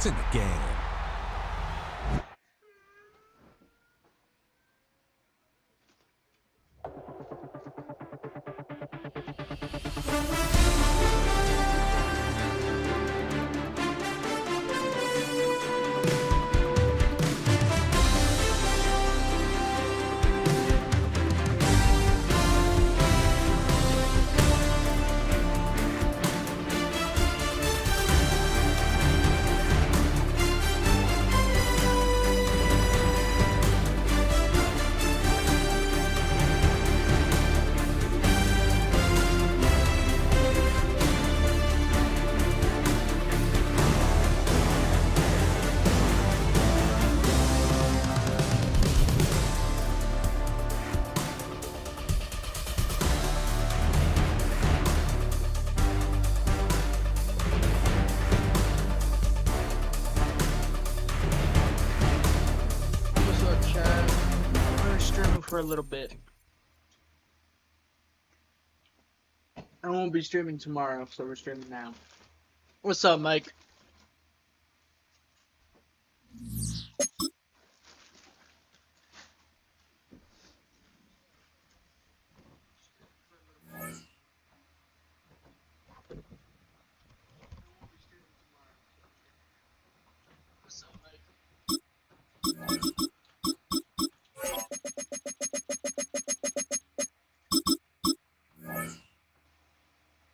It's in the game. For a little bit. I won't be streaming tomorrow, so we're streaming now. What's up, Mike?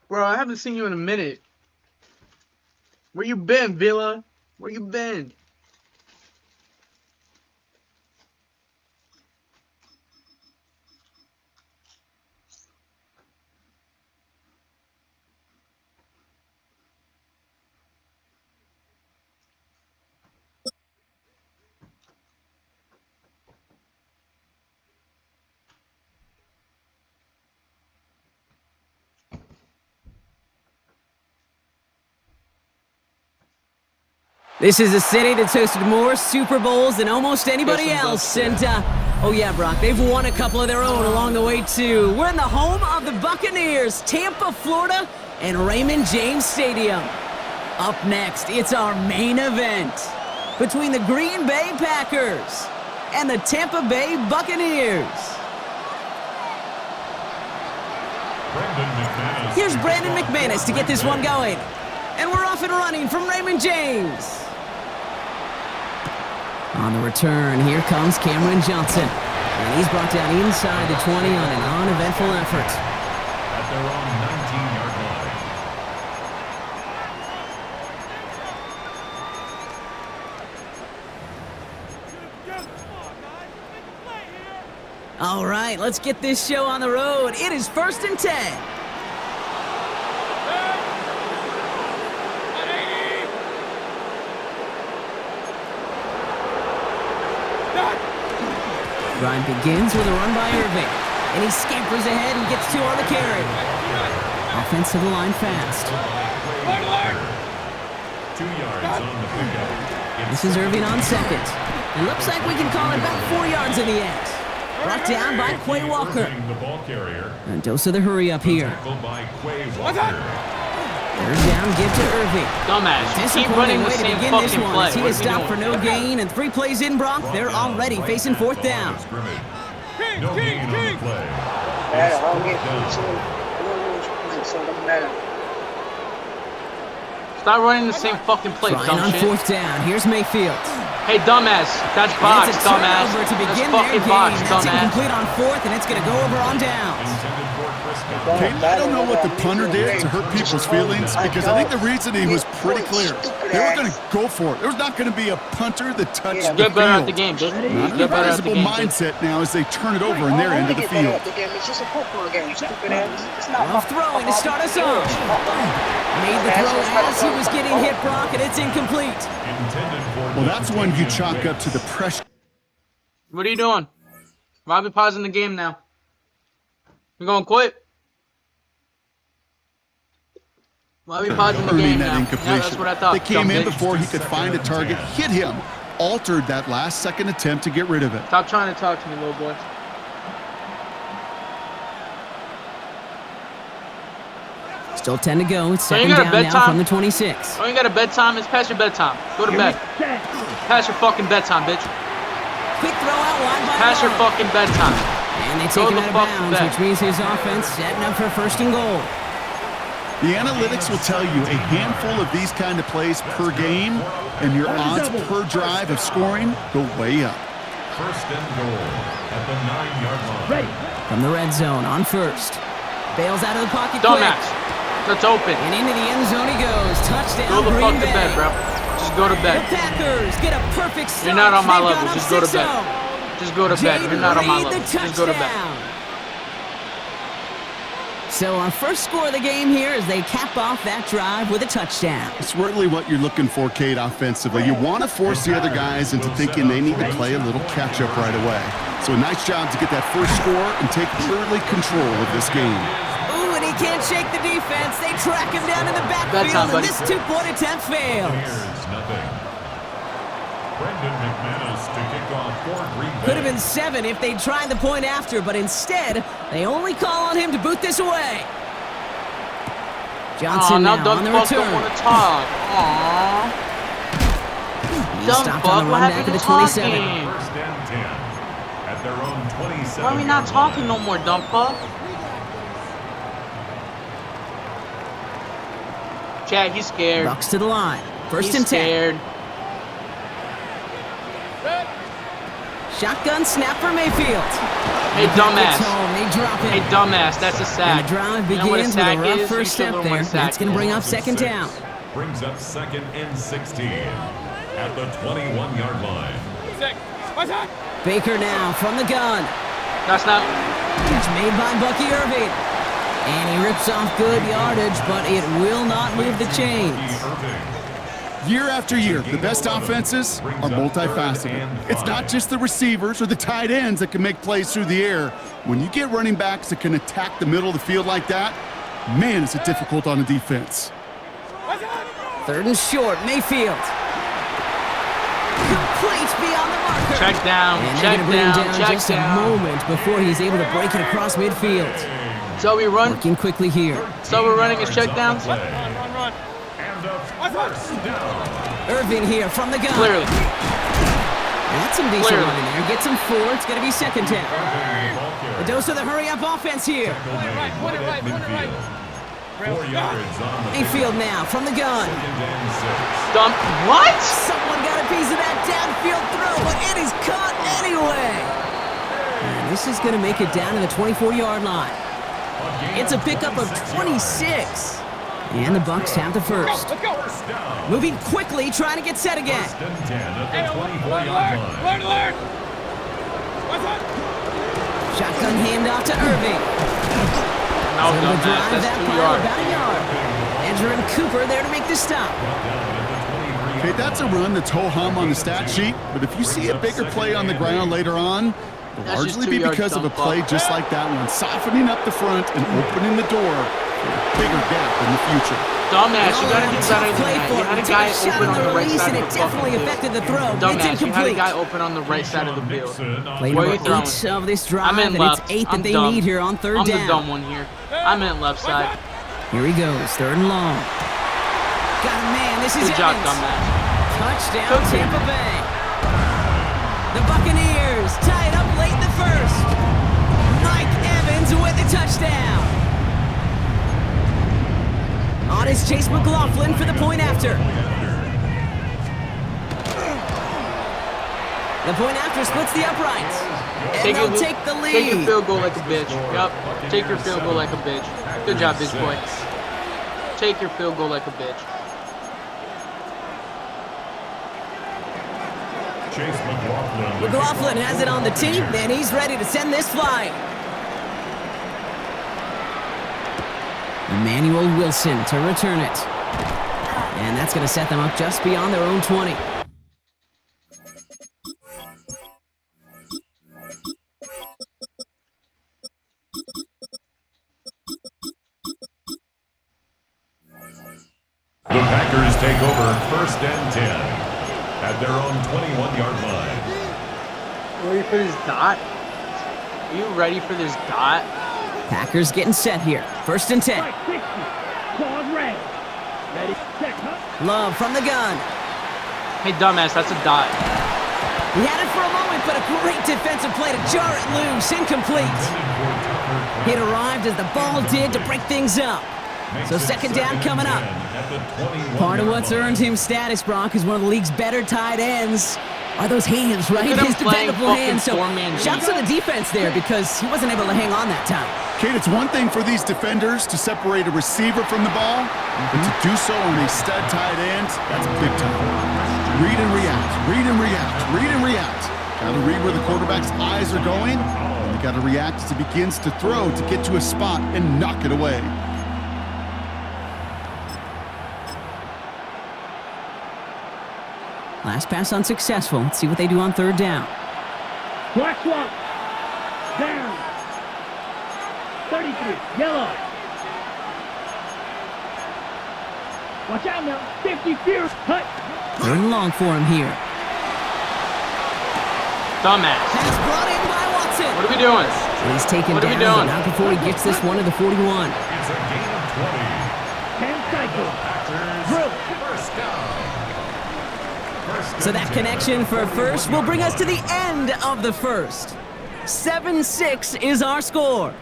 Bro, I haven't seen you in a minute. Where you been, Villa? Where you been? This is a city that's hosted more Super Bowls than almost anybody else. And, oh yeah, Brock, they've won a couple of their own along the way, too. We're in the home of the Buccaneers, Tampa, Florida, and Raymond James Stadium. Up next, it's our main event between the Green Bay Packers and the Tampa Bay Buccaneers. Here's Brandon McManus to get this one going. And we're off and running from Raymond James. On the return, here comes Cameron Johnson. And he's brought down inside the 20 on an uneventful effort. At their own 19-yard line. All right, let's get this show on the road. It is 1st and 10. Ryan begins with a run by Irving, and he scampers ahead and gets 2 on the carry. Offense to the line fast. 2 yards on the pickup. This is Irving on second. It looks like we can call it about 4 yards in the end. Brought down by Quay Walker. The ball carrier. And dose of the hurry up here. Tackled by Quay Walker. 3rd down, give to Irving. Dumbass, keep running the same fucking play. He is stopped for no gain, and 3 plays in, Brock. They're already facing 4th down. No gain on the play. Stop running the same fucking play, Trying dumb on shit. 4th down. Here's Mayfield. Hey, dumbass, that's box, It's a dumbass. turnover to That's begin their fucking game. box, That's dumbass. incomplete on 4th, and it's going to go over on downs. Intended for Chris Godwin. Kate, I don't know what the punter did to hurt people's feelings because I think the reasoning was pretty clear. They were going to go for it. There was not going to be a punter that touched the Get better at the field. game, bitch. Not an Get better at the advisable game, bitch. mindset now as they turn it over in their end of the field. It's just a football game, stupid ass. It's not Rough throwing to start us off. Made the throw as he was getting hit, Brock, and it's incomplete. Intended for Well, that's one you chalk up to the pressure. What are you doing? Robbie pausing the game now. You gonna quit? Robbie pausing the Earning game that now. Yeah, incompletion. that's what I thought. They came dumb in bitch. before he could find a target, hit him, altered that last second attempt to get rid of it. Stop trying to talk to me, little boy. Still 10 to go. It's So you second got a down now bedtime? from the 26. Oh, you got a bedtime? It's past your bedtime. Go to bed. Past your fucking bedtime, bitch. Quick throw out wide by Past your Love. fucking bedtime. And they Go take him the out of fuck to bounds, bed. which means his offense setting up for first and goal. The analytics will tell you a handful of these kind of plays per game, and your odds per drive of scoring go way up. First and goal at the 9-yard line. From the red zone on first. Bails out of the pocket Dumbass. quick. That's open. And into the end zone he goes. Touchdown, Go the Green fuck to Bay. bed, bro. Just go to The bed. Packers get a perfect start. You're not on my They've level. gone Just up go to bed. 6-0. Just go to bed. You're not on my Jaden level. Reed, the Just go to bed. touchdown. So our first score of the game here as they cap off that drive with a touchdown. It's really what you're looking for, Kate, offensively. You want to force the other guys into thinking they need to play a little catch-up right away. So a nice job to get that first score and take early control of this game. Ooh, and he can't shake the defense. They track him down in the backfield, Bedtime, and buddy. this two-point attempt fails. Here's nothing. Brendan McManus to kick off for Green Bay. Could have been 7 if they'd tried the point after, but instead, they only call on him to boot this away. Oh, Johnson now now dumb on the fuck return. don't want to talk. Aww. He's Dumb stopped fuck, on the what run back happened at to the 27. talking? First and 10 at their own 27. Why are we not talking no more, dumb fuck? Chad, he's scared. Bucks to the line. First He's and 10. scared. Shotgun snap for Mayfield. Hey, It's dumbass. home. They drop him. Hey, dumbass. That's a And sack. the drive You know what a begins with sack a rough is? first You step should learn what there. a sack That's going to is. bring up second down. Brings up second and 16 at the 21-yard line. Baker now from the gun. That's not. It's made by Bucky Irving. And he rips off good yardage, but it will not move the chains. Year after year, the best offenses are multifaceted. It's not just the receivers or the tight ends that can make plays through the air. When you get running backs that can attack the middle of the field like that, man, is it difficult on the defense. Third and short, Mayfield. Complete beyond the marker. Check down. And they're Check going to bring him down. down Check just a down. moment before he's able to break it across midfield. So we run. Working quickly here. So we're running his check downs. And a first down. Irving here from the gun. Clearly. That's some decent Clearly. running there. Gets him 4. It's going to be second down. A dose of the hurry-up offense here. Put it right. 4 yards on the Mayfield now from the gun. second and 6. Dump. What? Someone got a piece of that downfield throw, but it is caught anyway. And this is going to make it down to the 24-yard line. It's a pickup of 26. And the Bucks have the first. Moving quickly, trying to get set again. First and 10 at the 24-yard line. Shotgun handoff to Irving. No, Able to dumbass. drive That's that 2 pile yards. about a yard. Andrew and Cooper there to make the stop. Okay, that's a run that's ho-hum on the stat sheet, but if you see a bigger play on the ground later on, it'll That's just largely 2 be yards because of a dump play ball. just like that one, softening up the front and opening the door for a bigger gap in the future. Dumbass, you gotta do better than Play that. for You him. had a Took guy a shot open on on the the right release, side and of it the definitely fucking affected the field. throw. It's Dumbass, you had a incomplete. guy open on the right side of the field. Play Where number you throwing? 8 of this drive, I'm in and left. it's 8 that I'm they dumb. need here on third I'm down. the dumb one here. I'm in left side. Here he goes, third and long. Got a man, this is Good job, Evans. dumbass. Touchdown, Good. Tampa Bay. The Buccaneers tied up late in the first. Mike Evans with the touchdown. On is Chase McLaughlin for the point after. The point after splits the uprights. And they'll take the lead. Take your field goal like a bitch. Yup. Take your field goal like a bitch. Good job, bitch boy. Take your field goal like a bitch. Chase McLaughlin. McLaughlin has it on the tee, and he's ready to send this flying. Emmanuel Wilson to return it. And that's going to set them up just beyond their own 20. The Packers take over first and 10 at their own 21-yard line. Ready for this dot? Are you ready for this dot? Packers getting set here. First and 10. Love from the gun. Hey, dumbass, that's a dot. He had it for a moment, but a great defensive play to jar it loose. Incomplete. It arrived as the ball did to break things up. So second down coming up. Part of what's earned him status, Brock, is one of the league's better tight ends. Are those hands, right? Look at him His playing dependable hands. So four-man shouts to the defense there because he wasn't able to hang on that time. Kate, it's one thing for these defenders to separate a receiver from the ball, but to do so on a stud tight end, that's big time. Read and react, read and react, read and react. Got to read where the quarterback's eyes are going, and you got to react as he begins to throw to get to a spot and knock it away. Last pass unsuccessful. Let's see what they do on third down. Black swap. Down. 33. Yellow. Watch out now. 50 fierce. Cut. Third and long for him here. Dumbass. Pass brought in by Watson. What are we doing? And he's taken What are we down, doing? but not before he gets this one to the 41. It's a gain of 20. 10 cycle. Packers, Drill. first down. So that connection for first will bring us to the end of the first. 7-6 is our score.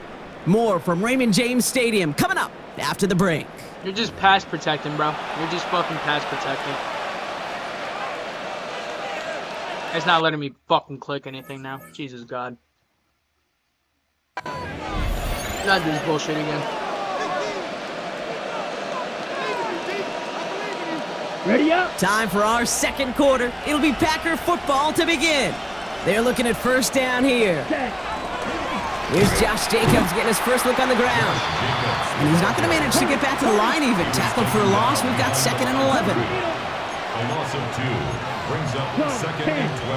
More from Raymond James Stadium coming up after the break. You're just pass protecting, bro. You're just fucking pass protecting. It's not letting me fucking click anything now. Jesus God. Not this bullshit again. Ready up. Time for our second quarter. It'll be Packer football to begin. They're looking at first down here. Set. Here's Josh Jacobs getting his first look on the ground. And he's not going to manage to get back to the line even. Tackled for a loss. We've got second and 11. A loss of 2 brings up 12, second 10. and 12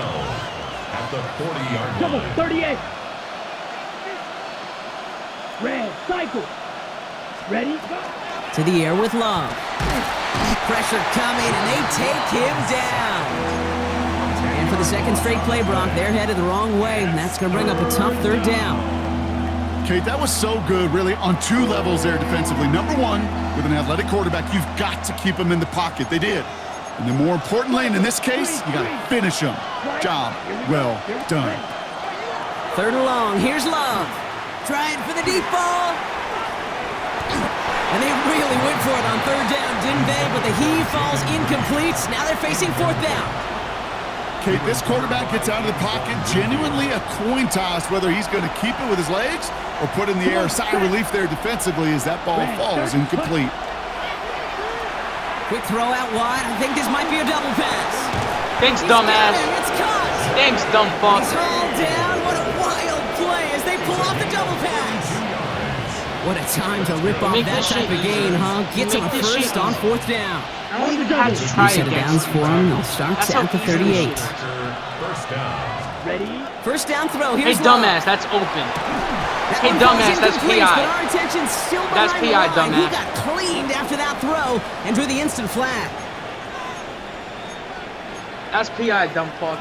at the 40-yard Double. line. 38. Red. Cycle. Ready. Go. To the air with Love. Pressure coming, and they take him down. And for the second straight play, Brock, they're headed the wrong way, and that's going to bring up a tough third down. Kate, that was so good, really, on two levels there defensively. Number one, with an athletic quarterback, you've got to keep him in the pocket. They did. And then more importantly, and in this case, you got to finish him. Job well done. Third and long, here's Love. Trying for the deep ball. And they really went for it on third down, didn't they? But the heave falls incomplete. Now they're facing fourth down. Kate, this quarterback gets out of the pocket, genuinely a coin toss whether he's going to keep it with his legs or put in the air. Sigh of relief there defensively as that ball falls incomplete. Quick throw out wide. I think this might be a double pass. Thanks, He's got dumbass. him. It's caught. Thanks, dumb fuck. He's hauled down. What a wild play as they pull off the double pass. What a time to rip off Make that this type shit of gain, huh? Gets him a Make this first shit on easy. fourth down. I don't even have to try Set of downs against for him. They'll start That's how at the easy 38. this shit is. First down. Ready. First down throw. Hey, Here's Love. dumbass, that's open. That Hey, one falls dumbass, that's incomplete, PI. But our attention's still That's behind the PI, line. He dumbass. got cleaned after that throw and drew the instant flag. That's PI, dumb fuck.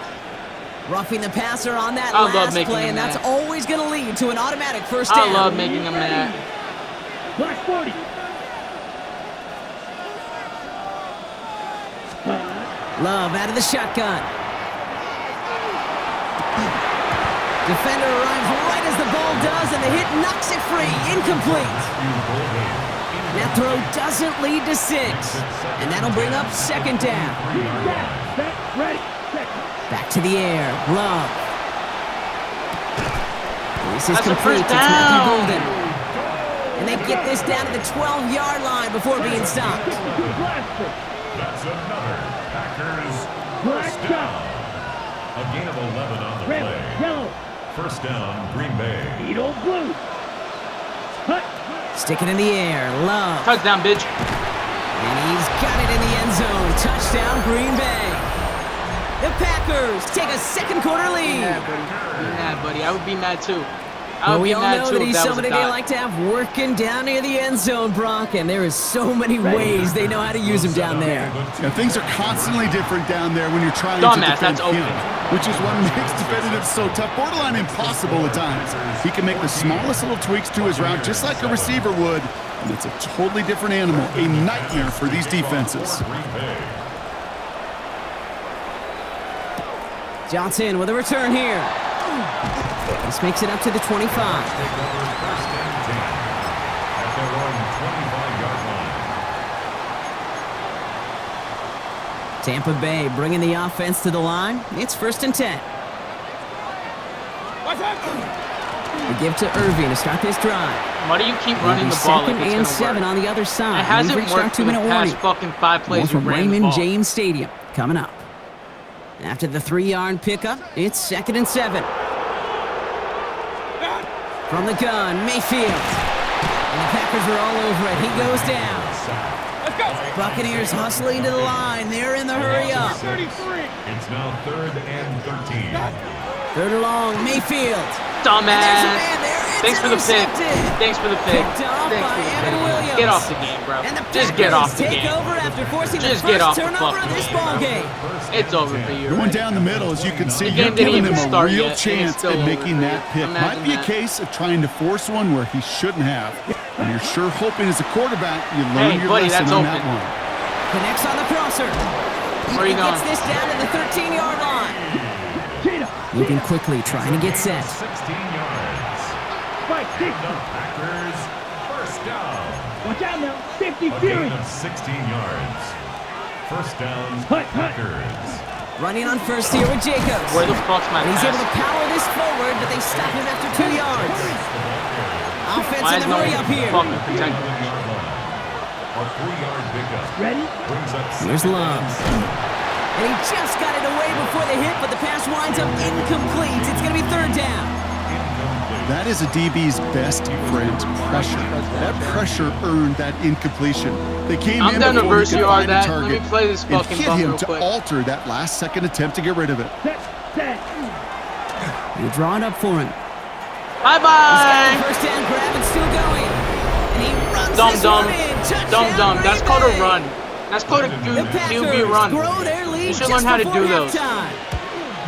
Roughing the passer on that I love last making play, him and that's mad. always going to lead to an automatic first down. I love making him mad. Black 40. Love out of the shotgun. Defender arrives right as the ball does, and the hit knocks it free. Incomplete. That throw doesn't lead to 6, and that'll bring up second down. Set. Ready. Set. Back to the air. Love. This is That's a complete. first It's Matthew down. Golden. And they get this down to the 12-yard line before being stopped. Blaster. That's another Packers Black first shot. down. A gain of 11 on the Red. play. Yellow. First down, Green Bay. Beetle blue. Cut. Stick it in the air. Love. Touchdown, bitch. And he's got it in the end zone. Touchdown, Green Bay. The Packers take a second quarter lead. Yeah, buddy. Be mad, buddy. I would be mad too. I Well, would we be all mad know too that if he's that was a somebody they dot. like to have working down near the end zone, Brock, and there is so many ways they know how to use him down there. Yeah, things are constantly different down there when you're trying Dumbass, to defend that's open. him. which is what makes defending him so tough, borderline impossible at times. He can make the smallest little tweaks to his route just like a receiver would, and it's a totally different animal, a nightmare for these defenses. Johnson with a return here. This makes it up to the 25. Take over first and 10 at their own 25-yard line. Tampa Bay bringing the offense to the line. It's first and 10. We give to Irving to start this drive. Why do you keep running the ball like Second it's and gonna 7 work? on the other side. It hasn't We've reached our worked for the 2-minute past warning. fucking 5 plays. More from we ran the Raymond ball. James Stadium coming up. After the 3-yard pickup, it's second and 7. From the gun, Mayfield. And the Packers are all over it. He goes down. Buccaneers hustling to the line. They're in the hurry up. 33. It's now 3rd and 13. Third and long, Mayfield. Dumbass. And there's a man there. It's Thanks for the pick. intercepted. Thanks for the pick. Picked off Thanks by for the Evan pick. Williams. Get off the game, bro. And the Just get off the Packers take game. over after forcing Just the get first off the turnover fucking of this game, ball bro. game. It's over for you. Going down the middle, as you can see, The you're game didn't giving even him a start real yet, and it's chance still at over making for that you. pick. Might Imagine be a that. case of trying to force one where he shouldn't have. And you're sure hoping as a quarterback you learn Hey, your buddy, lesson that's on open. that one. Connects on the crosser. Where are you He going? gets this down to the 13-yard line. Cheetah. Moving quickly, trying to get set. 16 yards. Spike, The 60. Packers first down. Watch out now. 50 A Fury. gain of 16 yards. First down, Hut, hut. Packers. Running on first here with Jacobs. Where the fuck's my And he's able to pass? power this forward, but they stop him after 2 yards. Offense Why in is the no hurry one up here. fucking protecting me? 11-yard line. A 3-yard pickup. Ready? Brings up Here's second Love. and 7. And he just got it away before the hit, but the pass winds up incomplete. It's going to be third down. Incomplete. That is a DB's best friend, pressure. That pressure earned that incompletion. They came I'm in done to before he verse could you find are a that. target Let me play this and fucking hit bum him real to quick. alter that last second attempt to get rid of it. Set. Set. You draw it up for him. Bye-bye. First down grab and still going. And he runs Dumb, this dumb. one in. Touchdown, Dumb, dumb. That's Green called a Bay. run. That's called a The Packers QB run. grow their lead You should just learn how to before do those. halftime.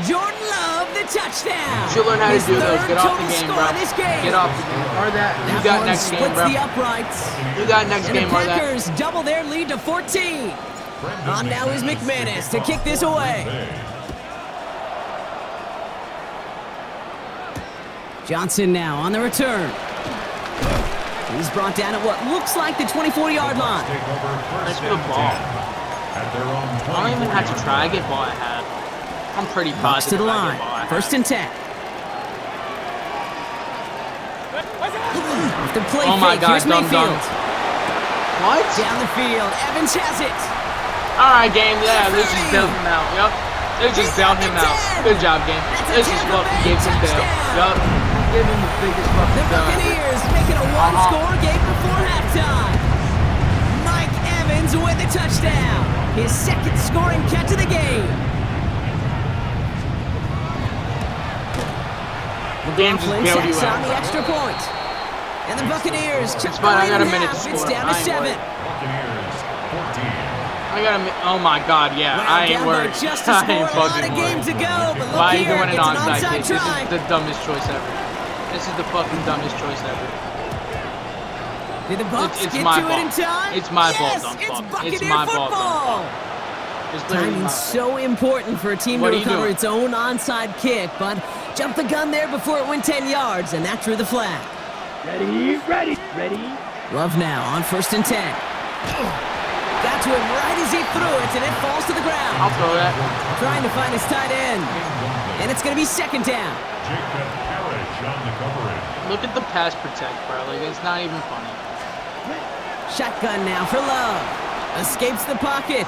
Jordan Love, the touchdown. You should learn how to His do those. third Get off total the game, score bro. of this game. Get off the game. Or that. You That got one next game, splits bro. the uprights. You got next And the game, or that. Packers double their lead to 14. On now is McManus to kick this away. Johnson now on the return. He's brought down at what looks like the 24-yard line. Take over Thanks first for the and ball. 10 at their own I don't even have to 24-yard try. I line. get ball I have. I'm pretty Bucks to positive the I line. get ball I have. First and 10. Off the play Oh my fake. God, Here's dumb, Mayfield. dumb. What? Down the field. Evans has it. All right, game. Yeah, let's just bail him out. Yup. Let's just bail him out. Good job, game. Let's just fucking give him bail. Yup. Give him the biggest The fucking bail ever. Buccaneers making a one-score game before halftime. Mike Evans with the touchdown. His second scoring catch of the game. Game just Flynn bailed you checks on out. the extra point. And the Buccaneers It's just fine, I got a in minute half. to It's score. down to I ain't 7. worried. Buccaneers 14. I got to. Oh my God, yeah. I ain't Down by worried. just to I score, ain't a lot fucking of game worried. to go, but look Why are you here, doing an it's an onside onside kick? This try. is the dumbest choice ever. This is the fucking dumbest choice ever. Did the Bucks It's get my to it fault. in time? It's my fault, Yes, dumb it's fuck. Buccaneer It's my fault, dumb football. It's literally my Timing's fault. so important for a team What to are you recover doing? its own onside kick, but jumped the gun there before it went 10 yards, and that drew the flag. Ready? Ready? Ready? Love now on first and 10. Got to him right as he threw it, and it falls to the ground. I'll throw that. Trying to find his tight end. And it's going to be second down. Jacob Parrish on the coverage. Look at the pass protect, bro. Like, it's not even funny. Shotgun now for Love. Escapes the pocket.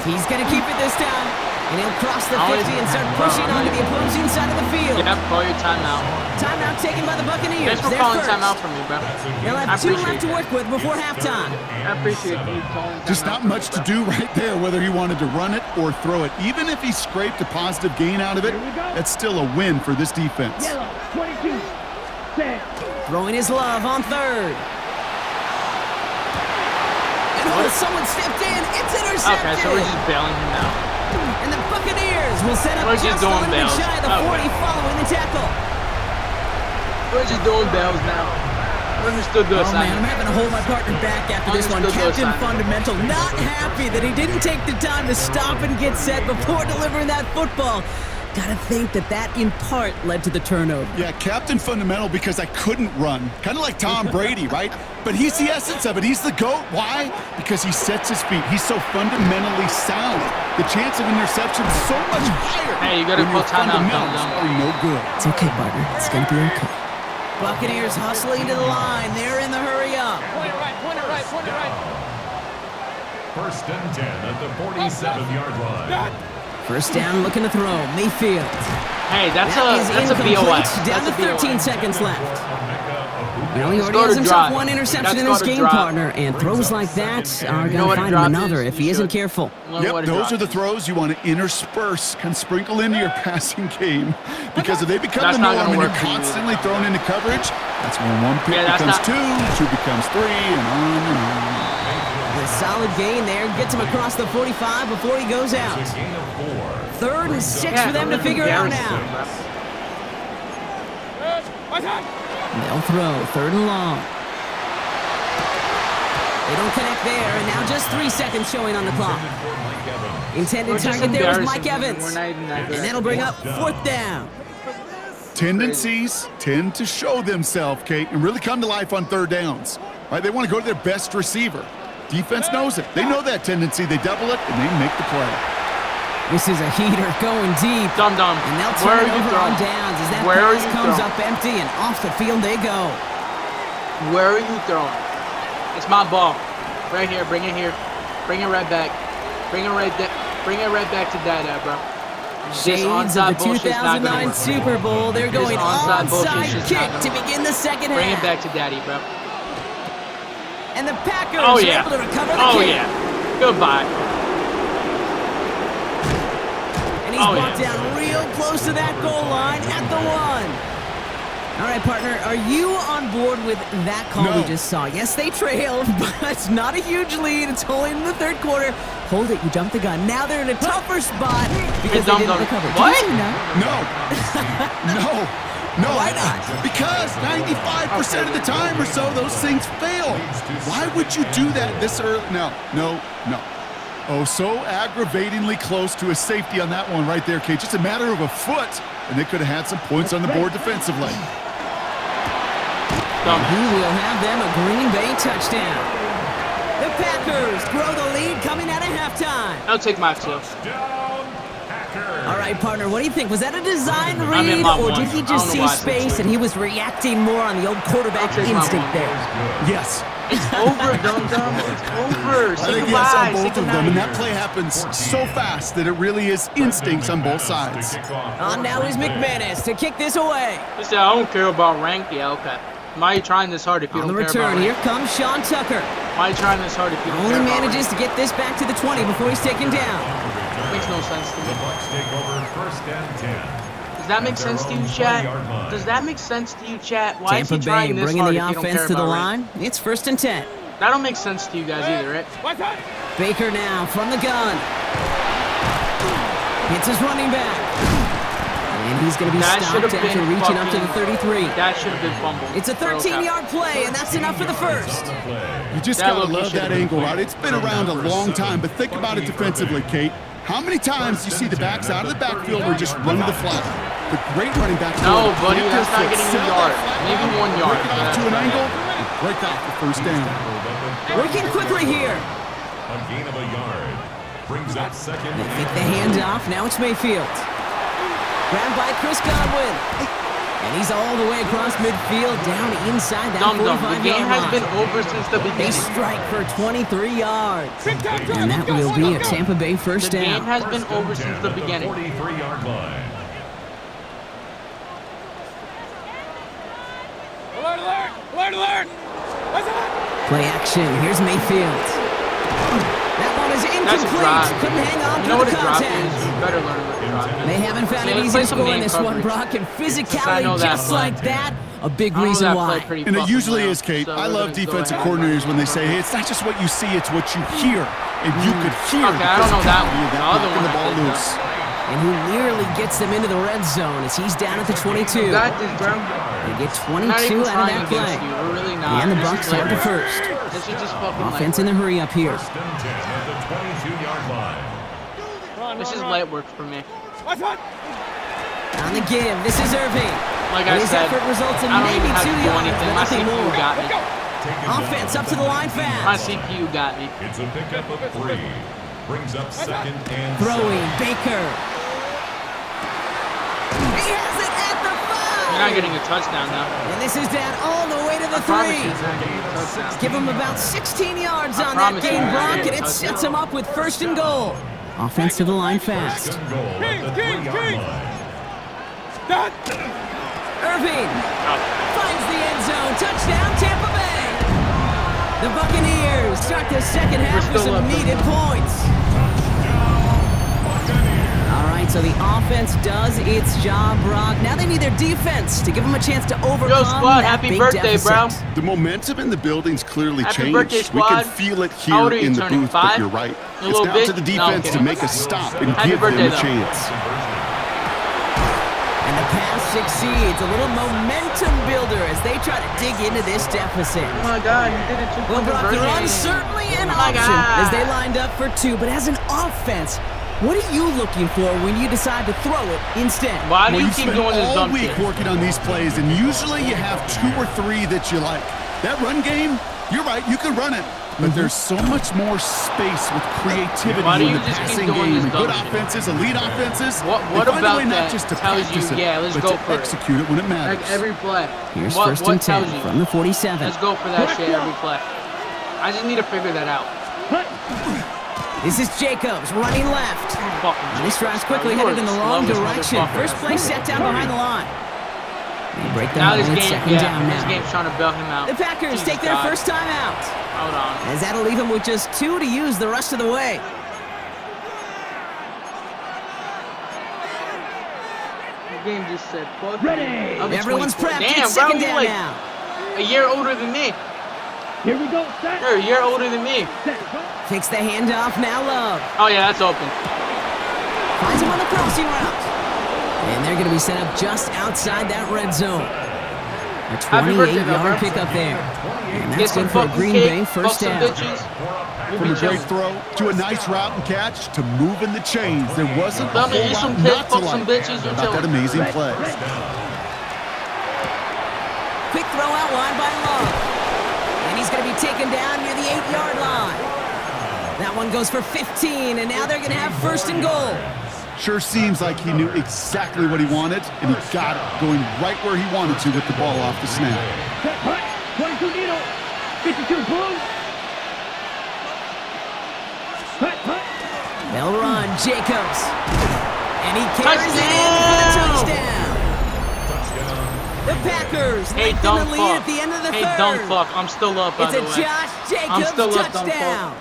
He's going to keep it this time. And he'll cross the 50 and start pushing onto the opposing side of the field. Yep, call your timeout. Timeout taken by the Buccaneers. Thanks for They're calling first. timeout for me, bro. They'll I have 2 appreciate left to that. work with before halftime. I appreciate you calling timeout. Just not much to do right there, whether he wanted to run it or throw it. Even if he scraped a positive gain out of it, that's still a win for this defense. Yellow. 22. Set. Throwing his Love on third. And someone stepped in. It's intercepted. Okay, so we're just bailing him out. And the Buccaneers will set up We're just just a doing little bit bails. shy of the 40 following the tackle. We're just doing bells now. Understood the Oh man, I'm assignment. having to hold my partner back after this one. Understood the Captain assignment. Fundamental not happy that he didn't take the time to stop and get set before delivering that football. Gotta think that in part led to the turnover. Yeah, Captain Fundamental because I couldn't run. Kind of like Tom Brady, right? But he's the essence of it. He's the GOAT. Why? Because he sets his feet. He's so fundamentally sound. The chance of interception is so much higher. Hey, you gotta when your call timeout, fundamentals Tom. are no good. It's okay, partner. It's gonna be okay. Buccaneers hustling to the line. They're in the hurry up. Point it right, point it right, point it right. First and 10 at the 47-yard line. First down, looking to throw. Mayfield. Hey, that's That is a incomplete. BOS. Down to That's a 13 BOS. seconds left. Well, he Let's already go has to himself drop. one interception Let's in go this to game, drop. partner, and throws like that are You going know what to a find him drop another is? if he You isn't should. careful. Learn Yep, what a those drop are the is. throws you want to intersperse, can sprinkle into your passing game. Because if they become That's the not norm gonna and you're work for you. constantly thrown into coverage, that's when one pick Yeah, that's becomes not- two becomes three, and on and on. A solid gain there. Gets him across the 45 before he goes out. It's a gain of 4. 3rd and 6 Yeah, for them to look at figure it out Garrison, now. bro. They'll throw. 3rd and long. They don't connect there, and now just 3 seconds showing on the clock. Intended We're just target there was Mike embarrassing. Evans. We're not even that And good. that'll bring up 4th down. Tendencies tend to show themselves, Kate, and really come to life on 3rd downs. Right? They want to go to their best receiver. Defense knows it. They know that tendency. They double it, and they make the play. This is a heater going deep. Dum-dum. And they'll Where turn are it you over on throwing? downs as that Where are pass you comes throwing? up empty, and off the field they go. Where are you throwing? It's my ball. Right here. Bring it here. Bring it right back. Bring it right back to Dada, bro. This Shades of onside the bullshit's not gonna 2009 work. Super Bowl. They're This going onside bullshit's onside just kick not gonna to work. begin the second Bring it half. back to Daddy, bro. And the Packers Oh are yeah. able to recover the Oh kick. yeah. Goodbye. And he's Oh, brought yeah. down real close to that goal line at the 1. All right, partner, are you on board with that call we No. just saw? Yes, they trailed, but it's not a huge lead. It's only in the 3rd quarter. Hold it, you jumped the gun. Now they're in a tougher spot because they didn't dum-dum. recover. Did What? you say no? No. No. Why not? Because 95% of the time or so, those things fail. Why would you do that this early? No. Oh, so aggravatingly close to a safety on that one right there, Kate. Just a matter of a foot, and they could have had some points on the board defensively. Dumb. Who will have them a Green Bay touchdown? The Packers grow the lead coming out of halftime. I'll take my 2. All right, partner, what do you think? Was that a design I'm in read, my or one. did he I just don't know see why I said space two. and he was reacting more on the old quarterback I'll take my instinct one. there? Yes. It's over, dum-dum. It's over. I Say think yes goodbye. on Say both of them, and that goodnight. play happens so fast that it really is instincts on both sides. On now is McManus to kick this away. He said, I don't care about rank. Yeah, okay. Why are you trying this hard if you On the don't care about return, rank? here comes Sean Tucker. Why are you trying this hard if you don't Only care about manages to get this back to the 20 before he's taken down. rank? Makes no sense to me. Bucks take over 1st and 10. Does that make sense to you, chat? Does that make sense to you, chat? Why is Tampa he Bay trying this bringing hard the if you don't offense care to the about line. rank? It's 1st and 10. That don't make sense to you guys either, right? Baker now from the gun. Hits his running back. And he's going to be That should stopped have after been reaching up to the fucking- 33. That should have been fumbled. It's a 13-yard play, and that's enough for the first. You just That gotta look, he love should've that been angle, clean. right? It's been around a long time, but think about it defensively, Kate. How many times you see the backs out of the backfield or just run to the flat? The great running backs. No, do it. buddy, Plant that's their not foot, getting you sell that yard. flat Maybe out, 1 yard, Break it but off that's to an not angle, it. and break off the first down. Working quickly here. A gain of a yard. Brings up 2nd. They pick the handoff. Now it's Mayfield. Grabbed by Chris Godwin. And he's all the way across midfield, down inside that Dum-dum. 45-yard The game has line. been over since the They beginning. strike for 23 yards. And that will be a Tampa Bay first The game down. has been over since the beginning. 43-yard line. Play action. Here's Mayfield. That one is That's a incomplete. drive. Couldn't hang on You know through what the a drop contact. is? You better learn what a drop is. They haven't found See, it let's easy play to some score in man this one, coverage. Brock, and I physicality know that just play. like that, a big I know reason that why. play pretty And it fucking usually well, is, Kate. so I we're love gonna go defensive ahead. coordinators when they say, hey, it's not just what you see, it's what you hear. And you could hear Okay, I don't know that one. The other knocking one the I ball did, loose. and who nearly gets them into the red zone as he's down at the 22. You got this, bro. They get I'm not 22 even out of trying that play. against you. We're really not. And the This Bucks is head to light work. first. This is just fucking Offense light in the hurry up here. First and 10 at the 22-yard line. work. This is light work for me. On the give, this is Irving. Like And I his said, effort results in I don't maybe even have 2 to do yards, anything. but My nothing CPU more. got me. Offense up to the line My fast. CPU got me. It's a pickup of 3. Brings up second and Throwing, 7. Baker. He has it at the 5. You're not getting a touchdown now. And this is down all the way to the I promise 3. you it's not getting a touchdown. Give him about 16 yards I on that promise you game, it's not Brock, getting and a it sets touchdown. him up with first and goal. Offense to the line fast. Second goal at the 3-yard line. Irving finds the end zone. Touchdown, Tampa Bay. The Buccaneers start the second half with still some up. needed points. All right, so the offense does its job, Brock. Now they need their defense to give them a chance to overcome squad, that happy big birthday, deficit. bro. The momentum in the building's clearly Happy changed. birthday, We can squad. feel it How old here are you in the turning, booth, 5? but you're right. You It's little down bitch? to the No, I'm defense to kidding. make a stop and Happy give birthday, them a though. chance. And the pass succeeds. A little momentum builder as they try to dig into this deficit. Oh my God, you did it too Well, Brock, the conversion. run's certainly an Oh my option God. as they lined up for 2. But as an offense, what are you looking for when you decide to throw it instead? Why do Well, you you keep spend doing this all dumb week shit? working on these plays, and usually you have 2 or 3 that you like. That run game, you're right, you can run it. But there's so much more space with creativity Why do in you the just keep passing doing game. this And good dumb shit? offenses, elite offenses, What they find about a way that not just to tells you, practice it, yeah, let's but go to for it? execute it when it matters. Like every play. Here's what, first what and 10 tells you? from the 47. Let's go for that shit every play. I just need to figure that out. This is Jacobs running left. Fucking And this drive's quickly You are headed in the the wrong slowest direction. motherfucker. First play set down behind the line. They break Now down this with game, second yeah, down this now. game's trying to bail him out. The Packers Jesus take their God. first time out. Hold on. As that'll leave them with just 2 to use the rest of the way. The game just said, fuck Ready. you. I'll be Everyone's 24. prepped. Damn, It's bro, second you down like now. a year older than me. Here we go. Set. You're a year older than me. Set. Takes the handoff. Now Love. Oh yeah, that's open. Finds him on the crossing route. And they're going to be set up just outside that red zone. A Happy birthday, though, 28-yard bro. pickup there. And Get that's some good for a fucking Green cake, Bay fuck first some down. bitches. We'll From be a great chilling. throw to a nice route and catch to moving the chains. There wasn't a Let me whole eat some lot cake, not to fuck some like bitches, you're about that chilling. amazing play. Quick throw out wide by Love. And he's going to be taken down near the 8-yard line. That one goes for 15, and now they're going to have first and goal. Sure seems like he knew exactly what he wanted, and he got it, going right where he wanted to with the ball off the snap. Set. Hut. 22 needle. 52 blue. Hut. Hut. They'll run, Jacobs. And he carries it in for the touchdown. The Packers Hey, lengthen dumb the lead fuck. at the end of the Hey, third. dumb fuck. I'm still up, by It's the a way. Josh I'm Jacobs still up, dumb touchdown.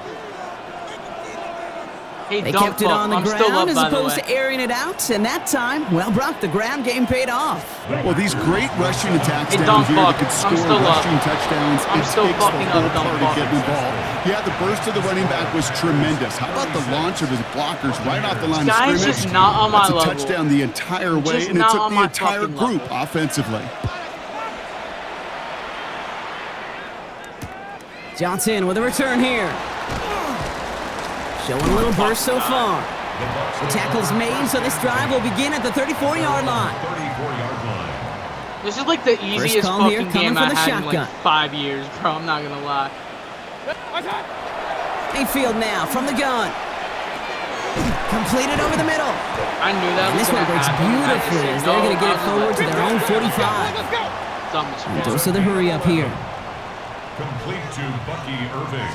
Hey, They dumb kept it fuck. on the I'm still up, ground as by the opposed way. to airing it out, and that time, well, Brock, the ground game paid off. Well, these great rushing attacks Hey, down dumb here fuck. that could I'm score still up. rushing touchdowns, I'm it still takes the fucking whole up, dumb party fuck. getting involved. Yeah, the burst of the running back was tremendous. How about the launch of his blockers right off the line of Guy's scrimmage? just not on my That's a level. touchdown the entire way, Just and it not took on the my entire fucking group level. offensively. Johnson with a return here. Showing a little burst so far. The tackle's made, so this drive will begin at the 34-yard line. 34-yard line. This is like the easiest call here, fucking coming game for I the had in shotgun. like 5 years, bro. I'm not gonna lie. Mayfield now from the gun. Completed over the middle. I knew that And was this one gonna breaks happen. I just beautifully said as they're no, going to get I it was forward to like, their own 45. dumb as And shit. dose of the hurry up here. Complete to Bucky Irving.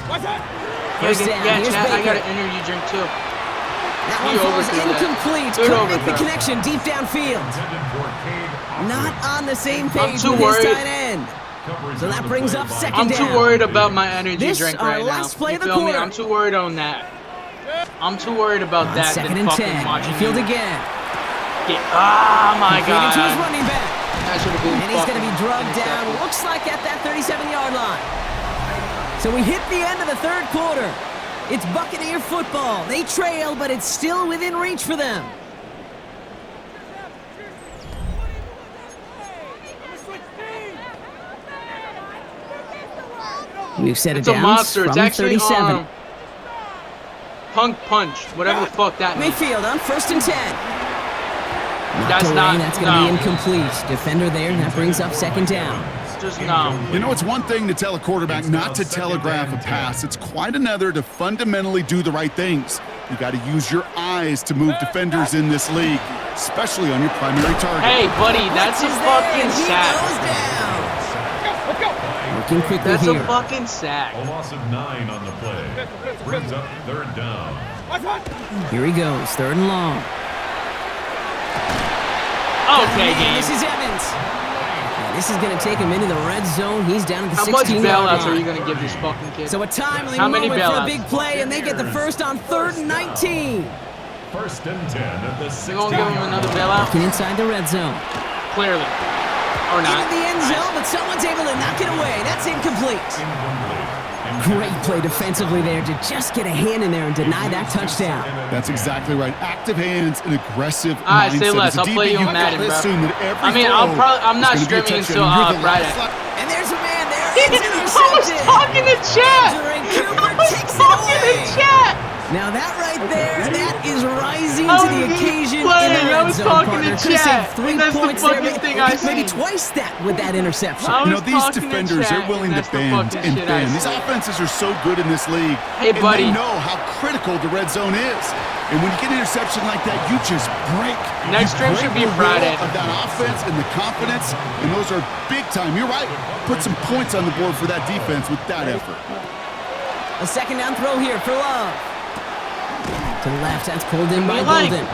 First down, Yeah, here's Chad, I got Baker. an energy drink too. That He one falls overthrew that. incomplete. Good Couldn't make the overthrow. connection deep downfield. Intended for Cade Not Otton. on the same page too with his worried. tight end. Coverage So on that the brings play up by second I'm down. too worried about my energy This, drink our right now. last play You of the feel me? quarter. I'm too worried on that. I'm too worried about On that second than and fucking 10. watching Mayfield you again. get. Ah, my Completed to his God. running back. That should have been And he's going to be fucking drugged down, intercepted. looks like at that 37-yard line. So we hit the end of the third quarter. It's Buccaneer football. They trail, but it's still within reach for them. We've set it It's a down monster. from It's actually 37. Punk punch, whatever the fuck that means. Mayfield on 1st and 10. Knocked That's away, not- that's going to no. be incomplete. Defender there, and that brings up 2nd down. Just no. You know, it's one thing to tell a quarterback not to telegraph a pass. It's quite another to fundamentally do the right things. You got to use your eyes to move defenders in this league, especially on your primary target. Hey, buddy, that's a Blitz is there, fucking and he sack. goes down. Working quickly That's here. a fucking sack. A loss of 9 on the play. Brings up 3rd down. Here he goes, 3rd and long. Okay, Man, game. this is Evans. Yeah, this is going to take him into the red zone. He's down at the How much 16-yard bailouts are you line. going to give this fucking kid? So a timely How many moment for a bailouts? big play, and they get the first on 3rd and 19. 1st and 10 at the You gonna give him 16-yard another line. bailout? Looking inside the red zone. Clearly. Or not. Into the end zone, but someone's able to knock it away. That's incomplete. Great play defensively there to just get a hand in there and deny that touchdown. That's exactly right. Active hands and aggressive All right, mindset. say less. As a I'll play DB, you on gotta Madden, bro. assume that every I mean, throw I'm not is gonna be a streaming touchdown. until You're the Friday. last- And there's a man there. I It's was intercepted. talking to chat. Jerry Cooper I was takes it talking to away. chat. Now that right there, that is rising I to the was occasion in playing. the I red was zone, talking to partner. Could have chat, saved 3 and that's the points there. fucking thing I Maybe see. twice that with that interception. I You was know, these talking to defenders, chat, they're willing and to that's the bend fucking and shit I bend. These see. offenses are so good in this league. Hey, and buddy. they know how critical the red zone is. And when you get an interception like that, you just break. Next you stream break should be the will Friday. of that offense and the confidence, and those are big time. You're right. Put some points on the board for that defense with that effort. A 2nd down throw here for Love. To the left, that's pulled in by Like- Golden.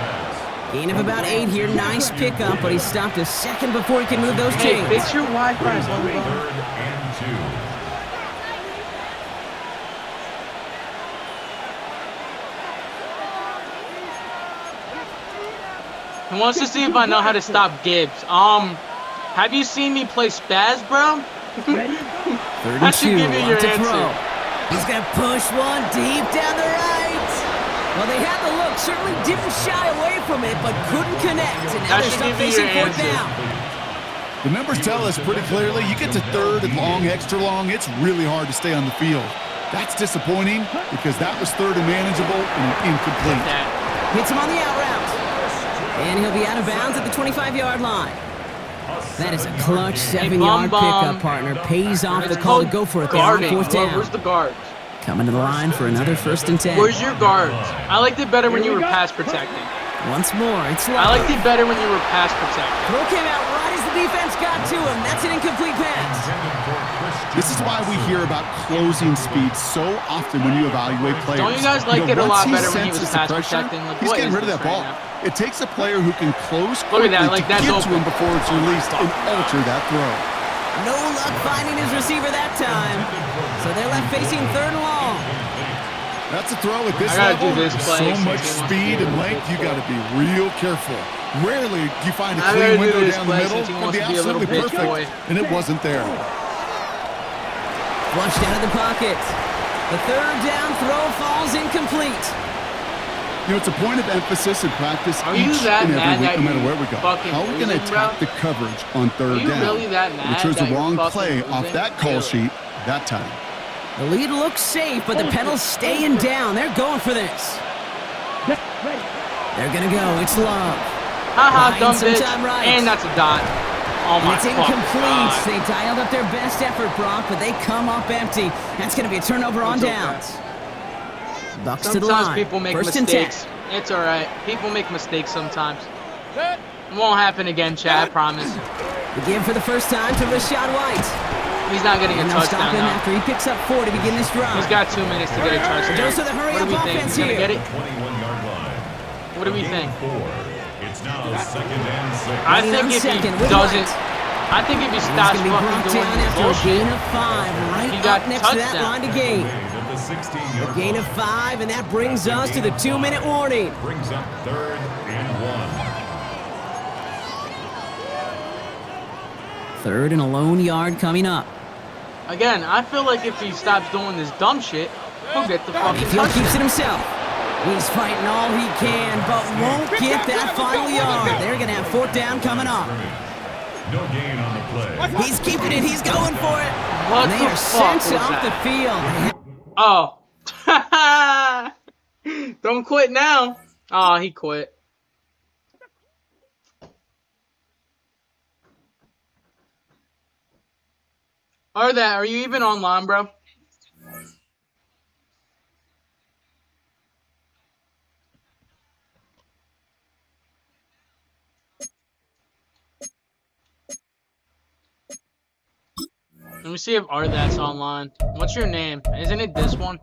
Gain of about 8 here. Nice pickup, but he stopped a second before he could move those Hey, chains. fix your Wi-Fi, blah, blah, blah. 3rd and 2. He wants to see if I know how to stop Gibbs. Have you seen me play Spaz, bro? 3rd I and should 2, give you on your to answer. throw. He's going to push one deep down the right. Well, they had the look, certainly didn't shy away from it, but couldn't connect. And now That they're should stuck give you facing your 4th answer. down. The numbers tell us pretty clearly, you get to 3rd and long, extra long, it's really hard to stay on the field. That's disappointing because that was 3rd and manageable and incomplete. That. Hits him on the out route. And he'll be out of bounds at the 25-yard line. That is a clutch 7-yard bum. pickup, partner. Pays off the It's call to called go for it there on guarding. 4th down. Where's the guards? Coming to the line for another 1st and 10. Where's your guards? I liked it better when you were pass protecting. Once more, it's I Love. liked it better when you were pass protecting. Throw came out right as the defense got to him. That's an incomplete pass. This is why we hear about closing speed so often when you evaluate players. Don't you guys like it a once lot better when he senses was the pass pressure, protecting? Like, he's what getting is rid of this that ball. right now? It takes a player who can close Look quickly at that, like, to that's get to open. him before it's released and alter that throw. No luck finding his receiver that time. So they're left facing 3rd and long. That's a throw at this I gotta level. do this play So since much he wants to speed do and it. length, you got to be real careful. Rarely do you find a I gotta clean do window this down the play middle. since he It'd wants be to be a little absolutely bitch perfect, boy. and it wasn't there. Flushed out of the pocket. The 3rd down throw falls incomplete. You know, it's a point of emphasis and practice Are you each that and mad every that week, no matter you where we go. fucking How are we going to losing, bro? attack the coverage on 3rd Are you down? really that mad We chose the that you're wrong fucking play off losing? that call Really? sheet that time. The lead looks safe, but the Pedals staying down. They're going for this. They're going to go. It's Love. Haha, Behind dumb some bitch. time right. And that's a dot. Oh And my it's fucking incomplete. God. They dialed up their best effort, Brock, but they come up empty. That's going to be a turnover on It's okay. downs. Bucks to the Sometimes line. people make 1st and 10. mistakes. It's alright. People make mistakes sometimes. It won't happen again, Chad, I promise. The give for the first time to Rashad White. He's not getting a And they'll stop touchdown him now. after he picks up 4 to begin this drive. He's got 2 minutes to get a touchdown. Dose of the hurry What do up we think? offense He's gonna here. get it? 21-yard line. What do we think? 4. It's now 2nd and 6. I Running think on if he second with doesn't, White. I think if he He's stops going to be fucking brought doing down this after a bullshit, gain of 5 right He got up next to that touchdown. line to gain. At the 16-yard A gain of line. 5, and that brings us to the 2-minute warning. Brings up 3rd and 1. 3rd and a lone yard coming up. again, I feel like if he stops doing this dumb shit, he'll get the fucking Mayfield keeps touchdown. it himself. He's fighting all he can, but won't get that final yard. They're going to have 4th down coming up. No gain on the play. He's keeping it. He's going for it. What And they the are fuck sent was off the that? field. Oh. Don't quit now. Oh, he quit. Are you even online, bro? Let me see if Arthat's online. What's your name? Isn't it this one?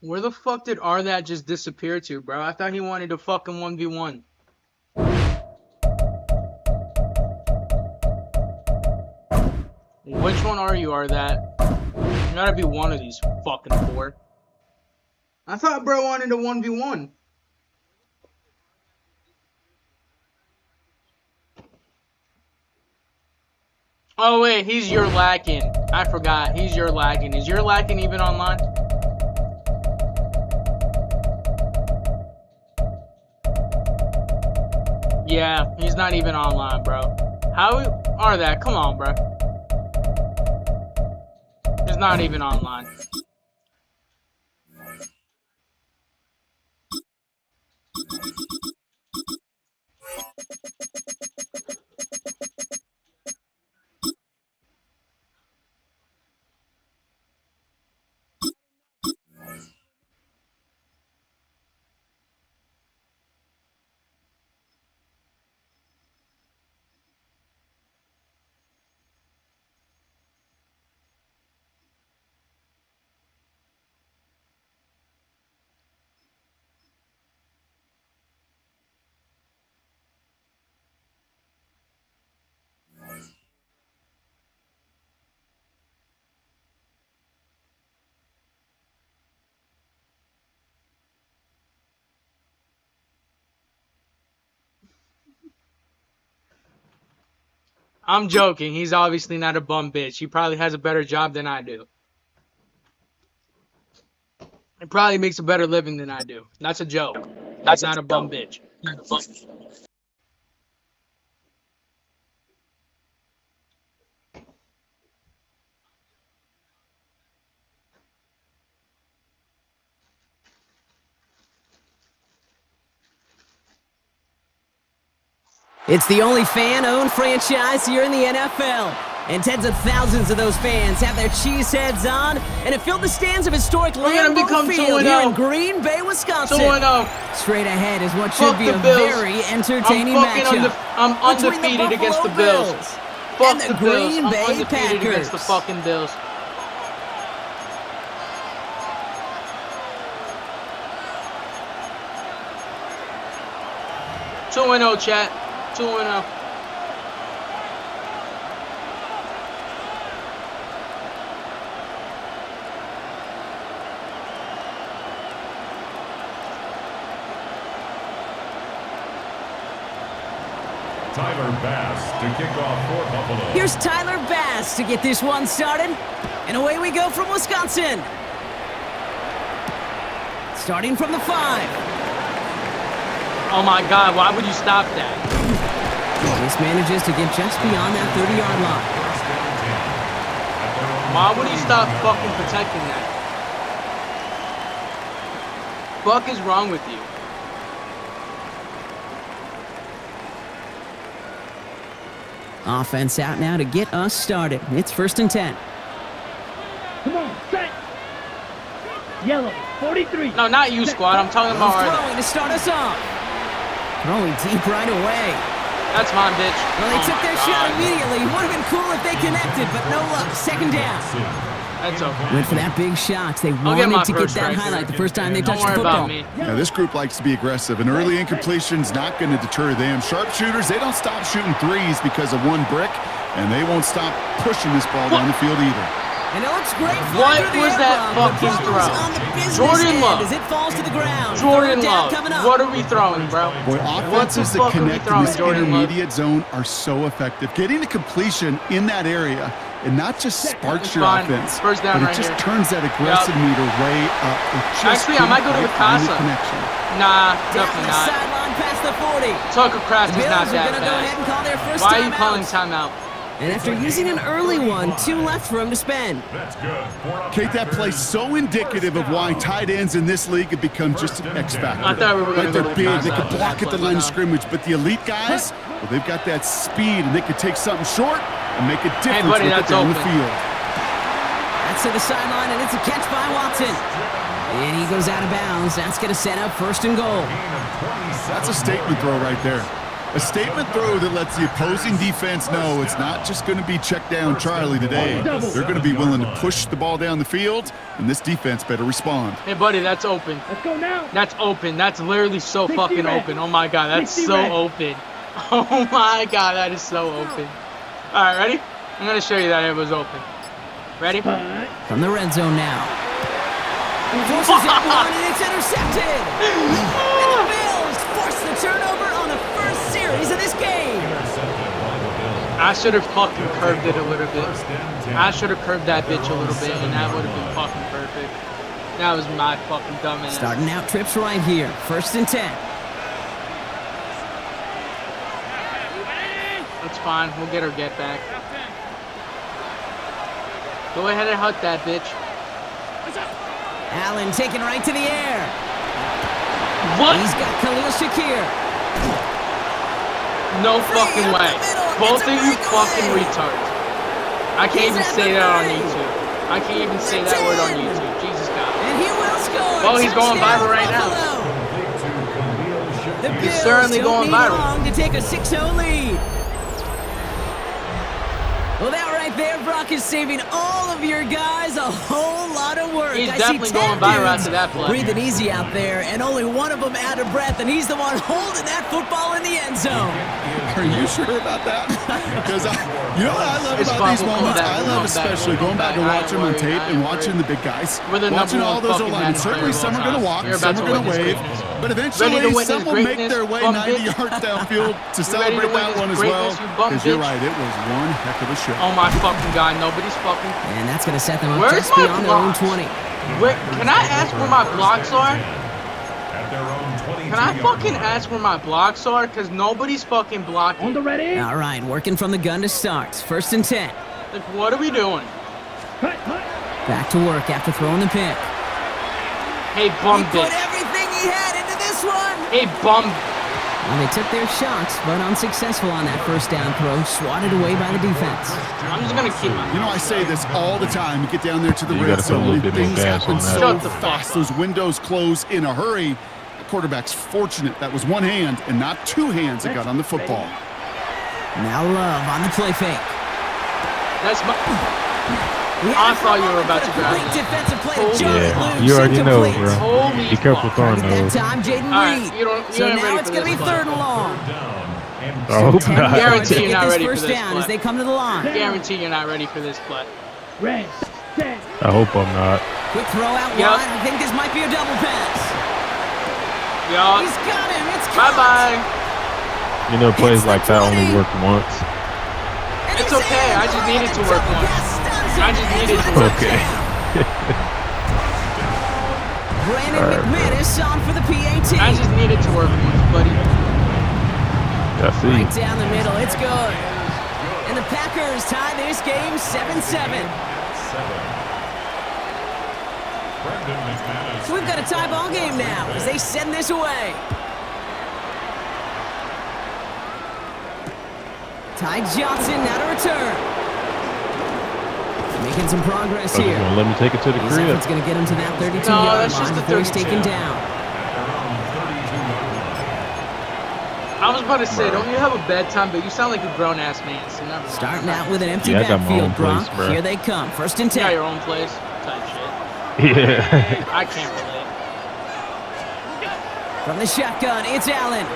Where the fuck did Arthat just disappear to, bro? I thought he wanted to fucking 1v1. Which one are you, Arthat? You gotta be one of these fucking four. I thought bro wanted a 1v1. Oh wait, he's your lacking. I forgot. He's your lacking. Is your lacking even online? Yeah, he's not even online, bro. How are that? Come on, bro. He's not even online. I'm joking. He's obviously not a bum bitch. He probably has a better job than I do. He probably makes a better living than I do. That's a joke. That's not a bum bitch. It's the only fan-owned franchise here in the NFL. And tens of thousands of those fans have their cheese heads on, and it filled the stands of historic gonna become Lambeau Field here 2-0. in Green Bay, Wisconsin. 2-0. Straight ahead is what should Fuck be the a Bills. very entertaining matchup. I'm between undefeated the against the Buffalo Bills. Bills Fuck and the the Bills. Green I'm Bay undefeated Packers. against the fucking Bills. Two-0, chat. 2-0. Tyler Bass to kick off for Buffalo. Here's Tyler Bass to get this one started. And away we go from Wisconsin. Starting from the 5. Oh my god, why would you stop that? This manages to get just beyond that 30-yard line. First and 10. At their own Why would he stop 30-yard fucking line. protecting that? Fuck is wrong with you? Offense out now to get us started. It's 1st and 10. Come on, set. Yellow, 43. No, not you, squad. I'm talking about Arthat. Throwing to start us off. Throwing deep right away. That's mine, bitch. Well, they Oh took my their God. shot immediately. Would have been cool if they connected, but no luck. 2nd down. That's okay. Went for that big shot. They I'll get my wanted to get first that strike highlight here. the first time they Don't touched the worry football. about me. Now, this group likes to be aggressive. An early incompletion's not going to deter them. Sharpshooters, they don't stop shooting threes because of one brick. And they won't stop pushing this ball down the field either. And it looks great. What flying through the was air, that Brock. The fucking ball is throw? on the business Jordan end Love. as it falls to the ground. Jordan Third down Love, coming up. what are we throwing, bro? Boy, offenses that fuck are we connect in throwing, this Jordan Love? intermediate zone are so effective. Getting the completion in that area, it not just sparks It's your fine. offense, First down but it right just here. turns that aggressive meter way up. It just Actually, I might go to couldn't the quite find Casa. connection. Nah, Down definitely the not. sideline past the 40. Tucker Kraft The is not Bills are that going to go ahead and bad. call their first Why are you timeout. calling timeout? And after using an early one, 2 left for him to spend. That's good. Kate, that play so indicative of why tight ends in this league have become just an X factor. I thought we were gonna Right, go they're to the big, they Casa. can block at the line of scrimmage, but the elite guys, well, they've got that speed and they can take something short and make a difference buddy, with it that's down the open. field. That's to the sideline, and it's a catch by Watson. And he goes out of bounds. That's going to set up 1st and goal. That's a statement throw right there. A statement throw that lets the opposing defense know it's not just going to be check down Charlie today. They're going to be willing to push the ball down the field, and this defense better respond. Hey, buddy, that's open. Let's go now. That's open. That's literally so 60 fucking red. open. Oh my god, that's 60 so red. open. Oh my god, that is so open. All right, ready? I'm gonna show you that it was open. Ready? From the red zone now. Forces it one, and it's intercepted. And the Bills force the turnover on the first series of this game. I should have fucking curved it a little bit. I should have curved that bitch a little bit, and that would have been fucking perfect. That was my fucking dumb ass. Starting out trips right here. 1st and 10. That's fine. We'll get our get back. Go ahead and hut that bitch. Allen taken right to the air. What? He's got Khalil Shakir. No fucking way. Both of you fucking retards. I can't even say that on YouTube. I can't even say that word on YouTube. Jesus God. And he will score. Well, he's going Touchdown, viral right now. Buffalo. The He's Bills certainly don't going need viral. long to take a 6-0 lead. Well, that right there, Brock, is saving all of your guys a whole lot of work. He's I definitely see 10 going viral dudes after that play. breathing easy out there, and only one of them out of breath, and he's the one holding that football in the end zone. Are you sure about that? Because you know what I love It's about these fun. We'll moments? come back. I We'll love come back. especially We'll going come back and back. I watching ain't on worried. tape I and ain't watching worried. the big guys. We're the Watching number all one those fucking O-linemen. national Certainly player some of are all going to time. walk, You're some about are to going to witness wave. greatness. But Ready to eventually, witness some will make greatness, their way bum 90 bitch? yards downfield to celebrate that witness one as well. greatness, you bum Because you're bitch? right, it was one heck of a show. Oh my fucking god, nobody's fucking. And that's going to set them up Where's just my beyond their own blocks? 20. Where, can I ask where my blocks are? At their own 22 Can I yard fucking line. ask where my blocks are? Cause nobody's fucking On blocking. the ready. All right, working from the gun to start. 1st and 10. Like, what are we doing? Hut, hut. Back to work after throwing the pick. Hey, bum He put bitch. everything he had into this one. Hey, bum. Well, they took their shots, but unsuccessful on that first down throw, swatted away by the defense. I'm just gonna keep my. You know, I say this all the time. You get down there to the You red gotta put a zone, little bit more things gas happen on that. so Shut the fuck fast. up. Those windows close in a hurry. The quarterback's fortunate that was one hand and not two hands that got on the football. Now Love on the play fake. That's my. He I had it for thought a you were moment, about but to a grab great it. defensive play to Holy jump it fuck. loose. You already know, incomplete. bro. Holy Be careful fuck. throwing Target that those. time, Jaden All right, Reed. you So ain't now ready it's for going to be this 3rd and long. I hope 10 not. yards Guarantee to you're get not this ready for first this down play. as they come to the line. Guarantee you're not ready for this play. Red. Set. I hope I'm not. Quick throw out Yep. wide. I think this might be a double pass. Yup. He's got him. It's Bye caught. bye. You know, plays like that only work once. And It's he's okay. in. I just needed to work Double once. pass stuns him. I just And needed it's to a work. Okay. touchdown. Brandon All right, McManus on for the PAT. I just needed to work once, buddy. I see. Right down the middle. It's good. And the Packers tie this game 7-7. So we've got a tie ball game now as they send this away. Ty Johnson now to return. Making some progress I was here. gonna let me take it to the His crib. effort's going to get him to that 32-yard No, line that's just the before he's 32. taken down. I was about to say, don't you have a bedtime? But you sound like a grown-ass man. So never mind. Starting out with an empty Yeah, I got my backfield, own place, Brock. bro. Here they come. 1st and You got 10. your own place. Type shit. Yeah. I can't relate. From the shotgun, it's Allen.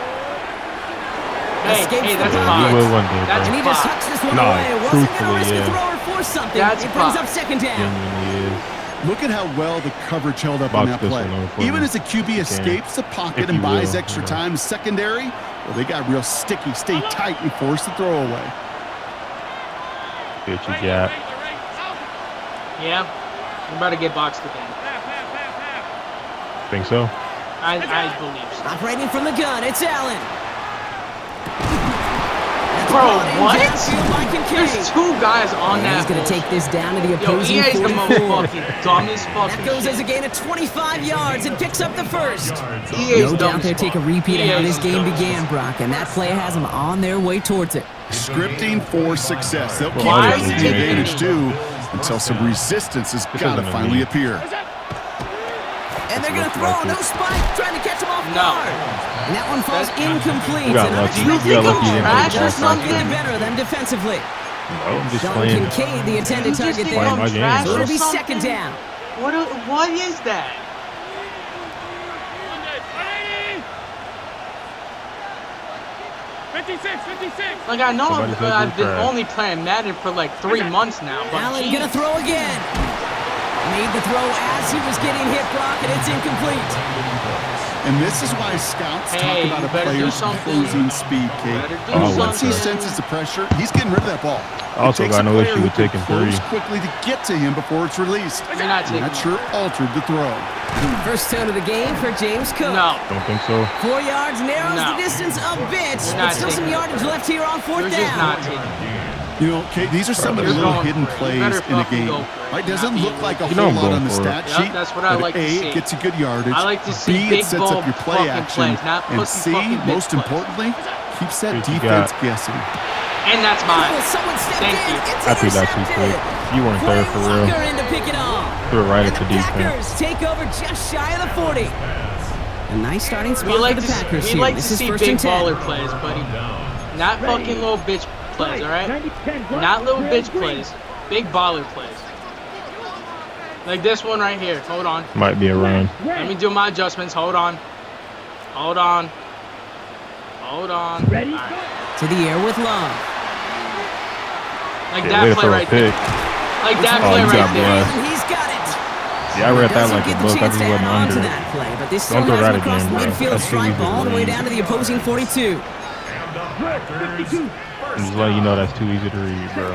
Escapes that's the fine. pocket. You will one day, That's And he bro. just tucks this one No, away. Wasn't going to truthfully, risk a yeah. thrower for something. That's It brings fine. up second down. Genuinely is. Look at how well the coverage held up Box on that this play. one over for Even me. as the QB escapes the pocket If and you buys will, extra you know. time secondary, well, they got real sticky, stay tight, and force the throw away. Get you gap. Yeah, we're about to get boxed again. Think so? I believe so. Operating from the gun, it's Allen. That's Bro, brought in what? downfield by Kincaid. There's two guys on And that. he's going to take this down to the Yo, opposing EA's the 44. motherfucking dumbest fucking That goes shit. as a gain of 25 yards and picks up the first. EA's No dumb doubt they as take a fuck. repeat of how EA's this game dumb as began, fuck. Brock, and that play has them on their way towards it. Scripting for success. They'll keep Why pressing is the it advantage taking- too until some resistance has This got to isn't a finally lead. appear. And they're going to looking throw, like no it. spike, trying to catch him off No. guard. And that one falls incomplete. You got And lucky. Do you unexpected think I'm lucky you didn't trash make or the just not get something? the better of them defensively. No, I'm just Sean playing. Kincaid, the intended You just target think there. Playing I'm my game, trash bro. So or it'll be something? second down. What is that? Like, I know Somebody said I've you're been trash. only playing Madden for like 3 months now, but Allen geez. going to throw again. Made the throw as he was getting hit, Brock, and it's incomplete. And this is why scouts Hey, talk about you a better do player's something. closing speed, Kate. Better do Oh, Once he something. senses the pressure, he's getting rid of that ball. I also It takes got a no player issue who with can taking close three. quickly to get to him before it's released. You're not And taking that sure altered the throw. First tone of the game for James Cook. No. Don't think so. 4 yards narrows No. the distance a bit, You're but not still some taking it. yardage left here on fourth You're just down. not taking it. You know, Kate, these are some of the You're little going hidden for it. You plays better in a fucking game. go for it. Right? Doesn't Not look being like a You know whole I'm lot going on the for it. stat Yep, sheet. that's what I but like to A, see. it gets you good yardage. I like to see B, big it sets ball up your play fucking action. plays, not And pussy C, fucking bitch most plays. importantly, keeps that What you defense got? guessing. And that's Oh, mine. someone stepped Thank in. you. It's I threw that too intercepted. quick. You weren't there for Quay real. Walker in to pick it off. Threw it right And at the the defense. Packers take over just shy of the 40. A nice starting spot We like for to the see, Packers we here. like to This is see first big and 10. baller plays, buddy. Not fucking little bitch plays, all right? Not little bitch plays. Big baller plays. Like this one right here. Hold on. Might be a run. Let me do my adjustments. Hold on. Hold on. Hold on. Ready? All right. To the air with Love. Like Yeah, way that to play throw a right there. pick. Like that Oh, play you right got there. blessed. And he's got it. Yeah, I read that Doesn't like get a the book. I chance just to wasn't hang on under to it. that play, but this still Don't throw has that him across again, the bro. midfield That's too stripe easy to all the way read. down to the opposing 42. I'm just letting you know that's too easy to read, bro.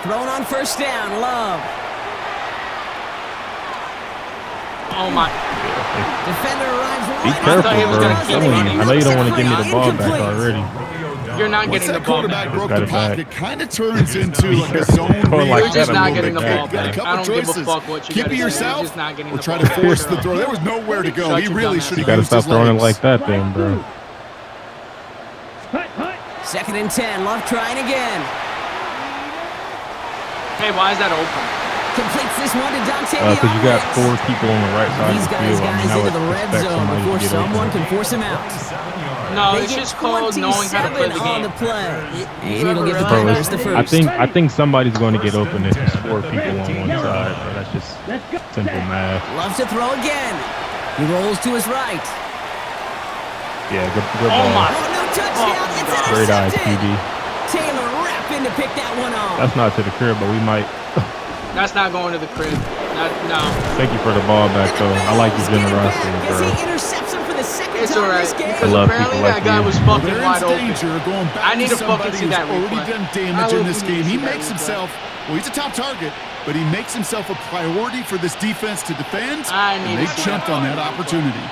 Thrown on first down, Love. Oh my. Defender arrives Be right careful, thought he was bro. gonna keep I running. know you don't want to give me the ball back Incomplete. already. You're not Once getting the that ball quarterback back. broke Got the it back. pocket, kind of turns into like a zone Going like You're read. that, just I'm not gonna getting the get ball back. Got a back. I couple don't give a choices. fuck what you Keep gotta it do. yourself You're just not getting or the try ball to force back. the throw. There was nowhere to go. Shut He your really dumb should You have gotta used stop his throwing it legs. like that, then, bro. Second and 10, Love trying again. Hey, why is that open? Completes this one to Dante Because you got Alvarez. 4 people on the right side These of the guys, field. I mean, I into would the red expect zone somebody before to get someone open. can force him out. No, They it's get just called knowing how to play the 27 on game. the play. And You it'll ever give the realize Packers that? the I first. think somebody's going to get open if it's 4 people on one side. Bro. That's just simple math. Loves to throw again. He rolls to his right. Yeah, good Oh ball. my. Oh, no touchdown. It's Great eye, intercepted. QB. Taylor rapping to pick that one off. That's not to the crib, but we might. That's not going to the crib. No. Thank you for the ball back, though. I like your generosity, As bro. he intercepts him for the second It's time alright. this game. Because love apparently people like that guy you. was Well, fucking they're wide in open. danger of going back I need to to fucking somebody see who's that already replay. done I damage in hope this we game. see He that makes replay. himself, well, he's a top target, but he makes himself a priority for this defense to defend. I And need they to see jumped that. on that opportunity.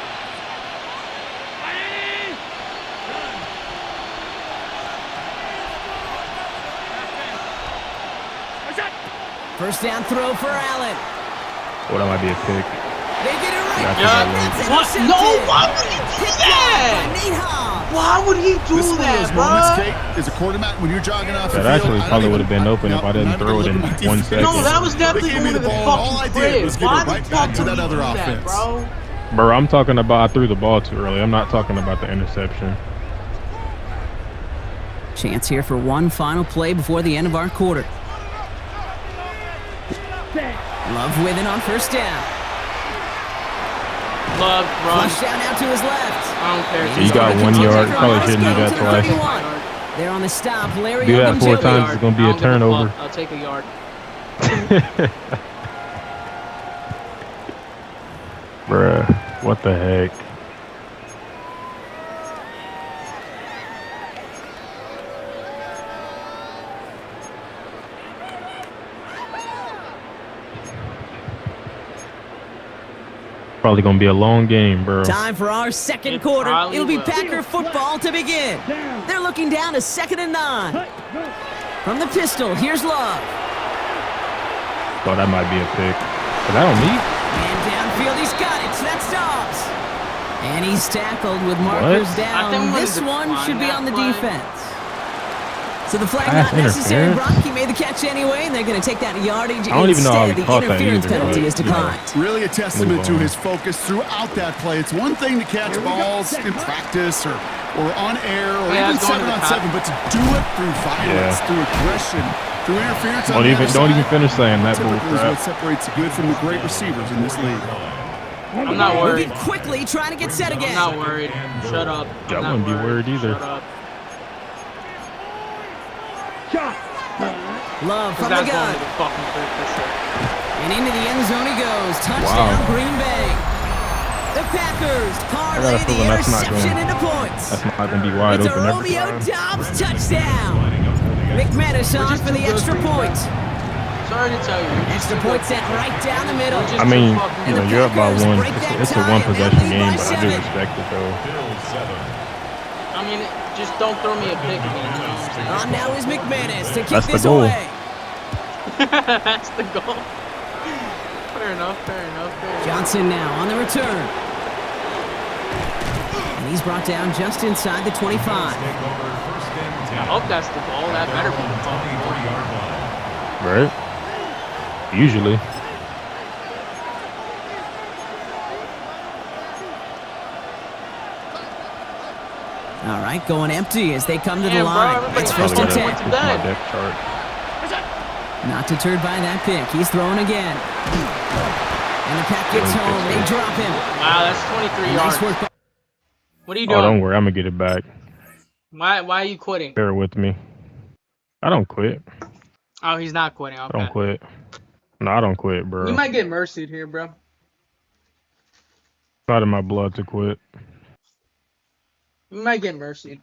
First down throw for Allen. Well, that might be a pick. They get it right. Yeah, Yeah. That's What? intercepted. No, why would he do Picked off that? by Nate Hobbs. Why would he do This is one of that, those bro? moments, Kate, as a quarterback, when you're jogging off the That field. actually I don't probably even- would have been open if I didn't not throw it even in look at my 1 defense. second. No, that was They definitely gave me going to the the ball, and all I fucking did crib. was give it Why right the back fuck to would that he other do that, offense. bro? Bro, I'm talking about I threw the ball too early. I'm not talking about the interception. Chance here for one final play before the end of our quarter. Love with it on first down. Love, run. Flush down out to his left. I don't care. You got 1 yard. Probably shouldn't do that twice. There on the stop, Larry Do that 4 Ogunjobi. times, it's gonna be I a don't give a turnover. fuck. I'll take a yard. Bruh, what the heck? Probably gonna be a long game, bro. Time for our second It quarter. probably It'll be will. Packer football to begin. They're looking down to 2nd and 9. From the pistol, here's Love. Thought that might be a pick. Is that on me? And downfield, he's got it. That's Dobbs. And he's tackled with markers I think down. we're This gonna one decline should be that on the play. defense. So the flag Pass not necessary, interference? Brock. He made the catch anyway, and they're going to take that yardage. I don't even know how he Instead, caught the that interference either, penalty but, is you know. declined. Really a testament Move to on. his focus throughout that play. It's one thing to catch balls in practice or on air or Yeah, even it's going to 7 the on top. 7, but to do it through violence, Yeah. through aggression, through interference on Don't the even other don't even side, finish saying that bull typically is crap. what separates the good from the great receivers in this league. I'm not worried. Moving quickly, trying to get set I'm again. not worried. Shut up. Yeah, I I'm not wouldn't be worried either. Shut up. Shot. Love from the That's going gun. to the fucking pick for sure. And into the end zone he goes. Touchdown, Wow. Green Bay. The Packers parlay the feeling that's not interception going- into points. That's not gonna be wide It's a open every Romeo time. Dobbs touchdown. McManus on just for the too good extra for you. point. Sorry to tell you. you're just Extra too point good. set right down the middle. Just I mean, too fucking you know, good. you're up by Packers one. break that It's a tie, one and they possession lead game, by but I do 7. respect it though. I mean, just don't throw me a pick again. You know what I'm On now is McManus to kick That's the this goal. away. saying? That's the goal. Fair enough. Fair enough. Fair enough. Johnson now on the return. And he's brought down just inside the 25. I hope that's the ball. That better be the ball. Right? Usually. All right, going empty as they come to the Damn, bro, line. everybody It's else first Probably and went 10. to gotta bed. my depth chart. Not deterred by that pick. He's throwing again. And the pack gets home. They drop him. Wow, that's 23 Nice yards. work. What are you Oh, doing? don't worry, I'm gonna get it back. Why are you quitting? Bear with me. I don't quit. Oh, he's not quitting. I Okay. don't quit. No, I don't quit, bro. You might get mercied here, bro. Not in my blood to quit. You might get mercied.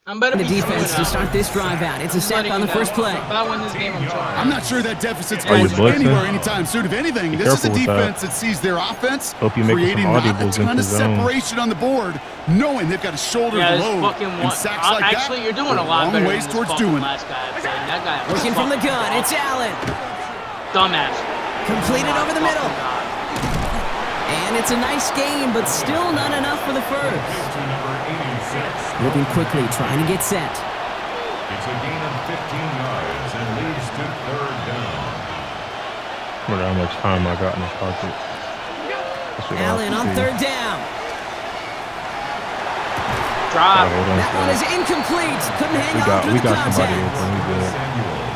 I'm better The be defense to 2-0. start this drive out. It's a sack on the first play. If I win this game, I'm sorry. I'm not sure that deficit's Are you going blitzing? anywhere anytime soon. If anything, Be this is a careful with that. defense that sees their offense Hope you make creating some not a audibles ton into of zone. separation on the board, knowing they've got to shoulder Yeah, the this load. fucking And one. sacks like Actually, that, you're doing a they're lot better ways than towards this doing fucking it. last guy. I played. That guy was Working from the fucking gun. It's Allen. dumbass. Completed over the middle. Fucking God. And it's a nice game, but still not enough for the first. Moving quickly, trying to get set. It's a gain of 15 yards and leads to 3rd down. I wonder how much time I got in the pocket. That's what I Allen have on to see. 3rd down. Drop. Hold on That to one that. is incomplete. Couldn't hang We on got through we the got somebody contact. open. We good.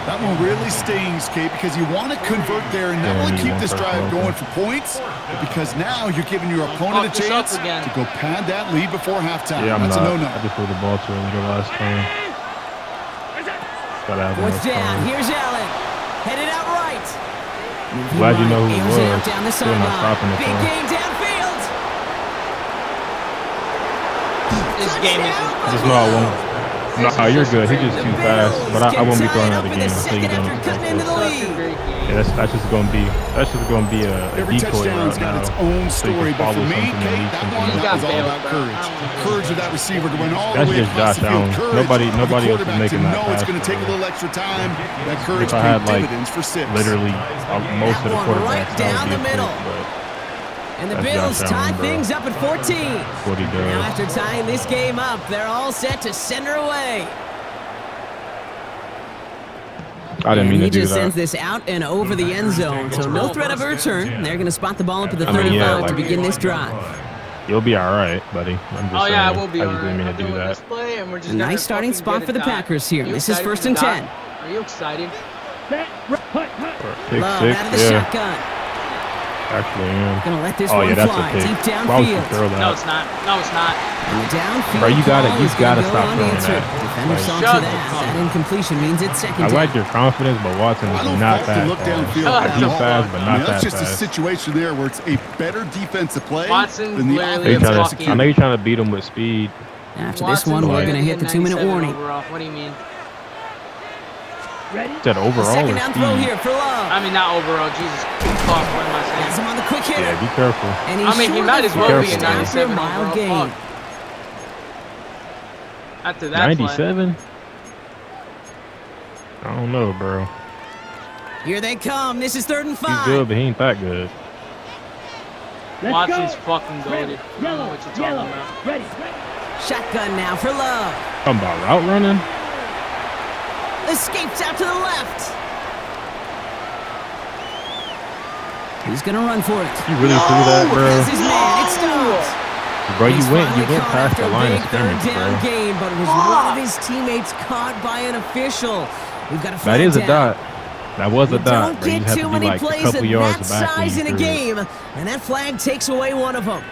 That one really stings, Kate, because you want to convert there and not Yeah, only you keep want this first drive open. going for points, but because now you're giving your opponent a Fuck this up chance again. to go pad that lead before halftime. Yeah, I'm That's not. a no-no. I just threw the ball to him the last time. Gotta have enough 4th down. time. Here's Allen. Headed out right. Moving Glad you right, know who airs it it out was. down the Still not sideline. stopping it, Big though. game downfield. This game is. Touchdown, Just know I won't. No, you're good. He's just too fast. But I won't be throwing that again until you Second don't after cutting into the Such a lead. great game. Yeah, that's just gonna be a Every decoy touchdown's route got now. its own So you story, can but for follow me, something that Kate, leads that something one, else. that was all bailed, about bro. courage. Courage of that receiver to run all That's the way just across Josh the field. Allen. Courage Nobody of the else is quarterback making to that know it's pass going to for take a him. little extra time. That courage If I had paid like dividends for 6. literally most of the That one right quarterbacks, down that the would be a middle. pick, And the That's Bills Josh tie Allen, bro. things up at 14. but what he Now does. after tying this game up, they're all set to send her away. I didn't And mean he to do just that. sends this out and over the end zone, so no threat of a return. They're going to spot the ball up at the I mean, 35 yeah, to like- begin this drive. You'll be all right, buddy. I'm just Oh saying. yeah, I will be I alright. just didn't mean I'm to do doing that. this play, and we're just A gonna nice starting fucking spot get for a the dot. Packers here. You This is excited first for and the dot? 10. Are you excited? Set. Hut. Pick Love six, out of the yeah. shotgun. Actually, yeah. Going to let this Oh one yeah, that's fly a pick. deep Why would you downfield. throw that? No, it's not. No, it's not. And the downfield Bro, you gotta ball is gonna go stop throwing unanswered. that. Defender Like, saw shut to the that. fuck That up. incompletion means it's second I down. like your confidence, but Watson I is don't not fault to fast. look ball. downfield Shut at He's all. fast, but I mean, not that's that just a fast. situation there where it's a better defensive play Watson's than the literally offensive a I fucking- know you're trying to beat him with speed. After this one, we're going to hit the 2-minute warning. Overall. What do you mean? Ready? Said The overall second or down throw speed. here for Love. I mean, not overall. Jesus fuck. What am I Has saying? him on the quick hitter. Yeah, be careful. And he's I mean, he short might of as well be a first after a 97 mile overall. gain. Fuck. After that play. 97? I don't know, bro. Here they come. This is 3rd and 5. He's good, but he ain't that good. Let's Watson's go. fucking goated. I don't know Yellow, what you're talking yellow. about. Ready. Shotgun now for Love. Talking about route running? Escapes out to the left. He's going to run for it. You really threw that, bro? This is man. It stops. Bro, He's you went finally caught past after the a line of big scrimmage, third down bro. game, but it was one of his teammates caught by an official. We've got a That flag is a down. dot. That was a You dot, don't bro. You get have too to be many like a plays couple of yards that back when size you in a threw it. game, and that flag takes away one of them.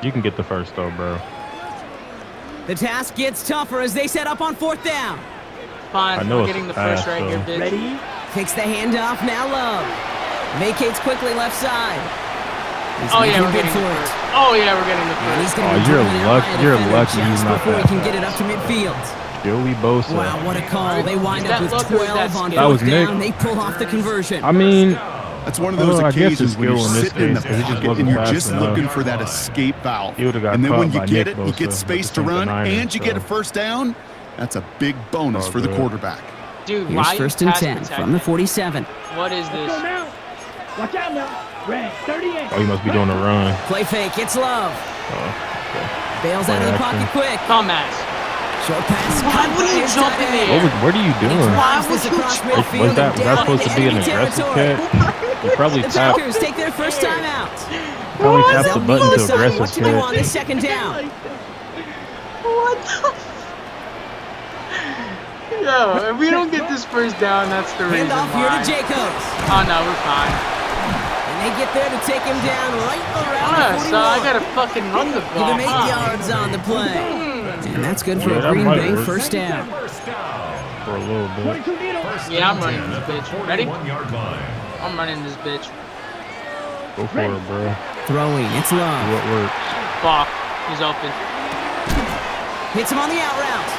You can get the first though, bro. The task gets tougher as they set up on 4th down. Fine. I know We're it's getting the first fast, right here, though. bitch. Ready? Takes the handoff, now Love. Vacates quickly left side. He's Oh yeah, making we're good getting the for it. first. Oh yeah, we're getting the And he's first. going to Oh, be you're driven out lucky- by a you're defender lucky he's just not before he that can get fast. it up to midfield. Joey Bosa. Wow, what a call. They wind Is up that with luck or is that 12 on skill? That was 4th down. Nick. They pull off the conversion. I mean, That's one of those I guess occasions it's when you're skill in this sitting in the case, 'cause he just pocket wasn't and you're fast just enough. looking for that escape valve. He would've got And then caught when you by get Nick it, you get Bosa space with to the run, Niners, and you get a so. first down. That's a big bonus Oh, for the good. quarterback. Dude, Here's why are you 1st and pass 10 from the protecting? 47. What is Let's this? go now. Watch out now. Red. 38. oh, he must be doing a run. Play fake. It's Love. Oh, Bails out of the Play pocket action. quick. Dumbass. Short pass. Why caught would by you his jump tight in end. the air? what are you doing? Why Drives would this you across jump? midfield Was and that down supposed to into be an enemy aggressive territory. catch? You probably The tapped Packers take their first time out. the They'll button to decide aggressive what to do on catch. the second down. What the? Yo, if we don't get this first down, that's the reason Hand off here why. to Jacobs. Oh no, we're fine. And they get there to take him down right around Ah, the 41. so I gotta fucking run the Give ball. him 8 huh? yards on the play. And that's good for Yeah, a that Green might Bay work. first down. For a little bit. 22 needles. Yeah, I'm running this bitch. Ready? 1-yard line. I'm running this bitch. Go for it, bro. Throwing, it's Do Love. what works. Fuck. He's open. Hits him on the out route.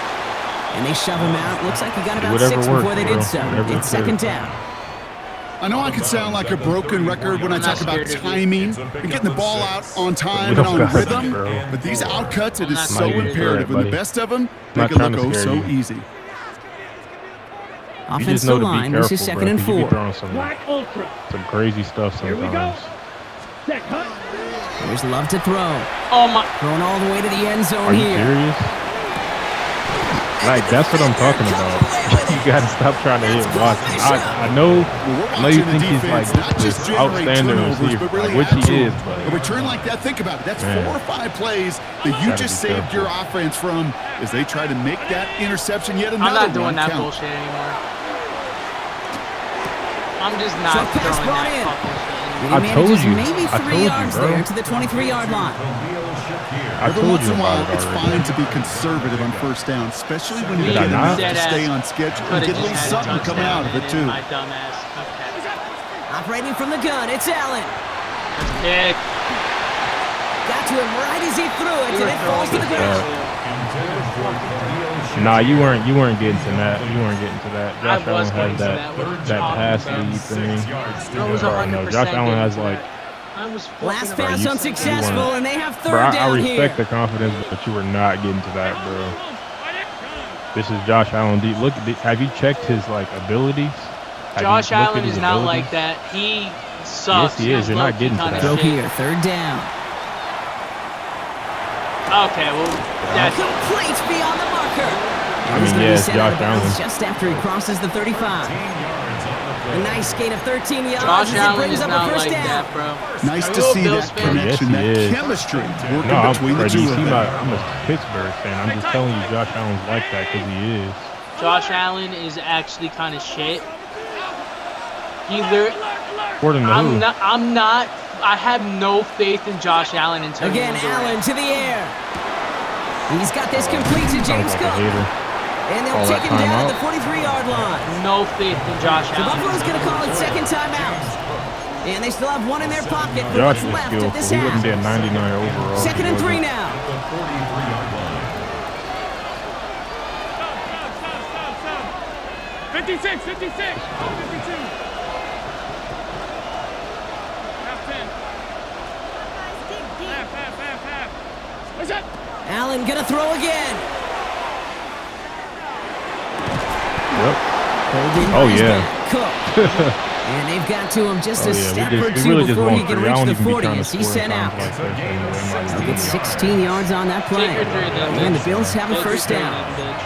And they shove him out. Looks like he got about Whatever 6 works, before they bro. did so. Whatever It's it second takes. down. I know I could sound like a broken record when I I'm talk not about scared of you. timing and getting the ball out on time We and don't on got rhythm, it, bro. but these outcuts, it I'm is not so scared of you. imperative, and the Buddy. best of them Not make it trying look to oh scare so you. easy. You just Offensive know to be line. careful, This is bro, second and 'cause you be 4. throwing some Black Ultra. crazy stuff Here we go. sometimes. Set cut. There's Love to throw. Oh my. Thrown all the way to the end zone Are you here. serious? Like, that's what I'm talking about. You gotta stop trying to hit Watson. I know Well, we're I know you watching think the he's defense like not this just generate outstanding turnovers, receiver, but really like, which add to he is, them. but A return like that, think about it. That's Man. 4 or 5 plays that you Gotta just be saved careful. your offense from as they try to make that interception yet I'm another not doing one that count. bullshit anymore. I'm just not Short pass throwing brought that in. fucking shit And anymore. he I told manages you. maybe I 3 told you, yards bro. there to the 23-yard line. I Every told once you in a about while, it it's already. fine to be conservative on first down, especially when you Did get I enough not? to stay on schedule and Could've get a little just had something coming out of it, too. My dumb ass. Okay. Operating from the gun, it's Allen. Kick. Got to him right as he threw it, and it falls to the ground. Nah, you weren't getting to that. You weren't getting to that. I Josh was Allen getting has to that that. What are you that talking pass about? lead thing. I was Bro, no, 100% Josh Allen has getting to like, that. I was Last fucking pass you- unsuccessful, you and they have bro, third I down respect here. the confidence, but you were not getting to that, bro. This is Josh Allen. Have you checked his like abilities? Have you Josh looked at Allen his is not abilities? like that. He sucks. Yes, he is. You're not getting to Kinda that. Throw shit. here, third down. Okay, well, that's Complete beyond the marker. I And he's mean, gonna be yes, sent out of Josh bounds Allen. just after he crosses the 35. A nice gain of 13 yards Josh as it Allen brings is up a not first like down. that, bro. Nice Are to you a see Bills that fan? connection, Yes, he that is. chemistry working No, between the bro, two you of see them. I'm a Pittsburgh fan. I'm just telling you, Josh Allen's like that because he is. Josh Allen is actually kind of shit. He literally, According to who? I'm not, I have no faith in Josh Allen until he Again, wins a ring. Allen to the air. He's got this complete to James Sounds like a Cook. hater. And they'll Call take that him down timeout. at the 43-yard line. No faith in Josh So Allen. Buffalo's going to call it second timeout. And they still have one in their pocket for Josh what's is left at this skillful. He wouldn't be a half. 99 overall. Second and 3 now. The 43-yard line. 56, 56. 52. Half 10. Half. What's up? Allen going to throw again. Yep. Holding Oh, by his yeah. back. Cook. And they've got to him just Oh, a yeah. step We or really two just before he want can three. I reach don't the even be 40 trying to as he's score sent out. times like that, so they might He'll be get 16 yards on that play. Take your three, then, And the bitch. Bills have a Take your first three, down. then, bitch.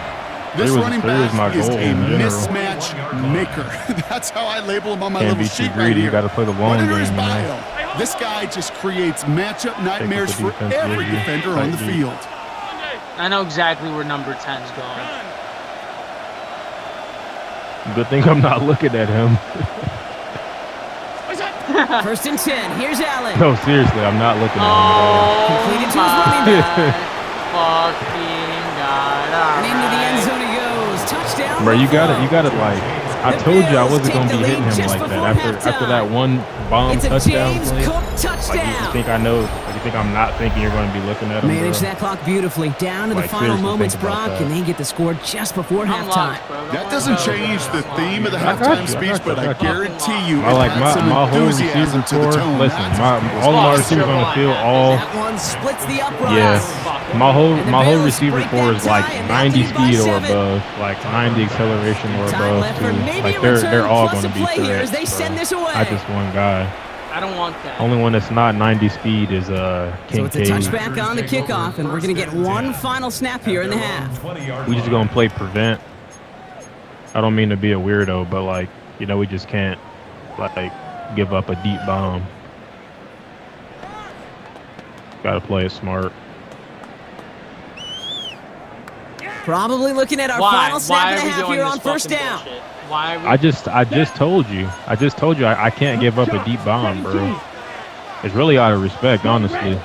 This Three was- running three was my back is goal a in general. mismatch maker. That's how I label him on my Can't little be too sheet right greedy. You here. got to play the long Right game. under his You know? bio. This guy just creates matchup nightmares the for defense every with you. defender Tight on the deep. field. I know exactly where number 10's going. Good thing I'm not looking at him. First and 10. Here's Allen. No, seriously, I'm not looking at him. Completed to his my running back. fucking God. And into the end zone he goes. Touchdown. Bro, you Buffalo. gotta like. I The told you I Bills wasn't take gonna the be hitting lead him just like before that after halftime. that one bomb It's a touchdown James play. Cook Like you touchdown. think I know? Like you think I'm not thinking you're gonna be looking at him? Manage bro? that clock beautifully. Down to the Like, final seriously, moments, think about Brock, that. and they get the score just before I'm halftime. locked, bro. Don't That worry doesn't about it. change the theme of the I got halftime you, speech, but I you. guarantee you I like it adds some my whole enthusiasm receiver to the core. tone. Listen, That's all of my Lost receivers on the triple field, line. all That one splits the uprights. yeah. My whole And the whole Bills receiver break core that is like tie and 90 now lead by speed or 7. above, like 90 acceleration or Time above. left for Too. maybe Like a they're return all plus going a to be play here as threats, they bro. send this away. I just one guy. I don't want that. Only one that's not 90 speed is So it's a Kincaid. touchback on the kickoff, and we're going to get one final snap here in the half. We just gonna play prevent. I don't mean to be a weirdo, but like we just can't like give up a deep bomb. Got to play it smart. Probably looking at our Why? final Why snap are and a we half doing here this on first fucking down. bullshit? Why are we? I just told you. I can't give up a deep bomb, bro. It's really out of respect, honestly.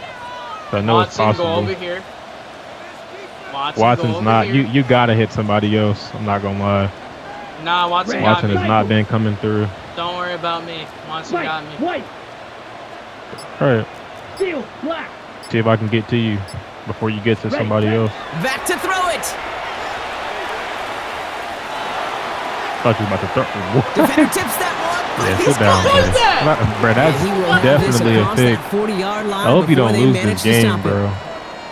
So I know it's Watson, go possible. over here. Watson, go Watson's over not. here. You gotta hit somebody else. I'm not gonna lie. Nah, Watson got Watson me. has not been coming through. Don't worry about me. Watson got me. White, All right. steel, black. See if I can get to you before you get to somebody else. Back to throw it. Thought you were about to throw. Defender tips that one, but Yeah, he's sit down, caught bro. it. Bro, that's And he will have this definitely a across pick. that 40-yard line I hope you before don't they lose manage this to game, stop it. bro.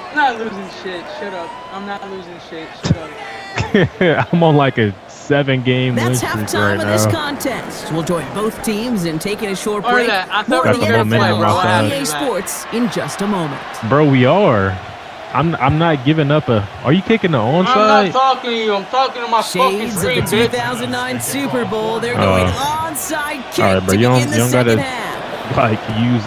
I'm not losing shit. Shut up. I'm not losing shit. Shut up. I'm on like a 7-game win That's streak halftime right of this now. contest. We'll join both teams in taking a short Or break. that. I More thought of we the were gonna play, NFL bro. on What EA happened? Sports in just a moment. Bro, we are. I'm not giving up a. Are you kicking the I'm not onside? talking to you. I'm talking to my fucking Shades of screen, the bitch. 2009 Super Bowl. They're going onside kick all right, bro, to you don't- begin the you don't second gotta- half. Like use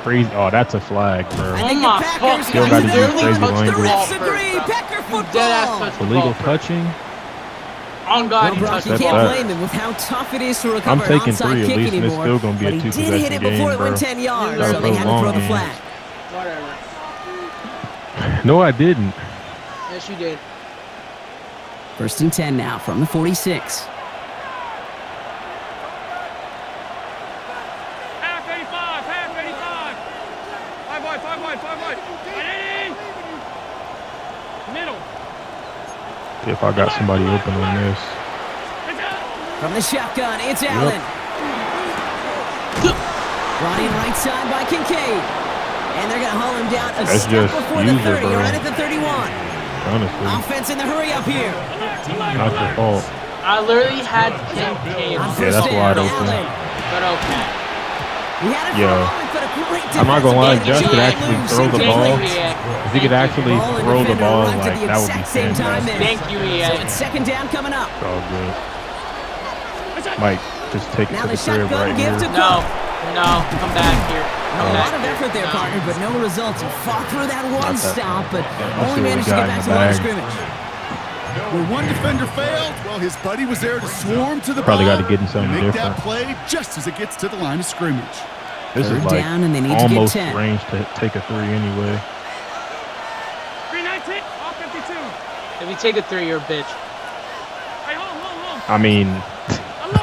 crazy. Oh, that's a flag, bro. I think Oh my the Packers fuck, you don't got gotta to do their crazy lead. The language. refs agree. Bro. Packer You dead-ass football. touched the Illegal ball first. touching. On God, Well, he Brock, touched you the can't ball. that. blame him with how tough it is to recover I'm an taking onside 3 at kick least, and it's anymore. still gonna be But a he did 2-possession hit it before game, it went bro. 10 yards, Gotta so they play had to long throw the games. flag. Whatever. No, I didn't. Yes, you did. First and 10 now from the 46. Half 85, half 85. 5 wide, 5 wide, 5 wide. 180. Middle. See if I got somebody open on this. It's out. From the shotgun, it's Allen. Brought in right side by Kincaid. And they're going to haul him down a That's step just before the user, 30, bro. right at the 31. Honestly, Offense in the hurry up here. not your fault. I literally had Kincaid On on, Yeah, first that's down, wide open. Allen. but okay. He had it for Yo. a moment, but a great I'm not gonna lie, defensive Josh game. could He actually moves throw the Kincaid ball. late. If he could actually Ball and throw the defender ball, arrived at like the that would be exact same time fantastic. there. Thank you, So EA. it's second down coming up. It's all good. Mike, just take it Now to the the crib shotgun right give here. to No, Cook. no, come back here. A Come lot back of here. effort there, No. partner, but no results. He fought through that one that stop, but Let's only see what we managed to got get in back the to the line of bag. scrimmage. When one defender failed, well, his buddy was there to swarm to the Probably ball gotta get him something and make different. that play just as it gets to the line of scrimmage. This Third is like down, and they need to get almost 10. range to take a 3 anyway. 319. Off the If you take a 3, you're a bitch. Hey, hold. I mean,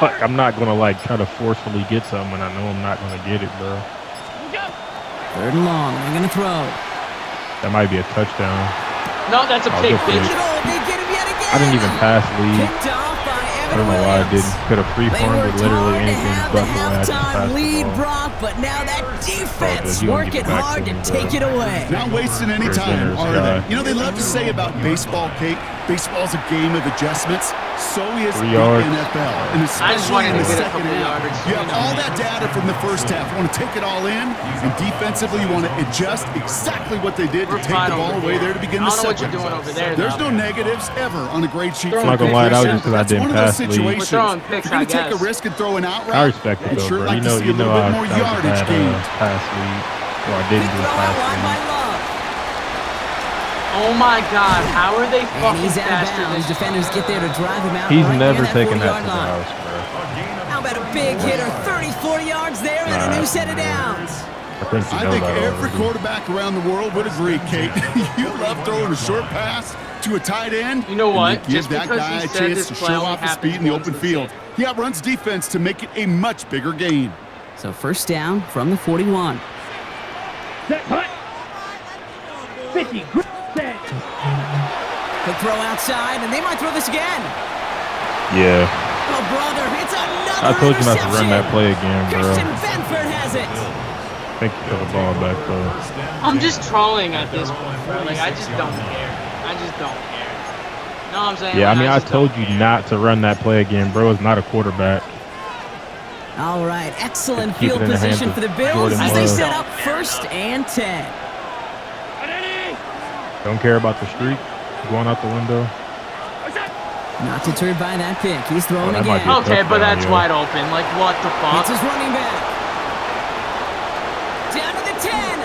like, I'm not gonna like try to forcefully get something when I know I'm not gonna get it, bro. Look out. 3rd and long. They're going to throw. That might be a touchdown. No, that's a I'll pick, go for bitch. it. Oh, they get him yet again. I didn't even pass lead. Picked off by I Evan don't know why I Williams. didn't. Could have free They farmed worked with literally hard to anything have but the the way I just halftime passed the lead, ball. Brock, but now that defense you don't working get it back hard to to me, take bro. it away. Not wasting any Very time, generous are guy. they? You know, they love to say about baseball, Kate, baseball's a game of adjustments. So is 3 the yards. NFL, and especially wanted in to the get a second couple half. yards, You you have know. all that data from the first half. You want to take it all in, and defensively, you want to adjust exactly what they did to We're take fine the ball over away here. there to begin I the don't know what second. you're doing over there, There's though. no negatives ever on a grade sheet. I'm for not a gonna lie, that was position. just 'cause I That's didn't one of those pass lead. situations. We're throwing If picks, you're going to I take a guess. risk and throw an out route, I respect it I'd though, sure bro. like You to know, see you a know little bit I more that was a yardage bad gained. pass lead. Or I Big didn't do throw a out pass wide by lead. Love. Oh my God, how are they And fucking he's out of faster bounds. than Defenders get there to drive him out. He's right never near taken 40-yard that to the line. house, bro. How about a big hitter, 30, 40 yards there, and a Nah, new set of downs. I think you I know think that every already. quarterback around the world would agree, Kate. You love throwing a short pass to a tight end. You know and what? Give Just that because guy he a said chance this to play show only off his happens speed in the once open this field. season. He outruns defense to make it a much bigger gain. So 1st down from the 41. Set, hut. 50, grip, set. Quick throw outside, and they might throw this again. Yeah. Oh, brother, it's another I told you not to run that interception. play again, bro. Christian Benford has it. Thank you for the ball back, though. I'm just trolling at this point, bro. Like, I just don't care. I just don't care. You know what I'm saying? Yeah, I Like, mean, I just told don't you care. not to run that play again, bro. It's not a quarterback. All right, excellent Keep it field in the hands position of for the Bills Jordan as they Love. set up 1st and 10. Ready? Don't care about the streak going out the window. What's up? Not deterred by that pick. He's throwing that might again. be a Okay, but touchdown, that's yo. wide open. Like, what the fuck? It's his running back. Down to the 10.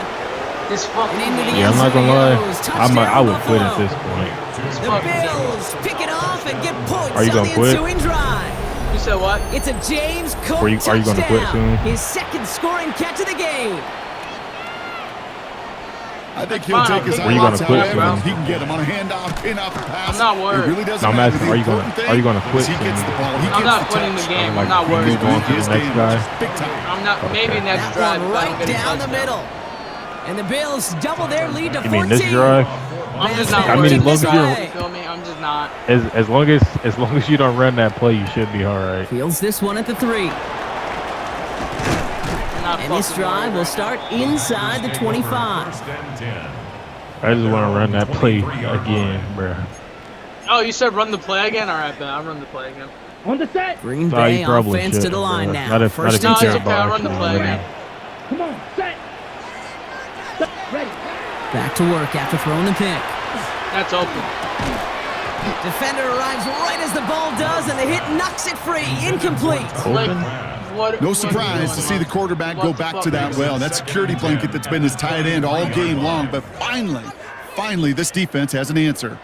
This fucking And into the game. Yeah, I'm not gonna lie. I would quit at Buffalo. this point. The fucking Bills pick it off and get points Are you on gonna the quit? ensuing drive. You said what? It's a James Cook Are you gonna quit touchdown. soon? His 2nd scoring catch of the game. I think That's he'll fine, take I'll his pick Were you highlights gonna quit however soon? he can get him on a handoff, pin off a pass. I'm not worried. It really doesn't No, I'm matter. asking, The are you gonna- important thing are you gonna is quit he gets soon? the ball. He I'm gets not the quitting touch. the game. Like, I'm not you worried. going to the next guy? Big time. I'm not. Maybe Okay. next That drive. one but I right don't get a down the touchdown. middle. And the Bills double their lead to You 14. mean this drive? I'm just not I mean, worried. as long as about you're- it, you feel me? I'm just not. As long as you don't run that play, you should be all right. Fields this one at the 3. I'm not And this fucking drive worried. will start inside the 25. First and 10. I just want to run that play again, bro. Oh, you said run the play again? All right, Ben. I'll run the play again. On the set. Green No, Bay you probably offense to shouldn't, the line bro. now. Not if First you No, and care it's 10. okay. I'll about run the play actually again. Come on, set. Set. Ready. Back to work after throwing the pick. That's open. Defender arrives right as the ball does, and the hit knocks it free. Incomplete. Like, Open? what? No what's surprise going to see the on? quarterback What go the back fuck to that is well. this? That security blanket that's been his tight end all game long. But finally, this defense has an answer.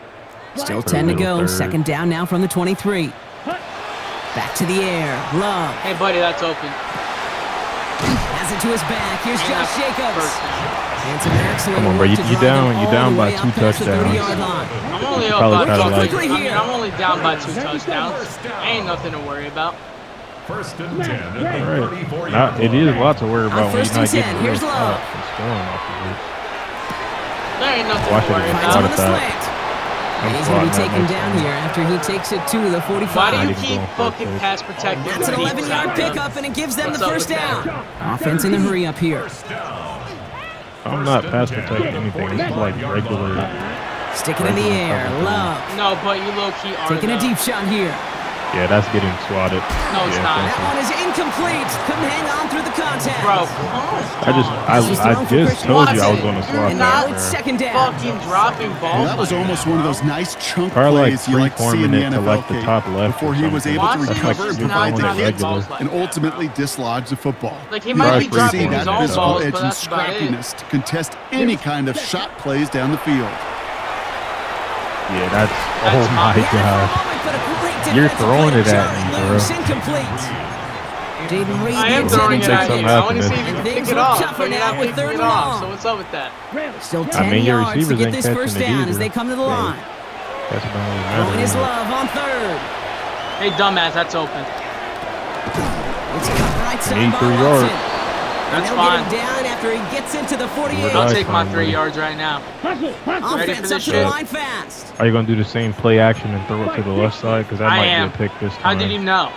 Still 10 to go. Third. 2nd down now from the 23. Back to the air. Love Hey, buddy, that's open. has it to his back. Here's And Josh that's Jacobs. first down. And some excellent Come on, bro. work You to drive them down all the by way 2 up past the touchdowns. 30-yard line. I'm only up Probably by kinda two. like- Quickly I mean, here. I'm only down by 2 touchdowns. Ain't nothing to worry about. First and 10 at the Right. 34-yard It is a line. lot to worry about when first you're and not 10, getting here's real Love. stops and scoring off of it. There ain't nothing Watch to it worry again. Finds What him on is the that? slant. I'm And he's going to be squatting taken that down next here after he takes it to the 45. Why do you Not even keep going for fucking it. pass protecting? That's an the 11-yard deep side? pickup, and it gives them What's the up first with that? down. Offense in a hurry up here. I'm not pass protecting anything. It's like regular. Sticking in the air. Love. No, but you low-key are. Taking a though. deep shot here. Yeah, that's getting swatted. No, it's Yeah, not. That one is incomplete. Couldn't hang on through the contact. Bro, I just told you I was going to swat And that. now it's bro. 2nd down. fucking dropping balls. Well, that was like almost one of those nice chunk Probably like plays you like to see in free-forming the it to, NFL like, the Kate, top left before or he was something. able to Watch him recover just and not provide the dropping hit balls like and that. ultimately dislodge the football. Like, he You might like be to dropping see his that own physical balls, edge but and that's about it. scrappiness to contest any kind of shot plays down the field. Yeah, that's. That's Oh my hot. Yeah, for a god. moment, but a great You're defensive throwing play. it at Jarring me, bro. loose, incomplete. Jaden Reed I am gets throwing it into at the you. something I out want to of see this. if you can And pick things it look off, tougher but you're now not with picking 3rd it and off. long. So what's up with that? Still I 10 mean, your yards to receivers get ain't this catching first it down either. as they come to the line. That's not really Throwing his matter. love on third. Hey, dumbass, that's open. It's cut right side need by 3 Watson. yards. And That's they'll fine. get him down after he gets into the 48. I'll Nice take my one, 3 buddy. yards right now. Ready for Offense up this to the shit? line fast. Are you gonna do the same play action and throw it to the left side? Because that I might am. be a pick this How time. did you know?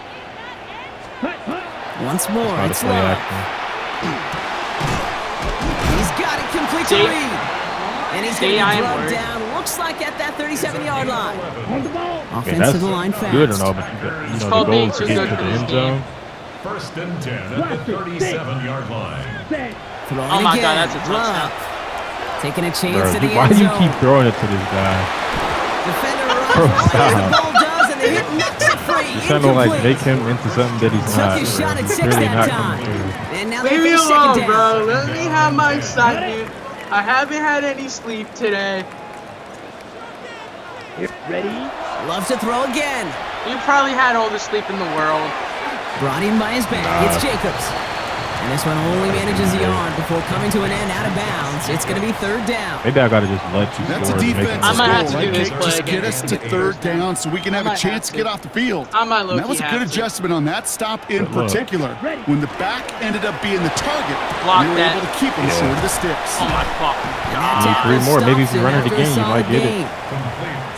Once more, Not a it's play Love. action. He's got it complete to See? Reed. And he's See, going I to be am drugged worried. down. Looks like at that 37-yard line. Okay, Offense that's to the line fast. good or no, but you know, called the goal being is to too get good to for the this end game. zone. First and 10 at the 37-yard line. Throwing Oh my again. God, that's a touchdown. Love. Taking a chance Bro, to the why end do you zone. keep throwing it to this guy? Defender Bro, runs right as the stop. ball does, and the hit knocks it free. You're trying to like Incomplete. make him into something that he's Took not. his bro. shot at He's 6 really that not time. coming through. And now they Leave me face alone, second down. bro. Let me have my excitement. I haven't had any sleep today. Love to throw again. You probably had all the sleep in the world. Brought in by his back. It's Jacobs. And this one only manages the yard before coming to an end out of bounds. It's going to be third down. Maybe I gotta just let you That's a score. and make it defensive I might goal, have to do right, this Jake? play Just again. get us to third down so we can have a might chance have to get to. off the field. I might And low-key that was a have good to. adjustment on that stop in Good look. particular. When the back ended up being the target, Block they were that. able to keep him Yeah. short of the sticks. Oh my fucking And God. that Need 3 more. Maybe if stops you run it after a again, you might solid get it. game.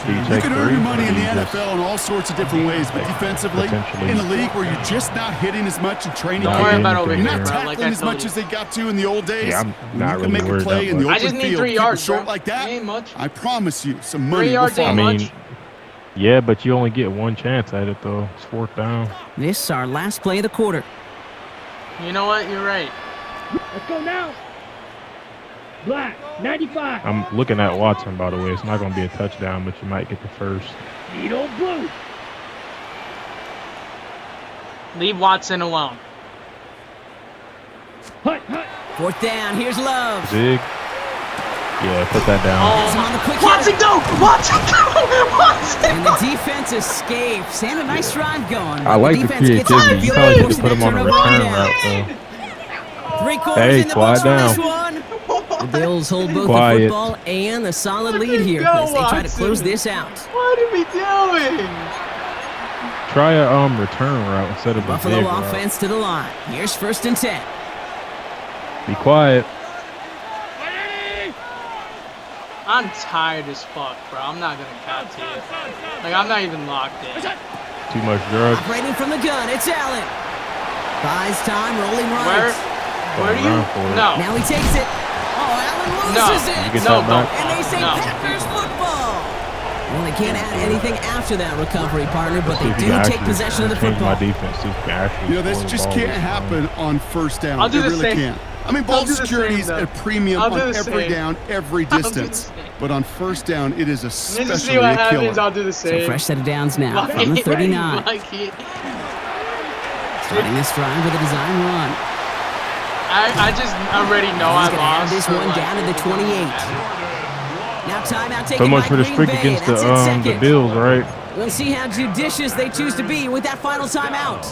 Do you You take can 3? earn your money or in do the you just- NFL in all sorts of different ways, but defensively, Potentially. in a league where you're just not hitting as much in training Don't Not worry camp, about anything over you're here, not bro. tackling Like I as told much you. as they got to in the old days. Yeah, I'm when not you really can make a worried play that in the much. I open just need field, 3 keep it yards, short bro. like that. Ain't much. I promise you, some 3 money will yards fall. I ain't mean, much. yeah, but you only get one chance at it though. It's 4th down. This is our last play of the quarter. You know what? You're right. Let's go now. Black, 95. I'm looking at Watson, by the way. It's not gonna be a touchdown, but you might get the first. Needle blue. Leave Watson alone. Hut, hut. 4th down. Here's Love. Zig. Yeah, put that down. He's on the quick Watson, hitter. go! Watson, go! Watson, And the defense escapes. And a nice drive going. I like the defense gets on creativity. the You field, probably should forcing put him that on a turnover return down. route though. 3 quarters Hey, in the quiet books for this down. one. The Bills hold both Quiet. the football and the solid lead here go, as they try to Watson. close this out. what are we doing? Try a return route instead of a Buffalo zig route. offense to the line. Here's 1st and 10. Be quiet. I'm tired as fuck, bro. I'm not gonna cap to you. Like, I'm not even locked in. Too much drugs. Operating from the gun, it's Allen. Buys time, rolling Where? right. Where do you? Run for it. No. Now he takes it. Oh, Allen No. loses You it. get No, that don't. back? And they say No. Packers football. Well, they can't add anything after that recovery, partner, but See they if you do can take actually possession of the change football. my defense. See if you can actually You know, this score the just ball can't this time. happen on first down. I'll do it the really same. can't. I mean, I'll ball do the security same, is though. a premium I'll do on the every same. down, every I'll do the distance. same. But on first down, it is Let's especially just see what a happens. killer. I'll do the So same. fresh set of downs now Like from the it, 39. like it. Starting this drive with a design run. I just already know He's I going to have lost. this so, one like, down to the 28. Now timeout taken So much by for the Green streak Bay, against and that's the its second. Bills, right? We'll see how judicious they choose to be with that final timeout.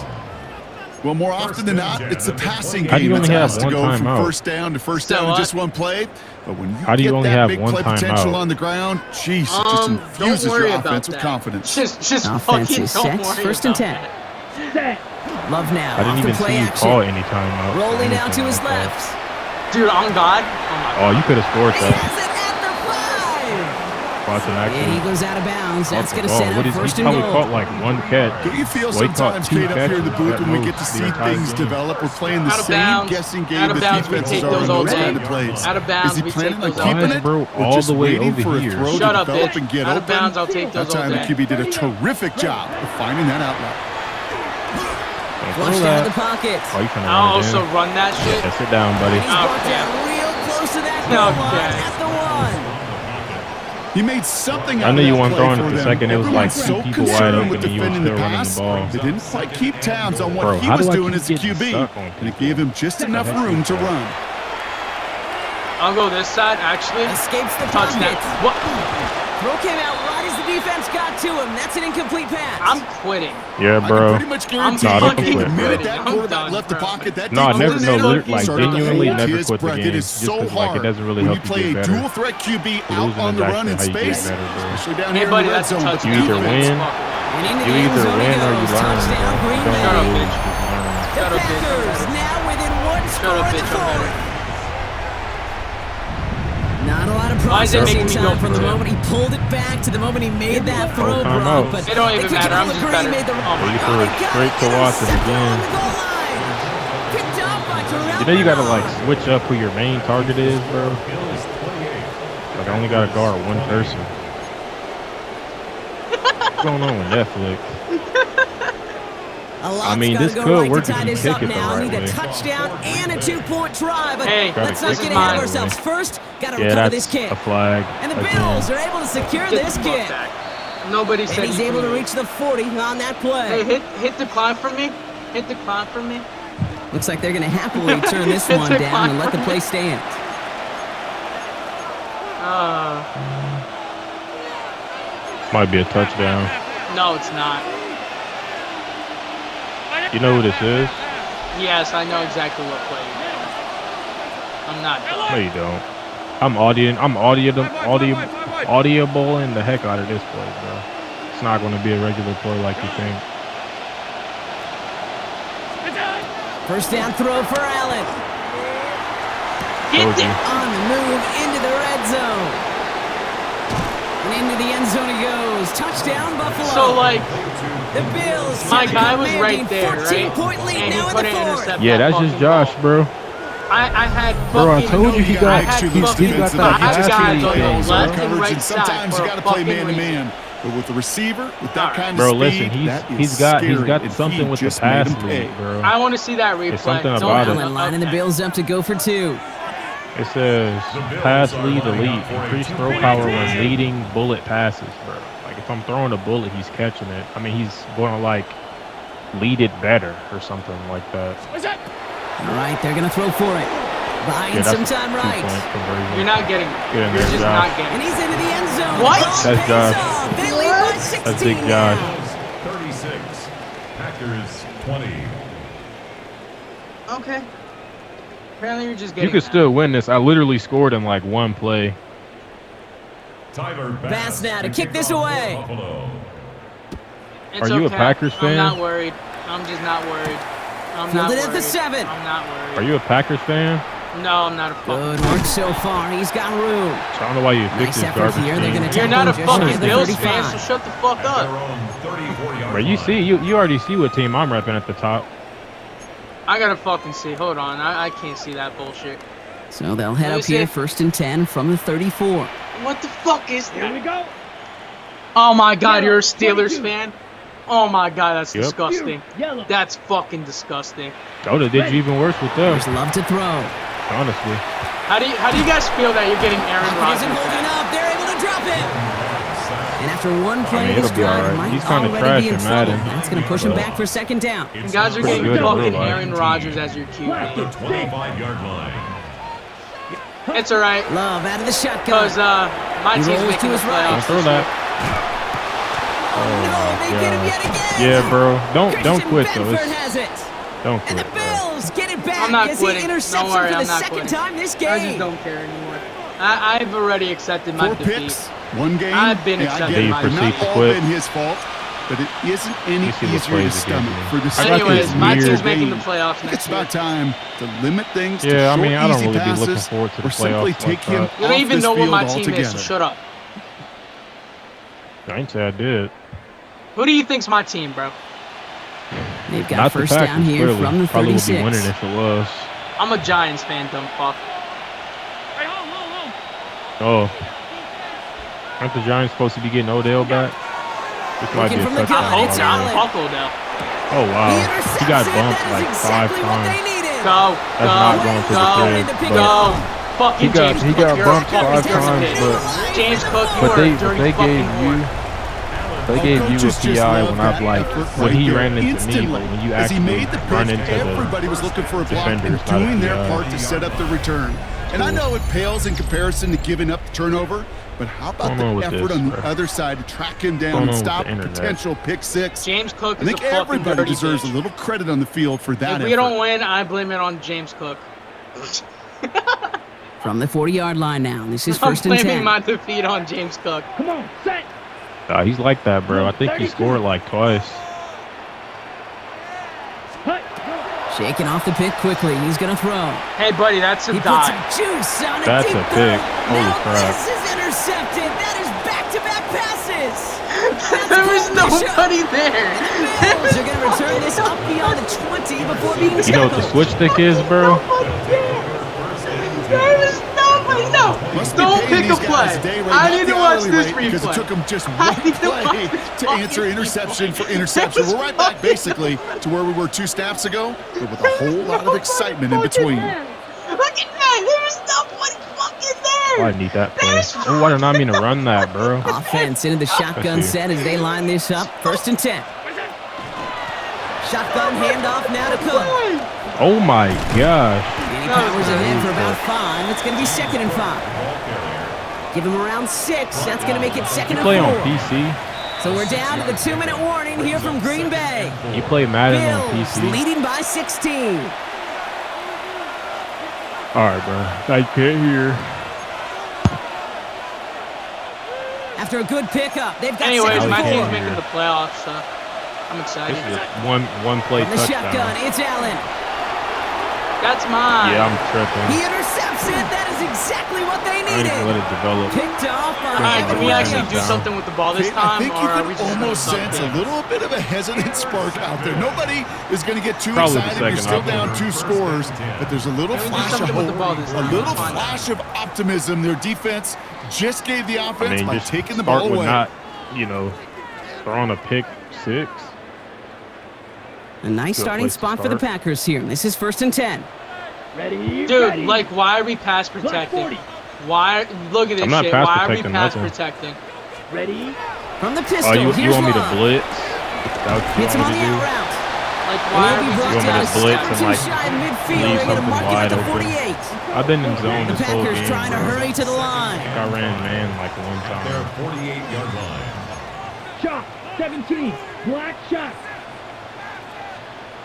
Well, more often than not, it's the passing How do you game that's only have asked to one go from timeout? first down to first So down in what? just one play. But when you How do you get only that have big one play potential timeout? on the ground, jeez, it just Don't infuses worry your about offense with that. confidence. Just Offense fucking is don't set. worry 1st and about 10. that. Set. Love now. I didn't off the even see play you action. call any timeout. or Rolling out to anything his like that. left. Dude, on God. Oh my Oh, you could have scored He that. has it at the 5. Watson And he actually. goes out of bounds. That's going to Oh, set what up is he 1st and probably goal. caught like one catch. Don't you feel Well, he caught sometimes 2 straight up here in the catches booth at when we get most to the see entire things game. develop? We're playing the Out of same bounds. guessing Out game of the bounds, we defenses take are those in all those day. kind of plays. Out of bounds, Is he we planning take on those all keeping day. it? Bro, Or all just the way waiting over for a here. throw Shut to up, develop bitch. and get Out of open? bounds, I'll take That those all time the day. QB did a terrific job of finding that outlet. Don't Flushed throw out of that. the pocket. Oh, you trying to I'll run it also in? run that shit. Yeah, sit down, buddy. He's brought Okay. down real close to that goal line Okay. at the 1. He made something I out knew of you that weren't play throwing it for the them. second. It was Everyone's like so two people wide concerned open with and you were defending the still running the pass, ball. they didn't quite keep tabs on what Bro, he how was do I doing keep as a getting QB, stuck on and it people? gave him just enough heck room is to that? run. I'll go this side, actually. Escapes the Touchdown. pocket. What? Throw came out right as the defense got to him. That's an incomplete pass. I'm quitting. Yeah, I bro. can pretty much guarantee Nah, don't you, quit, the minute bro. that I'm quarterback done, left the bro. pocket, that No, I never, defense no, coordinator like started to genuinely hold never his quit the breath. game. It is Just so 'cause, like, it hard doesn't really when help you you play get a better. dual threat QB out Losing on is the run actually in how you get space, better, bro. especially down Hey, here in buddy, the red that's a zone. But touchdown. You either defense- win, And into you the end either zone he win or you goes. learn, Touchdown, bro. Green Don't Shut up, Bay. bitch. lose, just learn. The Shut up, bitch. Packers now within one score in the bitch, I'm fourth. Not a lot of Why is it processing making me go time from the for it? moment he pulled it back to the moment he made that throw, time Brock. out. But It don't they even couldn't matter, I'm all just agree, better. made the Oh my oh, You he threw it got straight to Watson intercepted again. on the goal line. Picked up by Terrell You know you gotta like Bernard. switch up who your main target is, bro. Like I only gotta guard one person. What's going on with Netflix? A lot's I mean, gotta this go could right work to if tie you this kick up it the now. right Need a way. touchdown and a 2-point try, but Hey, let's not this get is ahead of mine. ourselves. First, gotta Yeah, recover that's this kick. a flag. And the again. Bills are able to secure Get this the fuck kick. back. Nobody And said he's you able to couldn't. reach the 40 on that Hey, play. hit the climb for me. Hit the climb for me. Looks like they're going to happily turn this It's one a down and let the climb. play stand. Might be a touchdown. No, it's not. You know who this is? Yes, I know exactly what play you're doing. I'm not No, done. you don't. I'm audibling the heck out of this play, bro. It's not going to be a regular play like you think. First down throw for Allen. Get Told you. it. On the move into the red zone. And into the end zone he goes. Touchdown, Buffalo. So, like, the Bills. my take a guy was commanding right there, right? 14-point lead And he now in the couldn't fourth. intercept Yeah, that that's just fucking Josh, ball. bro. I had Bro, I fucking. told you he I got- had he got fucking that five pass guys on lead the thing, so left and coverage, right and sometimes side you for got a to play fucking man to reason. man. But with the receiver, with that kind of Bro, speed, listen, that is he's got scary, and something he with the just made pass him pay. lead, bro. I want to see that replay. There's something Don't about do it. Allen lining the Bills up to go for two. It says pass lead elite, increase throw power when leading bullet passes, bro. Like if I'm throwing a bullet, he's catching it. I mean, he's going to like lead it better or something like that. All right, they're going to throw for it. Buying Yeah, that's some a time right. two-point conversion. You're not getting it. Get in You're there, just Josh. not getting And it. he's into the end zone. What? Ball That's pays Josh. off. They lead by 16 That's Big now. Josh. 36. Packers 20. Okay. Apparently you're just You getting could that. still win this. I literally scored in like one play. Tyler Bass now to and kick this kickoff for away. Buffalo. It's Are you a okay. Packers fan? I'm not worried. I'm just not worried. I'm not Fielded worried. at the 7. I'm not worried. Are you a Packers fan? No, I'm not a fucking. Good work so far. He's got room. I don't know why you picked Nice this effort garbage here. They're team. going to You're tackle not a him just shy fucking of the Bills fan, 35. so shut the fuck At their up. own 34-yard Bro, you line. see, you already see what team I'm repping at the top. I gotta fucking see. Hold on. I can't see that bullshit. So they'll head Let me up here, see. 1st and 10 from the 34. What the fuck is that? Here we go. Oh my god, you're a Steelers fan? Oh my god, that's Yep. disgusting. That's fucking disgusting. Oda did you even worse with them, There's love to throw. honestly. How do you guys feel that you're getting Aaron Pocket isn't Rodgers holding back? up. They're able to drop him. And after one play, mean, this it'll be drive alright. might He's kinda already trash be in in trouble. Madden. That's going to push him back for 2nd down. You guys are Pretty getting good in real fucking life. Aaron Rodgers as your At QB. the 25-yard line. It's alright, Love out of the shotgun. because my He team's rolls to making the his right. Don't playoffs. throw that. Oh, no, they get him yet again. Yeah, bro. Don't Christian quit though. Benford It's, has it. don't And the quit, bro. Bills get it back I'm not as quitting. he intercepts Don't worry, him for I'm the not 2nd quitting. time this I just game. don't care anymore. I've already accepted my 4 defeat. picks, 1 game. I've been Hey, I accepting get it. my They're defeat. not all Quit. been his fault, but it isn't any You see what easier to plays stomach against for me. the I got second Anyways, my weird team's making the game. playoffs I think next it's year. about time to limit things to Yeah, I short, mean, I don't easy really be passes, looking forward to the or simply playoffs take like him that. You don't off even this know what field my team altogether. is, so shut up. I ain't say I did. Who do you think's my team, bro? They've got Not the first down Packers, here clearly. from the Probably would be 36. winning if it was. I'm a Giants fan, dumb fuck. Oh. Aren't the Giants supposed to be getting Odell back? This might be Looking a from the touchdown. gun, it's I'm Allen. fuck Odell. Oh, The wow. He interception, got that bumped is like exactly 5 what they times. needed. Go, That's not going for the go, thread, but- go. Fucking He got- James he Cook, got you're a bumped fucking 5 piece of times, shit. but- James Cook, you But are they a dirty gave fucking you whore. they gave you a Coaches just PI love when I that like effort when right he there. ran into me, Instantly, but when you as he actually made the run pitch, into everybody was looking for a block and defenders, not a doing their PI. part to set up the return. And I know it pales in comparison to giving up the turnover, But how about What's going on the with effort this, on the bro? other side to track him down Going and on with stop the a internet? potential pick six? James Cook I is a think fucking everybody dirty deserves bitch. a little credit on the field for that If we effort. don't win, I blame it on James Cook. From the 40-yard line now. This is I'm first and blaming 10. my defeat on James Cook. Come on, set. Nah, he's like that, bro. I think he scored like twice. Hut. Shaking off the pick quickly. He's going to throw. Hey, buddy, that's a He puts some dive. juice on That's a deep a pick. throw. Holy Now crap. this is intercepted. That is back-to-back passes. There was nobody The there. Bills are going to return this up beyond the 20 before being You know what the tackled. switch stick is, bro? There was nobody. No, Must be don't paying pick a these guys play. day rate, I not need the to watch hourly this rate, because it replay. took them just I one need to play watch this to answer fucking interception for replay. interception. This We're right back fucking- basically to where we were 2 snaps ago, but with a whole lot of excitement in between. Look at that. There's nobody fucking there. I need that play. Oh, I did not mean to run that, bro. Offense into the shotgun That's set as they line this up. First and 10. Shotgun handoff now to Cook. Oh my gosh. And he powers ahead for about 5. It's going to be second and 5. Give him around 6. That's going to make it second You and play on 4. PC? So we're down to the 2-minute warning here from Green Bay. You play Madden on Bills PC? leading by 16. Alright, bro. I can't hear. After a good pickup, they've got Anyways, second my and 4. team's making the playoffs, so I'm This excited. is one play From the shotgun, touchdown. it's Allen. That's mine. Yeah, I'm tripping. He intercepts it. That is exactly what they I need to let needed. it develop. Picked off by All right, can we everybody actually else. do something with the ball this I time, think you or are we can just almost gonna sense a dump it? little bit of a hesitant spark out there. Nobody is going to get too Probably the excited. You're second still down option. 2 scores, but there's a little Maybe do flash of something with the hope, ball this a time. little Fine. flash of optimism. Their defense just gave the I offense mean, by just taking the start ball with away. not, throwing a pick 6. A nice Good starting place to spot for the start. Packers here. This is first and 10. Ready. Dude, ready. like, why are we pass protecting? Why? Look at this I'm not shit. pass Why are we protecting pass nothing. protecting? Ready. From the pistol, Oh, you here's want me to Love. blitz? That what you Hits him on want the me to out do? route. Like, And why he'll are be we brought You want down me a to blitz step or and, two like, shy in midfield. leave They're going to something mark him at wide the open? 48. I've been in zone The this whole Packers game, trying to bro. hurry to the line. I ran man like one Their time. 48-yard line. Shot. 17. Black shot.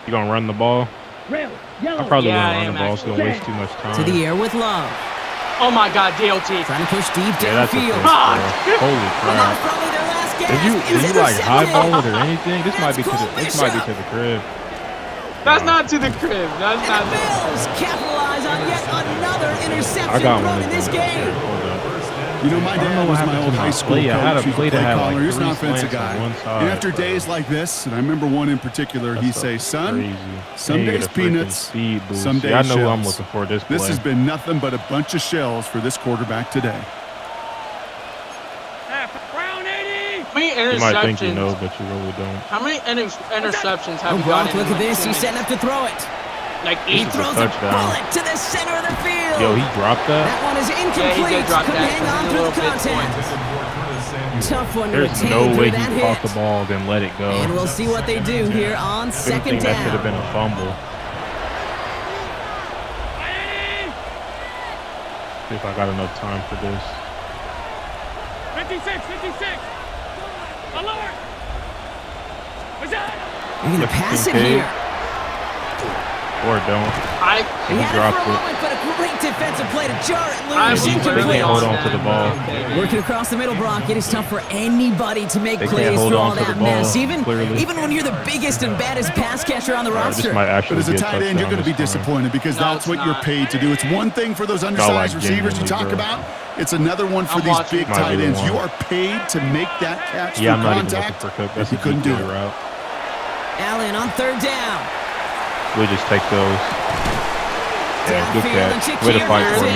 You gonna run the ball? Rail. Yellow. I probably Yeah, I wouldn't am run the ball. It's gonna actually. waste too much time. To the air with Love. Oh my God, DLT. Trying to push deep Yeah, that's a downfield. pick, Ah! bro. Holy And that was crap! probably their last gasp. Did you It's like highball intercepted. it or anything? This might be to the That's crib. That's not to the crib. That's And not the Bills capitalize on yet another I interception got thrown one in this of game. Hold up. You know, my don't know dad what was happened my to old my high school play. I had coach. a He's play that play had, caller. like, He's an 3 offensive slants on guy. one side, And after bro. days like this, and I remember one in particular, he'd That's say, son, crazy. some You days get a freaking peanuts, speed boost. some See, I days know what I'm shells. looking for this play. This has been nothing but a bunch of shells for this quarterback today. Brown 80. How many You might think you interceptions? know, but you really don't. How many interceptions have Oh, we Gronk, gotten? look at in this. 2 He's setting minutes? up to throw it. Like He 8 This is a throws a touchdown. bullet to the center of the field. Yo, he dropped that. That one is Yeah, he incomplete. did drop Couldn't that. hang on It was a through the little bit contact. Tough one to There's retain no through way that he caught the hit. ball, then let it go. And we'll see what they do here on Didn't second think that should have down. been a fumble. See if I got enough time for this. 56. 56. Alert. What's that? You're going to pass it Kincaid. here. Or don't. He He had it dropped for a it. moment, but a great defensive play to jar it I loose. They Incomplete. can't hold on to the ball. Working across the middle, Brock. It is tough for anybody to make They can't plays hold through on all to the that ball, mess. Even clearly. when you're the biggest and baddest pass catcher on the This roster. might But actually as a be a tight end, you're touchdown going to be this time. disappointed because No, that's it's what you're not. paid to do. It's one thing for those undersized like, receivers you genuinely, talk bro. about. It's another one for I'm these watching. big Might tight be the ends. one. You are paid to make that catch Yeah, I'm through not even looking contact. for Cook. If That's you a couldn't do DK it. route. Allen on third down. We just take those. Yeah, good Downfield and catch. Way to fight for me.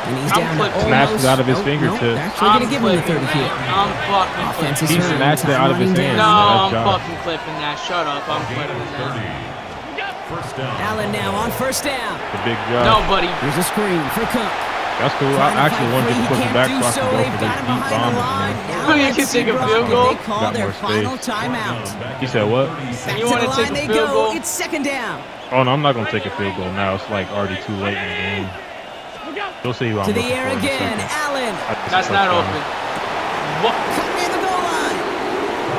And he's I'm down to flipping. Snatched almost. it out of his Nope, fingertips. Nope, they're actually going to give him the 30 here. I'm fucking Offense flipping. is He hurt. snatched it out of his Time running hands. No, down. I'm That's fucking flipping that. Shut up. I'm flipping that. First down. Allen now on first down. The big job. No, buddy. Here's a screen for Cook. That's cool. Trying to I actually fight wanted free. to He put him can't back do so I so. could go They've for got this him deep behind the bomb. line. Man. Now Oh, you let's can see, take a Brock, field if goal? They call Got their more final space. timeout. He said what? Back You to the wanna line take a they field go. goal? It's second down. Oh no, I'm not gonna take a field goal now. It's like already too late in the game. You'll see who I'm To the looking air for in a again. second. Allen. That's not open. What? Cut near the goal line.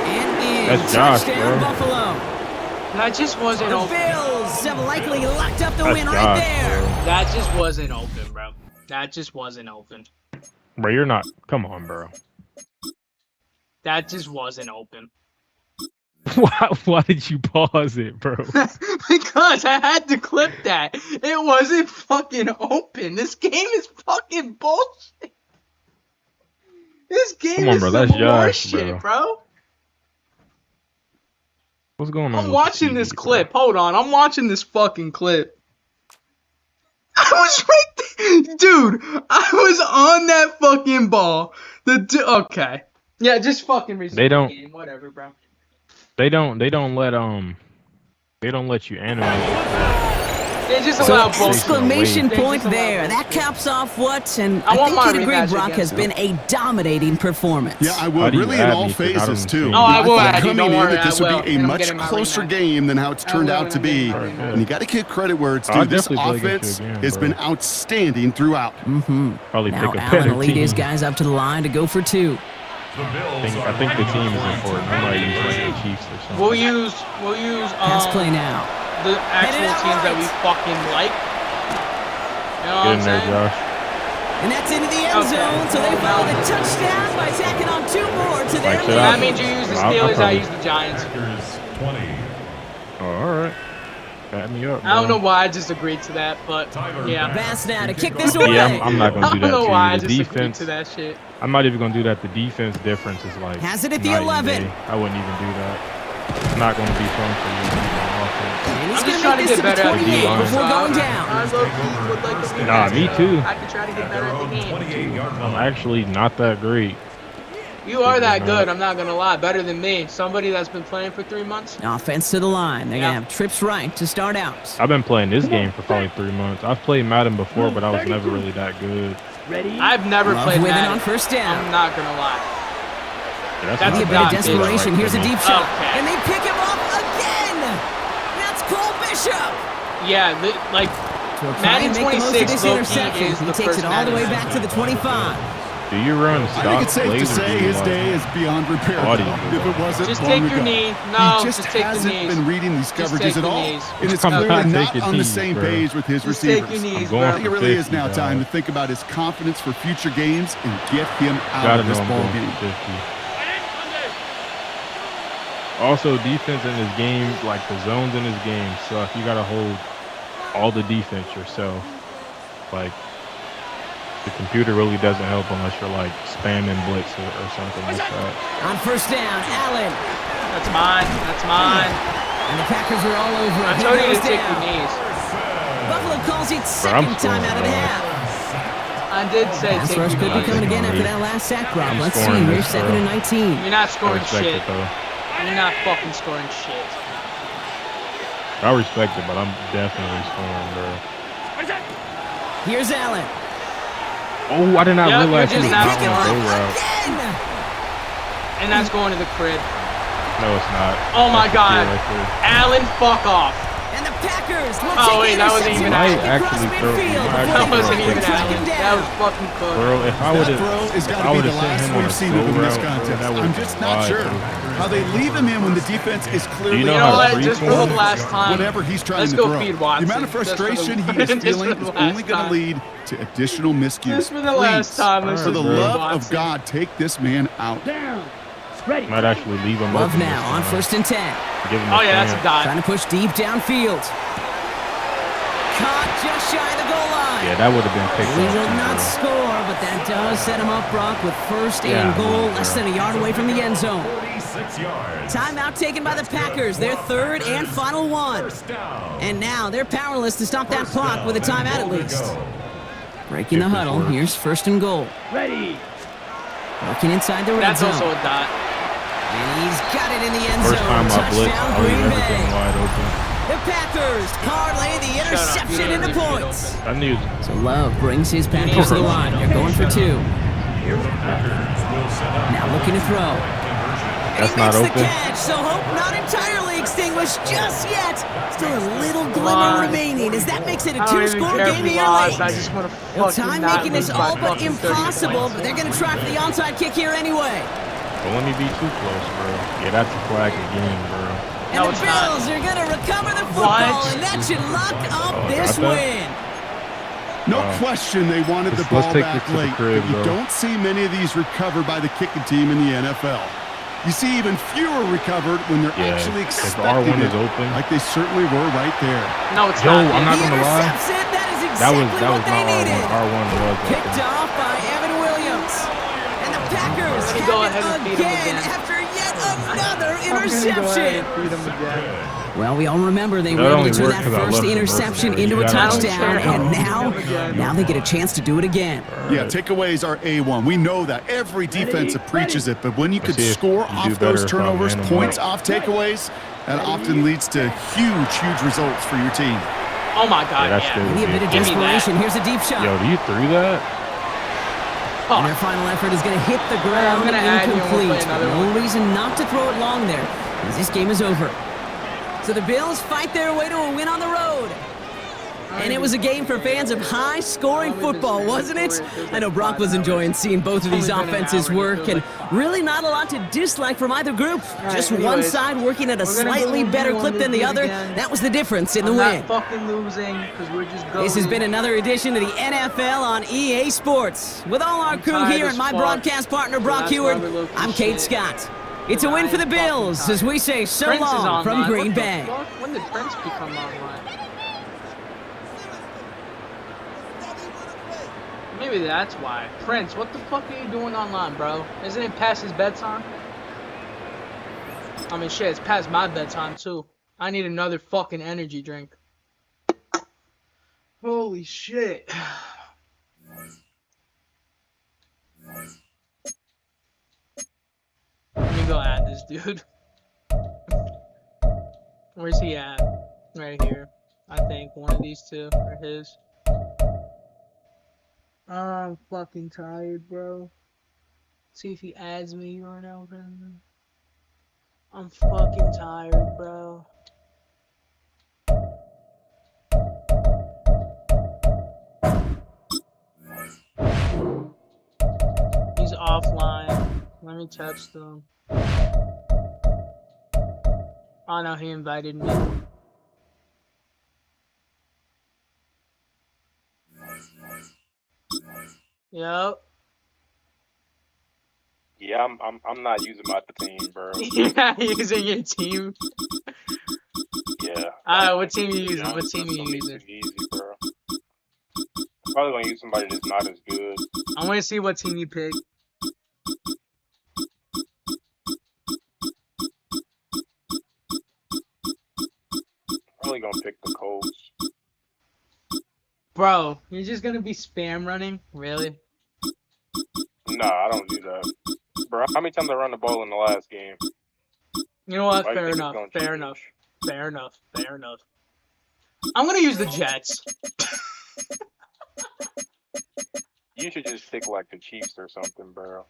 And in. That's Josh, Touchdown, bro. Buffalo. That just wasn't The open. Bills have likely locked up the That's win right Josh, there. bro. That just wasn't open, bro. That just wasn't open. Bro, you're not. Come on, bro. That just wasn't open. Why did you pause it, bro? Because I had to clip that. It wasn't fucking open. This game is fucking bullshit. This game Come on, is bro, some that's Josh, shit, bro. What's going on? I'm with the watching TV, this bro? clip. Hold on. I'm watching this fucking clip. I was right there. Dude, I was on that fucking ball. Okay. Yeah, just fucking resume They don't- the game. Whatever, bro. They don't let you animate it. They just So allow bullshit. exclamation They point just allow there. bullshit. That caps off what? And I I want think my you'd agree rematch Brock against has him. been a dominating performance. Yeah, I How will. do you Really, in add all me? 'Cause I phases don't too. see- Oh, I will thought add you. coming Don't in worry, that this I would will. be a And I'm much getting my closer rematch. game than how it's turned will, out to and I'm getting be. my rematch. And you got to give credit where it's I'll due. This definitely play against offense you again, has bro. been outstanding throughout. Probably Now pick a Allen better will lead his team. guys up to the line to go for two. I think the team is important. I might use like the Chiefs or something. We'll use Pass play now. the actual out teams that right. we fucking like. You know what Get I'm in there, saying? Josh. And that's into the end Okay. zone, so they follow the touchdown by tacking on two more to their Like, lead. That means you use the I'll Steelers, I probably- use the Giants. Packers 20. Oh, all right. Back me up. I don't bro. know why I just agreed to that, but yeah. Bass now to kick this away. Yeah, I'm not I gonna do don't know that why I to just you. The agreed defense. to that shit. I'm not even gonna do that. The defense difference is like. Has it at the night and 11. day. I wouldn't even do that. It's not gonna be fun for you. And he's I'm just going trying to to make this get to the better at the 28 D-line. before going I down. low-key would like to be Nah, better. me too. I could try to get better at the game. 28-yard I'm line. actually not that great. You are that good, I'm not gonna lie. Better than me. Somebody that's been playing for 3 months. Offense to the line. They're Yeah. going to have trips right to start out. I've been playing this game for probably 3 months. I've played Madden before, but I was never really that good. I've never Love played with it Madden. on first down. I'm not gonna lie. Yeah, That's not a A bad. bit of dot, desperation. Like, Here's a deep shot. Okay. And they pick him up again. That's Cole Bishop. Yeah, like To try Madden and make the most of 26 this low-key interception. is He the takes first it all the way Madden. back to the 25. Do you run I stock think it's safe to laser? say his day is beyond repair. Body. If it wasn't Just long take your ago. knee. No, he just just take the hasn't knees. been reading these Just coverages take at the all, knees. and it's I'm clearly not not taking on the knees, same bro. page with his Just take receivers. your knees, I'm going I bro. think it for really is 50, now dog. time to think about his confidence for future games and get him out Gotta of know this I'm ball going game. for 50. Also, defense in this game, like the zones in this game suck. You gotta hold all the defense yourself. Like the computer really doesn't help unless you're like spamming blitz or something like that. On first down, Allen. That's mine. That's mine. And the Packers are all over I it. He told you goes to take your down. knees. Buffalo calls it I'm second time scoring, out of the bro. half. I did say Pass take rush your could be knees. coming again Take after your that last sack, Brock. I'm Let's see. scoring Here's this, second bro. and 19. You're not I scoring respect shit. it though. You're not fucking scoring shit. I respect it, but I'm definitely scoring, bro. Here's Allen. Oh, I did not Yep, realize he you're was just not not Pick him on up the go route. again. And that's going to the crib. No, it's not. Oh my That's the God. kill right there. Allen, fuck off. And the Packers will Oh, take wait, the that wasn't interception even back Allen. across Actually throw- midfield might before That they wasn't quickly even track Allen. him That down. was fucking close. Bro, if I That would throw have, has if got I to be would the have sent last him on we've a seen of him in go this route, contest. that I'm would've just been not wide sure open. how they leave him in when the defense is clearly know You how know to what? free Just for throw? the last time. whatever he's trying Let's to go throw. feed Watson. The amount of Just for the- frustration he just is for feeling the is last only going to time. lead to additional miscues. Just for the last time. Let's For just the feed love of Watson. God, take this man out. Might actually leave him Love open now this on time. first and 10. Give him Oh a yeah, that's a chance. dot. Trying to push deep downfield. Caught just shy of the goal line. Yeah, that would have been picked He off. will too, not bro. score, but that does set him up, Brock, with first Yeah, and goal, bro. less than a yard away from the end zone. 46 yards. Timeout taken by the Packers, their third and final one. First down. And now they're powerless to stop that First clock down with a and timeout at goal to least. go. Breaking the If this huddle, works. here's first and goal. Ready. Working inside the red That's zone. also a dot. And he's got it in the end First zone. time I blitzed, Touchdown, I leave Green everything Bay. wide open. The Packers parlay the Shut up. interception You into didn't leave it points. I knew. So Love brings his Packers to the line. They're going for two. The Packers will set up Now looking to throw. That's He not makes open. the catch, so hope not entirely extinguished push just yet. Still a little glimmer remaining as that makes it a I don't even two-score care if game we here lost. late. I just want to Well, fucking time not making this lose by all but fucking 30 impossible, points. but they're going to try for the onside kick here anyway. Don't let me be too close, bro. Yeah, that's a flag again, bro. And No, the it's not. Bills are going to recover the football, What? and that should lock up Oh, this got that? win. No question they wanted the Let's ball take back this to the late, crib, but you bro. don't see many of these recovered by the kicking team in the NFL. You see even fewer recovered when they're Yeah, actually if expecting R1 it, is open. like they certainly were right there. No, it's Yo, not. I'm not He gonna lie. intercepts it. That is That exactly was what not they needed. R1. R1 was Picked open. off by Evan Williams. And the Packers I'm gonna go have ahead and it feed him again again. after yet another I'm gonna go ahead interception. and feed him again. Well, we all remember they That were able only to turn worked that 'cause I first left him interception open, bro. into a You gotta- touchdown, I don't and care. now they get a chance to do it again. Yeah, takeaways are A1. We know that. Every defensive preaches it, but when you Let's can see if score you do off those better if I'm turnovers, man points them up. off takeaways, that often leads to huge results for your team. Oh my god, Yeah, that's yeah. good. Maybe a bit of Give me that. desperation. Here's a deep shot. Yo, do you threw that? And their final effort is going to hit the ground gonna add you and we'll play incomplete. another No one. reason not to throw it long there, because this game is over. So the Bills fight their way to a win on the road. And it was a game for fans of high-scoring football, wasn't it? I know Brock was enjoying seeing both of these offenses work, and really not a lot to dislike from either group. Just one anyways, side working at a we're gonna slightly go better one clip than the this other. again. That was the difference in the I'm win. not fucking losing because we're just going. This has been another edition of the NFL on EA Sports. With all our crew tired here as and my fuck. broadcast partner, Brock that's why Heward, we're low-key I'm Kate shit. Scott. It's a win for the I'm fucking Bills tired. as we say so Prince is long from online. Green What the Bay. fuck? When did Prince become online? Maybe that's why. Prince, what the fuck are you doing online, bro? Isn't it past his bedtime? I mean, shit, it's past my bedtime, too. I need another fucking energy drink. Holy shit. Let me go add this dude. Where's he at? Right here. I think one of these two are his. I'm fucking tired, bro. See if he adds me or whatever. I'm fucking tired, bro. He's offline. Let me text him. Oh no, he invited me. Yep. Yeah, I'm not using my team, bro. You're not using your team. Yeah. Alright, what team you using? Yeah, What team it's you gonna be using? too easy, bro. I'm probably gonna use somebody that's not as good. I want to see what team you pick. Probably gonna pick the Colts. Bro, you're just gonna be spam running? Really? Nah, I don't do that. Bro, how many times I run the ball in the last game? You know what? Why do you Fair think it's enough. gonna Fair change? enough. Fair enough. Fair enough. I'm gonna use the Jets. You should just pick like the Chiefs or something, bro.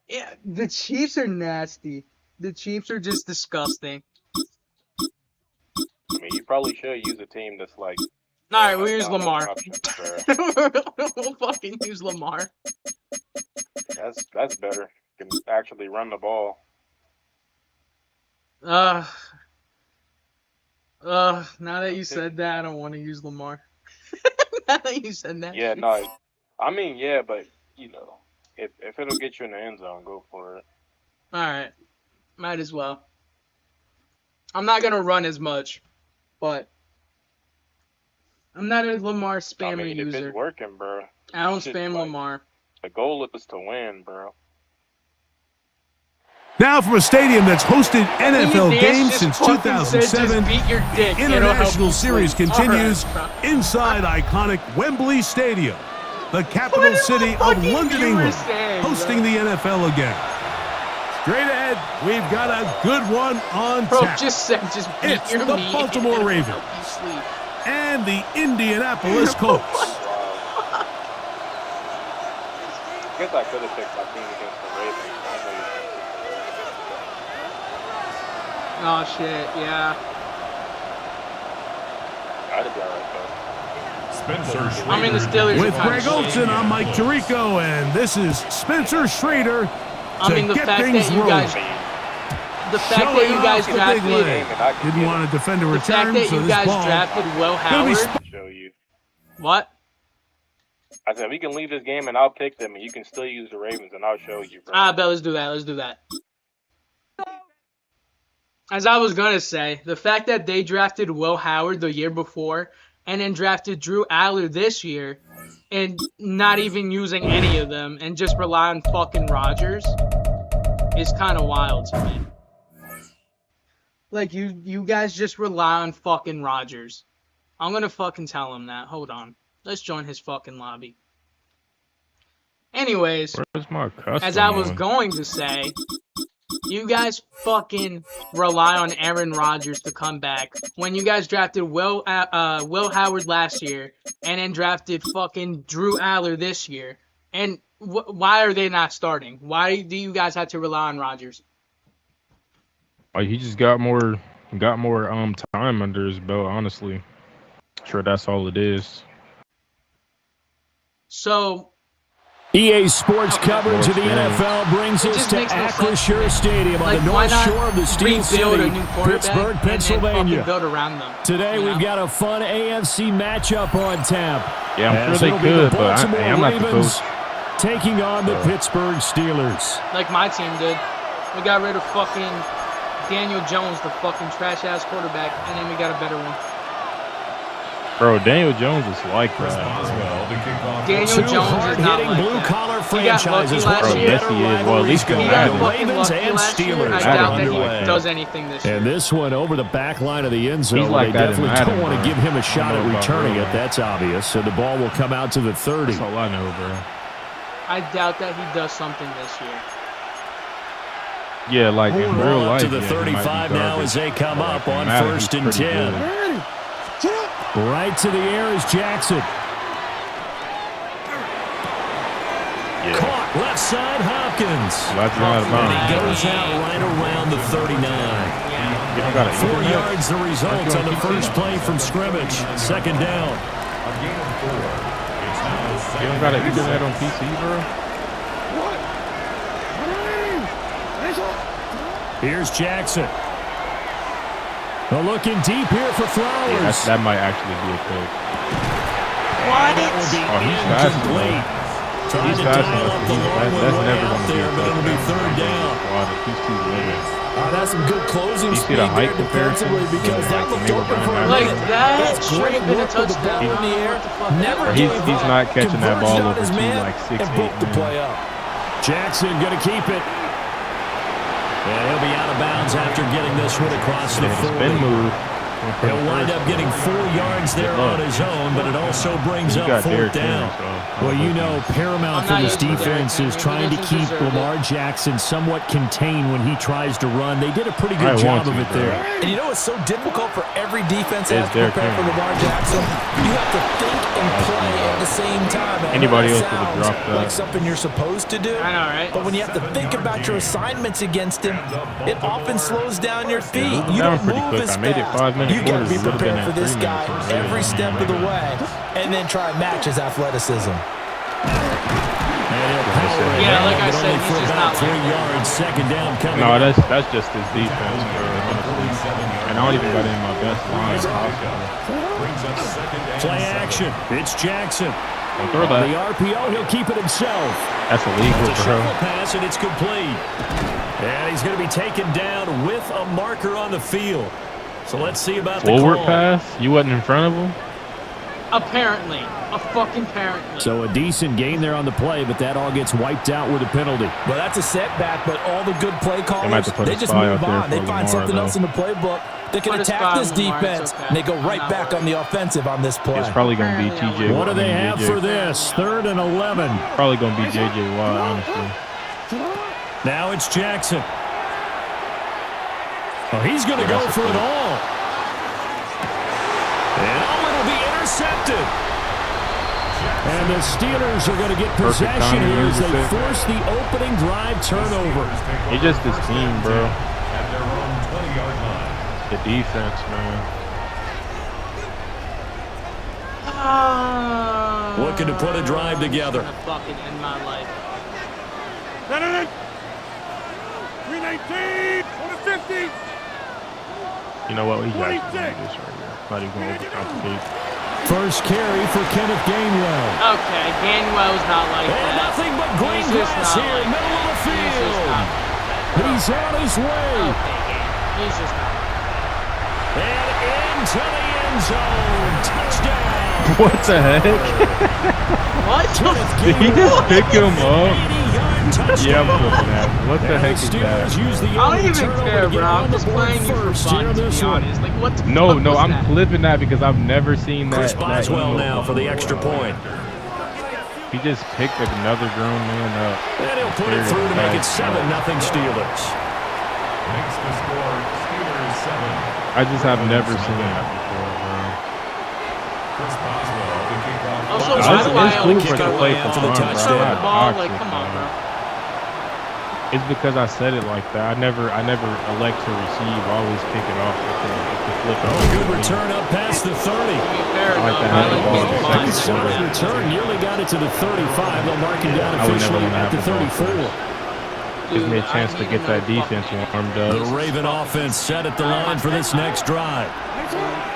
Yeah, the Chiefs are nasty. The Chiefs are just disgusting. I mean, you probably should use a team that's like. Alright, we'll use down those Lamar. options, bro. We'll fucking use Lamar. That's better. Can actually run the ball. Now that you said that, I don't want to use Lamar. Now that you said that. Yeah, shit. no. I mean, yeah, but you know, if it'll get you in the end zone, go for it. Alright. Might as well. I'm not gonna run as much, but I'm not a Lamar spammer I mean, if user. it's working, bro. I don't shit, spam like- Lamar. The goal is to win, bro. Now from a stadium that's hosted NFL Dance games just since fucking said, 2007, just beat your dick. It'll help International you Series sleep. continues Alright, bro. inside iconic Wembley Stadium, the What capital the city fuck of you London, were England, saying, hosting bro? the NFL again. Straight ahead, we've got a good one on Bro, tap. just said, just beat It's your the meat. Baltimore It'll Ravens. help you sleep. And the Indianapolis Colts. I guess I could have picked my team against the Ravens. I know you Oh shit, yeah. I'd be alright though. Spencer Schrader. I mean, the Steelers With are kinda Greg shit. Olson, I'm Mike Tirico, and this is Spencer Schrader I mean, to the get fact things that you rolling. guys, the fact that Showing you guys off the big drafted, leg. And I can Didn't get want to defend a the fact return, that so you this guys ball drafted Will gonna be Howard. show you. What? I said we can leave this game and I'll pick them, and you can still use the Ravens, and I'll show you, bro. I bet let's do that. Let's do that. As I was gonna say, the fact that they drafted Will Howard the year before and then drafted Drew Aller this year and not even using any of them and just rely on fucking Rodgers is kind of wild to me. Like, you guys just rely on fucking Rodgers. I'm gonna fucking tell him that. Hold on. Let's join his fucking lobby. Anyways, Where's my custom as I was one? going to say, you guys fucking rely on Aaron Rodgers to come back when you guys drafted Will Howard last year and then drafted fucking Drew Aller this year. And why are they not starting? Why do you guys have to rely on Rodgers? Like, he just got more time under his belt, honestly. Sure, that's all it is. So EA Sports coverage of the NFL brings It us just to makes no sense to Acrisure me. Stadium on like, the why north not shore of the Steel rebuild a City, new quarterback Pittsburgh, and then Pennsylvania. fucking build around them? Today you know? we've got a fun AFC matchup on tap. Yeah, I'm As sure it'll they be the could, but Baltimore I'm not the Ravens coach. taking on the Pittsburgh Steelers. Like my team did. We got rid of fucking Daniel Jones, the fucking trash-ass quarterback, and then we got a better one. Bro, Daniel Jones is like that. Boswell to kick off. Daniel Two Jones is not hard-hitting like blue-collar that. He got franchises lucky last with year. Yes, he is. Well, at least rivalries he He got got going. fucking Ravens lucky and last year. Steelers I Madden doubt that underway. he does anything this year. And this one over the back line of the end zone. He's like they that in definitely Madden, don't want to bro. give him a I shot don't at know about returning real it. life. That's obvious. So the ball will come out to the 30. That's all I know, bro. I doubt that he does something this year. Yeah, like in Hold real on life. to the yeah, he might be 35 now garbage. as they come But, up like, in on Madden, first he's and pretty 10. good. Right to the air is Jackson. Yeah. Caught left side Hopkins. Glad you're out of And he bounds. goes out right around the 39. You don't got 4 it. yards the result on the first play from scrimmage. Second down. A gain of 4. It's now You don't got an Ethernet on PC, bro? Here's Jackson. Looking deep here for Flowers. Yeah, that might actually be a pick. That will be Oh, he's fast, incomplete. Trying He's to fast dial enough. up the long That's way never out going to be there, a but it'll be touchdown. third down. He's too little. That's some good closing You see speed the there height comparison? defensively because that Like, looked they were open for a running Like, minute. that That's should great have been a work with the touchdown. ball in the air. Never Or gave he's up. not catching that ball Converged on over his to man like 6'8", and broke the man. play up. Jackson going to keep it. And he'll be out of bounds after getting this one across the Yeah, 40. spin move. He'll wind up getting 4 yards there on his own, but it also brings You up got fourth Derrick down. Henry, so Well, you know, paramount I'm for not this used to Derrick defense is Henry. He trying to doesn't keep deserve Lamar Jackson somewhat contained when he tries to run. They did a pretty good I job want of to, it bro. there. And you know it's so difficult for every defense It's has to Derrick prepare for Henry. Lamar Jackson. You have to think and play at the same time. And Anybody that else would have sounds dropped that. like something you're supposed to do. I know, right? But when you have to think about your assignments against him, it often slows down your feet. moved You down don't pretty move quick. as I made it fast. 5 minutes You got to quarters. be It would've been prepared for at this 3 guy minutes. every step of the way, and then try and match his athleticism. Yeah, like I But said, only he's for just about not 3 like that. yards. Second down coming. No, up. that's just his defense, bro. Honestly. And I don't even got in my best line possible. brings up second and Play 7. action. It's Jackson. Don't throw On the that. RPO, he'll keep it himself. That's illegal, It's a bro. shovel pass, and it's complete. And he's going to be taken down with a marker on the field. So let's see about the Forward call. pass? You wasn't in front of him? Apparently. A fucking apparently. So a decent gain there on the play, but that all gets wiped out with a penalty. Well, that's a setback, but all the good play might callers, have to put they a just spy move out there on. They for find Lamar, something though. else in the playbook. They can Put a attack spy this on Lamar, it's defense, okay. and they go I'm right not back worried. on the offensive on this play. It's probably going to be TJ. What do they have JJ. for this? 3rd and 11. Probably going to be JJ Watt, honestly. Now it's Jackson. Oh, he's going to Yeah, go that's a for it play. all. And it'll be intercepted. And the Steelers are going to get Perfect possession timing, here as they intercept. force the opening drive turnover. He just his team, bro. At their own 20-yard line. The defense, man. Looking to put a drive together. I'm gonna fucking end my life. 319. On the 50. You know what? He's actually doing this right here. Not even going to overcomplicate. First carry for Kenneth Gainwell. Okay, Gainwell's not like And that. nothing but green He's just grass not here, like middle of the that. He's just field. not like that. He's on his way. Okay, he's just not. And into the end zone. Touchdown. What the heck? What? Did he just pick him up? 80-yard touchdown. Yeah, I'm flipping that. What the heck is that? Steelers use the I don't only even turnover care, to get bro. on I'm the just board playing you for first fun, here in to this be one. honest. Like, what the No, fuck no, was I'm that? flipping that because I've never seen that. Chris that Boswell emo. now for the extra point. He just picked another grown man up. And he'll put it through to make it 7-0 Steelers. Makes the score Steelers 7. I just have never seen that before, bro. Chris Boswell, the kickoff. Also, It's why do I cool always for go the play away for for the fun, bro. touchdown. I'm the not ball? toxic, Like, come on, bro. It's because I said it like that. I never elect to receive. I always kick it off with the flip. Oh, good return up past the 30. To be fair, I like no, to I have the like ball being in the fine. second Solid return. Nearly got it to the 35. They'll mark him down I would never officially wanna at have the the ball 34. Gives me a Dude, chance I to need get that another defense fucking- warmed The up. Raven offense set at the line for this next drive.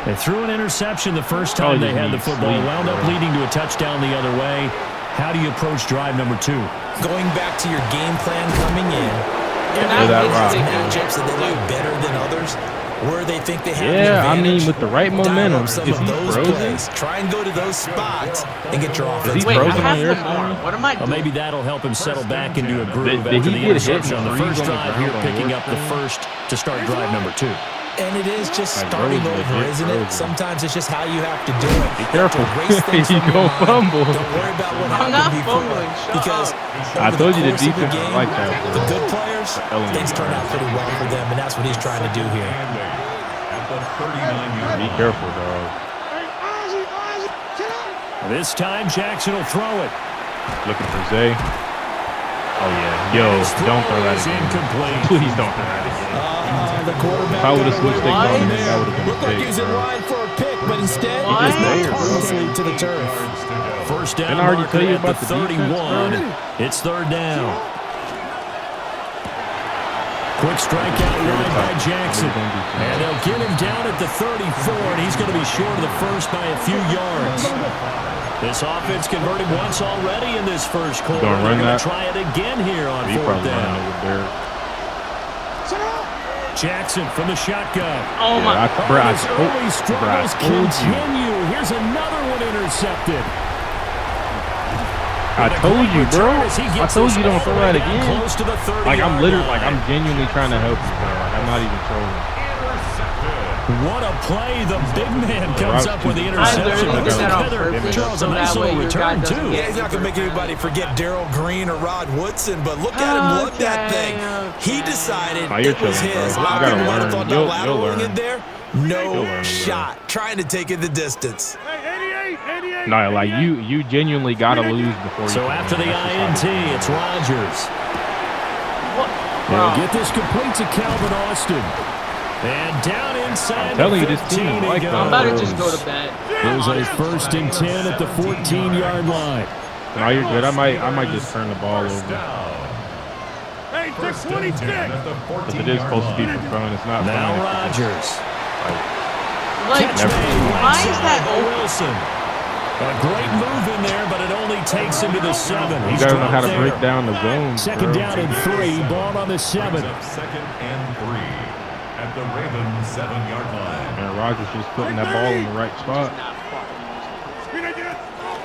They threw an interception the first time they had the football. Wound up leading to a touchdown the other way. How do you approach drive number 2? Going back to your game plan coming in, You're Yeah, that not route. matchups that they like better than others, where they think they have Yeah, an I mean, advantage, with the right dial up momentum, some is of he those frozen? plays. Try and go to those spots and get your offense. he Wait, I frozen on have your them more. screen? What am I Well, doing? maybe that'll help him settle back into a groove Did after he the get hit interception on the and first freeze on the drive here, ground on picking your up the screen? first to start drive number 2. And it is just Like, starting Rose over, legit isn't it? frozen. Sometimes it's just how you have to do it. Be careful. Erase things You from your gon' mind. fumble. Don't worry about what I'm happened not before. fumbling. Shut Because up. I over told you the course of defense is game, like that, bro. the good players, telling things you, turn bro. out pretty well for them, and that's what he's trying to do here. At the 39-yard Be line. careful, dog. This time Jackson will throw it. Looking for Zay. Oh, yeah. Yo, His don't throw throw that is again. incomplete. Please don't throw that again. The quarterback If I would've got away switched with things one on, there. that would've been Looked like big, he was in bro. line for a pick, but instead What? he was There, knocked bro. harmlessly to the turf. First down Didn't I already marker tell you at about the the defense, 31. bro? It's third down. Quick strikeout run by Jackson. And they'll get him down at the 34, and he's going to be short of the first by a few yards. This offense converted once already in this first quarter. Gonna They're run going that? to try it again here on He fourth probably down. running over Derek. Jackson from the shotgun. Oh my. Bro, I His told- early struggles bro, I told you. continue. Here's another one intercepted. I told you, bro. I told you don't throw that again. Close to the 30 Like, I'm literally, like, line. I'm genuinely trying to help you, bro. Like, I'm not even trolling. What a play. The big man comes up with the I interception. literally did that on Together, purpose, Charles, a so nice that way little your guy return, doesn't too. get Yeah, he's not going to make anybody forget Darrell Green or Rod Woodson, but look at him love that thing. He decided Oh, you're it was chilling, bro. his. A You lot of gotta people might have learn. thought You'll about lateraling learn. it there. You'll No learn, bro. shot. Trying to take it the distance. Hey, 88. No, like, you genuinely gotta lose before you. So can after win. the That's just how INT, it it's is. Rodgers. Wow. They'll get this complete to Calvin Austin. And down inside I'm telling the you, this team 15 is like he that. I'm about to goes. just go to bed. There's a first and 10 at the 14-yard line. No, you're good. I might just turn the ball over. Hey, First and 26. 10 at the Because it is supposed to be 14-yard for fun. It's not Now fun. Rodgers. Like, Catch never made. do. why Right is side that by open? Wilson. A great move in there, but it only takes him to the 7. You He's gotta know dropped how to there. break down the zone. Second bro. down and 3. Ball on the 7. Brings up second and 3 at the Ravens 7-yard line. And Rodgers just putting that ball in the right spot.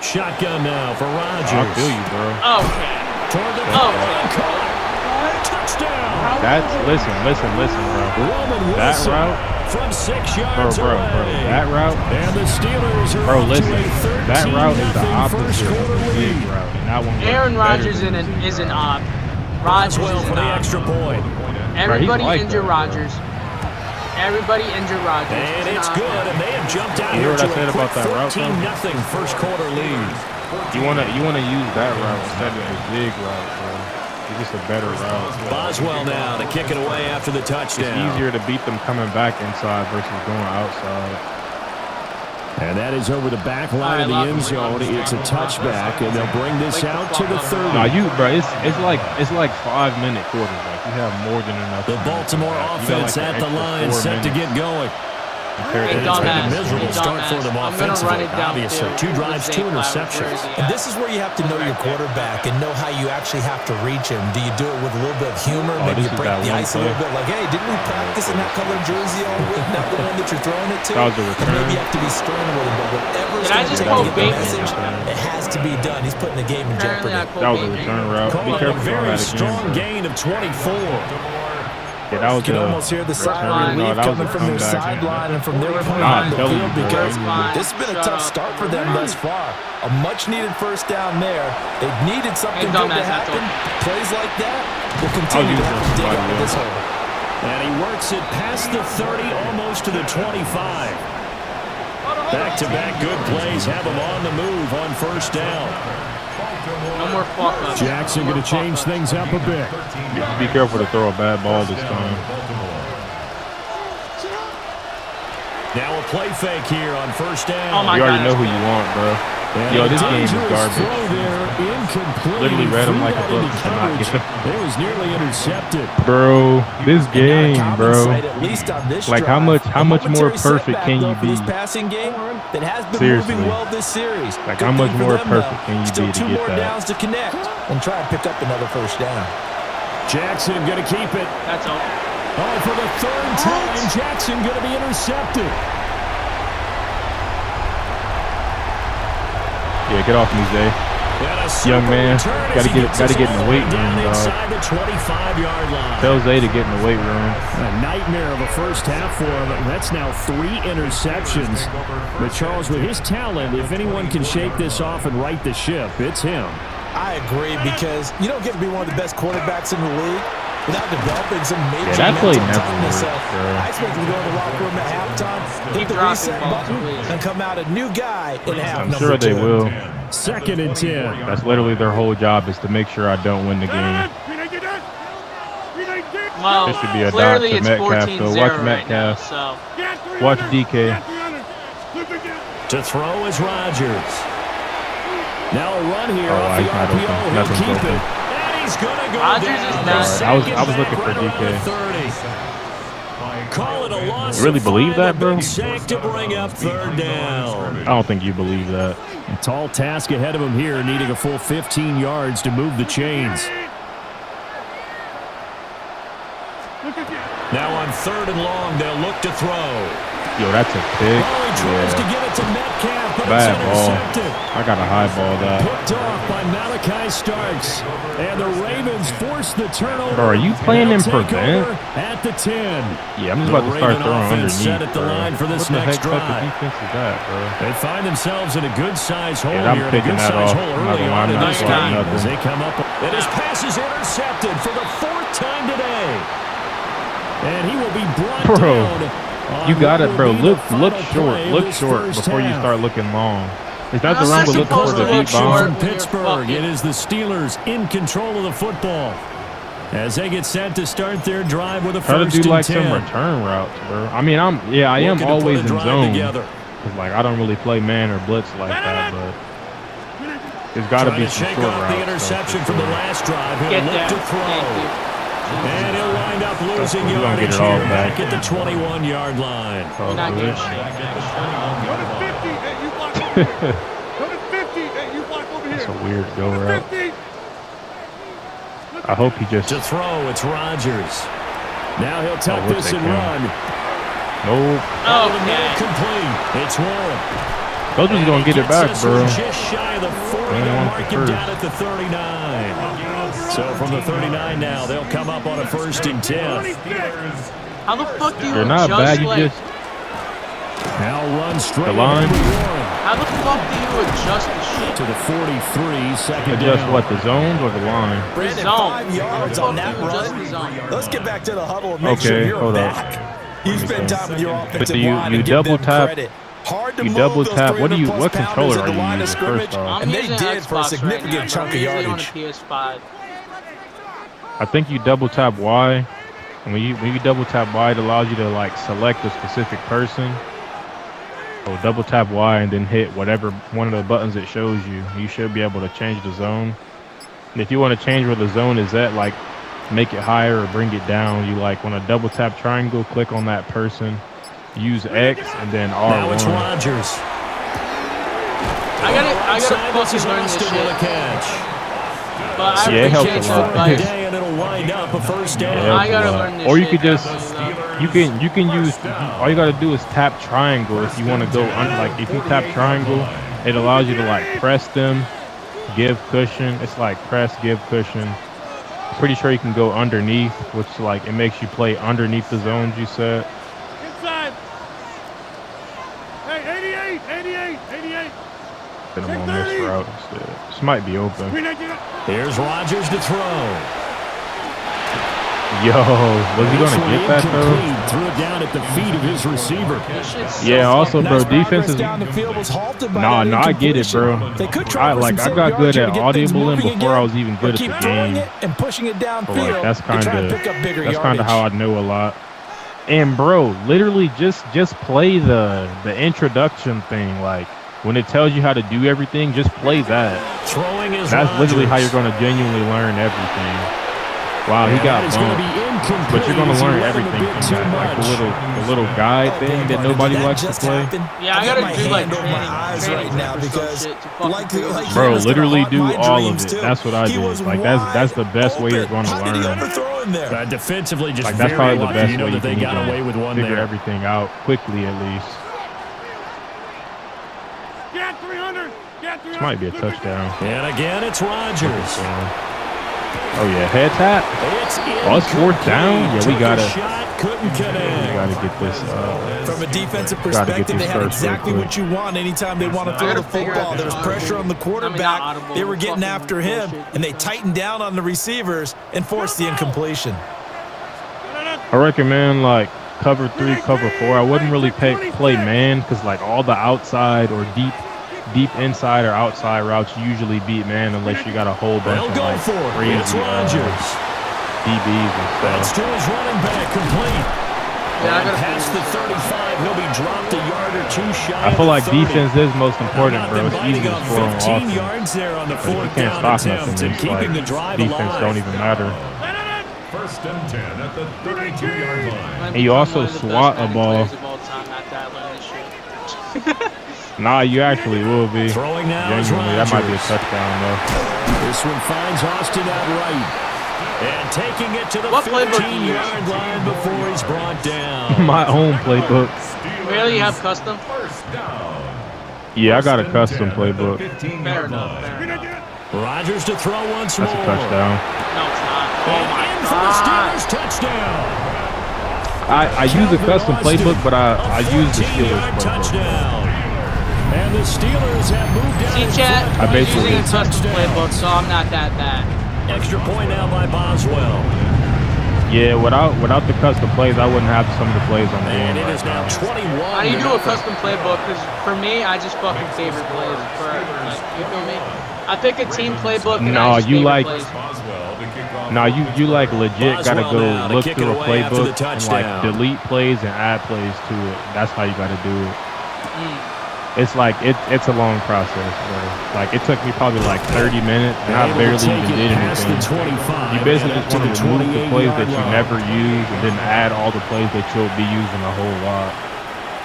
Shotgun now for Rodgers. I feel you, bro. Okay. Toward the Okay. touchdown. That's listen, bro. Roman That Wilson route, from 6 bro. yards away. That route, And the Steelers are bro. off Listen, to a that route is the 13-0 opposite first of quarter the big lead. route, and that one. was Aaron better Rodgers than the big is an route. op. Rodgers Well is for an the op. extra point. Everybody like injure that. Rodgers. Everybody injure Rodgers. And it's good, and they have jumped out You here heard to what I said a quick about that route, though? 14-0 first quarter lead. You wanna use that route instead of the big route, bro. It's just a better route. Boswell now to kick it away after the touchdown. It's easier to beat them coming back inside versus going outside. And that is over the back line of the end zone. It's a touchback, and they'll bring this out to the 30. Nah, bro, it's like 5-minute quarters. Like you have more than enough. The Baltimore offense at the line, set to get going. Hey, It's been a dumbass. miserable start for them I'm gonna run offensively, it down obviously. field. 2 drives, 2 interceptions. And this is where you have to know your quarterback and know how you actually have to reach him. Do you do it with a little bit of humor? Maybe you break the ice a little bit. Like, hey, didn't we practice in that color jersey all week? Not the one that you're throwing it to? That was a return. Maybe you have to be stern with him. But whatever's Did I going to just take call to get the Bateman? message, it has to be done. He's putting the game in Apparently jeopardy. That was a return route. Be Calling careful a on very that strong again. gain of 24. Yeah, that was You can a almost hear the return. siren No, leave that was coming a from their comeback. sideline and from their point Nah, on the tell field you, bro. because Fine. this has been a Shut tough up. start for them thus far. A much-needed first down there. They needed something Hey, good to dumbass, happen. that's Plays like that will continue to have to dig out of this hole. And he works it past the 30, almost to the 25. Back-to-back good plays have him on the move on first down. No more fuck-ups. Jackson going to change things up a bit. Be careful to throw a bad ball this time. Now a play fake here on first down. Oh my You already God. know who you want, bro. And Yo, a this game is dangerous garbage. throw there, incomplete. Literally read him Threw like a that book. into Cannot coverage. get it. It was nearly intercepted. Bro, this game, bro. At least on this Like, how drive. much A more momentary perfect setback, can though, you for this be? passing game that has been Seriously. moving well this series. Like, Good how much thing for more them, perfect though. can you Still be to 2 get more that? downs to connect and try and pick up another first down. Jackson going to keep it. That's all. Oh, for the 3rd time, Jackson going to be intercepted. Yeah, get off me, Zay. And a super Young man, return as gotta he get gets in us the all weight down room, dog. inside the 25-yard line. Tell Zay to get in the weight room. A nightmare of a first half for him. That's now 3 interceptions. But Charles, with his talent, if anyone can shake this off and right the ship, it's him. I agree because you don't get to be one of the best quarterbacks in the league without developing some major Yeah, that play mental never toughness. worked, bro. I expect him to go in the locker room at halftime, hit Keep the dropping reset balls, button, please. and come out a new guy in half I'm number sure they 2. will. 2nd and 10. That's literally their whole job, is to make sure I don't win the game. Well, This should be a clearly dot to it's Metcalf, 14-0 though. Watch right now, Metcalf. so. Watch DK. To throw is Rodgers. Now a run here Oh, off he's the not RPO. open. He'll Nothing's keep open. it. And he's going to go Rodgers down. is The not- second I was looking back for right around DK. the 30. Call it a loss. You really of believe 5, that, a bro? big sack to bring up 3rd down. I don't think you believe that. A tall task ahead of him here, needing a full 15 yards to move the chains. Now on 3rd and long, they'll look to throw. Yo, that's a pick. Oh, he tries to Yeah. get it to Metcalf, but Bad it's ball. intercepted. I got a high ball that. Picked off by Malachi Starks. And the Ravens force the turnover. Bro, are you playing They'll in take prevent? over at the 10. Yeah, I'm just The about to start Raven throwing offense set underneath, at the bro. line for this What the next heck type of drive. defense is that, bro? They find themselves in a good-sized hole Yeah, I'm here. picking a that good-sized off. hole I'm not early gonna lie, on I'm in not this sliding game nothing. as they come up. And his pass is intercepted for the 4th time today. And he will be brought Bro, down. on you got what it, bro. will be the Look final short. play of Look this short first before you half. start looking long. Is that How's the run that we're looking for, supposed the to look deep short? bomb? From When you're Pittsburgh, fucking- it is the Steelers in control of the football as they get set to start their drive with a Try to first do and like 10. some return routes, bro. I mean, I am Looking to put always a in drive zone. together. 'Cause, like, I don't really play man or blitz like that, but there's got to Trying be to some shake short off the routes. interception though, from the for sure. last drive. He'll Get look there. to Thank throw. you. And he'll wind up losing We're gonna get yardage it all here back. back at the 21-yard line. Oh, You're not good. getting shit. It's a weird go route. I hope he just. To throw, it's Rodgers. Now he'll tuck we'll this take and him. run. Nope. Oh, the Okay. middle complete. It's Warren. Those was gonna get it back, bro. Just shy of the 40. They They'll want mark the him first. down at the 39. So from the 39 now, they'll come up on a 1st and 10. How the fuck do you They're not adjust, bad. You like, just Now run straight The line. into Warren how the fuck do you adjust the shit? to the 43, second adjust down. what, the zones or the line? Brandon, zone. 5 yards How on the that fuck do you adjust run. the zone? Let's get back to the huddle and make Okay, sure you're hold up. back. You spend time with your offensive you- line you and give double them tap- credit. Hard to you move double those tap. What 300-plus controller pounders are at the you line of using, scrimmage, first off? and they using did for a Xbox significant right now, chunk of bro. I'm usually yardage. on a PS5. I think you double tap Y, and when you double tap Y, it allows you to like select a specific person. So double tap Y and then hit whatever one of the buttons it shows you. You should be able to change the zone. And if you want to change where the zone is at, like make it higher or bring it down, you like when a double tap triangle, click on that person, use X and then R1. Now it's Rodgers. I gotta fucking learn this shit. But I it helps a lot. And it'll wind up a first down. I gotta learn this or you shit, could just though. you can use all you gotta do is tap triangle if you want to go like if you tap triangle, it allows you to like press them, give cushion. It's like press, give cushion. I'm pretty sure you can go underneath, which like it makes you play underneath the zones you set. Inside. Hey, 88. Put them on this route instead. This might be open. Here's Rodgers to throw. Yo, was he gonna get that though? Threw it down at the feet of his receiver. Yeah. Also, bro, defense is. Down the field was halted by Nah, that I get it, bro. They could try I for some got good yards at to get things audibling moving before I again, was even good or keep at the throwing game. it and pushing it downfield. So like that's and trying to pick up bigger yardage. how I know a lot. And bro, literally just play the introduction thing. Like when it tells you how to do everything, just play that. Throwing is That's literally how Rodgers. you're gonna genuinely learn everything. Wow, he got It's gonna bumped. be incomplete. But you're gonna He learn let him a everything bit from too that. Like much. the little guide thing that nobody likes to play. Yeah, I gotta my do like hand over my training eyes right now for some because shit to fucking like figure it out. Bro, He was gonna literally haunt do my all of dreams, it. too. That's what I He do. was Like that's the best way you're gonna How did he learn. ever throw in there? Defensively, just Like that's very probably the lucky. best You know way you that they can got even away with one figure there. everything out quickly at least. Get 300. This might be a touchdown. And again, it's Rodgers. Oh yeah, head tap. Oh, it's fourth down. Yeah, we gotta get this. From a defensive gotta get perspective, these they had starts real exactly quick. what you want anytime they want to throw the football. There was pressure on the quarterback. They were getting after him, and they tightened down on the receivers and forced the incompletion. I reckon, man, like cover 3, cover 4. I wouldn't really play man because like all the outside or deep inside or outside routes usually beat man unless you got a whole bunch of like crazy DBs and That's stuff. to his running back, complete. Yeah, I gotta Past the 35, he'll be dropped a yard or two shy. I feel of like the 30. defense is most important, Now bro. them It's easy biting to on score on 15 offense. yards there on the But if you fourth can't down stop attempt nothing, and it's keeping like the drive defense alive. don't even matter. First and 10 at the 32-yard line. And you also swat a ball. Nah, you actually will be. Throwing now is Genuinely, that might be a Rodgers. touchdown though. This one finds Austin outright. And taking it to the What playbook do you use? 15-yard line before he's brought down. My own playbook. Really, you have custom? Yeah, I got a custom playbook. Fair enough. Rodgers to throw once That's more. a touchdown. No, it's not. Oh And my in for the god. Steelers touchdown. I use a custom playbook, but I use the 17-yard Steelers playbook. touchdown. And the Steelers have moved down. See, in chat, front I I'm by basically- using a 3 custom touchdowns. playbook, so I'm not that bad. Extra point now by Boswell. Yeah, without the custom plays, I wouldn't have some of the plays on the And game it right is now now. 21. How do you do a custom playbook? Because for me, I just fucking favorite plays. For like, you feel me? I pick a team playbook and No, I just you favorite like- plays. Nah, you like legit gotta Boswell now go to look kick through it a away after the playbook and touchdown. like delete plays and add plays to it. That's how you gotta do it. It's like it's a long process, bro. Like it took me probably like 30 minutes, and I Able to barely take even it did past the anything. 25 You basically and up just to want the to remove the plays 28-yard that you line. never use, and then add all the plays that you'll be using a whole lot.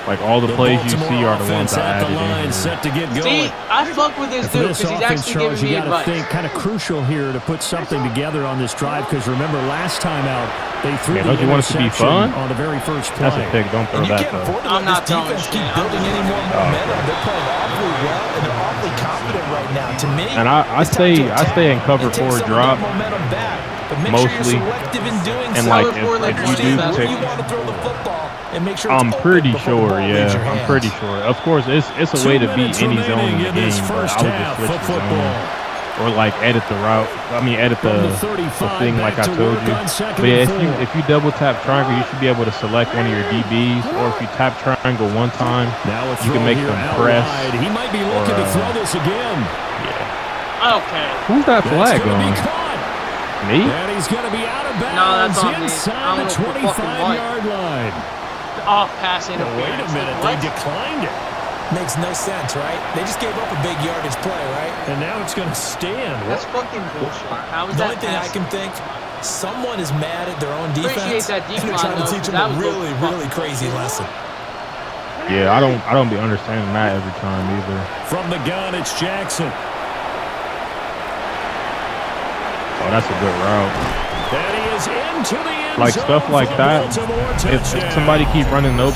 Like all the The plays you Baltimore see are the ones offense I at the added line, in. set to get See, going. I fuck with this For dude this because he's offense, actually Charles, giving you me got to advice. think kind of crucial here to put something together on this drive because remember last time out they threw Yeah, the don't you want it to be interception fun? on the very first play. That's a pick. Don't throw And you that can't though. afford to I'm let not this throwing defense shit. keep building any more Oh, momentum. They're playing awfully well, and they're awfully confident right now. To me, And I it's time to attack stay in cover and take 4 some of drop that momentum back. But make mostly. sure you're selective in doing And so. like Cover four, like if you do running back. pick, You want to throw the football and make sure it's I'm open pretty before the sure. ball leaves your Yeah, I'm hands. pretty sure. Of course, it's a way to beat 2 any minutes zone in remaining the in this game, but first I would half just switch of the football. zone. Or like edit the route. I mean, edit From the the 35 thing like back I to told work you. on second But yeah, and if you double tap triangle, you should be able to select one of your DBs. Or if you tap triangle one time, Now a you throw can make here them out press. wide. He might be looking to throw this again. Okay. Who's that That's flag going to on? be caught. Me? And he's going to be out of No, bounds that's on me. inside I'm the gonna fucking 25-yard line. Off pass Wait interference. a minute, What? they declined it. Makes no sense, right? They just gave up a big yardage play, right? And now it's going to stand. That's fucking bullshit. How is The that only thing I pass? can think, someone is mad at their own defense, Appreciate that and they're trying to teach them a really, really crazy lesson. Yeah, I don't be understanding that every time either. From the gun, it's Jackson. Oh, that's a good route. And he is into the end Like zone stuff like for that. Baltimore If touchdown. somebody keep running those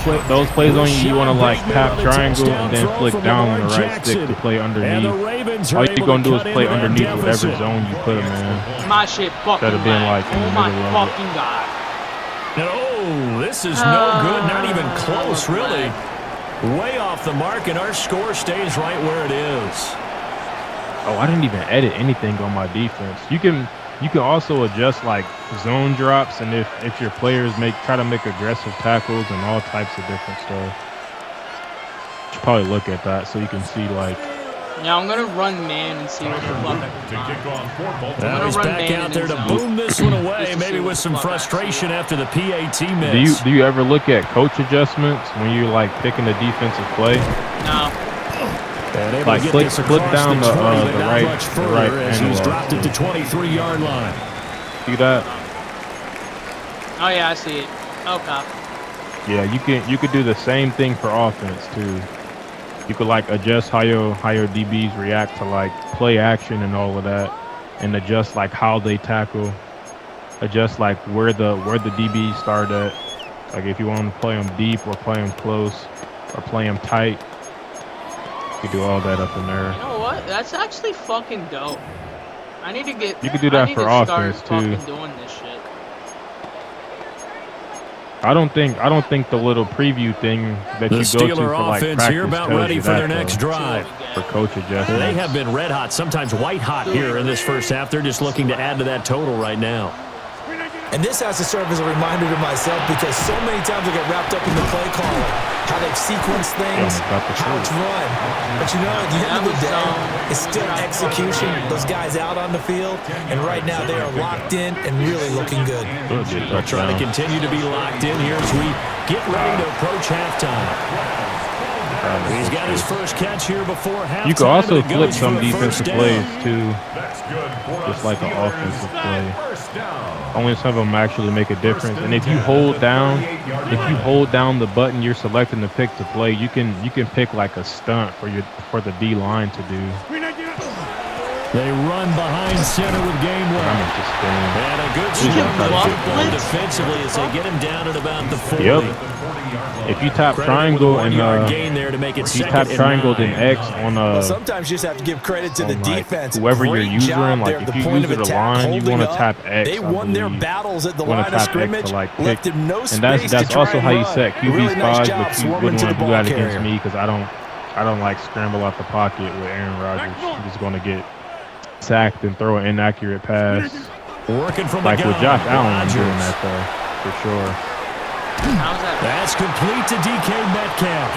plays on you, you want to like tap triangle and then flick down on the right stick to play underneath. All you're gonna do is play underneath whatever zone you put them in. My shit fucking Instead of being lag. like in the Oh my middle of it. fucking god. And oh, this is no good. Not even close, really. Way off the mark, and our score stays right where it is. Oh, I didn't even edit anything on my defense. You can also adjust like zone drops, and if your players try to make aggressive tackles and all types of different stuff. You should probably look at that so you can see like. Yeah, I'm gonna run man and see what the fuck I can find. Now he's back out there to boom this one away, maybe with some frustration after the PAT miss. Do you ever look at coach adjustments when you're like picking a defensive play? No. And able Like to get click this across down the 20, but not right much further as he's analog. dropped it to 23-yard line. See that? Oh yeah, I see it. Okay. Yeah, you could do the same thing for offense too. You could like adjust how your DBs react to like play action and all of that, and adjust like how they tackle, adjust like where the DBs start at. Like if you want to play them deep or play them close or play them tight, you can do all that up in there. You know what? That's actually fucking dope. I need to get. You could do that I need for to offense, start too. fucking doing this shit. I don't think the little preview thing that The you go to Steeler for like offense practice here about tells ready you for that, their next though, drive. for coach adjustments. They have been red hot, sometimes white hot here in this first half. They're just looking to add to that total right now. And this has to serve as a reminder to myself because so many times I get wrapped up in the play calling, how they've sequenced things, how it's run. But you know, at the end of the day, it's still execution. Those guys out on the field, and right now they are locked in and really looking good. We're trying to continue to be locked in here as we get ready to approach halftime. He's got his first catch here before halftime. You can also and it flip goes some for a first defensive down. plays too, just like an offensive play. Only some of them actually make a difference. And if you hold down the button you're selecting to pick to play, you can pick like a stunt for the D line to do. They run behind center with game one. And a good start defensively as they get him down at about the 40. Yep. If you tap triangle and gain there to make it if you tap triangle then X on Well, sometimes you just have to give credit to the like defense. whoever Great you're using, job like there at if the you point use of the attack, line, you holding want to up. tap X. They I won their believe. battles at the You wanna line of tap X scrimmage, to, like, left pick. him no And space that's to try also and how you run. set QB Really nice spots, job but you swarming wouldn't to the want to do ball that against carrier. me because I don't like scramble out the pocket with Aaron Rodgers. I'm just going to get sacked and throw an inaccurate pass. Working from Like the with gun, Josh Allen, I'm doing Rodgers. that though, for sure. That's complete to DK Metcalf.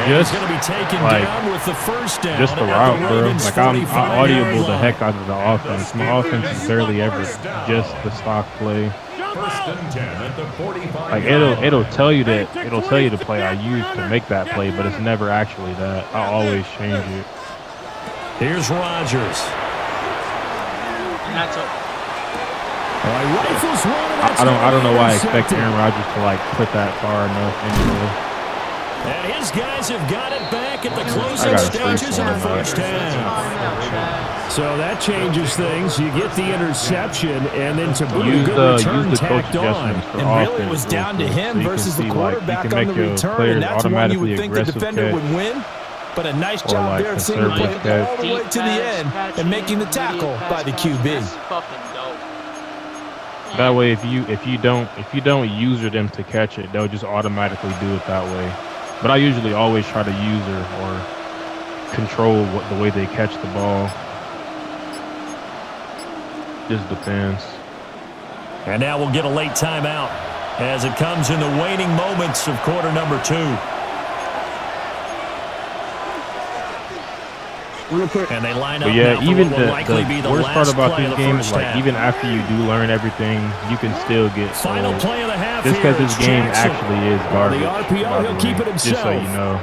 Just going to be taken like down with the first down. just the at route, bro. Ravens' Like I 45-yard audible the line. heck out of the offense. My offense is barely ever just the stock play. First and 10 at the 45. Like it'll tell you the play I use to make that play, but it's never actually that. I always change it. Here's Rodgers. And that's a. Rifles one, and that's I don't know why I expect intercepted. Aaron Rodgers to like put that far enough anyway. And his guys have got it back at the I closing got a stages of the first half. So that changes things. You get the interception, and then to boot, a good return use the coach tacked on. adjustments for And offense. really, it was down to real quick, him so you versus can the see, like, quarterback you can on make the your return, players and that's the one you automatically would think the aggressive defender catch. would win. But a nice Or, job like, there of seeing the play conservative all the way to the end and making the tackle by the QB. That's fucking dope. That way, if you don't user them to catch it, they'll just automatically do it that way. But I usually always try to user or control the way they catch the ball. Just depends. And now we'll get a late timeout as it comes in the waning moments of quarter number 2. And they line up But yeah, now for even what will likely be the worst part last about play of these the games first is like half. even after you do learn everything, you can still get Final sold. play of the half Just here, because this it's game Jackson. actually is On garbage. the RPO, by the he'll way, keep it just so himself. you know.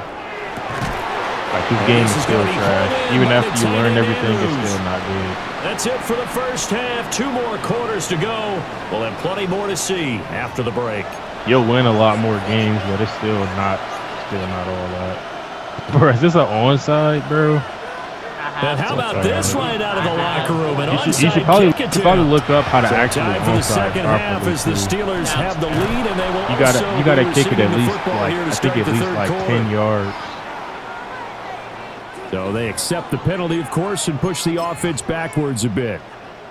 Like, his game is still trash. Even after you learn everything, it's still not good. That's it for the first half. 2 more quarters to go. We'll have plenty more to see after the break. You'll win a lot more games, but it's still not all that. Bro, is this an onside, bro? And how about this right out of the locker room? An you should probably look up how to actually time for the onside second half properly. as the Steelers have the lead, and they will You gotta kick it at least like 10 yards. So they accept the penalty, of course, and push the offense backwards a bit.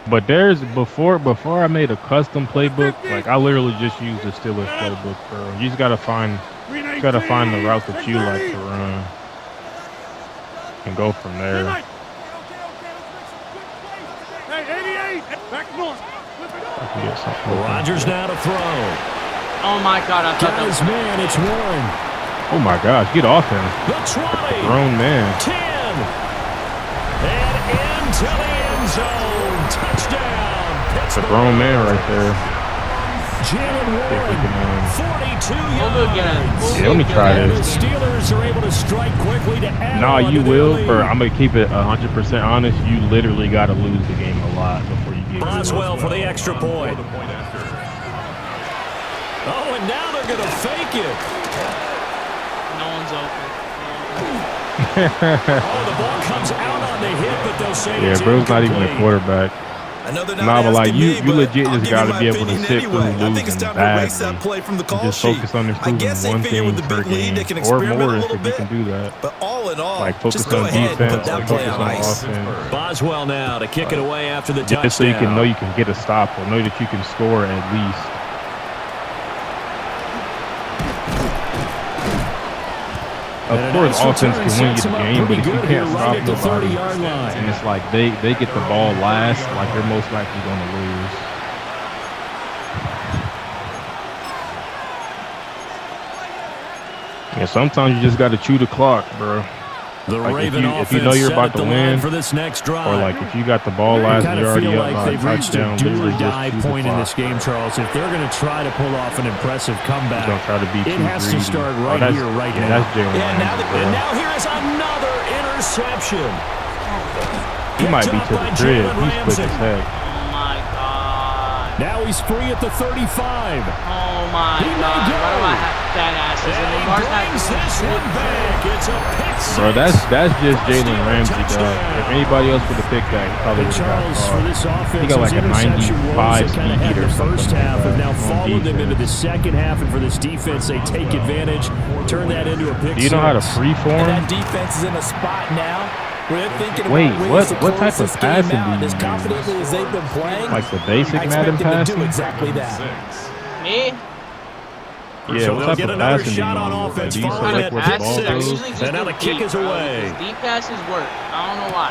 But there's before I made a custom playbook, like I literally just used the Steelers playbook, bro. You just gotta find the route that you like to run and go from there. Rodgers now to throw. Oh my God! I thought that was man. It's Warren. Oh my gosh! Get off him! The 20. Grown man. 10. And into the end zone. Touchdown. It's a grown man right there. Jalen Warren, 42 yards. Yeah, let me try this. The Steelers are able to strike quickly to add Nah, on you to will. their Or lead. I'm gonna keep it 100% honest. You literally got to lose the game a lot before you get. Boswell for the extra point. Oh, and now they're gonna fake it. no one's open. Oh, the ball comes out on the hit, but they'll say Yeah, it's bro's not even a incomplete. quarterback. Nah, but like you legit just got to be able to sit through losing badly and just focus on improving one thing per game or more if you can do that. But all in all, like focus on defense, like focus on offense. Boswell now to kick it away after the touchdown. Just so you can know you can get a stop or know that you can score at least. Of course, offense can win you the game, but if you can't stop nobody, and it's like they get the ball last, like they're most likely going to lose. Yeah, sometimes you just got to chew the clock, bro. The like Raven if you know you're about to win, for this next drive. or like if you got the ball last and you're already up by a touchdown, do or literally die just chew point the in clock. this game, Charles. If they're going to try to pull off an impressive comeback, Don't try to be it too has greedy. to start Oh, right that's- here, right yeah, now. that's Jalen Ramsey, bro. And now here is another interception. He might be to the crib. Jalen He's quick as heck. Oh my God! Now he's free at the 35. Oh my God! Why do I have fat asses? And Lamar's not Brings doing this one back. It's a pick six. Bro, that's just Jalen Ramsey, dog. If anybody else would have picked that, he probably would have Charles, got for caught. this offense, He got like a interception woes 95 that kind of speed had or the something first like half that have now on followed them into the defense. second half, and for this defense, they take advantage, turn that into a pick Do you know how to six. And freeform? that defense is in a spot now where they're thinking Wait, about ways to what close type of this game passing out. do you As use? confidently as they've been playing, Like the basic I Madden expect them to passing? do exactly that. Me? Yeah, So what they'll type get of another passing do you shot on use? offense Do you following select that where the pick ball six. I goes? usually just And now do the kick deep, is bro. away. These deep passes work. I don't know why.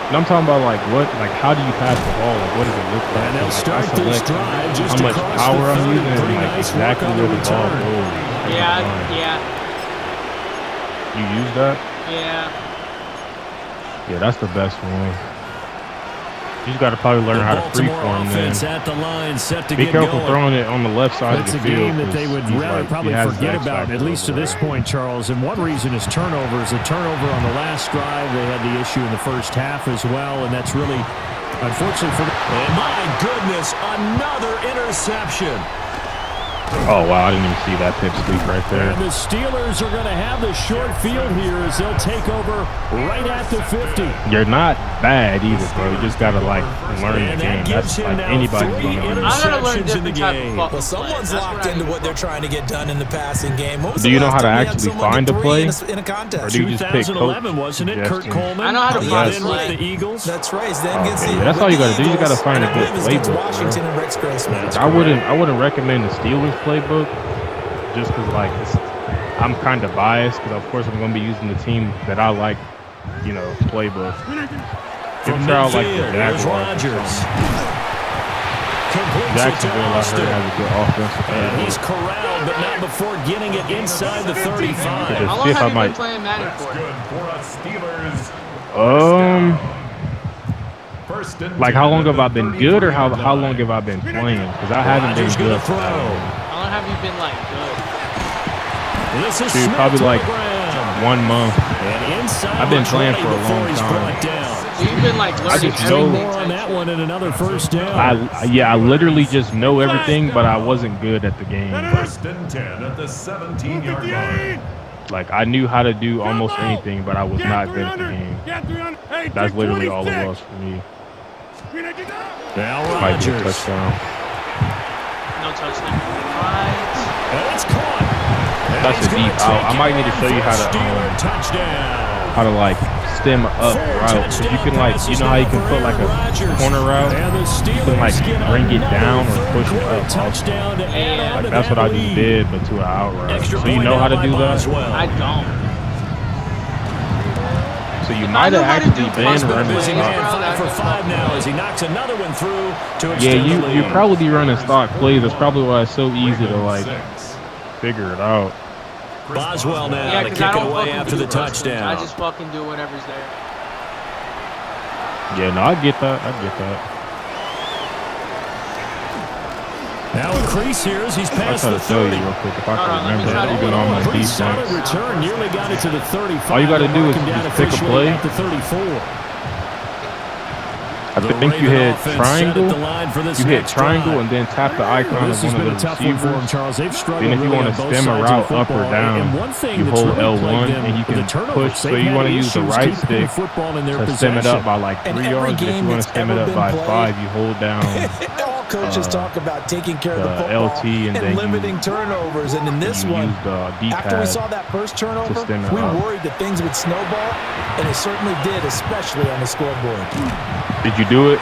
And I'm talking about like what, like how do you pass the ball? Like what does it look like? And they'll Like, I start this select drive just how much across power the I'm 30. using and Pretty like nice work exactly on the where the ball return. goes. Yeah. You use that? Yeah. Yeah, that's the best one. You just got to probably learn how to freeform then. Offense at the line, set to Be get careful going. throwing it on the left side That's of a the field. game that they would he's rather like, probably he has forget the X about, at factor least to over this there. point, Charles. And one reason is turnovers. A turnover on the last drive. They had the issue in the first half as well, and that's really, unfortunately for them. And my goodness, another interception. Oh, wow, I didn't even see that pipsqueak right there. And the Steelers are going to have the short field here as they'll take over right at the 50. You're not bad either, bro. You just got to, like, learn the And game. that gives That's him like now anybody's 3 going to do. I'm gonna learn interceptions in the different type of game. fucking Well, someone's play. locked That's into what what they're trying to get done in the passing game. When was Do the you know last how to time we had actually someone find get a 3 play? in a contest? Or do you just pick coach 2011, wasn't it? Kurt suggestions? Coleman. I know how to Oh, play. yes. In with the Eagles. That's right. Then gets Okay, the, that's all you with gotta do. You Eagles, gotta find a and I good believe it's against playbook, bro. Washington and Rex Grossman. I wouldn't recommend the Steelers playbook just because like I'm kind of biased because of course I'm going to be using the team that I like, you know, playbook. Give a try like the There's Jaguars. Rodgers. Completes it to Jacksonville, I Austin. heard, has a good offensive And playbook. he's corralled, but not before getting it inside the 35. How long See if I have you might- been playing Madden for? Like how long have I been good or how long have I been playing? Because I haven't been Rodgers good. gonna throw. How long have you been like good? This is Dude, Smith probably to like the ground. 1 month. And inside I've been playing for a before long he's time. brought down. So you've been like learning just know- everything. More on that one and another first down. I literally just know everything, but I wasn't good at the game. First and 10 at the 17-yard line. Like, I knew how to do almost anything, but I was not good at the game. That's literally all it was for me. Now Might be a Rodgers. touchdown. No touchdown. Right. And it's caught. And That's he's a gonna deep out. take I might it need to show you for how a to, Steeler touchdown. like stem up route. Cause you can like, you know how you can put like a corner route? And the You can like Steelers get bring it down or push it a up. touchdown to add on Like to that's that what I just lead. did, but to an out route. Extra So you point know how to now do by that? Boswell. I don't. So you I might know have how to actually do been cross running plays, Busy stock. man, 5 for 5 now as he knocks another one through to Yeah, extend the lead. you probably running stock plays. That's probably why it's so easy to like figure it out. Boswell now Yeah, to because kick I it don't away fucking after do the cross plays. I touchdown. just fucking do whatever's there. Yeah, no, I get that. I get that. Now a crease here as he's I past try the to tell you 30. real quick if I Hold can on, let me remember try that, to- even on my Pretty defense. solid return. Nearly got it to the 35. All you gotta do is Marking down just pick a officially play. at the 34. I The think you Raven hit offense set triangle. at the line for this You hit next triangle drive. and then tap the icon This of has one been a of the tough one for them, receivers. Charles. They've struggled Then if you really want on to both stem a sides of route the up or football. down, And one thing you that's hold really plagued L1 them and you with the can turnovers, push. So they've you had want to use the issues right keeping the stick football in their to stem it possession. up by like And 3 every yards. And if game you want that's to stem it ever up been by played- 5, you hold down. All coaches talk about taking care of the the football LT and then limiting you- turnovers. And in this you one, use the after we D-pad saw that first turnover, stem it we up. worried that things would snowball, and it certainly did, especially on the scoreboard. Did you do it?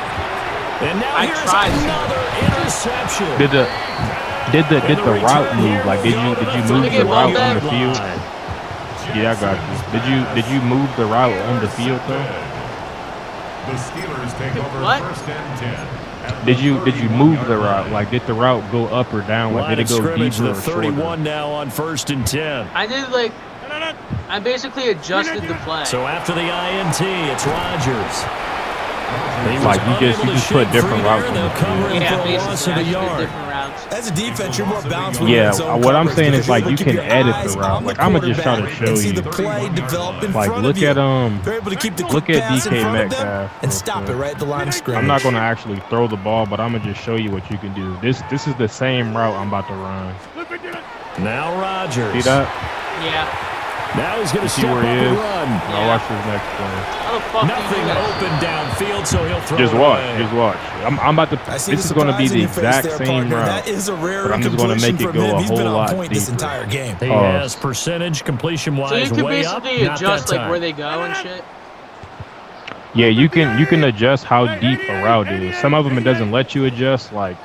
And now I here's tried to. another interception. Did the route move? Like did you move the get route ball on the back? field? Yeah, I got you. Did you move the route on the field though? The Steelers take over What? first and 10. at Did the you 31 move the route? Like did the route go up or down? Like Line did of it go scrimmage, deeper the or shorter? 31 now on 1st and 10. I did like, I basically adjusted the play. So after the INT, it's Rodgers. He was Like, you just unable to put shake different free routes there, on they'll the cover field. him Yeah, for a loss basically, of I a just did yard. different routes. As a defense, you're more balanced when Yeah, you're in zone what I'm coverage saying because is you're like able you to can keep your edit eyes the route. on Like the I'm gonna just try to quarterback show and see you. the play develop in Like front look of you. at They're able to keep the look quick at pass in DK front of them Metcalf. and real stop quick. it right at the line of scrimmage. I'm not gonna actually throw the ball, but I'm gonna just show you what you can do. This is the same route I'm about to run. Now Rodgers. See that? Yeah. Now he's going to See step where up he and is? run. Now watch this next play. How the fuck Nothing do you do that? open downfield, so he'll throw Just it watch. away. Just watch. I'm about to. I see This the is gonna be surprise in the your face exact there, same partner. route. That is a rare But I'm just gonna completion make it from go him. a He's been whole on lot point this deeper. entire game. He Pause. has percentage So completion-wise you can way up. basically Not adjust that like where time. they go and shit. Yeah, you can adjust how deep a route is. Some of them it doesn't let you adjust like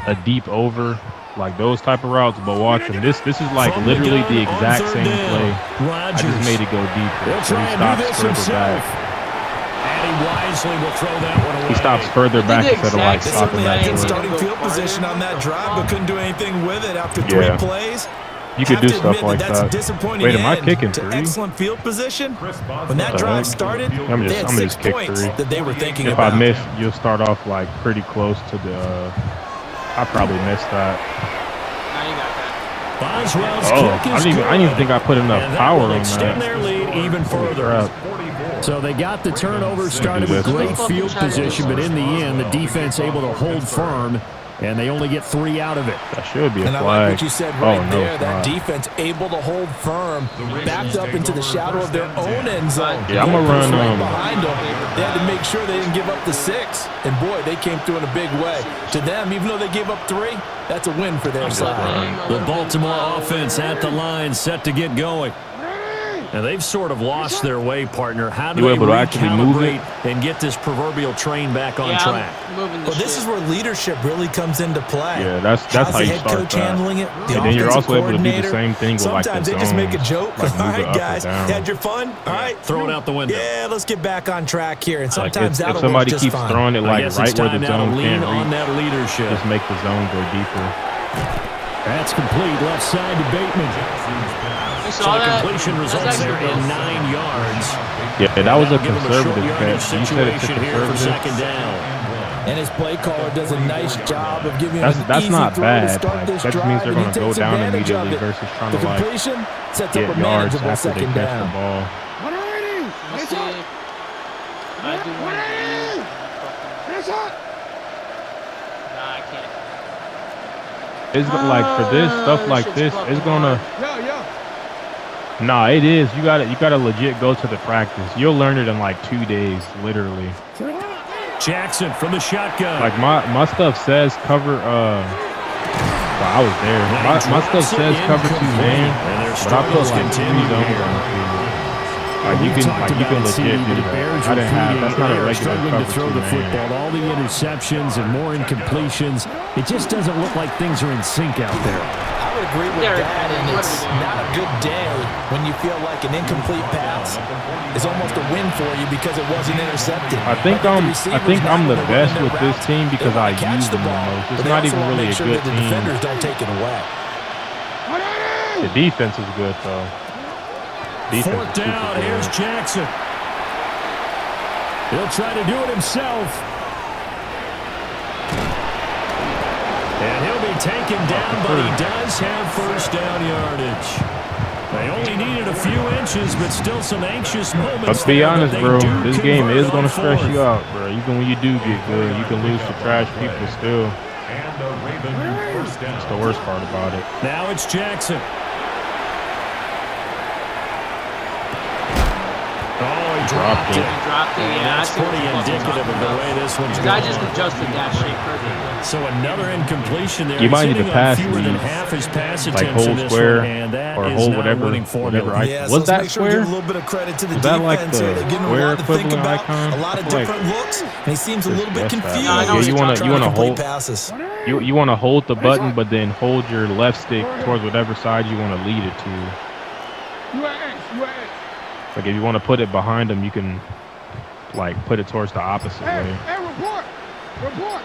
a deep over, like those type of routes. But watch them. This is like From literally gun the on exact 3rd same down. play. I Rodgers. just made it go He'll deeper. So try he and do stops this further himself. back. And he wisely will throw that one away. He stops further He back did the instead of like exact stopping Certainly same had that good thing. short. starting field position on that drive, but couldn't do anything with it after Yeah. 3 plays. You could Have do to stuff admit like that's that. a disappointing Wait, am I end kicking to 3? excellent field position. Chris Boswell When that What the drive heck? started, I'm they just had I'm 6 just kick points 3. that they were thinking If about. I miss, you'll start off like pretty close to the. I probably missed that. Now you got that. Boswell's Oh, kick I is didn't even good. think I put enough And that power will on extend that. their lead even further. Crap. So they got the turnover started with This. great field position, but in the end, the defense able to hold firm, and they only get 3 out of it. That should be a And I flag. like what you said right Oh, no, there. it's That not. defense able to hold firm, backed up into the shadow of their own end zone. Yeah, I'm gonna run, Right behind them. They had to make sure they didn't give up the 6. And boy, they came through in a big way. To them, even though they gave up 3, that's a win for their side. The Baltimore offense at the line, set to get going. And they've sort of lost their way, partner. How do You they able to actually move it? recalibrate and get this proverbial train back on Yeah, track? I'm moving the Well, this shit. is where leadership really comes into play. Yeah, that's How's how the you head start coach that. handling it? The And then you're offensive also able to do the coordinator? same thing with like the Sometimes they just make a zones, joke. like All move it right, up or guys, down. had your fun? All right. Throw it out the window. Yeah, let's get back on track here. And Like sometimes if that'll somebody work just keeps fine. throwing it I like guess right it's where time the now to zone lean can't on reach, that leadership. just make the zone go deeper. That's complete left side to Bateman. You So saw the that? completion That's results actually there in good. 9 yards. Yeah, that was a Now give them a short conservative yardage catch. You said it's a situation here for conservative. 2nd down. And his play caller does a nice job of giving him an That's easy not throw bad. to start Like, this that just drive, means they're and he going to go takes down advantage of immediately it. versus trying The to like completion sets up get a yards manageable after they second catch down. the ball. Let's see. I do want to. Nah, I can't. It's like for this stuff like this, it's gonna. Nah, it is. You gotta legit go to the practice. You'll learn it in like 2 days, literally. Jackson from the shotgun. Like my stuff says cover. Well, I was there. My stuff says cover 2 man, but I put like 3 zones on the field. Like you can legit do that. I didn't have. That's not a regular struggling cover to throw 2 the man. football. All the interceptions and more incompletions. It just doesn't look like things are in sync out there. I would agree with that, and it's not a good day when you feel like an incomplete pass is almost a win for you because it wasn't intercepted. I think I'm the best with this team because I use them the most. It's not even really a good The team. defenders don't take it away. The defense is good though. Defense Fourth is super down, good. here's Jackson. He'll try to do it himself. And he'll be taken down, but he does have first down yardage. They only needed a few inches, but still some anxious moments. Let's be there, honest, but they bro. do This game convert is on going to stress fourth. you out, bro. Even when you do get good, you can lose to trash people still. And a Raven first down. That's the worst part about it. Now it's Jackson. Oh, he dropped it. He dropped it. And Yeah, that's I see what pretty you're talking indicative of the about. way this one's I going. just adjusted that shit perfectly. So another incompletion there. You might He's need to hitting on pass fewer than these, half his pass like attempts in hold this square one, and that or is hold not whatever, winning formula. whatever. Yeah, Was so let's that make sure we give square? a little bit of credit to the Was that defense like here. the They're getting a square lot to think equivalent about, icon? a lot I of feel like different looks, and he seems a little bit that's that. confused. No, I know Yeah, what you you're wanna talking you wanna about. hold passes. you wanna hold the button, but then hold your left stick towards whatever side you want to lead it to. Like if you want to put it behind him, you can like put it towards the opposite way. Report.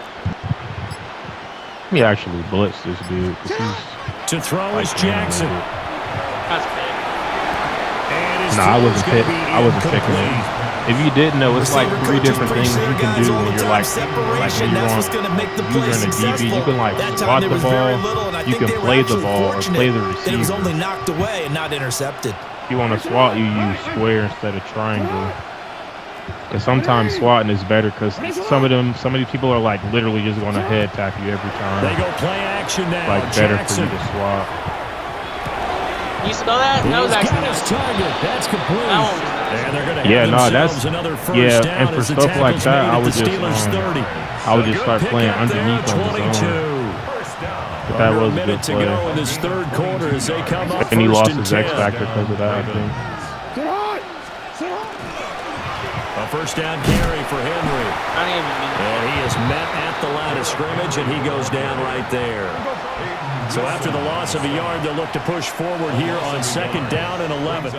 Let me actually blitz this dude. 'Cause he's To throw like is Jackson. That's big. And his Nah, I throw wasn't is gonna pick. be I wasn't picking incomplete. it. If you didn't know, it's like 3 different things you can do when you're like when you're in a DB. You can like swat the ball, you can play the ball, or play the It was only receiver. knocked away and not intercepted. If you want to swat, you use square instead of triangle. And sometimes swatting is better because some of these people are like literally just going to head tap you every They time. go play action now. Like better for Jackson. you to swat. You spell that? That was He's actually got his nice. target. That's complete. That one was nice. And they're going to Yeah, have no, themselves that's another first yeah. down And for as the stuff like tackle's that, made I at would the just Steelers 30. I would just Good start pick playing up there, underneath on the 22. zone. But that Under was a a good minute to play. go in this third quarter as they come up And he first lost and his 10. X factor because of that, I think. A first down carry for Henry. I didn't even mean And he is met at the line of scrimmage, and he goes down right there. So after the loss of a yard, they'll look to push forward here on second down and 11.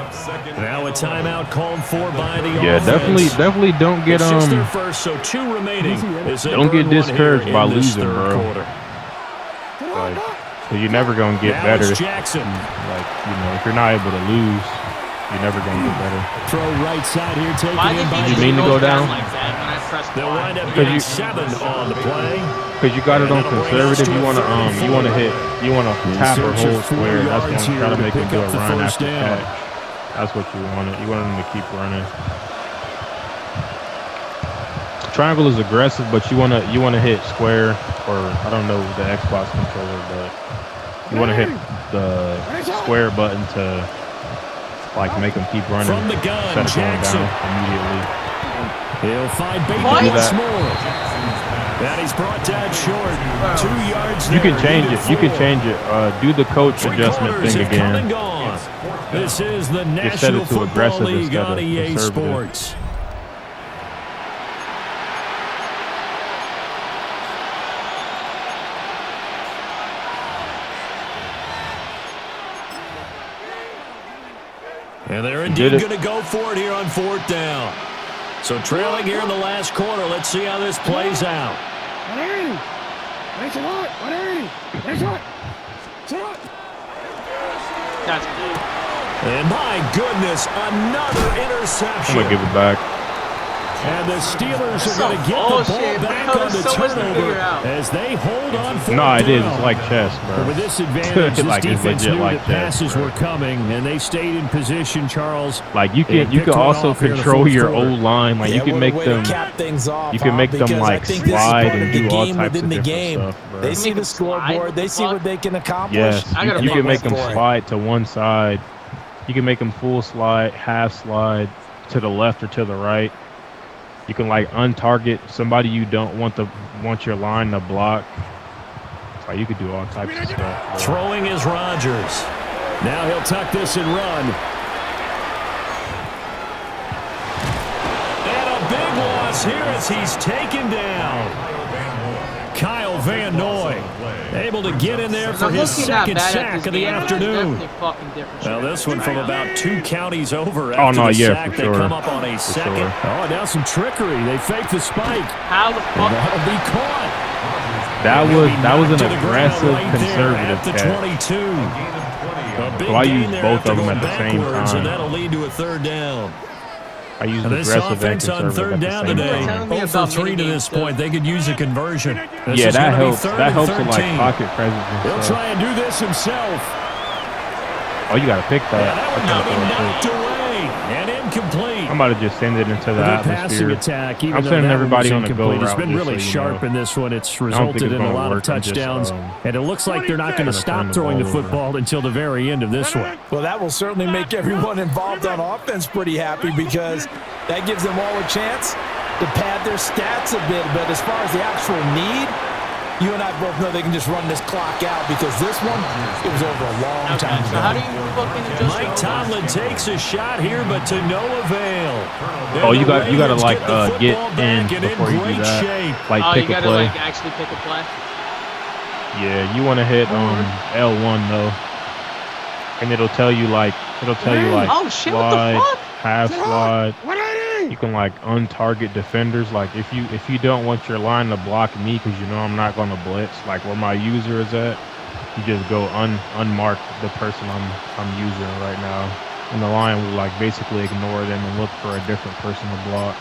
Now a timeout called for by the Yeah, offense. definitely don't get It's just their first, so 2 remaining. as they don't get burn one discouraged here by in this losing, third bro. quarter. Like, 'cause you're never gonna get Now better. it's Jackson. Like, you know, if you're not able to lose, you're never gonna get better. Throw right side here, taken Why in did by he You just mean to go go down down? like that when I pressed They'll wind up Because getting you- 7 on the play. Because you got it on conservative, you wanna hit, you wanna tap or search of hold 4 square. That's yards gonna try here to to make him pick do a up the run first after down. catch. That's what you wanted. You wanted him to keep running. Triangle is aggressive, but you wanna hit square, or I don't know the Xbox controller, but you wanna hit the square button to like make him keep running From the gun, instead of going Jackson. down immediately. He'll find Baker What? once more. And he's brought down short. 2 yards You there. can change Needed it. You can 4. change it. Do the coach 3 adjustment quarters thing have come and again. gone. This is the Just set National it to Football aggressive League instead on of EA conservative. Sports. And they're indeed Did it. going to go for it here on 4th down. So trailing here in the last quarter. Let's see how this plays out. That's big. And my goodness, another I'm interception. gonna give it back. And the Steelers are going to get the ball back on the turnover as they hold on for No, it is. It's like chess, bro. But with this advantage, this Like, it's defense legit knew like that chess, passes bro. were coming, and they stayed in position, Charles. Like you can also control your old line. Like you can make them. You can make them like slide and do all types of different stuff, bro. They see the scoreboard. They see what they can accomplish. Yes, you can make them slide to one side. You can make them full slide, half slide to the left or to the right. You can like untarget somebody you don't want your line to block. So you could do all types of stuff, bro. Throwing is Rodgers. Now he'll tuck this and run. And a big loss here as he's taken down. Kyle Van Noy able to get in there for his second sack of the afternoon. Now this one from about 2 counties over. Oh, no, yeah, sack, for they sure. come up on a second. Sure. Oh, now some trickery. They fake the spike. How the fuck? That'll be caught. That was an To the ground aggressive right there conservative at the catch. 22. A big So I gain use there both after of them going at the same backwards, time. And that'll lead to a third down. I use This aggressive and offense on conservative third at the down same today, time. 0 for 3 to this point. They could use a conversion. This Yeah, is that gonna be helps. third That and helps with like 13. pocket presence and He'll stuff. try and do this himself. Oh, you gotta pick that. That one That's got not him good. knocked away and incomplete. I'm about to just send it into the A good passing atmosphere. attack. Even I'm though sending that everybody was on the go incomplete. It's route, been just really so you sharp know. in this one. It's I don't think resulted it's in a gonna lot of work. I'm just, touchdowns, and it looks like they're not going to gonna stop turn the throwing the ball over. football until the very end of this one. Well, that will certainly make everyone involved on offense pretty happy because that gives them all a chance to pad their stats a bit. But as far as the actual need, you and I both know they can just run this clock out because this one, it was over a long time So ago. how do you fucking adjust Mike Tomlin takes a shot here, but to no avail. Oh, And you the gotta Ravens like the get football in back and before you do great that. shape. Like Oh, pick you a gotta play. like actually pick a play. Yeah, you want to hit L1 though, and it'll tell you like Oh shit! What the slide, fuck? half slide. You can like untarget defenders. Like if you don't want your line to block me because you know I'm not gonna blitz, like where my user is at, you just go unmark the person I'm using right now, and the line will like basically ignore them and look for a different person to block.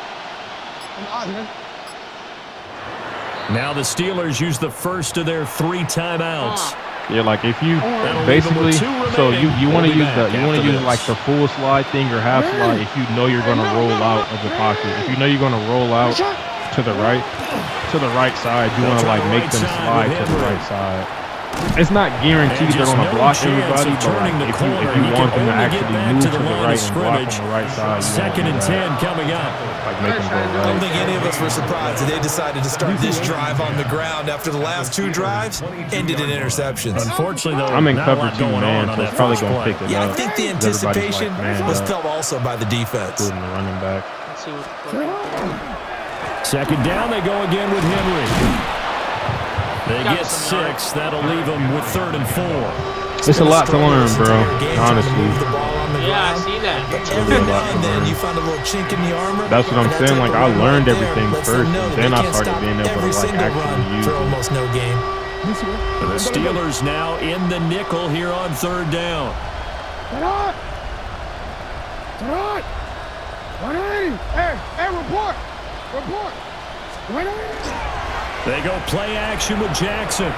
Now the Steelers use the first of their 3 timeouts. Yeah, like if you That'll leave them basically, with 2 so remaining. you want to We'll be use back you want to after use this. like the full slide thing or half slide if you know you're gonna roll out of the pocket. If you know you're gonna roll out to the right side, you want to like make them slide to the right side. It's not guaranteed they're gonna block everybody, but like if you want them to actually move to the right and block on the right side, you Second and 10 coming up. like make them go I don't right. think any of us were surprised that they decided to start this drive on the ground after the last 2 drives ended in interceptions. Unfortunately, though, I'm in not a cover lot 2 going man, on so that it's probably first gonna play. pick it Yeah, up. I think the 'cause everybody's, anticipation like, man was up, felt also by the defense. including the running back. Let's see what. Second down, they go again with Henry. They get 6. That'll leave them with 3rd and 4. It's a lot to learn, bro. Honestly. Yeah, I see that. Every now and then you find a little chink in the armor. That's what I'm and that saying. type Like of I run learned right there everything lets first, them know and that then they I can't started stop being able to every like single actually run use for it. almost no game. The Steelers now in the nickel here on 3rd down. They go play action with Jackson.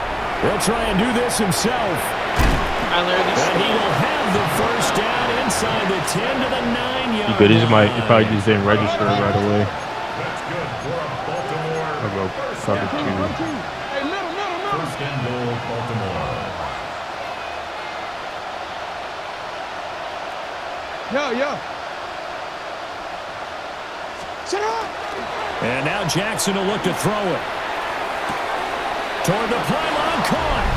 He'll try and do this himself. And he'll have the first down inside the 10 to the 9-yard You good? It line. probably just didn't register right away. That's good for Baltimore. I'll go cover 2. First and goal, Baltimore. And now Jackson will look to throw it. Toward the pylon, caught.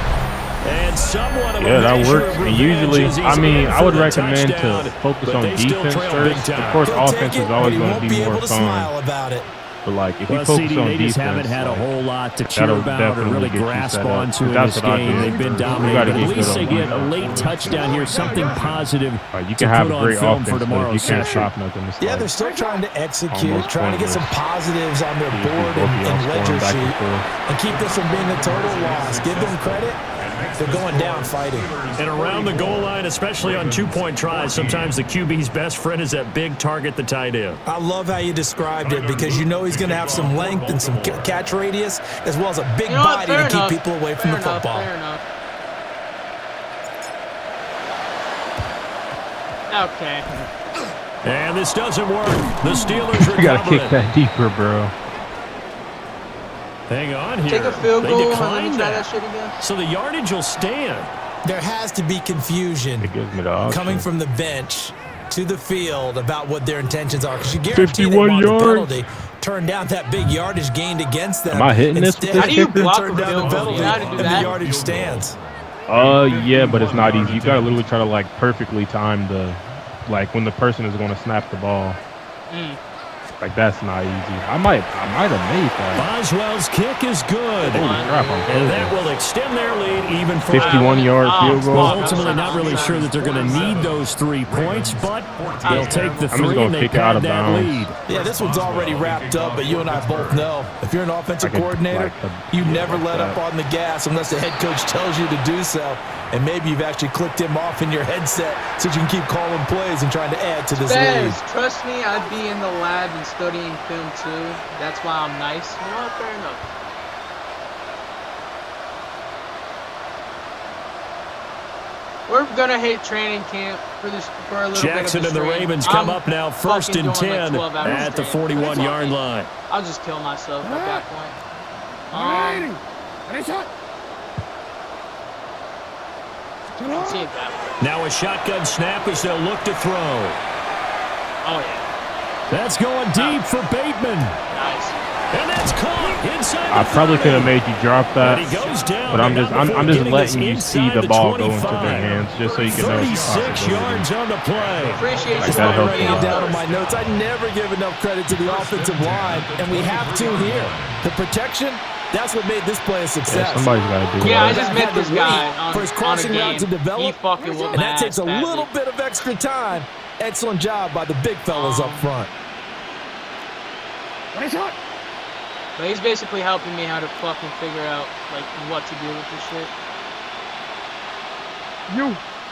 And somewhat of a Yeah, that measure works. of And revenge usually, as he's I mean, in I for would the recommend touchdown, to focus but on they still defense trail big first. time. Of course, He'll offense take is it, always but he going to won't be be more able to fun. smile about it. But like, if you Well, focus CD, on they defense, just haven't had a like, whole lot to cheer that'll about or definitely really get you grasp set up. onto in That's this what I game. do. They've been You gotta dominating, but get at least good they on get a defense. late touchdown here, something positive you to can have put a on great film offense, for but if tomorrow's you can't session. stop nothing. It's Yeah, like, they're still trying to execute, almost trying to get some pointless. positives on their You board both of y'all and ledger scoring back and sheet forth. and keep this from being a total loss. Give them credit. They're going down fighting. And around the goal line, especially on two-point tries, sometimes the QB's best friend is that big target, the tight end. I love how you described it because you know he's going to have some length and some catch radius as well as a big body to keep people away from the football. Fair enough. Okay. And this doesn't work. The Steelers recover You gotta kick it. that deeper, bro. Hang on here. Take a field They goal and declined then try that shit again. So the yardage will stand. There has to be confusion It gives me the option. coming from the bench to the field about what their intentions are because you guarantee they 51 want the yards. penalty. Turn down that big yardage gained against them. Am I hitting this with Instead, this How do you kicker? block turn a down the field goal? penalty You know how to do and the that? yardage stands. Yeah, but it's not easy. You gotta literally try to like perfectly time the, like when the person is gonna snap the ball. Like that's not easy. I might have made that. Boswell's kick is good. Holy crap! I'm And close. that will extend their lead even further. 51-yard field goal. Well, ultimately, not really sure that they're going to need those 3 points, but they'll take the I'm just 3 gonna and they kick it out pad of that bounds. lead. Yeah, this one's already wrapped up, but you and I both know if you're an offensive I could, coordinator, like, you never like let that. up on the gas unless the head coach tells you to do so. And maybe you've actually clicked him off in your headset so you can keep calling plays and trying to add to this lead. Bez, trust me, I'd be in the lab and studying film too. That's why I'm nice. You know what? Fair enough. We're gonna hit training camp for a little Jackson bit of and a the stream. Ravens come I'm up now, first fucking and doing, like, 10 12 hours at the straight. 41-yard line. I'll just kill myself at that point. Let's see it that way. Now a shotgun snap as they'll look to throw. Oh yeah, That's going deep for Bateman. nice. And that's caught inside I the probably 30. could have made you drop that, And he goes down. but I'm They're just down before I'm just getting letting this you see inside the ball go into 25. their hands, just so you can know it's a 36 possibility. yards on the play. Appreciate you That helps Writing a it lot. down on my notes. I never give enough credit to the offensive line, and we have to here. The protection, that's what made this play a success. Yeah, somebody's got to do Yeah, I that. just met this guy for his on a crossing route to game. He develop, fucking whooped and my that takes ass a badly. little bit of extra time. Excellent job by the big fellas up front. But he's basically helping me how to fucking figure out like what to do with this shit.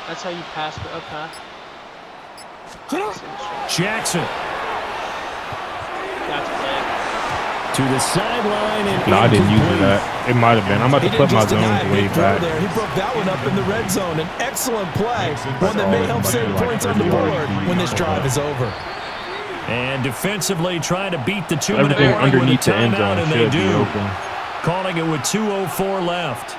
That's how you pass the Jackson That's bad. to the sideline and No, I didn't use incomplete. that. It might have been. I'm about He to put didn't my just deny zones a way big throw back. there. He broke that one up in the red zone. An excellent play, one that may help save points on the board when this drive is over. And defensively trying to beat the 2-minute Everything warning with a underneath the end timeout, zone and they should be do. open. Calling it with 2:04 left.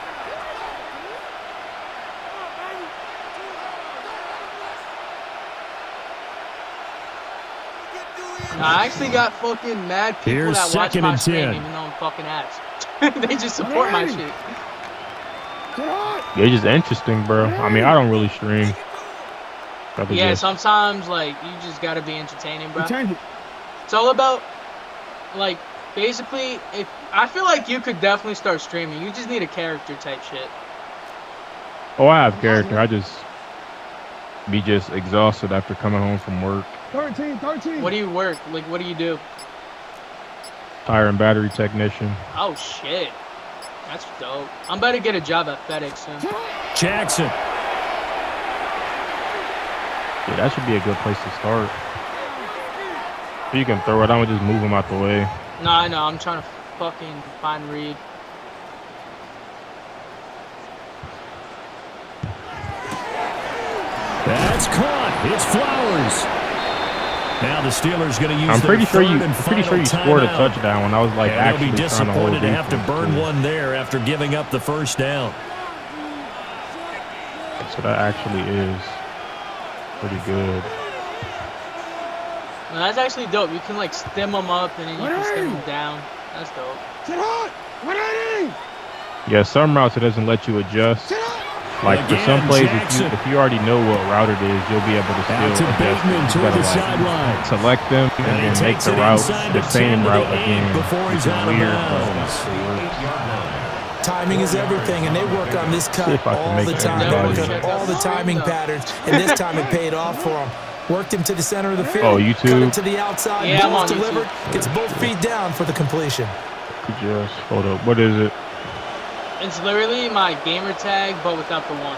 I actually got fucking mad people Here's that watch second my and stream 10. even though I'm fucking ass. They just support my shit. They're just interesting, bro. I mean, I don't really stream. Probably Yeah, just- sometimes like you just gotta be entertaining, bro. It's all about like basically if I feel like you could definitely start streaming. You just need a character type shit. Oh, I have character. I just be just exhausted after coming home from work. 13. What do you work? Like what do you do? Tire and battery technician. Oh shit. That's dope. I'm about to get a job at FedEx soon. Jackson. Yeah, that should be a good place to start. If you can throw it, I would just move him out the way. No, I know. I'm trying to fucking find Reed. That's caught. It's Flowers. Now the Steelers going to use I'm their pretty sure third you. and I'm pretty sure you final scored a timeout. touchdown when I was like And actually they'll be trying to hold disappointed to have to defense, burn too. one there after giving up the first down. So that actually is pretty good. No, that's actually dope. You can like stem them up and then you can stem them down. That's dope. Yeah, some routes it doesn't let you adjust. Like for Again, some plays, Jackson. if you already know what route it is, you'll be able to still Out to adjust. Bateman it. You toward gotta, the sideline. select them and And he then make takes the it route inside the the 10 same to route the 8 again. before Which he's is out of weird, bounds. but it works. Timing is everything, and they work on this cut if I can all make the that time. They body. work on all the timing patterns, and this time it paid off for them. Worked him to the center of the field. Oh, Cut YouTube? it to the outside. Yeah, I'm Ball's on YouTube. delivered. Gets both feet down for the completion. Just hold up. What is it? It's literally my gamer tag, but without the one.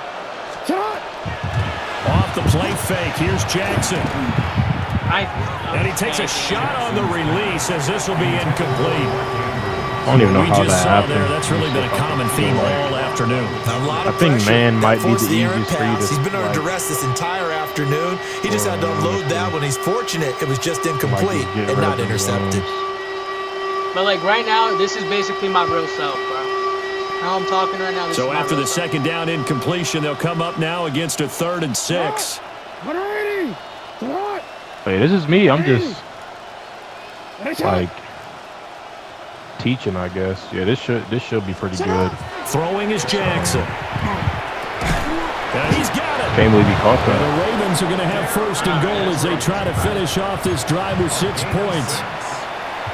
Off the play fake. Here's Jackson. And he takes a shot on the release as this will be incomplete. I don't even know how We just that saw happened. there, that's really been a common theme all afternoon. I think man might be the easiest for you to. He's been under duress this entire afternoon. He just had to unload that one. He's fortunate it was just incomplete and not intercepted. But like right now, this is basically my real self, bro. How I'm talking right now. This So is my after real the self. second down incompletion, they'll come up now against a 3rd and 6. Hey, this is me. I'm just like teaching, I guess. Yeah, this should be pretty good. Throwing is Jackson. And he's got it. Can't believe he caught The that. Ravens are going to have 1st and goal as they try to finish off this drive with 6 points.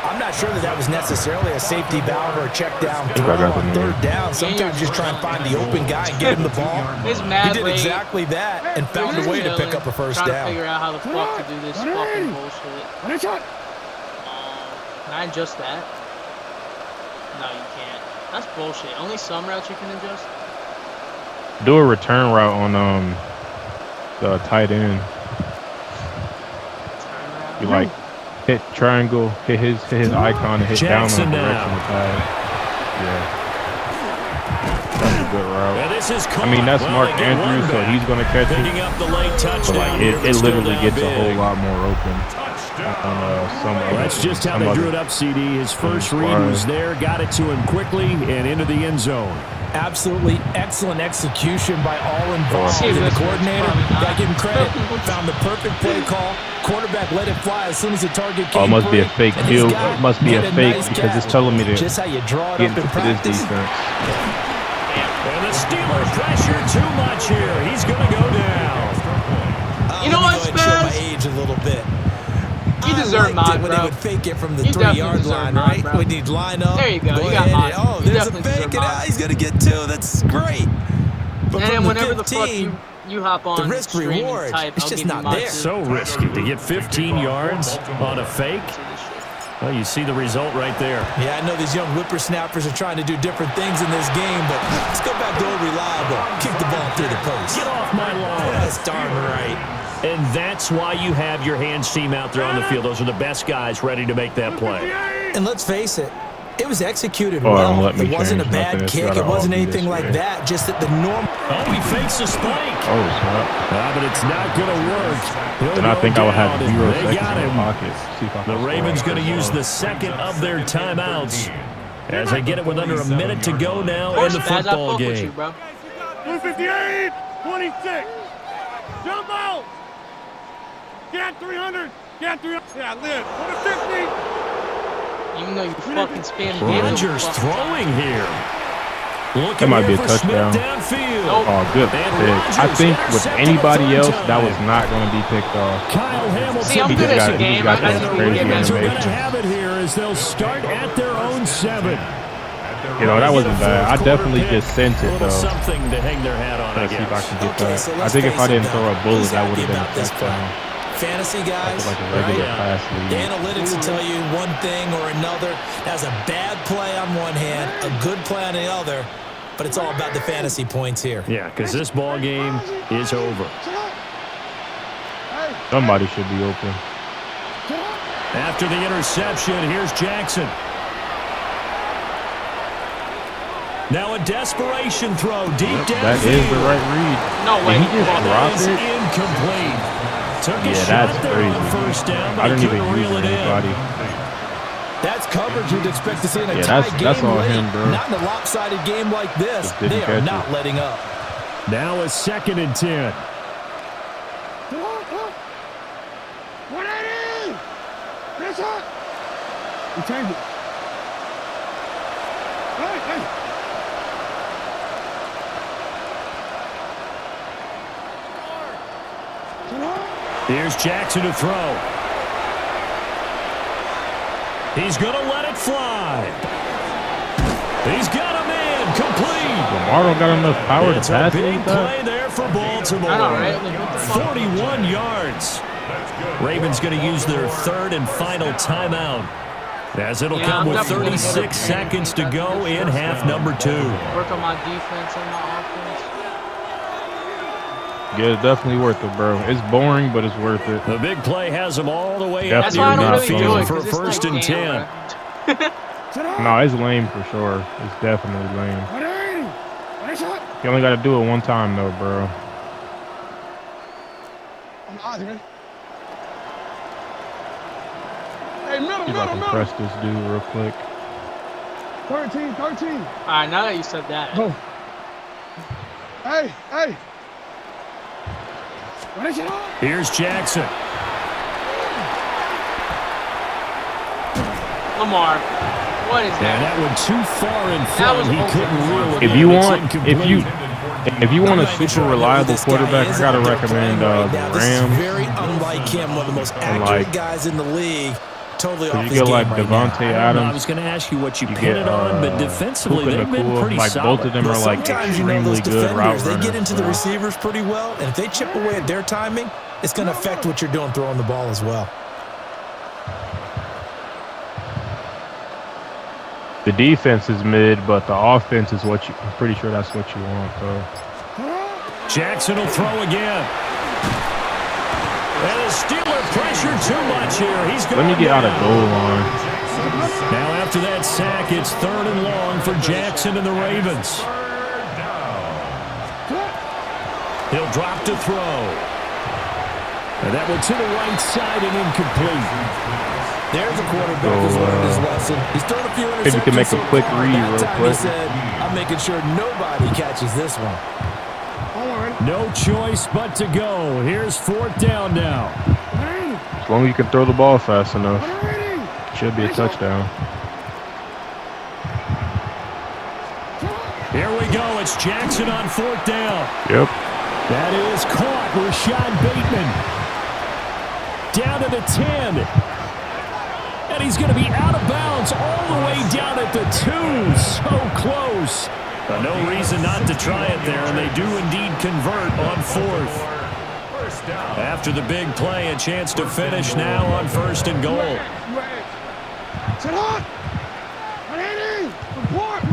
I'm not sure that was necessarily a safety valve or a check down I throw got the on name. 3rd down. Sometimes just try and find the open guy and get him the ball. It's He mad did late. exactly that and found a way to pick up a first Trying to down. figure out how the fuck to do this fucking bullshit. Not just that. No, you can't. That's bullshit. Only some routes you can adjust. Do a return route on the tight end. You like hit triangle, hit his icon, and hit Jackson down on the now. direction of the tag. Yeah. That's a good route. And this is I mean, that's caught. Mark Well, they get one Andrews, so back. he's gonna catch Picking it. up the late But touchdown. like here, it but still literally down gets a whole big. lot more open on some other. That's just how some they drew other- it up, CD. His first Teams read was fly. there, got it to him quickly and into the end zone. Absolutely excellent execution by all involved. See, And the this coordinator, one's probably gotta give him credit, not. found the perfect play call. Quarterback let it fly as soon as the target came Oh, it must be a free, fake and this field. guy It must be a made fake nice because it's catch. telling me to Just how you draw it get up in into this practice. defense. And the Steeler pressure too much here. He's going to go down. You know what, Let me go ahead and show my Spaz? age a little bit. You deserve I liked mine, it when bro. they would fake it from the You definitely 3-yard deserve line, mine, right? bro. When you'd line up. There you go. You got ahead mine. and, oh, You there's a definitely fake, deserve and mine. he's going to get 2. That's great. But And then from whenever the the fuck 15, you hop on the risk stream and reward, type, it's I'll just give you not mine there. too. So risky to get 15 yards on a fake. Well, you see the result right there. Yeah, I know these young whippersnappers are trying to do different things in this game, but let's go back to old reliable. Kick the ball through the post. Get off my lawn. That's darn right. And that's why you have your hands team out there on the field. Those are the best guys ready to make that play. And let's face it, it was executed Oh, well. don't let me It wasn't a change bad nothing. It's kick. gotta It wasn't all be anything this like way. that. Just that the norm. Oh, he fakes a spike. Oh, snap. But it's not going to work. He'll Then I go think I would down, have and 0 they seconds got in him. my pocket. See if I The can Ravens score. going to use the second of their timeouts as they get it with under a minute to go now in Horse the Spaz, I football fuck with you, game. bro. 258, 26. Jump out. Get 300. Get 300. Yeah, live. 150. Even though you fucking spam Rodgers throwing here. Looking That might here be a for Smith touchdown. downfield. Oh, good And pick. I Rodgers think with intercepted anybody the else, third that was time. not going to be picked off. Kyle Hamilton. See, I'm He good just at got- the he game. just got I that think we crazy get Ravens are better. going to have it here as they'll start at their own 7. You know, that wasn't bad. I definitely just sent A it, little though. something to hang their hat on, I Let's see if I guess. can get Okay, that. so I let's think if I face it didn't now. throw a bullet, Who's that would happy have been a about this play? touchdown. Fantasy guys, Like a regular right? pass The lead. analytics will tell you one thing or another. That's a bad play on one hand, a good play on the other, but it's all about the fantasy points here. Yeah, because this ball game is over. Somebody should be open. After the interception, here's Jackson. Now a desperation throw deep downfield. That is the right read. No way. Did he just And drop that is it? incomplete. Took a Yeah, shot that's there on crazy. first down, but I didn't he even couldn't use reel it in. anybody. That's coverage you'd expect to see in a Yeah, tie that's game all late. him, bro. Not in a lopsided game like this. Just didn't They are catch not it. letting up. Now a 2nd and 10. 180. Finish up. We changed it. Hey. Here's Jackson to throw. He's going to let it fly. He's got a man complete. Lamar don't got enough power to It's a pass it big like that. play there for Baltimore. I know, right? Like, what the fuck? 41 yards. Ravens going to use their third and final timeout As it'll come with 36 seconds to go in half number 2. Work on my defense and my offense. Yeah, it's definitely worth it, bro. It's boring, but it's worth it. The big play has them all the way That's why I don't really do it, for first and 10. No, it's lame for sure. It's definitely lame. You only got to do it one time, though, bro. Hey, middle, See if I can press this dude real quick. 13. All right, now that you said that. Go. Hey. Here's Jackson. Lamar, what is that? And that one too far in front. He couldn't reel it If in. you It's want, incomplete. if you want a super reliable quarterback, I gotta recommend the Rams. Very unlike him, one of the most accurate guys in the league. Totally off You his get game like right Devontae now. Adams. I was going to ask you what you You pin get, it on, but defensively Puka they've been Nacua. pretty Like solid. both of them are like Sometimes you know extremely those good route defenders, they get into the runners. receivers pretty well, and if they chip away at their timing, it's going to affect what you're doing throwing the ball as well. The defense is mid, but the offense is what you. I'm pretty sure that's what you want, though. Jackson will throw again. And the Steeler pressure too much here. He's going Let me get out of goal line. Now after that sack, it's 3rd and long for Jackson and the Ravens. He'll drop to throw. And that one to the right side and incomplete. There's a quarterback who's learned his lesson. He's thrown a few interceptions. If you can make a quick read That real time quick. He said, I'm making sure nobody catches this one. No choice but to go. Here's 4th down now. As long as you can throw the ball fast enough, should be a touchdown. Here we go. It's Jackson on 4th down. Yep. That is caught. Rashad Bateman. Down to the 10. And he's going to be out of bounds all the way down at the 2. So close. But no reason not to try it there, and they do indeed convert on 4th. After the big play, a chance to finish now on 1st and goal. Sit on. Report.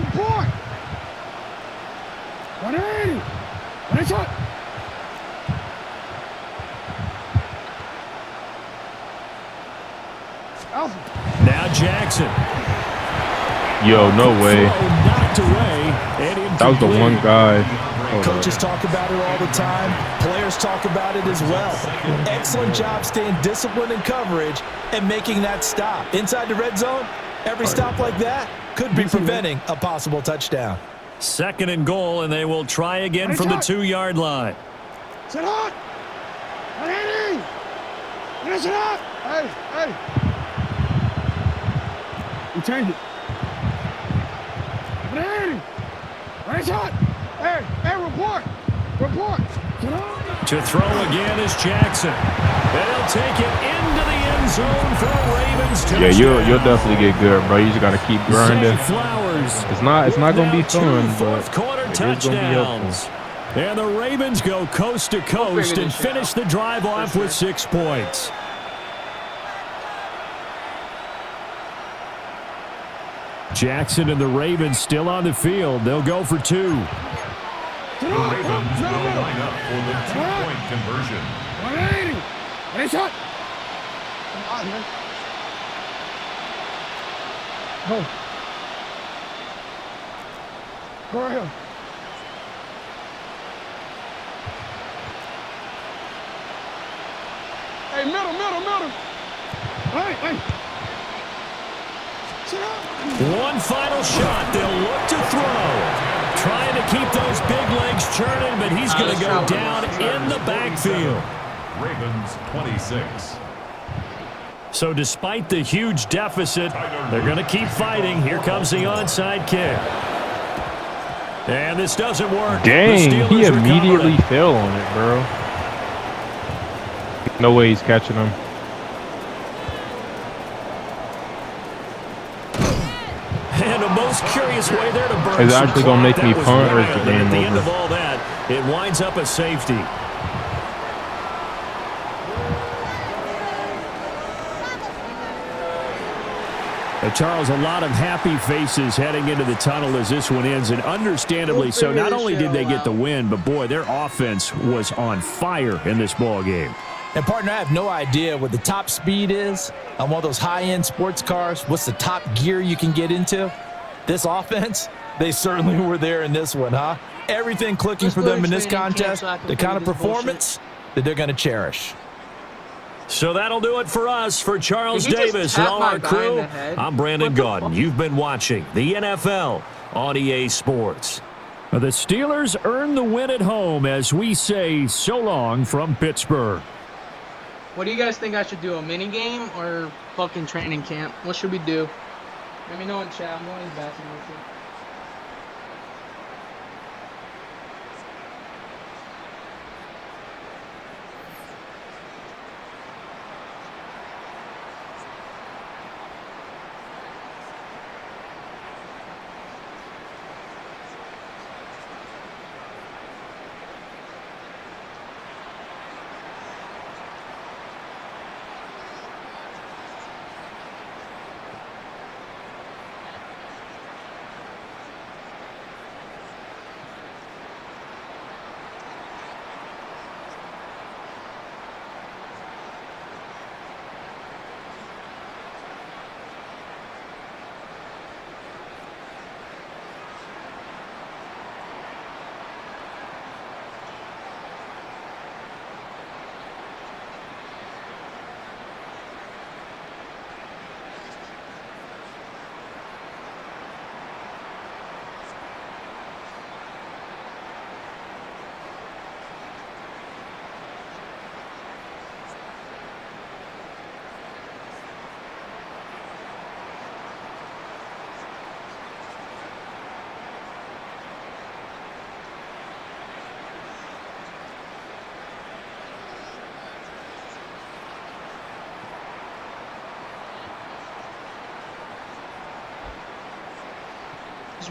180. Finish up. Now Jackson. Yo, no way. Knocked away. That was the one guy. Coaches talk about it all the time. Players talk about it as well. Excellent job staying disciplined in coverage and making that stop. Inside the red zone, every stop like that could be preventing a possible touchdown. 2nd and goal, and they will try again from the 2-yard line. Sit on. 180. Finish it up. Hey. You change it. 180. Finish it. Hey, report. To throw again is Jackson. They'll take it into the end zone for a Ravens touchdown. Yeah, you'll definitely get good, bro. You just gotta keep grinding. Flowers. It's not gonna be fun, but Quarter it is gonna be touchdowns. helpful. And the Ravens go coast to coast and finish the drive off with 6 points. Jackson and the Ravens still on the field. They'll go for 2. The Ravens will line up for the 2-point conversion. 180. Finish up. Go right here. Hey, middle. Hey. One final shot. They'll look to throw. Trying to keep those big legs churning, but he's going to go down in the backfield. Ravens 26. So despite the huge deficit, they're going to keep fighting. Here comes the onside kick. And this doesn't work. Dang, he immediately fell on it, bro. No way he's catching him. And the most curious way there to burn. Is it actually going to make me punt, or is the game over? At the end of over? all that, it winds up a safety. Charles, a lot of happy faces heading into the tunnel as this one ends, and understandably so. Not only did they get the win, but boy, their offense was on fire in this ball game. And, partner, I have no idea what the top speed is on one of those high-end sports cars. What's the top gear you can get into? This offense, they certainly were there in this one, huh? Everything clicking for them in this contest, the kind of performance that they're going to cherish. So that'll do it for us. For Charles Davis and all our crew, I'm Brandon Gaudin. You've been watching the NFL on EA Sports. The Steelers earn the win at home as we say so long from Pittsburgh. What do you guys think I should do, a mini game or fucking training camp? What should we do? Let me know in chat. I'm going to the bathroom real quick.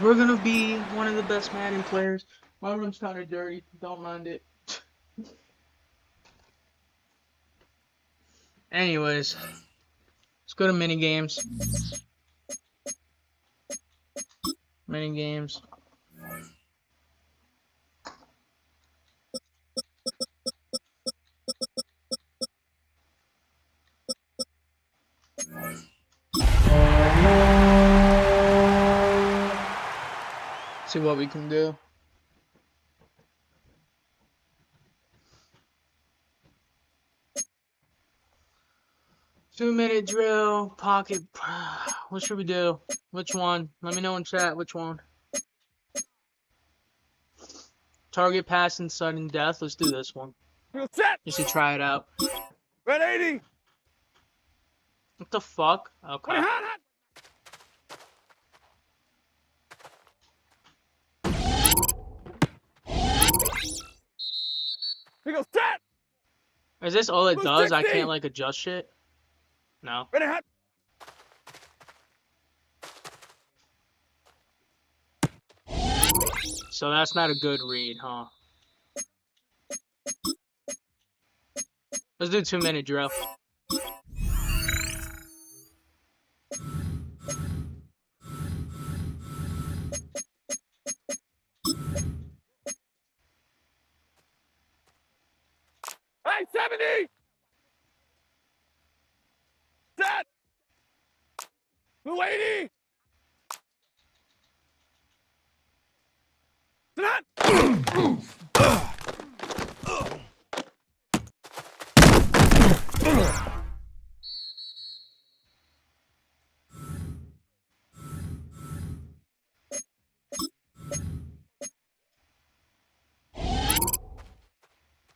We're gonna be one of the best Madden players. My room's kind of dirty. Don't mind it. Anyways, let's go to mini games. Mini games. See what we can do. Two-minute drill, pocket. What should we do? Which one? Let me know in chat which one. Target pass and sudden death. Let's do this one. Just to try it out. Red 80. What the fuck? Okay. He goes set. Is this all it does? I can't like adjust shit? No. Ready, hot. So that's not a good read, huh? Let's do 2-minute drill. Hey, 70! Set! Blue 80! Set!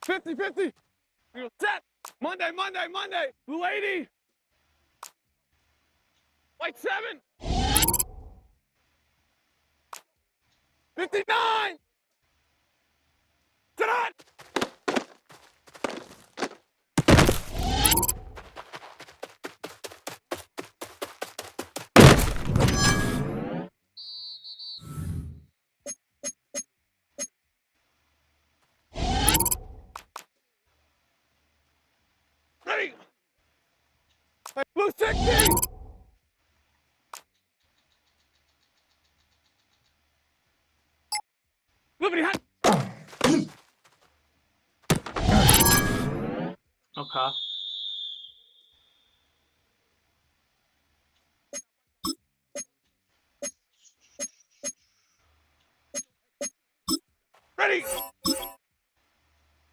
$50. Set! Monday! Blue 80! White 7! 59! Set on! Ready! Blue 60! Okay. Ready.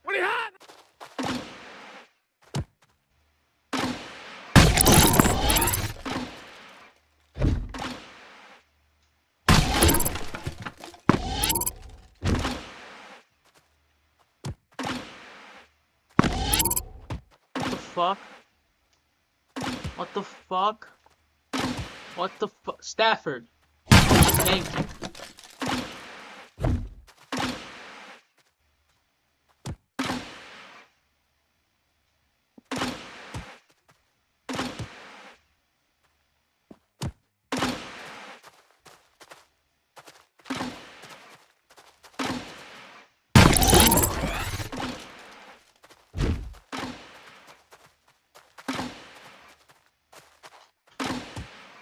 What are you hot? Fuck? What the fuck? What the fuck? Stafford. Thank you.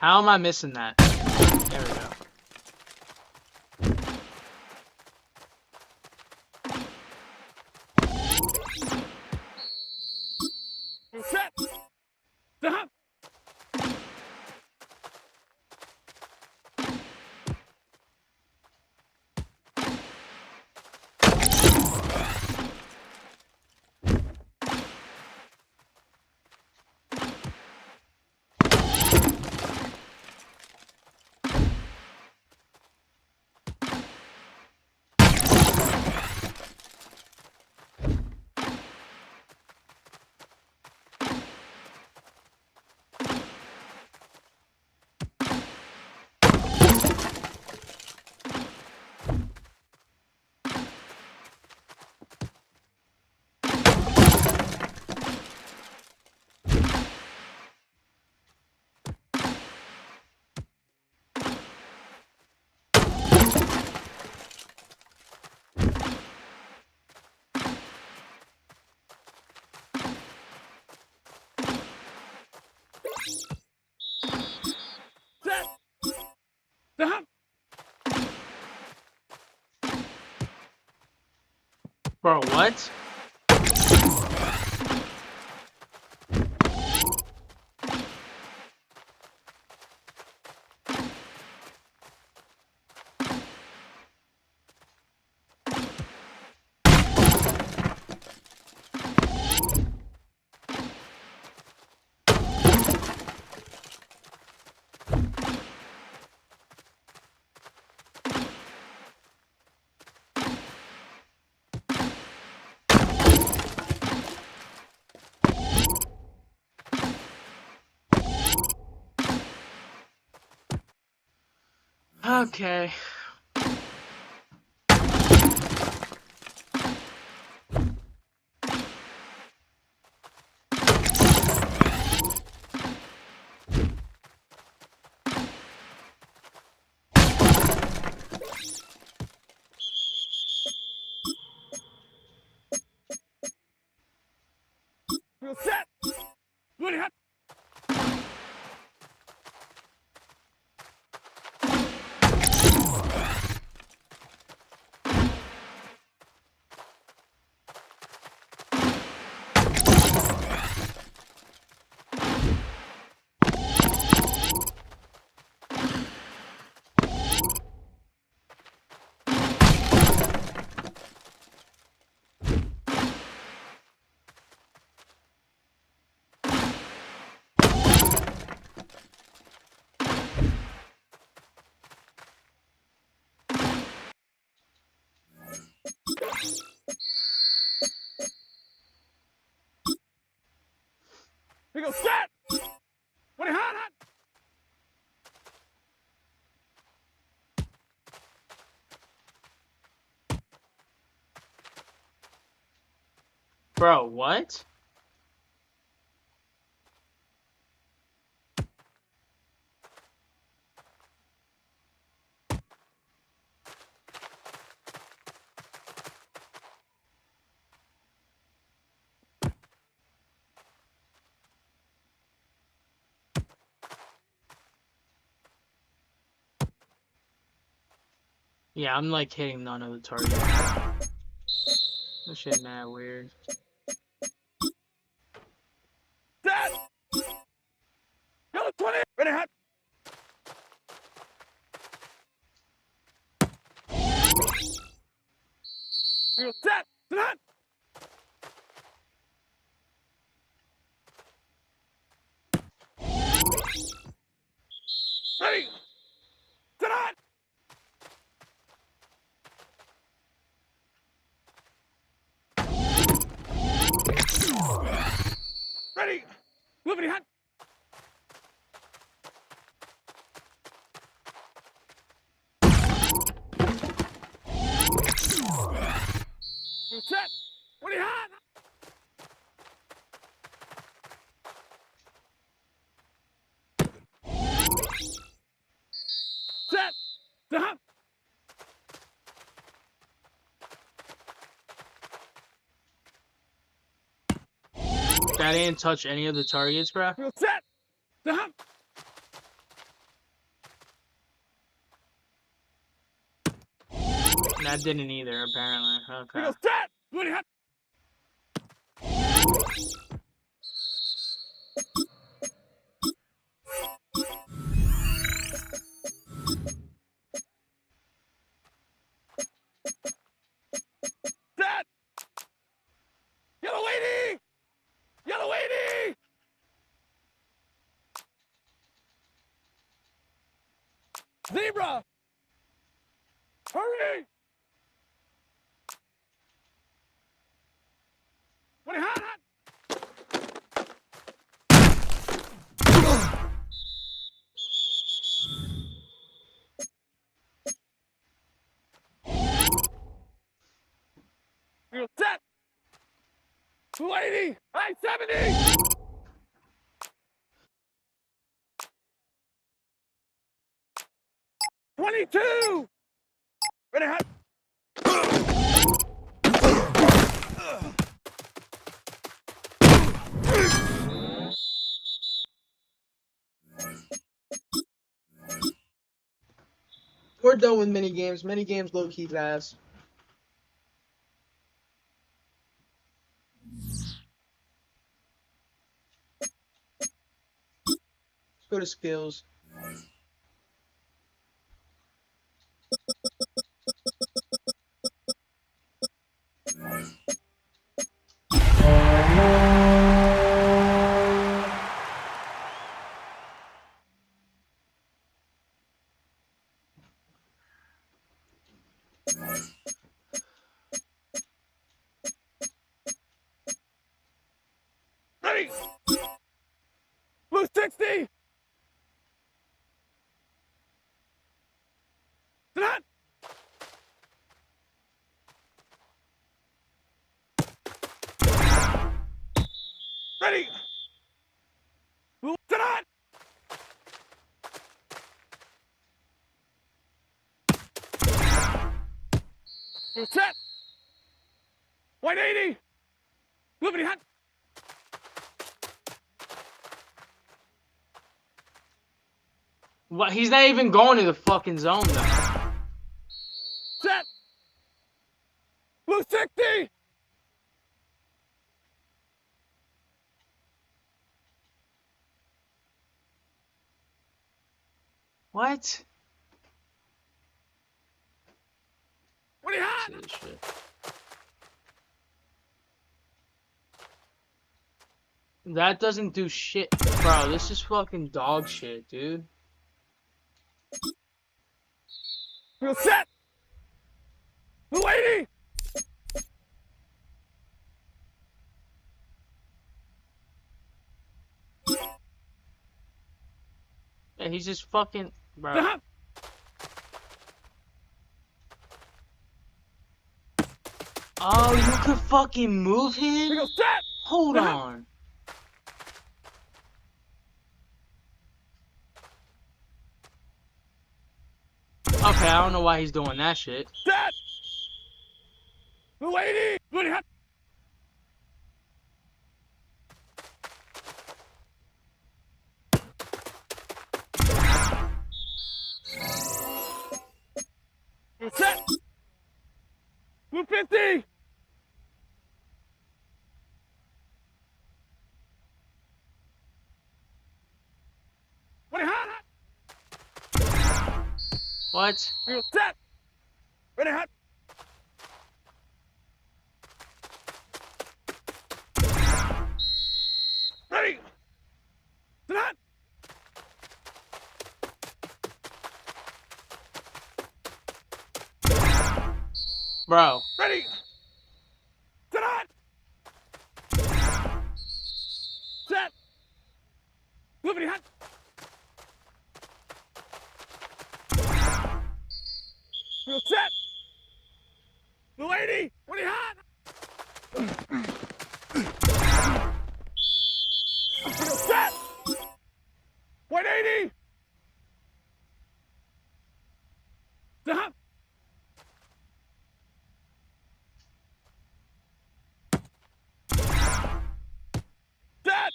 How am I missing that? There we go. Set. Stop. Stop. Bro, what? Okay. Set. What are you hot? Here we go. Set. What are you hot? Bro, what? Yeah, I'm like hitting none of the targets. This shit mad weird. Moving hot. Set. What are you hot? Set. Stop. That didn't touch any of the targets, bro. Set. Stop. That didn't either, apparently. Okay. Set. What are you hot? Set. Yellow lady. Yellow lady. Zebra. Hurry. What are you hot? You're set. 280. I-70. $22. Ready, hot. We're done with mini games. Mini games low key fast. Let's go to skills. Ready. Blue 60. Not. Ready. Blue not. Blue set. 180. Moving hot. What? He's not even going to the fucking zone, though. Set. Blue 60. What? What are you hot? That doesn't do shit. Bro, this is fucking dog shit, dude. Blue set. Blue 80. Yeah, he's just fucking, bro. Stop. Oh, you could fucking move him? Set. Hold on. Okay, I don't know why he's doing that shit. Set. Blue 80. Blue hot. Set. Blue 50. What are you hot? What? You're set. Ready, hot. Ready. Sit hot. Bro. Ready. Sit hot. Set. Moving hot. Real set. The lady. What are you hot? Real set. 180. Stop. Set.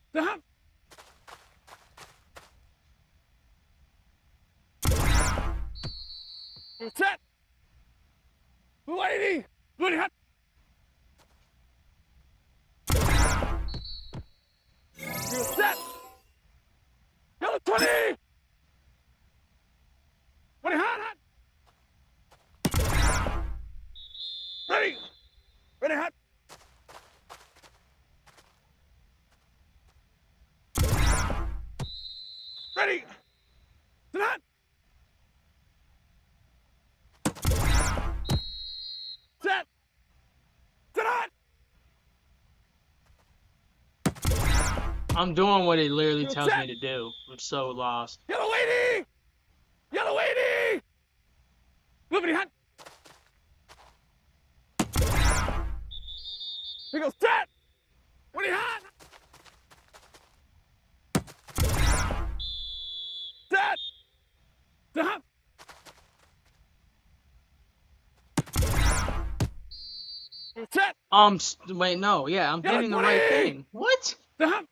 Stop. Set. Lady. Lady hot. Real set. Yellow 20. What are you hot? Ready. Ready hot. Ready. Sit hot. Set. Sit hot. I'm doing what it literally tells me to do. I'm so lost. Yellow lady. Yellow lady. Moving hot. Here goes set. What are you hot? Set. Stop. Set. Wait, no, yeah, I'm hitting the right thing. What? Stop.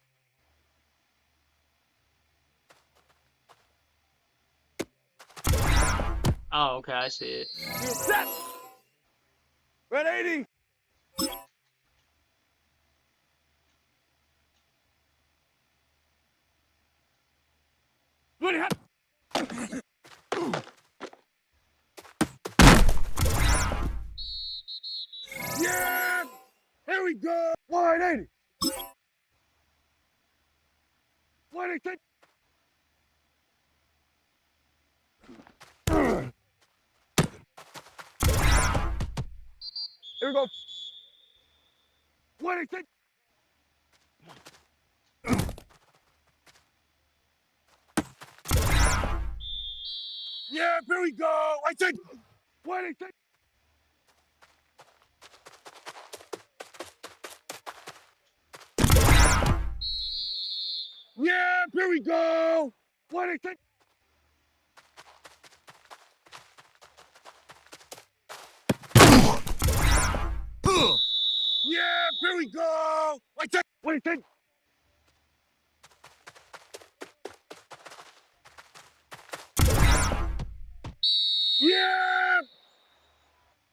Oh, okay, I see it. Set. Red 80. Good hot. Yeah. Here we go. 180. 180. Here we go. 180. Yeah, here we go. I said 180. Yeah, here we go. 180. Yeah, here we go. I said 180. Yeah!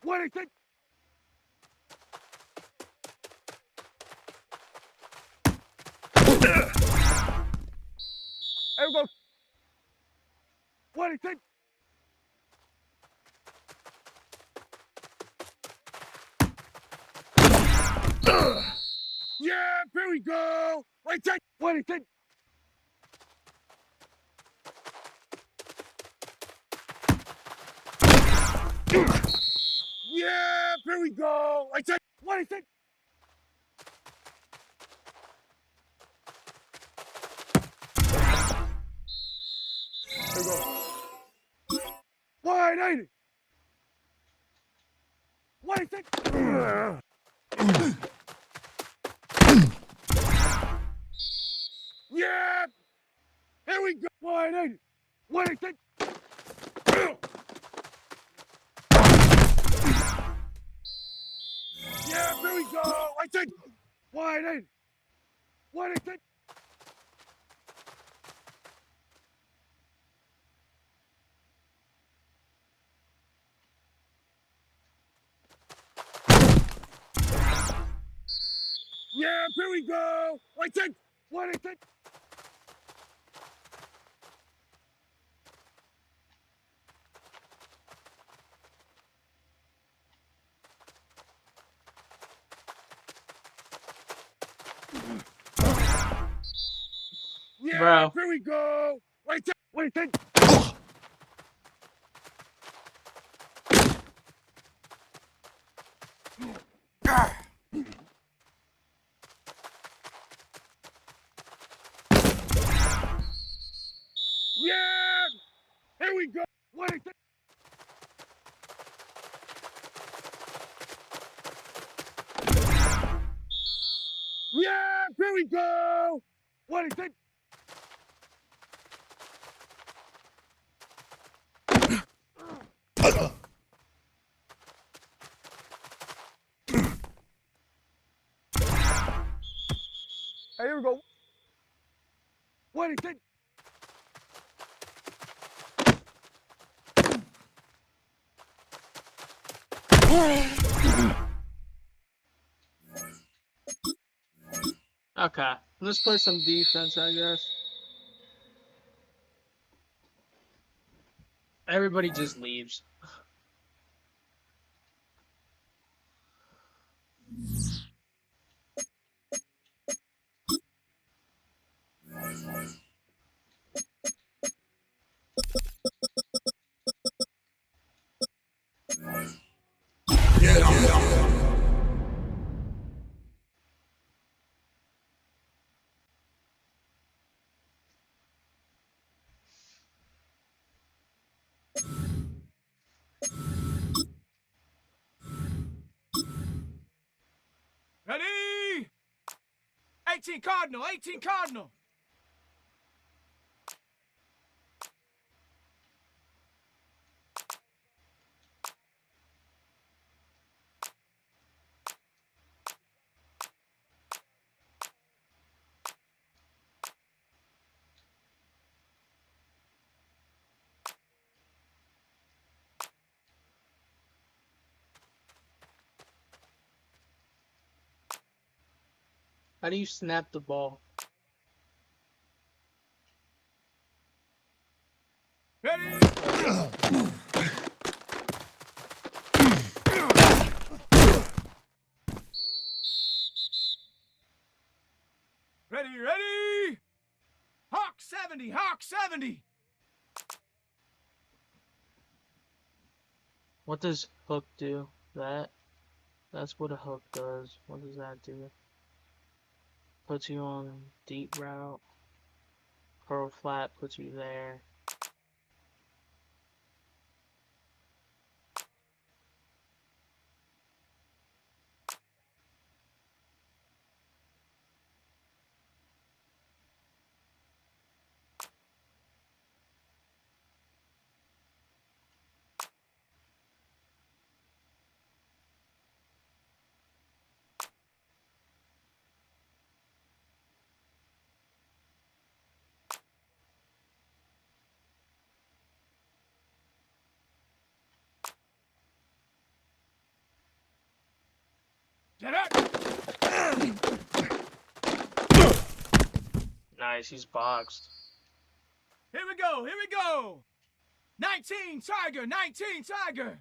180. There we go. 180. Yeah, here we go. 180. Yeah, here we go. I said, 180. Here we go. 180. 180. Yeah. Here we go. 180. 180. Yeah, here we go. I said 180. 180. Yeah, here we go. I said 180. Yeah, Bro. here we go. Wait, wait, wait. Here we go. What is it? Yeah, here we go. What is it? Hey, here we go. What is it? Okay, let's play some defense, I guess. Everybody just leaves. Ready? 18 Cardinal, 18 Cardinal. How do you snap the ball? Ready? Ready, ready! Hawk 70, Hawk 70! What does hook do? That's what a hook does. What does that do? Puts you on deep route. Curl flat puts you there. Get up! Nice, he's boxed. Here we go, here we go! 19 Tiger, 19 Tiger!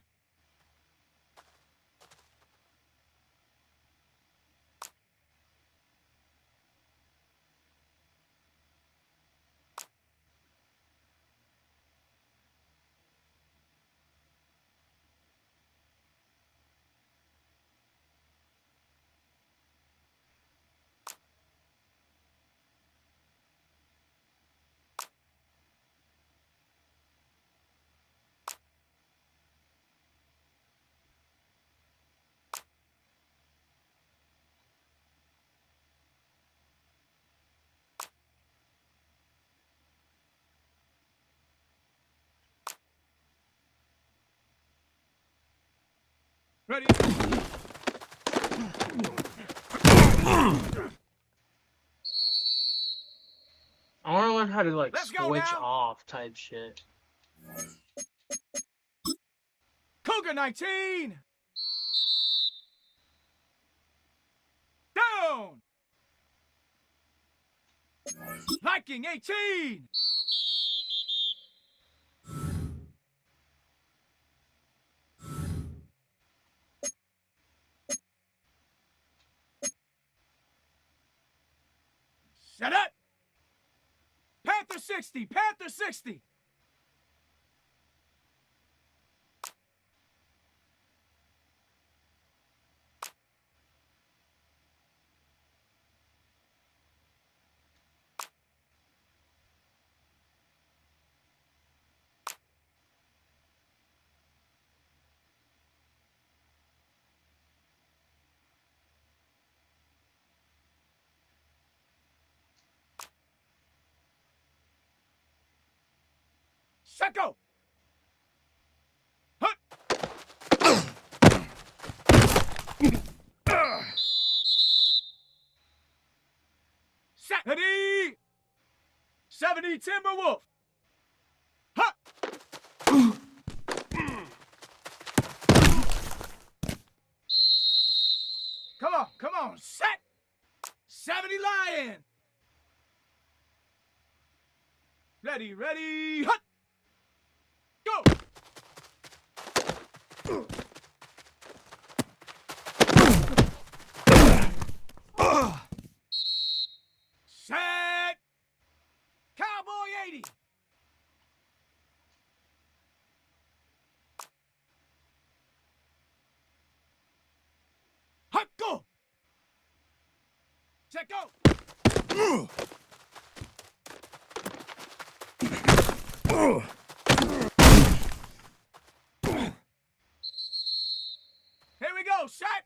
Ready? I want to learn how to like Let's go switch now. off type shit. Cougar 19! Down! Viking 18! Set up! Panther 60! Panther 60! Set, go. Hut. Set. Ready. 70 Timberwolf. Hut. Come on, set. 70 Lion. Ready, hut. Go. Set. Cowboy 80. Hut, go. Set, go. Here we go, set.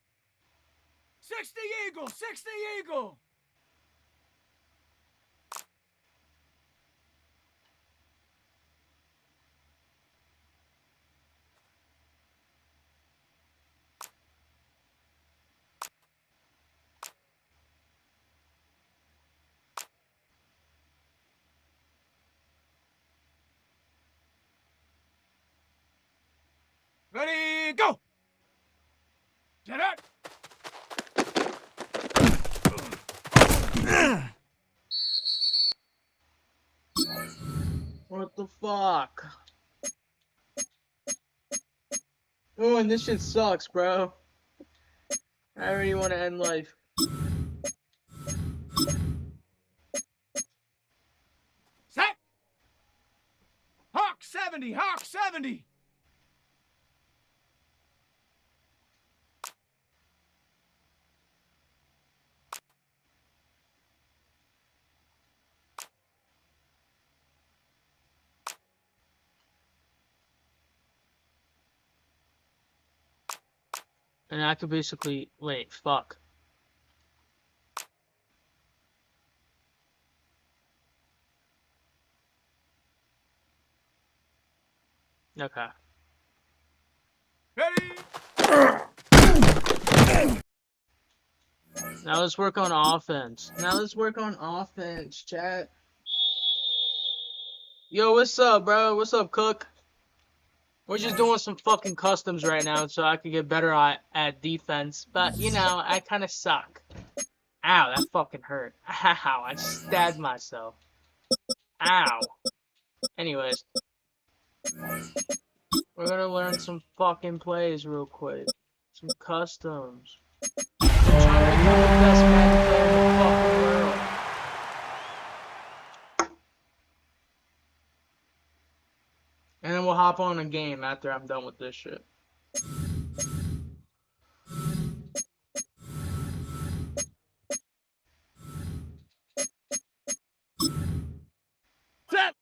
60 Eagle, 60 Eagle. Ready, go! Get up! What the fuck? Oh, and this shit sucks, bro. I already want to end life. Set! Hawk 70, Hawk 70! And I could basically wait, fuck. Okay. Ready? Now let's work on offense. Chat. Yo, what's up, bro? What's up, Cook? We're just doing some fucking customs right now so I could get better at defense. But, you know, I kind of suck. Ow, that fucking hurt. Ow, I stabbed myself. Ow. Anyways. We're gonna learn some fucking plays real quick. Some customs. I'm trying to become the best Madden player in the fucking world. And then we'll hop on a game after I'm done with this shit. Set!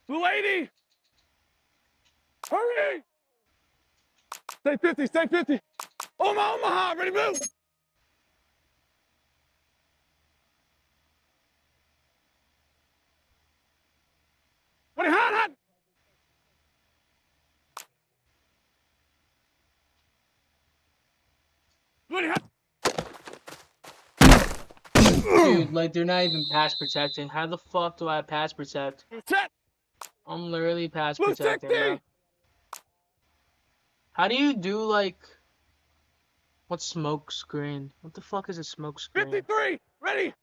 Blue 80! Hurry! Stay 50, stay 50! Omaha, ready, move! Ready, hot! Ready, hot! Dude, like, they're not even pass protecting. How the fuck do I pass protect? Set! I'm literally pass Blue protecting, 60! bro. How do you do, like... What smoke screen? What the fuck is a smoke screen? 53! Ready!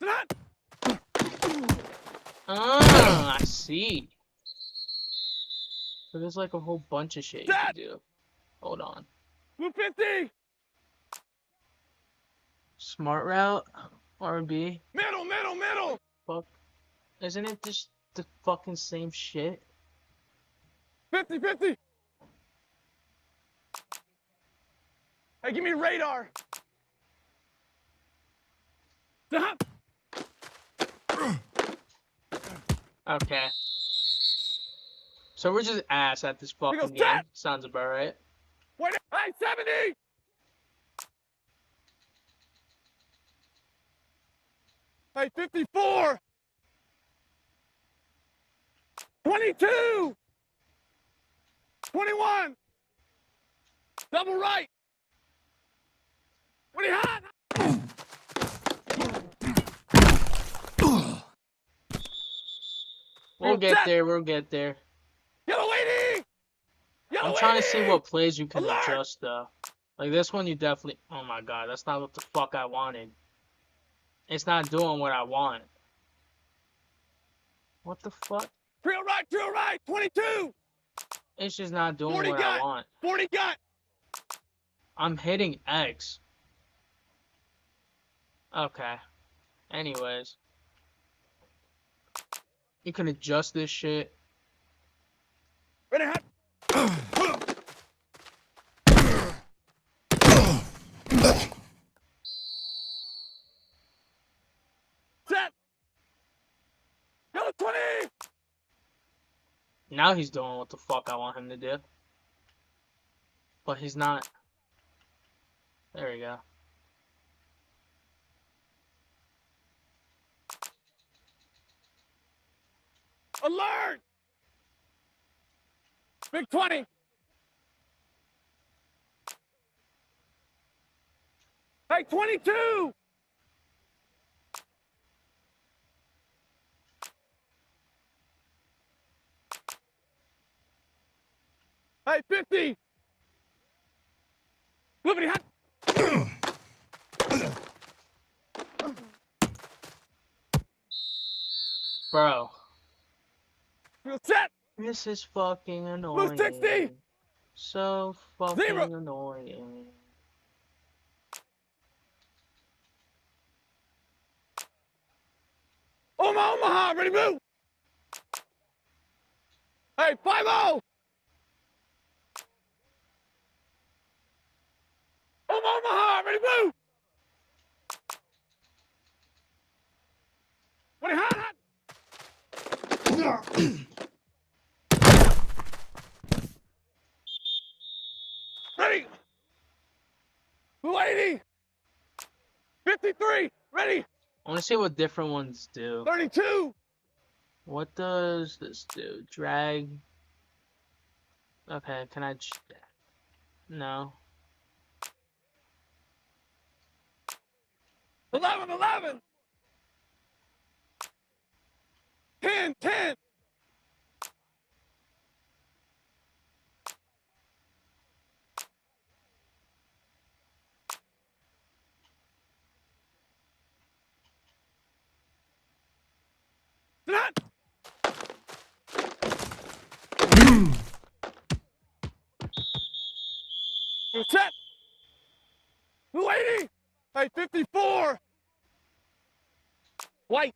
Set! Ah, I see. So there's like a whole bunch of shit you can do. Hold on. Blue 50! Smart route? R&B? Middle! Fuck. Isn't it just the fucking same shit? 50! Hey, give me radar! Stop! Okay. So we're just ass at this fucking game. Set! Sounds about right. Wait, hey, 70! Hey, 54! 22! 21! Double right! 20 hot! We'll get there. We'll get there. Yellow 80! I'm trying to see what plays you can adjust, though. Like, this one, you definitely... Oh, my God. That's not what the fuck I wanted. It's not doing what I want. What the fuck? Drill right, 22! It's just not doing 40 what got, I want. 40 got! I'm hitting X. Okay. Anyways. You can adjust this shit. Ready, hot! Set! Yellow 20! Now he's doing what the fuck I want him to do. But he's not. There we go. Alert! Big 20! Hey, 22! Hey, 50! Liberty hot! Bro. Real set! This is fucking annoying. Blue 60! So fucking 0! annoying. Omaha, ready move! Hey, 5-0! Omaha, ready move! What hot, hot! Ready! 280! 53! Ready! I want to see what different ones do. 32! What does this do? Drag. Okay, can I... No. 11! 10! Not. Set. 280. Hey, 54. White.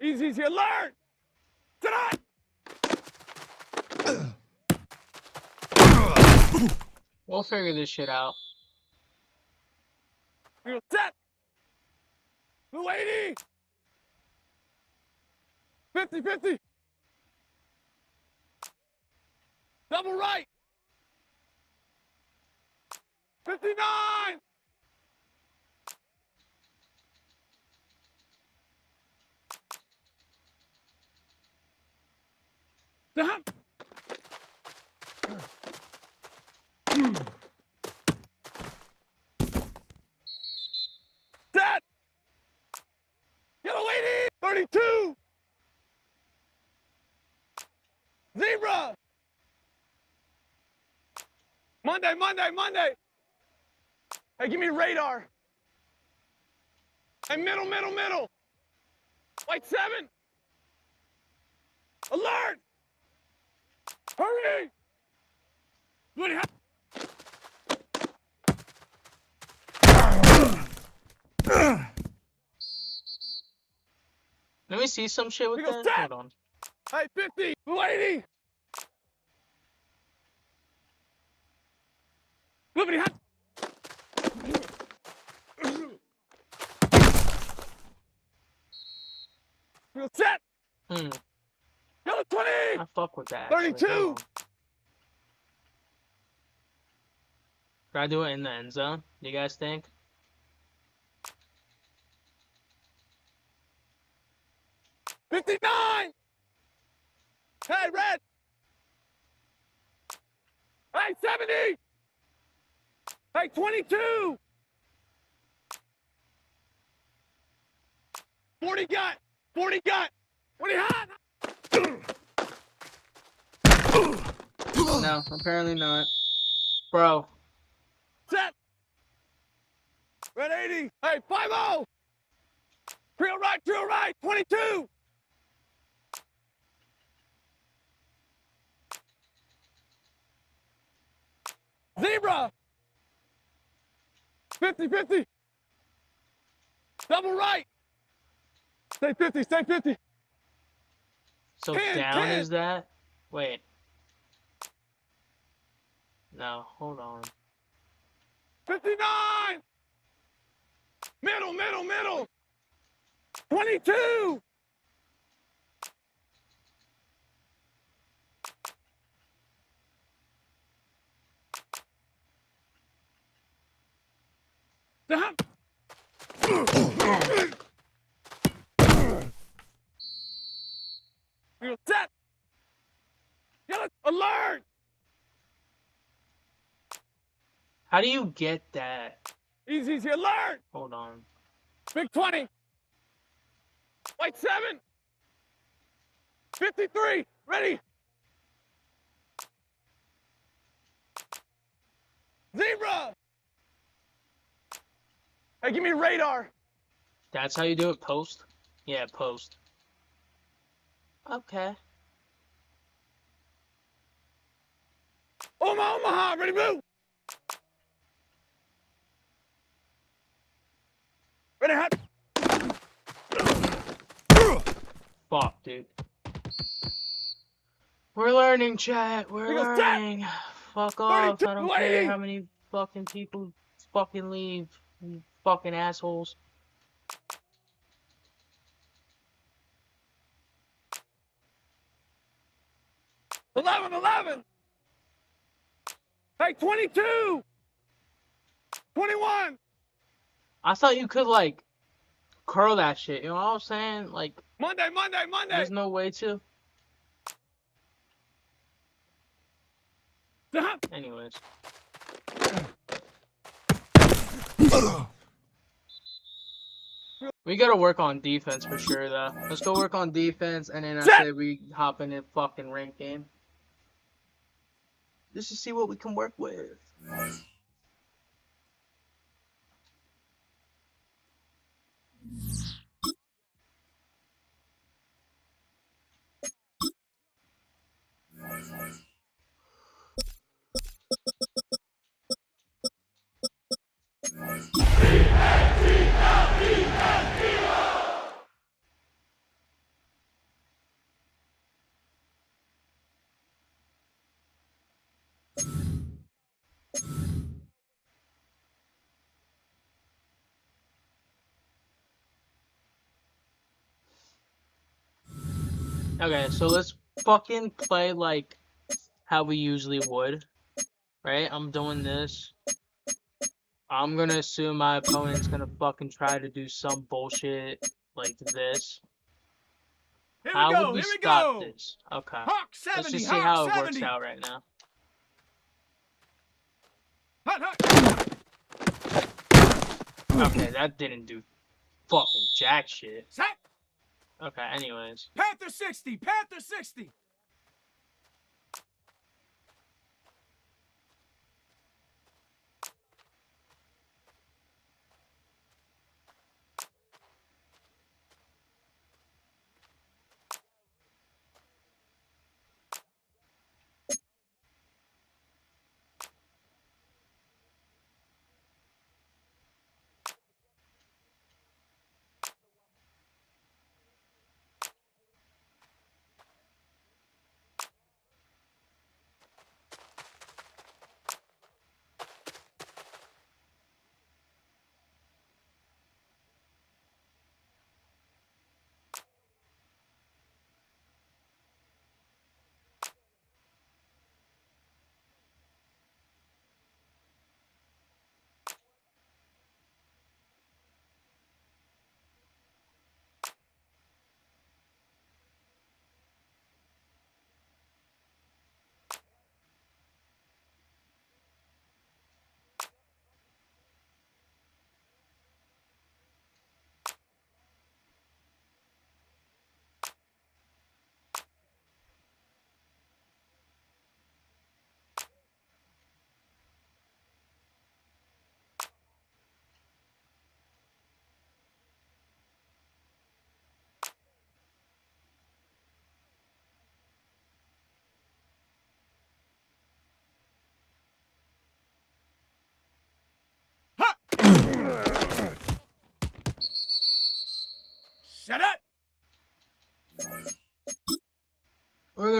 Easy, alert. Tonight. We'll figure this shit out. You're set. 280. 50. Double right. 59. Down. Set. Yellow 80. 32. Zebra. Monday. Hey, give me radar. Hey, middle. White 7. Alert. Hurry. Good. Let me see some shit with that. Hold on. Hey, 50. 280. Liberty hot. Real set. Yellow 20. I fuck with that. 32. Should I do it in the end zone? You guys think? 59! Hey, red! Hey, 70! Hey, 22! 40 got! 40 got! 40 hot! No, apparently not. Bro. Set! Red 80! Hey, 5-0! Trio right, 22! Zebra! 50-50! Double right! Stay 50, stay 50! So 10, down 10. is that? Wait. No, hold on. 59! Middle! 22! Stop! You're set! Yellow, alert! How do you get that? Easy, alert! Hold on. Big 20! White 7! 53! Ready! Zebra! Hey, give me radar! That's how you do it, post? Yeah, post. Okay. Omaha, ready, move! Ready, hot! Fuck, dude. We're learning, chat. We're learning. Fuck off. I don't care how many fucking people fucking leave. You fucking assholes. Eleven! Hey, 22! 21! I thought you could, like, curl that shit. You know what I'm saying? Like, Monday! there's no way to. Stop! Anyways. We gotta work on defense for sure, though. Let's go work on defense, and then I say we hop in a fucking rank game. Just to see what we can work with. Okay, so let's fucking play like how we usually would. Right? I'm doing this. I'm gonna assume my opponent's gonna fucking try to do some bullshit like this. How would we stop this? Okay. Hawk 70, Let's just see Hawk how it 70. works out right now. Okay, that didn't do fucking jack shit. Set! Okay, anyways. Panther 60! Panther 60!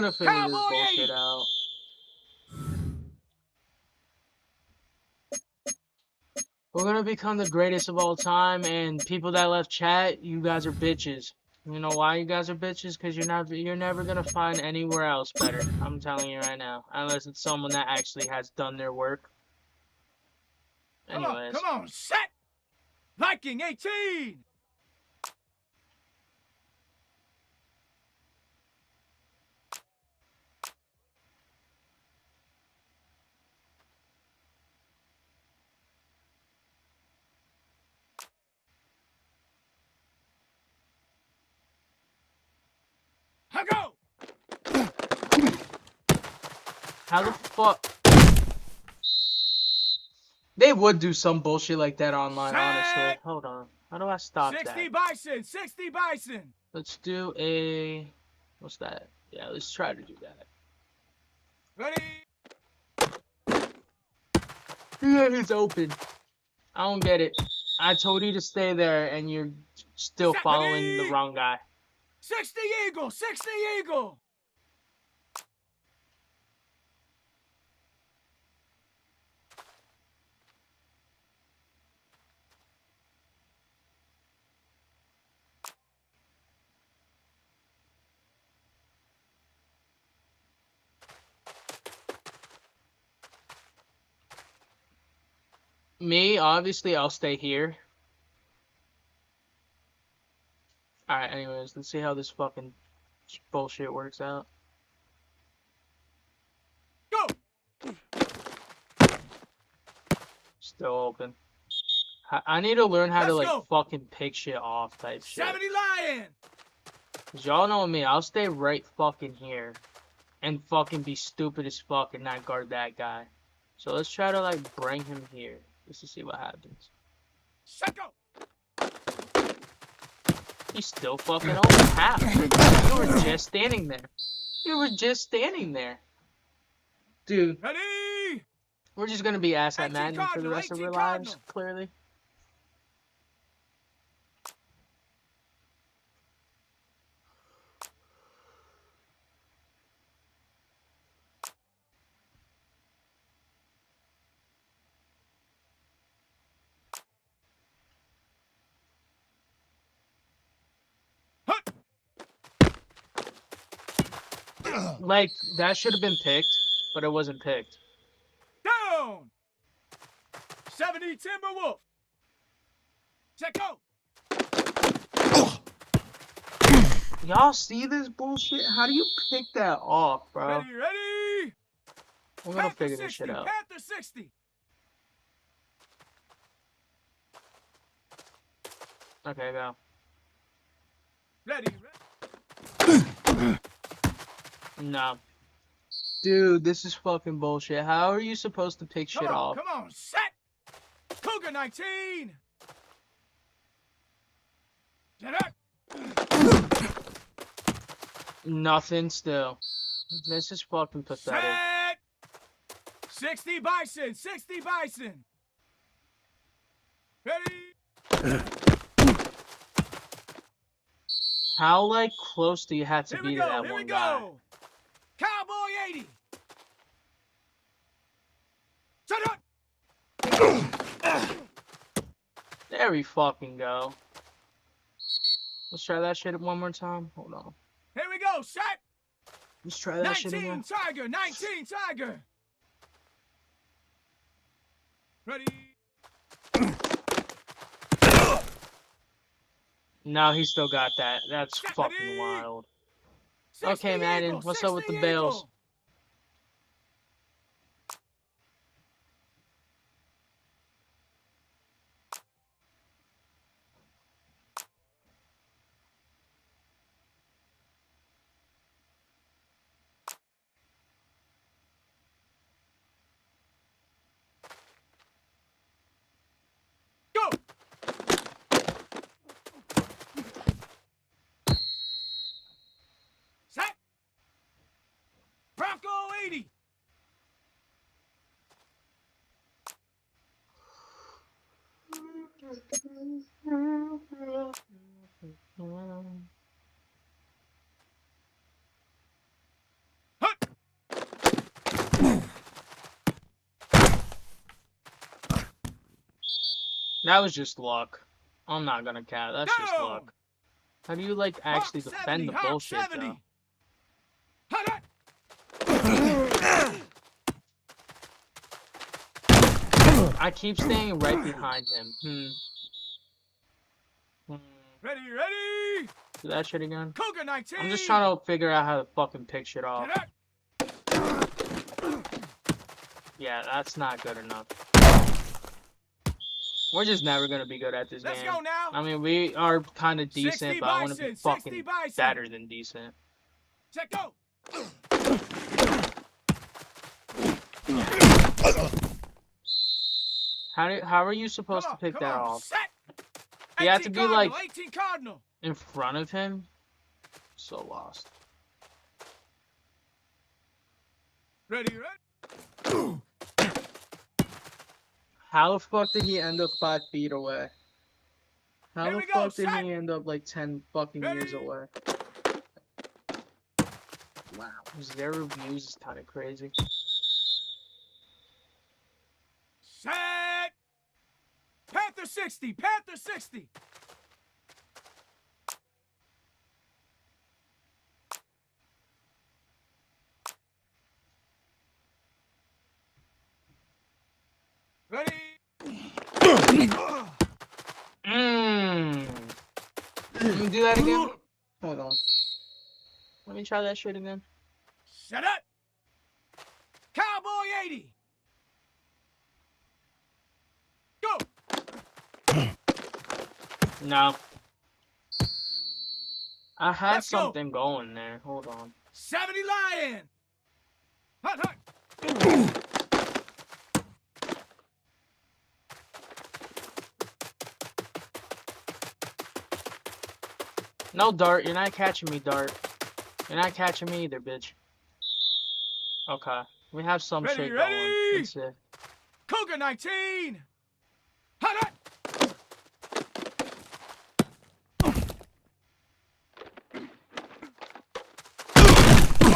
gonna figure this bullshit out. We're gonna become the greatest of all time, and people that left chat, you guys are bitches. You know why you guys are bitches? Because you're never gonna find anywhere else better. I'm telling you right now, unless it's someone that actually has done their work. Anyways. Come on, set! Viking 18! Go! How the fuck? They would do some bullshit like that online, honestly. Hold on. How do I stop 60 that? bison! 60 bison! Let's do a... What's that? Yeah, let's try to do that. Ready? Yeah, he's open. I don't get it. I told you to stay there, and you're still following the wrong guy. 60 eagle! 60 eagle! Me, obviously, I'll stay here. Alright, anyways, let's see how this fucking bullshit works out. Go! Still open. I need to learn how to, like, go. fucking pick shit off type shit. 70 lion! Cause y'all know me, I'll stay right fucking here. And fucking be stupid as fuck and not guard that guy. So let's try to, like, bring him here. Just to see what happens. Set go! He's still fucking open. How? You were just standing there. You were just standing there. Dude. Ready? We're just gonna be ass at 18 Madden for the Cardinal, rest of 18 our lives, Cardinal. clearly. Like, that should have been picked, but it wasn't picked. Down! 70 Timberwolf! Set go! Y'all see this bullshit? How do you pick that off, bro? Ready? We're gonna Panther figure 60, this shit out. Panther 60! Okay, go. Ready? No. Dude, this is fucking bullshit. How are you supposed to pick shit off? Come on, set! Cougar 19! Get up! Nothing still. This is fucking pathetic. Set! 60 bison! 60 bison! Ready? How, like, close do you have to Here be we to go! that Here we one guy? go! Cowboy 80! Shut up! There we fucking go. Let's try that shit one more time. Hold on. Here we go, set! Let's try that shit 19 again. Tiger! 19 Tiger! Ready? No, he still got that. That's fucking wild. Okay, Madden, what's up with the Bills? Go! Set! Bronco 80! That was just luck. I'm not gonna cap. That's just luck. How do you like actually defend the bullshit though? I keep staying right behind him. Ready, ready! Do that shit again. Cougar 19! I'm just trying to figure out how to fucking pick shit off. Yeah, that's not good enough. We're just never gonna be good at this game. Go now. I mean, we are kind of decent, but I want to be fucking better than decent. Check go. How are you supposed to pick that off? Set. You have to be like 18 Cardinal. in front of him. So lost. Ready, ready. How the fuck did he end up 5 feet away? How the fuck did he end up like 10 fucking years away? Wow. 0 views is kind of crazy. Set. Panther 60. Panther 60. Ready? Let me do that again. Hold on. Let me try that shit again. Set up. Cowboy 80. Go. No. I had something going there. Hold on. 70 Lion. Hut, hut. No, Dart. You're not catching me, Dart. You're not catching me either, bitch. Okay. We have some shit going. That's it. Cougar 19. Hut, hut.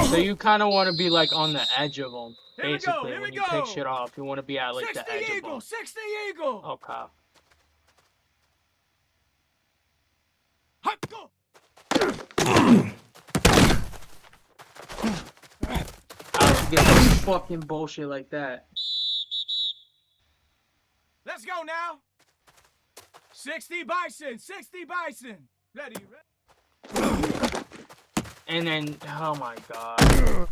So you kind of want to be like on the edge of them, basically, when you pick shit off. You want to be at like the edge of them. 60 Eagle. Okay. Hut, go. I get some fucking bullshit like that. Let's go now. 60 Bison. 60 Bison. Ready, ready. And then, oh my god.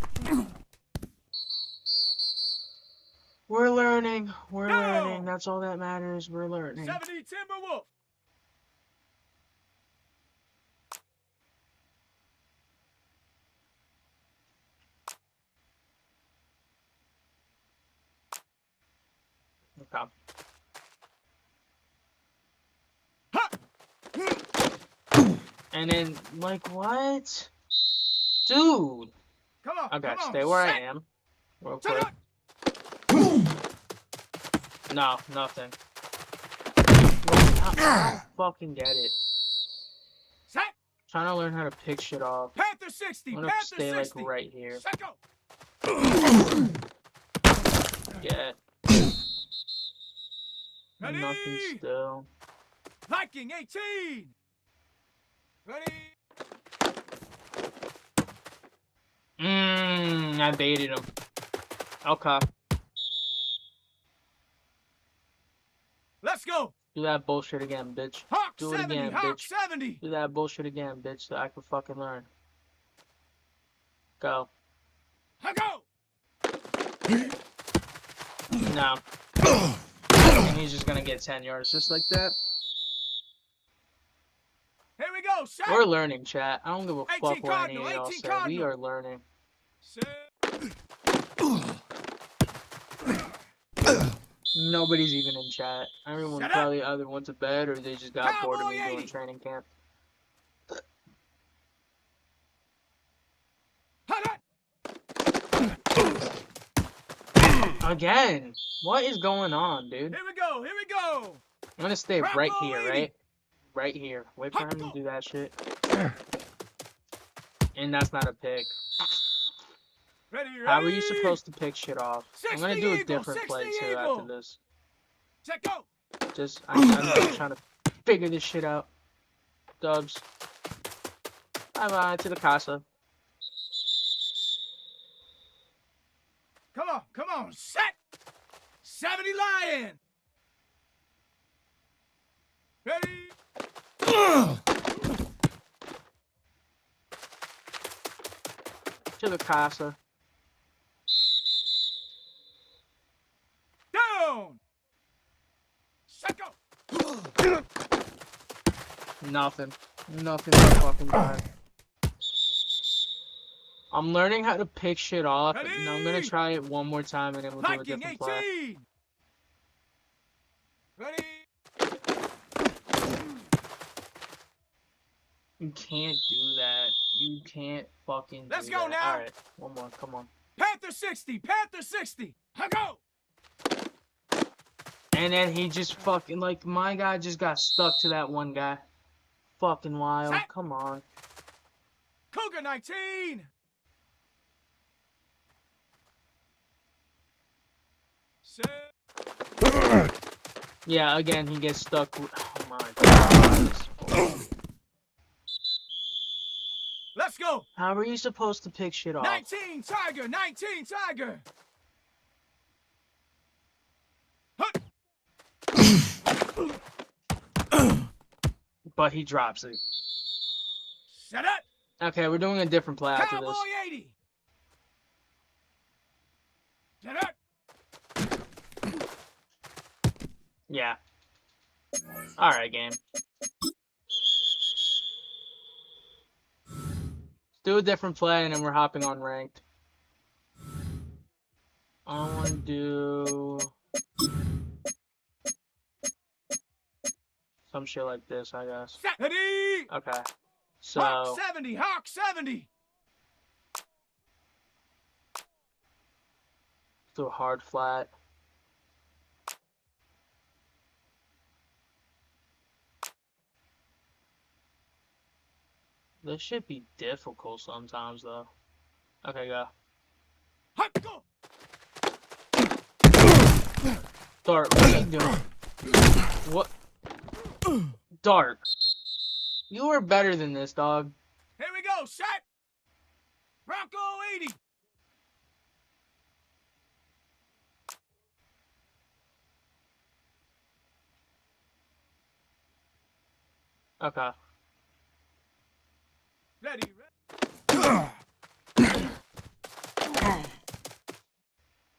We're learning. We're learning. That's all that matters. We're learning. 70 Timberwolf. Okay. And then, like, what? Dude! Come on, okay, come on, stay where set. I am. Real quick. No, nothing. I don't fucking get it. Set. Trying to learn how to pick shit off. Panther 60. I'm gonna Panther stay 60. like right here. Set, go. Yeah. Ready? Nothing still. Viking 18. Ready? I baited him. Okay. Let's go. Do that bullshit again, bitch. Hawk Do it 70. again, Hawk bitch. 70. Do that bullshit again, bitch, so I can fucking learn. Go. Go. No. And he's just gonna get 10 yards just like that. Here we go. Set. We're learning, chat. I don't give a fuck what any of Cardinal, y'all 18 say. Cardinal. We are learning. Set. Nobody's even in chat. Everyone Shut probably either went to bed or they just got bored of me Cowboy doing 80. training camp. Hut, hut. Again! What is going on, dude? Here we go. Here we go. I'm gonna stay Bravo right here, 80. right? Right here. Wait for him to do that shit. And that's not a pick. Ready, ready. How are you supposed to pick shit off? I'm gonna 60 do a Eagle, different 60 play too Eagle. after this. Set, go. I'm just trying to figure this shit out. Dubs. Bye-bye to the casa. Come on, set! 70 Lion! Ready? To the casa. Down! Set go! Nothing. Nothing but fucking bad. I'm learning how to pick shit off, and I'm gonna try it one more time, and then we'll do a different play. Ready? You can't do that. You can't fucking do that. Let's go now. Alright, one more, come on. Panther 60! Panther 60! I go! And then he just fucking, like, my guy just got stuck to that one guy. Fucking wild. Set. Come on. Cougar 19! Set. Yeah, again, he gets stuck. Oh my god. Let's go! How are you supposed to pick shit off? 19 Tiger! 19 Tiger! But he drops it. Set up! Okay, we're doing a different play after Cowboy this. 80! Set up! Yeah. Alright, game. Let's do a different play and then we're hopping on ranked. I want to do some shit like this, I guess. Ready? Okay. So Hawk 70! Hawk 70! do a hard flat. This should be difficult sometimes, though. Okay, go. Go! Dart, what are you doing? What? Dart. You are better than this, dog. Here we go, set! Bronco 80! Okay. Ready,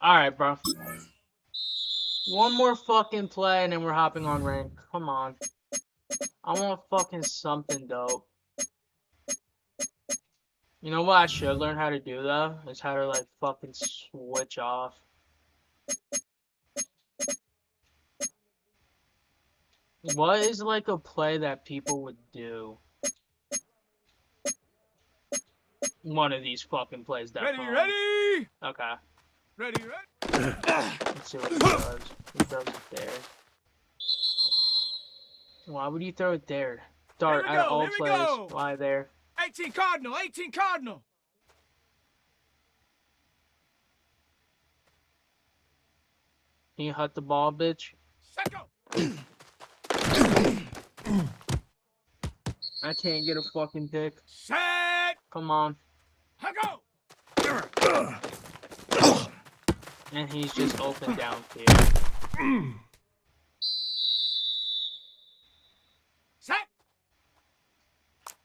Alright, bro. One more fucking play and then we're hopping on rank. Come on. I want fucking something dope. You know what I should learn how to do, though? Is how to, like, fucking switch off. What is, like, a play that people would do? One of these fucking plays, definitely. Ready! Okay. Ready! Let's see what he does. He does it there. Why would you throw it there? Dart, out of all plays, why there? 18 Cardinal! 18 Cardinal! Can you hut the ball, bitch? Set go! I can't get a fucking pick. Set! Come on. Go! And he's just open downfield. Set!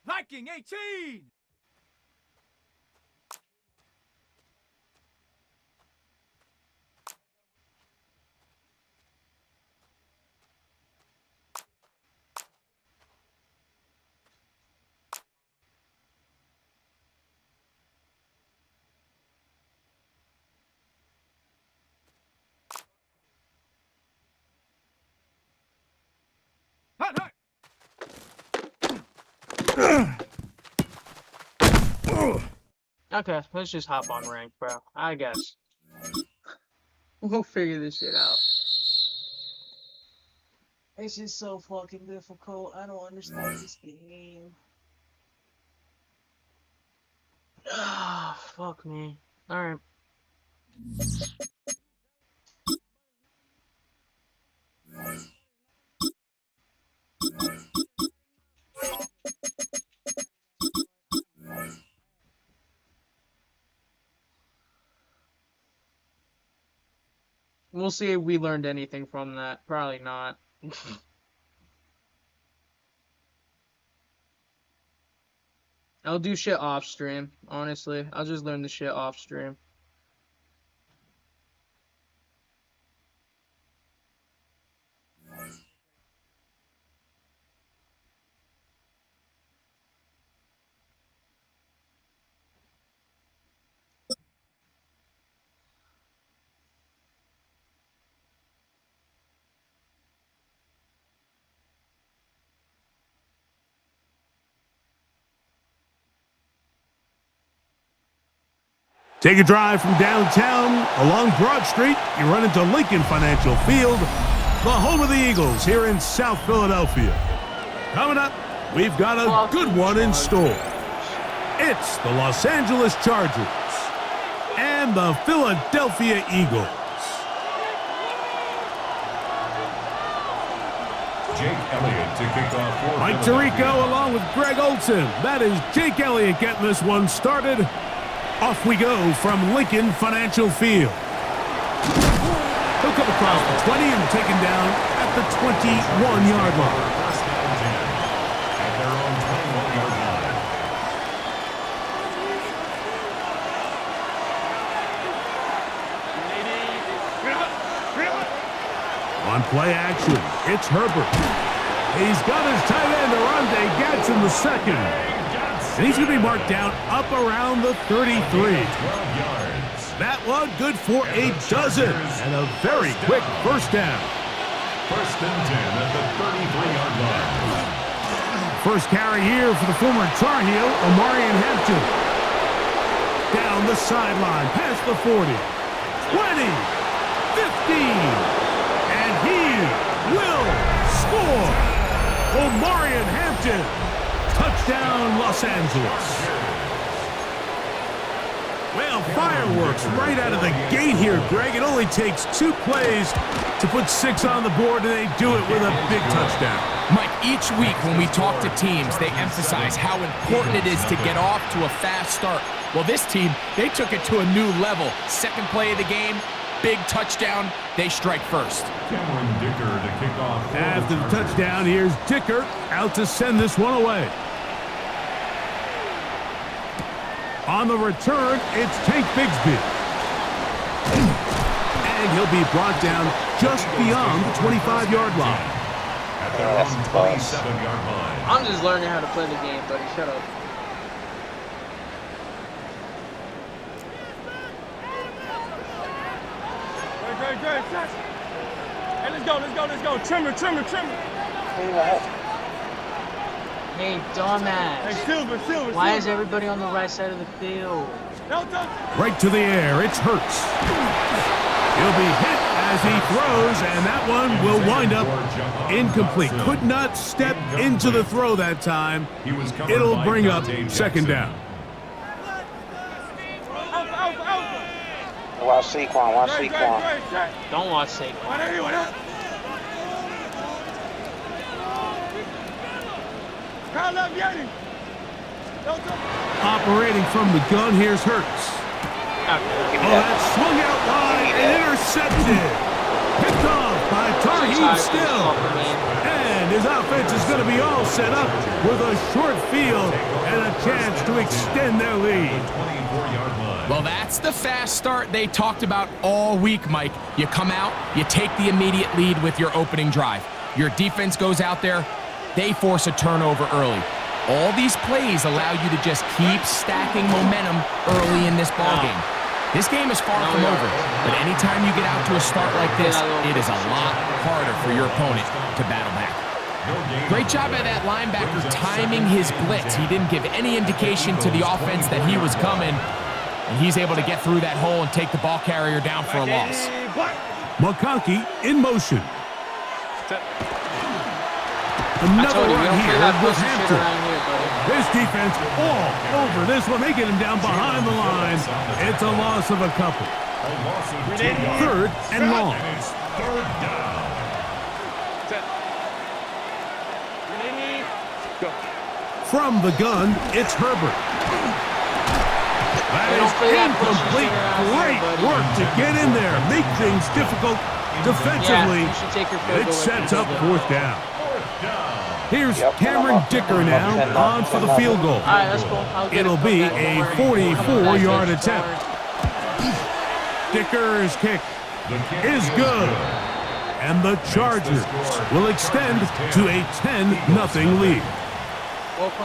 Viking 18! Okay, let's just hop on rank, bro. I guess. We'll figure this shit out. It's just so fucking difficult. I don't understand this game. Ah, fuck me. Alright. We'll see if we learned anything from that. Probably not. I'll do shit off stream, honestly. I'll just learn the shit off stream. Take a drive from downtown along Broad Street. You run into Lincoln Financial Field, the home of the Eagles here in South Philadelphia. Coming up, we've got a good one in store. It's the Los Angeles Chargers and the Philadelphia Eagles. Jake Elliott to kick off for Mike Tirico along with Greg Olson. That is Jake Elliott getting this one started. Off we go from Lincoln Financial Field. He'll come across the 20 and taken down at the 21-yard line. First down 10 at their own 21-yard line. On play action, it's Herbert. He's got his tight end, Arande Gadsden the second. And he's going to be marked down up around the 33. 12 yards. That one good for a dozen and a very quick first down. First and 10 at the 33-yard line. First carry here for the former Tar Heel, Omarion Hampton. Down the sideline, past the 40, 20, 15, and he will score. Omarion Hampton. Touchdown, Los Angeles. Well, fireworks right out of the gate here, Greg. It only takes 2 plays to put 6 on the board, and they do it with a big touchdown. Mike, each week when we talk to teams, they emphasize how important it is to get off to a fast start. Well, this team, they took it to a new level. Second play of the game, big touchdown, they strike first. Cameron Dicker to kick off. After the touchdown, here's Dicker out to send this one away. On the return, it's Tank Bigsby. And he'll be brought down just beyond the 25-yard line. At their own 27-yard line. I'm just learning how to play the game, buddy. Shut up. Great. Hey, let's go. Trimmer. Hey, dumbass. Hey, Silver. Why is everybody on the right side of the field? Right to the air, it's Hurts. He'll be hit as he throws, and that one will wind up incomplete. Could not step into the throw that time. It'll bring up second down. Watch Saquon. Don't watch Saquon. Operating from the gun, here's Hurts. That swung out wide and intercepted. Picked off by Tarheeb Still. And his offense is going to be all set up with a short field and a chance to extend their lead. Well, that's the fast start they talked about all week, Mike. You come out, you take the immediate lead with your opening drive. Your defense goes out there, they force a turnover early. All these plays allow you to just keep stacking momentum early in this ballgame. This game is far from over, but anytime you get out to a start like this, it is a lot harder for your opponent to battle back. Great job by that linebacker timing his blitz. He didn't give any indication to the offense that he was coming, and he's able to get through that hole and take the ball carrier down for a loss. McConkey in motion. Another run here with Hampton. This defense all over this one. They get him down behind the line. It's a loss of a couple. Third and long. Third down. From the gun, it's Herbert. That They is don't play that push incomplete. shit around here, Great buddy. work to get in there, make things difficult defensively. Yeah, you should take your field It goal sets like up you did. fourth down. Here's Cameron Dicker now on for the field goal. All right, that's cool. I'll get It'll it. be Don't a worry. 44-yard attempt. Dicker's kick is good. And the Chargers will extend to a 10-0 lead.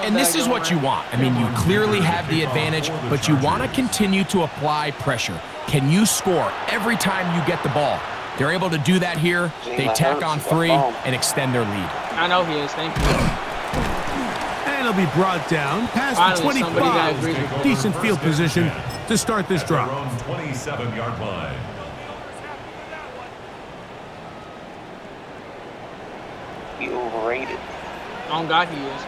And this is what you want. I mean, you clearly have the advantage, but you want to continue to apply pressure. Can you score every time you get the ball? They're able to do that here. They tack on 3 and extend their lead. I know he is. Thank you. And he'll be brought down past the Finally, somebody that agrees 25. with Decent field position to start this drive. 27-yard line. He overrated. Oh God, he is.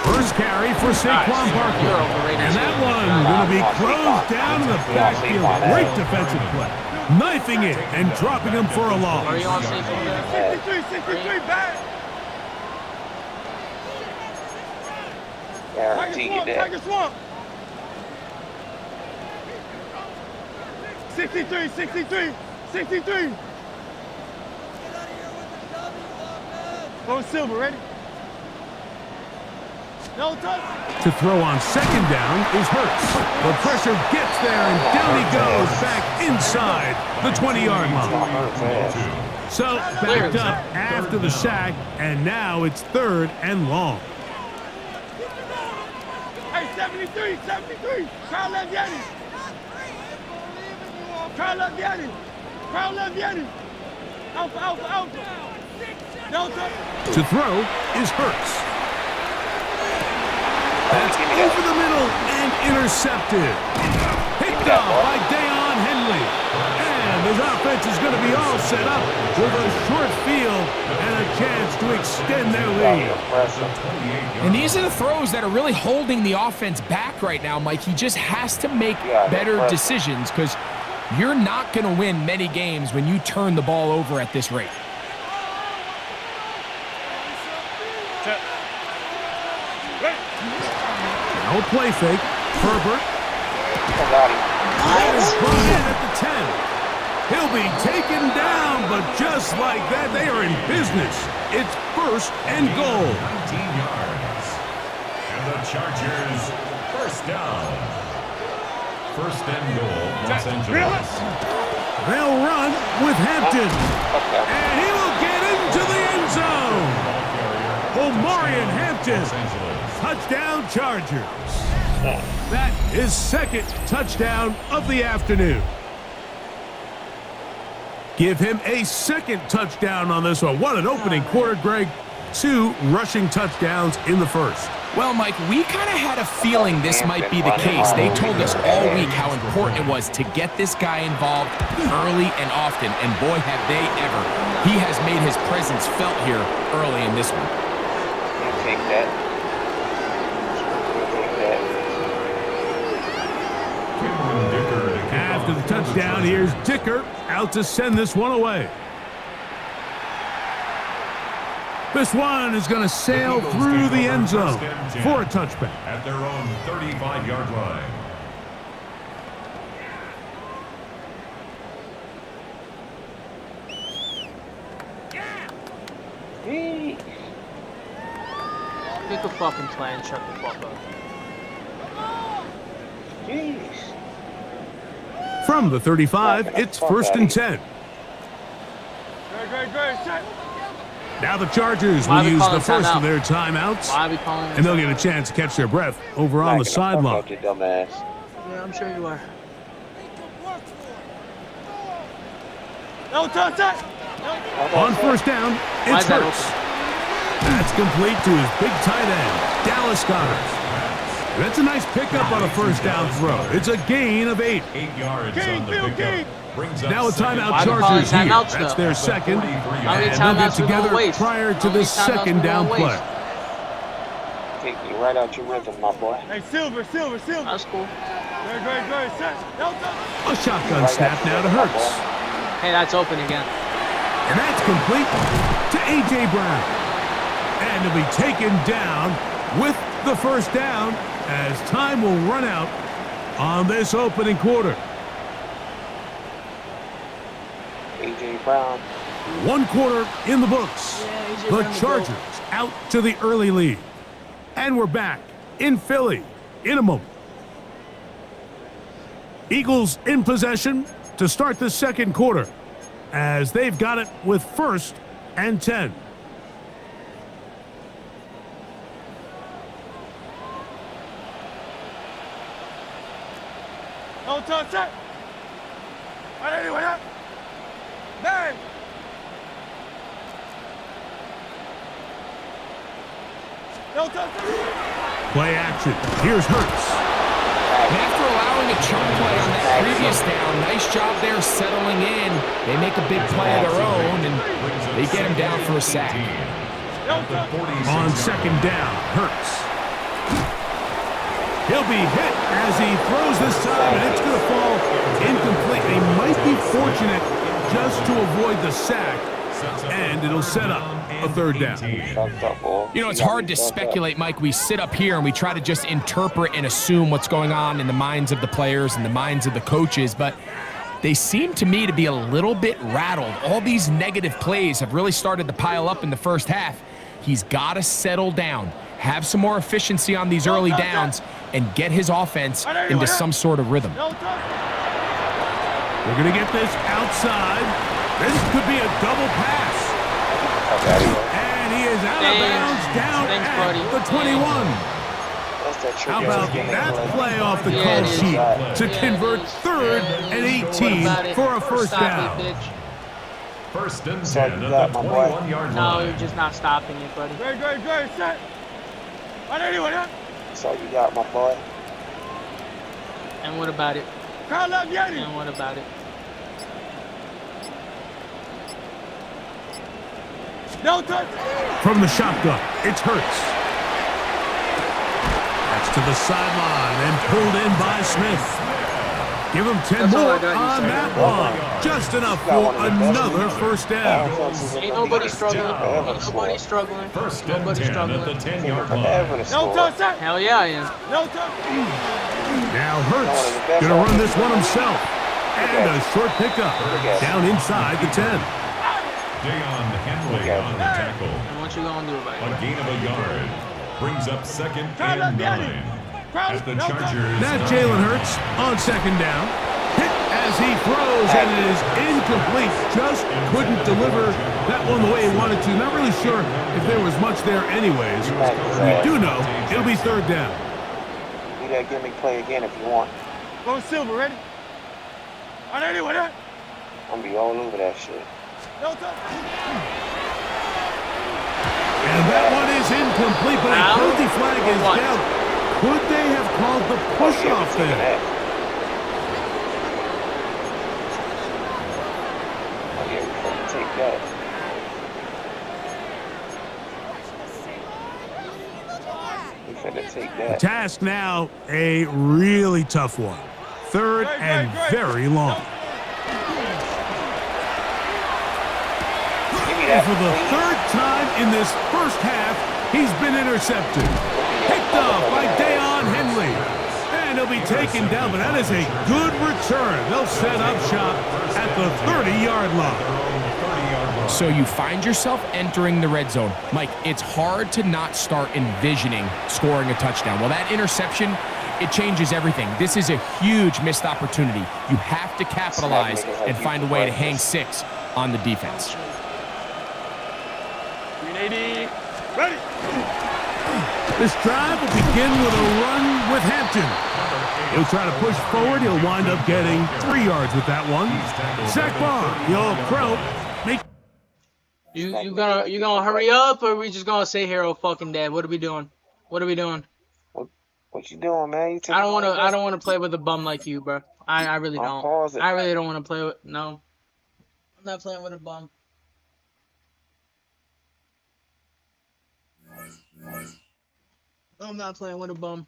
First carry for Saquon Barkley. And that one going to be closed down in the backfield. Great defensive play. Knifing it and dropping him for a loss. Are you on safe over there? 63 back. Guarantee you that. Tiger swamp. 63, 63, 63. Go Silver, ready? No touch. To throw on second down is Hurts. The pressure gets there, and down he goes back inside the 20-yard line. So backed up after the sack, and now it's 3rd and long. Hey, 73, 73. Carl Leviani. Carl Leviani. Carl Leviani. Alpha, alpha, alpha. Delta. To throw is Hurts. That's over the middle and intercepted. Picked off by Deion Henley. And his offense is going to be all set up with a short field and a chance to extend their lead. And these are the throws that are really holding the offense back right now, Mike. He just has to make better decisions because you're not going to win many games when you turn the ball over at this rate. No play fake. Herbert. Is brought in at the 10. He'll be taken down, but just like that, they are in business. It's 1st and goal. 19 yards. And the Chargers, first down. 1st and goal, Los Angeles. They'll run with Hampton. And he will get into the end zone. Omarion Hampton. Touchdown, Chargers. That is 2nd touchdown of the afternoon. Give him a 2nd touchdown on this one. What an opening quarter, Greg. 2 rushing touchdowns in the 1st. Well, Mike, we kind of had a feeling this might be the case. They told us all week how important it was to get this guy involved early and often, and boy, have they ever. He has made his presence felt here early in this one. Take that. After the touchdown, here's Dicker out to send this one away. This one is going to sail through the end zone for a touchback. At their own 35-yard line. Pick a fucking play and shut the fuck up. Jeez. From the 35, it's 1st and 10. Great. Set. Now the Chargers will use the first of their timeouts, and they'll get a chance to catch their breath over on the sideline. Dumbass. Yeah, I'm sure you are. No touch. On 1st down, it's Hurts. That's complete to his big tight end, Dallas Goedert. That's a nice pickup on a 1st down throw. It's a gain of 8. 8 yards on the pickup. Now a timeout Chargers here. That's their 2nd. And they'll get together prior to the 2nd down play. Take me right out your rhythm, my boy. Hey, Silver. That's cool. Great. Set. No touch. A shotgun snap now to Hurts. Hey, that's open again. And that's complete to A.J. Brown. And he'll be taken down with the first down as time will run out on this opening quarter. A.J. Brown. 1 quarter in the books. The Chargers out to the early lead. And we're back in Philly in a moment. Eagles in possession to start the second quarter as they've got it with 1st and 10. No touch it. Anyway, bang. No touch it. Play action. Here's Hurts. And after allowing a chunk play on that previous down, nice job there settling in. They make a big play of their own, and they get him down for a sack. On second down, Hurts. He'll be hit as he throws this time, and it's going to fall incomplete. They might be fortunate just to avoid the sack, and it'll set up a third down. You know, it's hard to speculate, Mike. We sit up here and we try to just interpret and assume what's going on in the minds of the players and the minds of the coaches, but they seem to me to be a little bit rattled. All these negative plays have really started to pile up in the first half. He's got to settle down, have some more efficiency on these early downs, and get his offense into some sort of rhythm. We're going to get this outside. This could be a double pass. And he is out of bounds down at the 21. How about that play off the call sheet to convert 3rd and 18 for a first down? 1st and 10 at the 21-yard line. No, you're just not stopping it, buddy. Great, set. That's all you got, my boy. And what about it? And what about it? No touch. From the shotgun, it's Hurts. That's to the sideline and pulled in by Smith. Give him 10 more on that one. Just enough for another first down. Ain't nobody struggling. Ain't nobody struggling. 1st and 10 at the 10-yard line. No touch. Hell yeah, I am. No touch. Now Hurts gonna run this one himself. And a short pickup down inside the 10. Deion Henley on the tackle. And what you gonna do about it? A gain of a yard. Brings up 2nd and 9. At the Chargers. Now Jalen Hurts on second down. Hit as he throws, and it is incomplete. Just couldn't deliver that one the way he wanted to. Not really sure if there was much there anyways. We do know it'll be 3rd down. You gotta give me play again if you want. Go Silver, ready? On anyway, I'm gonna be all over that shit. no touch. And that one is incomplete, but a penalty flag is down. Could they have called the push-off there? Take that. Take that. The task now, a really tough one. 3rd and very long. And for the 3rd time in this first half, he's been intercepted. Picked off by Deion Henley. And he'll be taken down, but that is a good return. They'll set up shop at the 30-yard line. So you find yourself entering the red zone. Mike, it's hard to not start envisioning scoring a touchdown. Well, that interception, it changes everything. This is a huge missed opportunity. You have to capitalize and find a way to hang 6 on the defense. 380. Ready. This drive will begin with a run with Hampton. He'll try to push forward. He'll wind up getting 3 yards with that one. Zach Barr, the old crow. You gonna hurry up, or are we just gonna sit here all fucking dead? What are we doing? What are we doing? What you doing, man? I don't wanna play with a bum like you, bro. I really don't. I really don't wanna play with. No, I'm not playing with a bum. I'm not playing with a bum.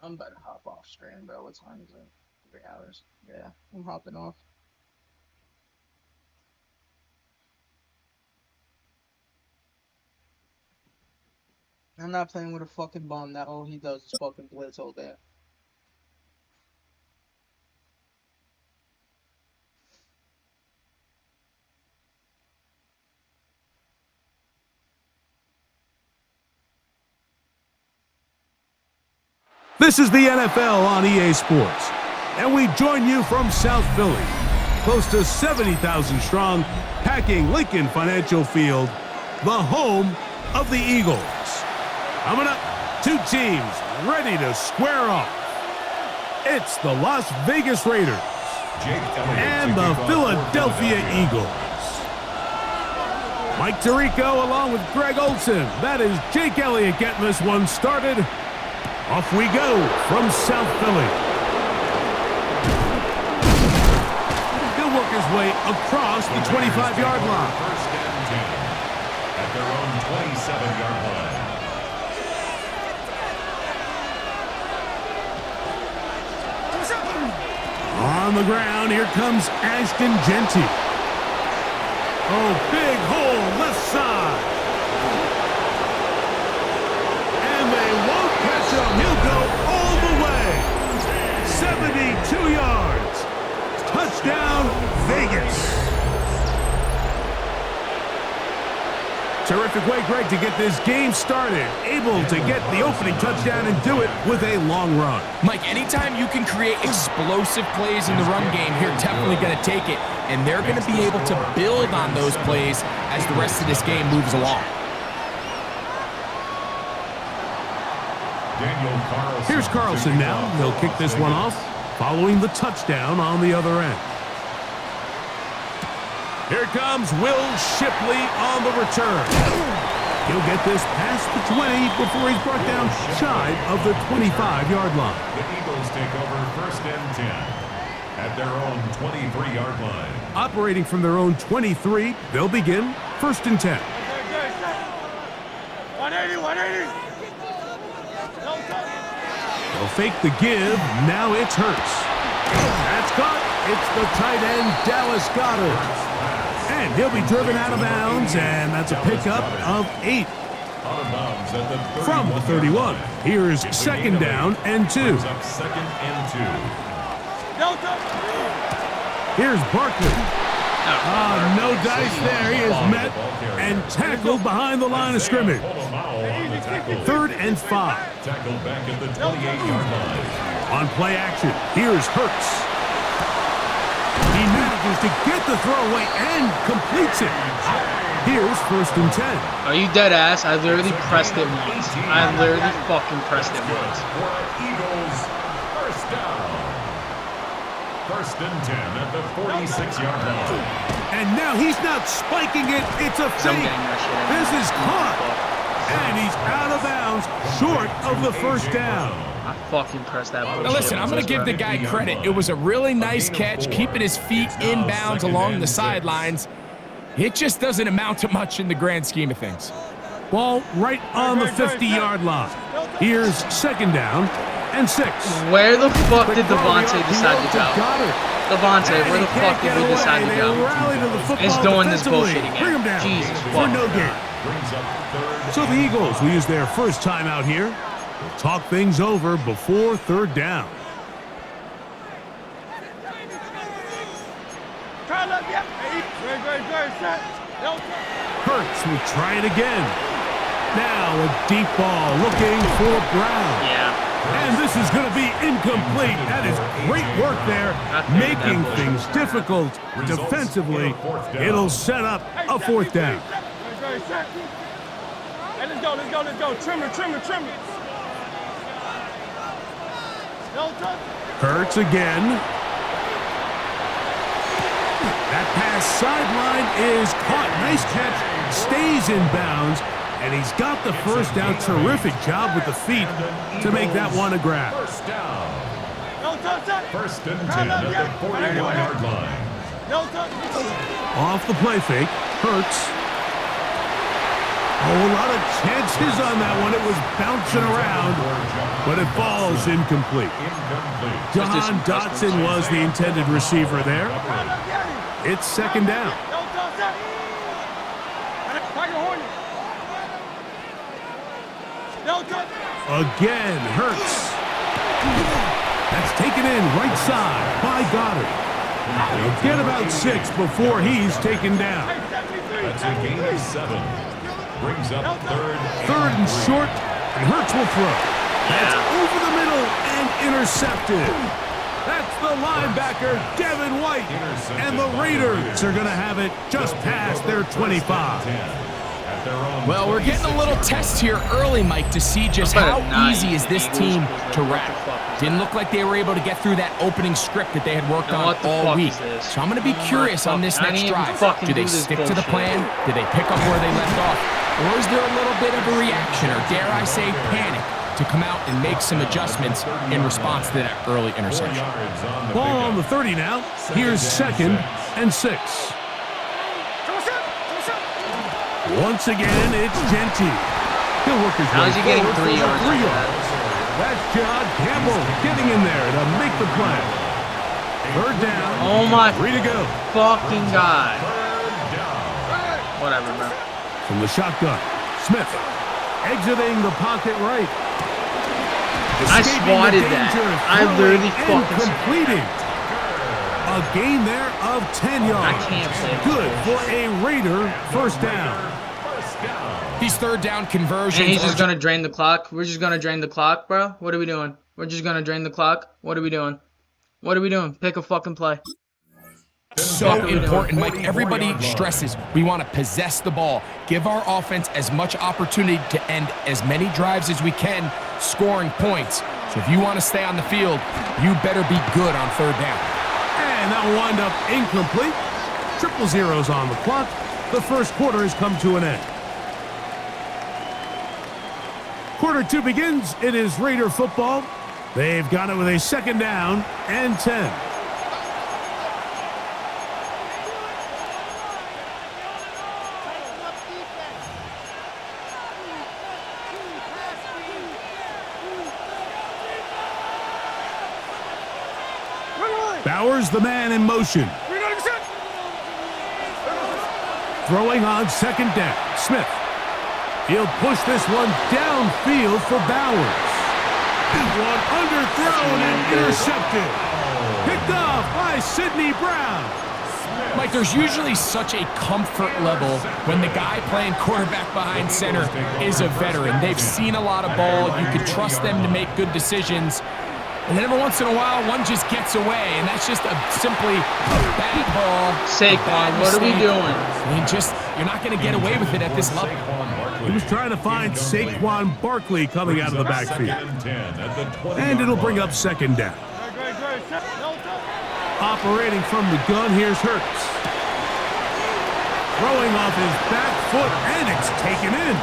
I'm about to hop off stream, bro. What time is it? 3 hours. Yeah, I'm hopping off. I'm not playing with a fucking bum that all he does is fucking blitz all day. This is the NFL on EA Sports, and we join you from South Philly, close to 70,000 strong, packing Lincoln Financial Field, the home of the Eagles. Coming up, two teams ready to square off. It's the Las Vegas Raiders and the Philadelphia Eagles. Mike Tirico along with Greg Olson. That is Jake Elliott getting this one started. Off we go from South Philly. He'll work his way across the 25-yard line. First and 10 at their own 27-yard line. On the ground, here comes Ashton Genty. Oh, big hole left side. He'll go all the way. 72 yards. Touchdown, Vegas. Terrific way, Greg, to get this game started. Able to get the opening touchdown and do it with a long run. Mike, anytime you can create explosive plays in the run game, you're definitely going to take it. And they're going to be able to build on those plays as the rest of this game moves along. Here's Carlson now. He'll kick this one off, following the touchdown on the other end. Here comes Will Shipley on the return. He'll get this past the 20 before he's brought down shy of the 25-yard line. The Eagles take over first and 10 at their own 23-yard line. Operating from their own 23, they'll begin first and 10. 180. They'll fake the give. Now it's Hurts. That's caught. It's the tight end, Dallas Goedert. And he'll be driven out of bounds, and that's a pickup of 8. From the 31. Here's second down and 2. Here's Barkley. No dice there. He is met and tackled behind the line of scrimmage. 3rd and 5. Tackled back at the 28-yard line. On play action, here's Hurts. He manages to get the throw away and completes it. Here's first and 10. Are you dead ass? I literally pressed it once. I literally fucking pressed it once. Eagles first down. First and 10 at the 46-yard line. And now he's not spiking it. It's a fake. This is caught. And he's out of bounds, short of the first down. I fucking pressed that bullshit. Now listen, I'm going to give the guy credit. It was a really nice catch, keeping his feet in bounds along the sidelines. It just doesn't amount to much in the grand scheme of things. Ball right on the 50-yard line. Here's second down and 6. Where the fuck did Devontae decide to go? Devontae, where the fuck did we decide to go? It's doing this bullshit again. Jesus fuck. No gain. So the Eagles will use their first time out here. They'll talk things over before third down. Hurts will try it again. Now a deep ball looking for Brown. Yeah. And this is going to be incomplete. That is great work there, making things difficult defensively. It'll set up a fourth down. Hey, let's go. Trim it. Hurts again. That pass sideline is caught. Nice catch. Stays in bounds. And he's got the first down. Terrific job with the feet to make that one a grab. First down. First and 10 at the 41-yard line. Off the play fake. Hurts. Oh, a lot of chances on that one. It was bouncing around, but it falls incomplete. Jahan Dotson was the intended receiver there. It's second down. Again, Hurts. That's taken in right side by Goddard. He'll get about 6 before he's taken down. That's a gain of 7. Brings up Third and short, and Hurts will throw. That's over the middle and intercepted. That's the linebacker, Devin White. And the Raiders are going to have it just past their 25. Well, we're getting a little test here early, Mike, to see just how easy is this team to wrap. Didn't look like they were able to get through that opening script that they had worked on all week. So I'm going to be curious on this next drive. Do they stick to the plan? Do they pick up where they left off? Or is there a little bit of a reaction, or dare I say panic, to come out and make some adjustments in response to that early interception? Ball on the 30 now. Here's 2nd and 6. Once again, it's Gentile. He'll work his How way is he getting forward 3 for yards? 3 yards. That's John Campbell getting in there to make the play. Third down. Oh my 3 to go. fucking God. Whatever, bro. From the shotgun, Smith exiting the pocket right. I Escaping swatted the that. danger, I literally throwing and fucking completing. A gain there of 10 yards. I can't say Good for a Raider first down. These third down conversions. And he's just gonna drain the clock. We're just gonna drain the clock, bro. What are we doing? We're just gonna drain the clock. What are we doing? What are we doing? Pick a fucking play. So important, Mike. Everybody stresses we want to possess the ball, give our offense as much opportunity to end as many drives as we can, scoring points. So if you want to stay on the field, you better be good on third down. And that will wind up incomplete. 0-0 on the clock. The first quarter has come to an end. Quarter 2 begins. It is Raider football. They've got it with a 2nd down and 10. Bowers, the man in motion. Throwing on 2nd down. Smith. He'll push this one downfield for Bowers. This one underthrown and intercepted. Picked off by Sidney Brown. Mike, there's usually such a comfort level when the guy playing quarterback behind center is a veteran. They've seen a lot of ball. You can trust them to make good decisions. And then every once in a while, one just gets away, and that's just simply a bad ball. Saquon, what are we doing? I mean, you're not going to get away with it at this level. He was trying to find Saquon Barkley coming out of the backfield. And it'll bring up 2nd down. Operating from the gun, here's Hurts. Throwing off his back foot, and it's taken in.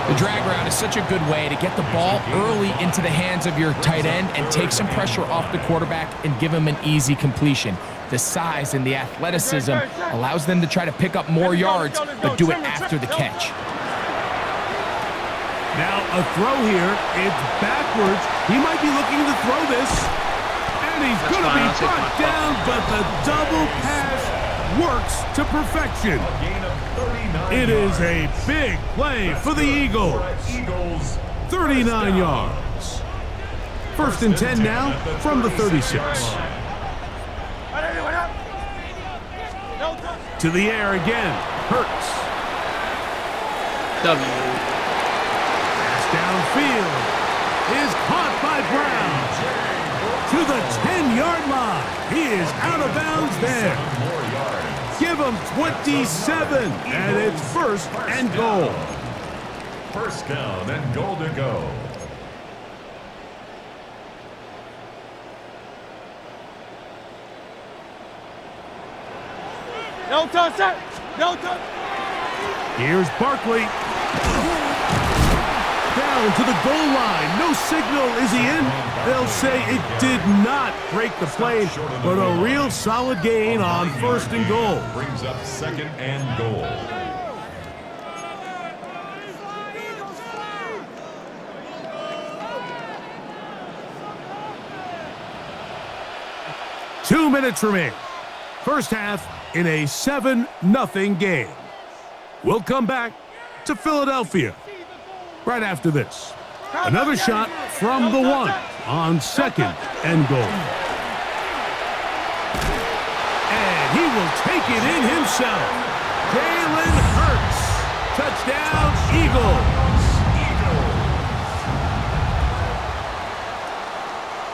The drag route is such a good way to get the ball early into the hands of your tight end and take some pressure off the quarterback and give him an easy completion. The size and the athleticism allows them to try to pick up more yards, but do it after the catch. Now a throw here. It's backwards. He might be looking to throw this. And he's going to be brought down, but the double pass works to perfection. It is a big play for the Eagles. 39 yards. 1st and 10 now from the 36. To the air again. Hurts. W. Pass downfield is caught by Brown. To the 10-yard line. He is out of bounds there. Give him 27, and it's 1st and goal. 1st down and goal to go. No touch, no touch. Here's Barkley. Down to the goal line. No signal. Is he in? They'll say it did not break the plane, but a real solid gain on 1st and goal. Brings up 2nd and goal. 2 minutes remain. First half in a 7-0 game. We'll come back to Philadelphia right after this. Another shot from the 1 on 2nd and goal. And he will take it in himself. Jalen Hurts. Touchdown, Eagles.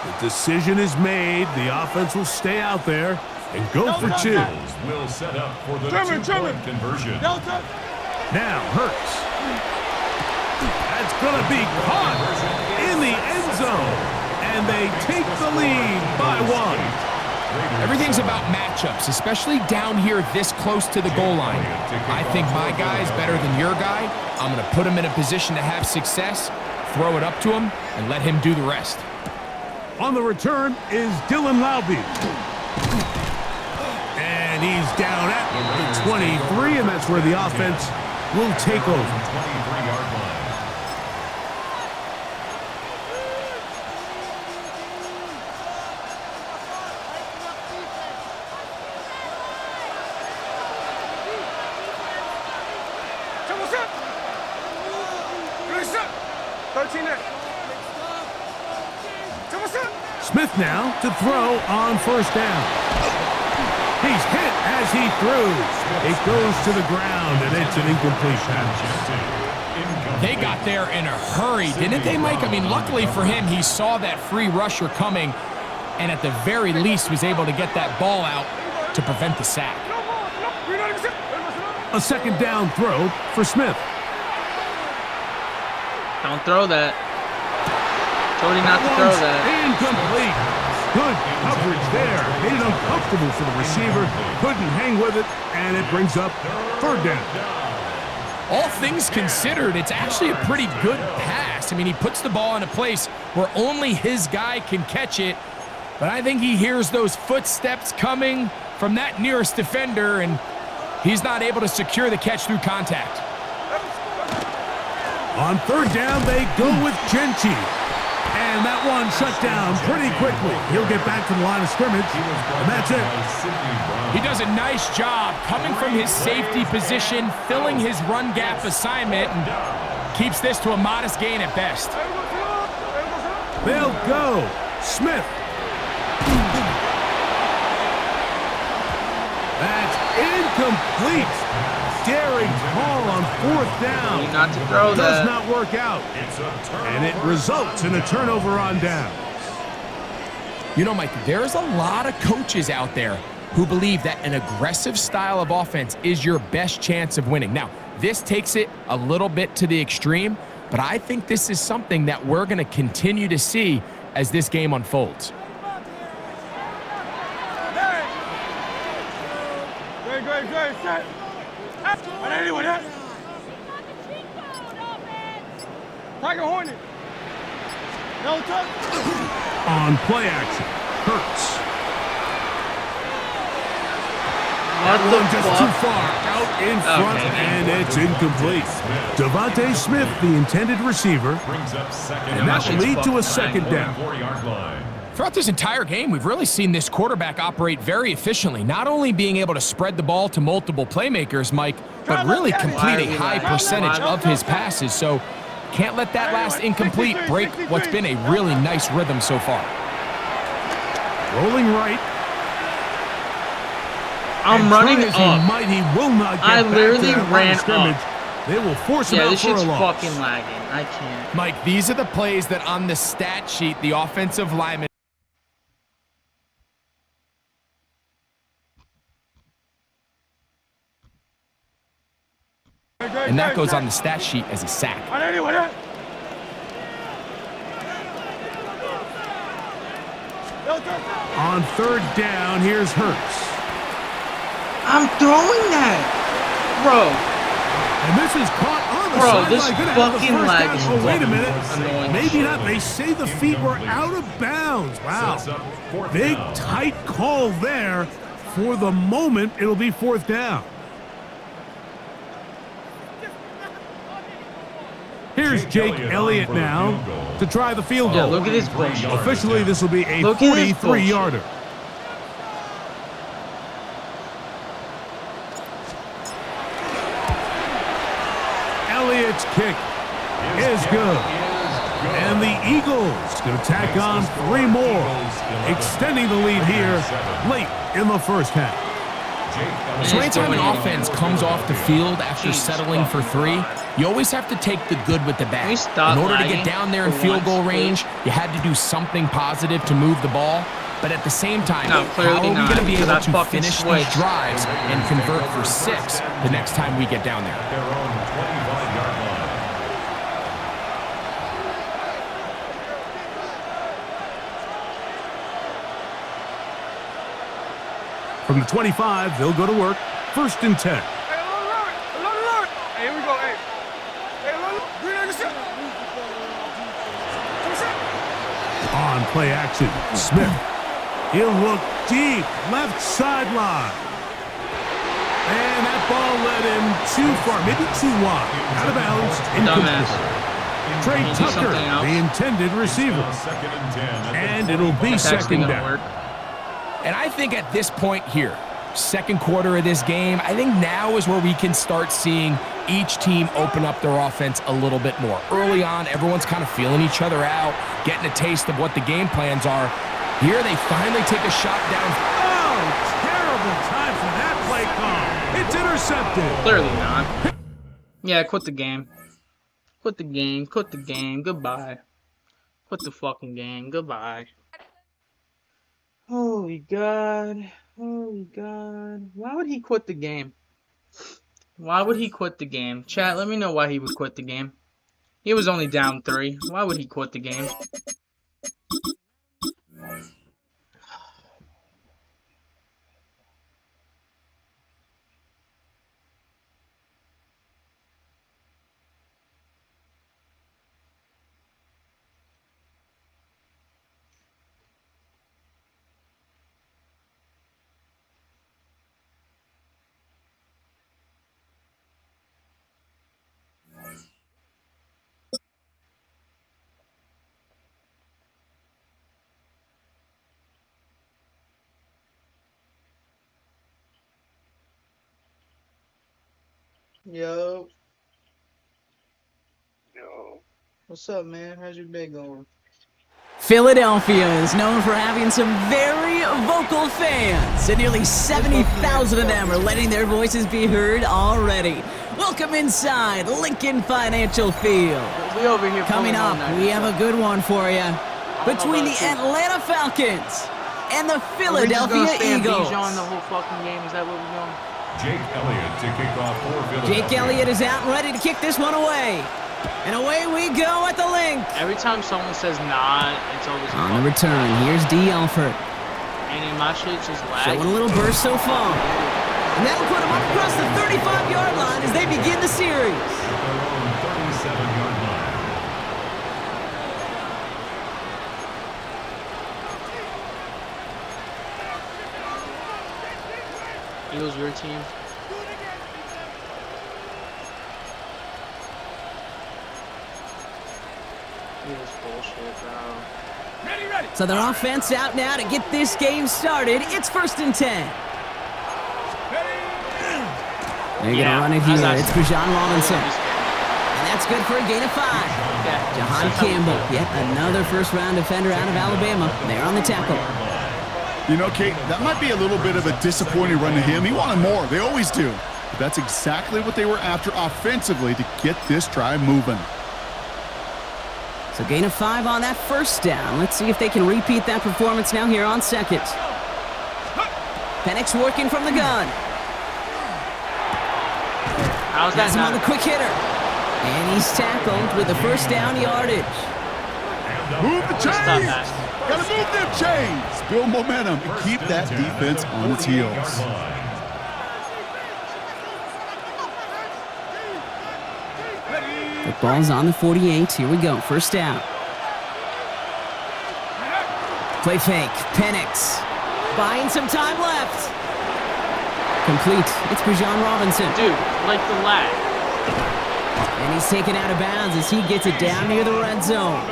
The decision is made. The offense will stay out there and go for 2. Will set up for the 2-point conversion. Now Hurts. That's going to be caught in the end zone. And they take the lead by 1. Everything's about matchups, especially down here this close to the goal line. I think my guy's better than your guy. I'm going to put him in a position to have success, throw it up to him, and let him do the rest. On the return is Dylan Laube. And he's down at the 23, and that's where the offense will take over. 23-yard line. Smith now to throw on first down. He's hit as he throws. It goes to the ground, and it's an incomplete pass. They got there in a hurry, didn't they, Mike? I mean, luckily for him, he saw that free rusher coming, and at the very least was able to get that ball out to prevent the sack. A second down throw for Smith. Don't throw that. Told you not to throw that. Incomplete. Good coverage there. Made it uncomfortable for the receiver. Couldn't hang with it, and it brings up third down. All things considered, it's actually a pretty good pass. I mean, he puts the ball in a place where only his guy can catch it, but I think he hears those footsteps coming from that nearest defender, and he's not able to secure the catch through contact. On third down, they go with Genty. And that one shut down pretty quickly. He'll get back to the line of scrimmage, and that's it. He does a nice job coming from his safety position, filling his run gap assignment, and keeps this to a modest gain at best. They'll go. Smith. That's incomplete. Daring call on fourth down. Not to throw Does that. not work out. And it results in a turnover on downs. You know, Mike, there's a lot of coaches out there who believe that an aggressive style of offense is your best chance of winning. Now, this takes it a little bit to the extreme, but I think this is something that we're going to continue to see as this game unfolds. Good. Set. Anyone else? Tiger Hornet. No touch. On play action, Hurts. Just too far out in front, and it's incomplete. Devontae Smith, the intended receiver, and that will lead to a second down. Throughout this entire game, we've really seen this quarterback operate very efficiently, not only being able to spread the ball to multiple playmakers, Mike, but really complete a high percentage of his passes. So can't let that last incomplete break what's been a really nice rhythm so far. Rolling right. I'm running up. He will not get I back literally to that line ran of scrimmage. up. They will force him Yeah, out this for a shit's loss. fucking lagging. I can't. Mike, these are the plays that on the stat sheet, the offensive lineman. And that goes on the stat sheet as a sack. On third down, here's Hurts. I'm throwing that, bro. And this is caught on the Bro, this sideline. Gonna have the fucking first lag down. is Oh, wait a fucking minute. annoying Maybe shit. not. They say the feet were out of bounds. Wow. Big, tight call there. For the moment, it'll be fourth down. Here's Jake Elliott now to try the field goal. Yeah, look at this bullshit. Officially, this will be a Look at this 43-yarder. kick is good. And the Eagles going to tack on 3 more, extending the lead here late in the first half. So anytime an offense comes off the field after settling for 3, you always have to take the good with the bad. In order to get down there in field goal range, you had to do something positive to move the ball. But at the same time, how are we going to be able to finish these drives and convert for 6 the next time we get down there? Their own 25-yard line. From the 25, they'll go to work. 1st and 10. Hey, here we go. Hey. On play action, Smith. He'll look deep, left sideline. And that ball led him too far, maybe too wide. Out of bounds, incomplete. Trey Tucker, the intended receiver. And it'll be 2nd down. And I think at this point here, 2nd quarter of this game, I think now is where we can start seeing each team open up their offense a little bit more. Early on, everyone's kind of feeling each other out, getting a taste of what the game plans are. Here they finally take a shot down. Oh, terrible time for that play call. It's intercepted. Clearly not. Yeah, quit the game. Quit the game. Quit the game. Goodbye. Quit the fucking game. Goodbye. Holy God. Holy God. Why would he quit the game? Why would he quit the game? Chat, let me know why he would quit the game. He was only down 3. Why would he quit the game? Yo. What's up, man? How's your day going? Philadelphia is known for having some very vocal fans, and nearly 70,000 of them are letting their voices be heard already. Welcome inside Lincoln Financial Field. We over here coming up, we have a good one for you. Between the Atlanta Falcons and the Philadelphia Eagles. Bijan the whole fucking game. Is that what we're doing? Jake Elliott to kick off for Philadelphia. Jake Elliott is out and ready to kick this one away. And away we go at the link. Every time someone says not, it's always on the return. Here's D. Alford. And my shit's just lagging. Showing a little burst so far. And that'll put him up across the 35-yard line as they begin the series. Their own 37-yard line. Eagles, your team. Eagles bullshit, bro. Ready. So their offense out now to get this game started. It's 1st and 10. They're going to run it here. It's Bijan Robinson. And that's good for a gain of 5. Jahan Campbell, yet another first-round defender out of Alabama. They're on the tackle. You know, Kate, that might be a little bit of a disappointing run to him. He wanted more. They always do. But that's exactly what they were after offensively to get this drive moving. So gain of 5 on that first down. Let's see if they can repeat that performance now here on 2nd. Penix working from the gun. How's that on the quick hitter. And he's tackled with the first down yardage. Move the chains! Gotta move them chains! Build momentum and keep that defense on its heels. The ball's on the 48. Here we go. First down. Play fake. Penix. Buying some time left. Complete. It's Bijan Robinson. Dude, like the lag. And he's taken out of bounds as he gets it down near the red zone.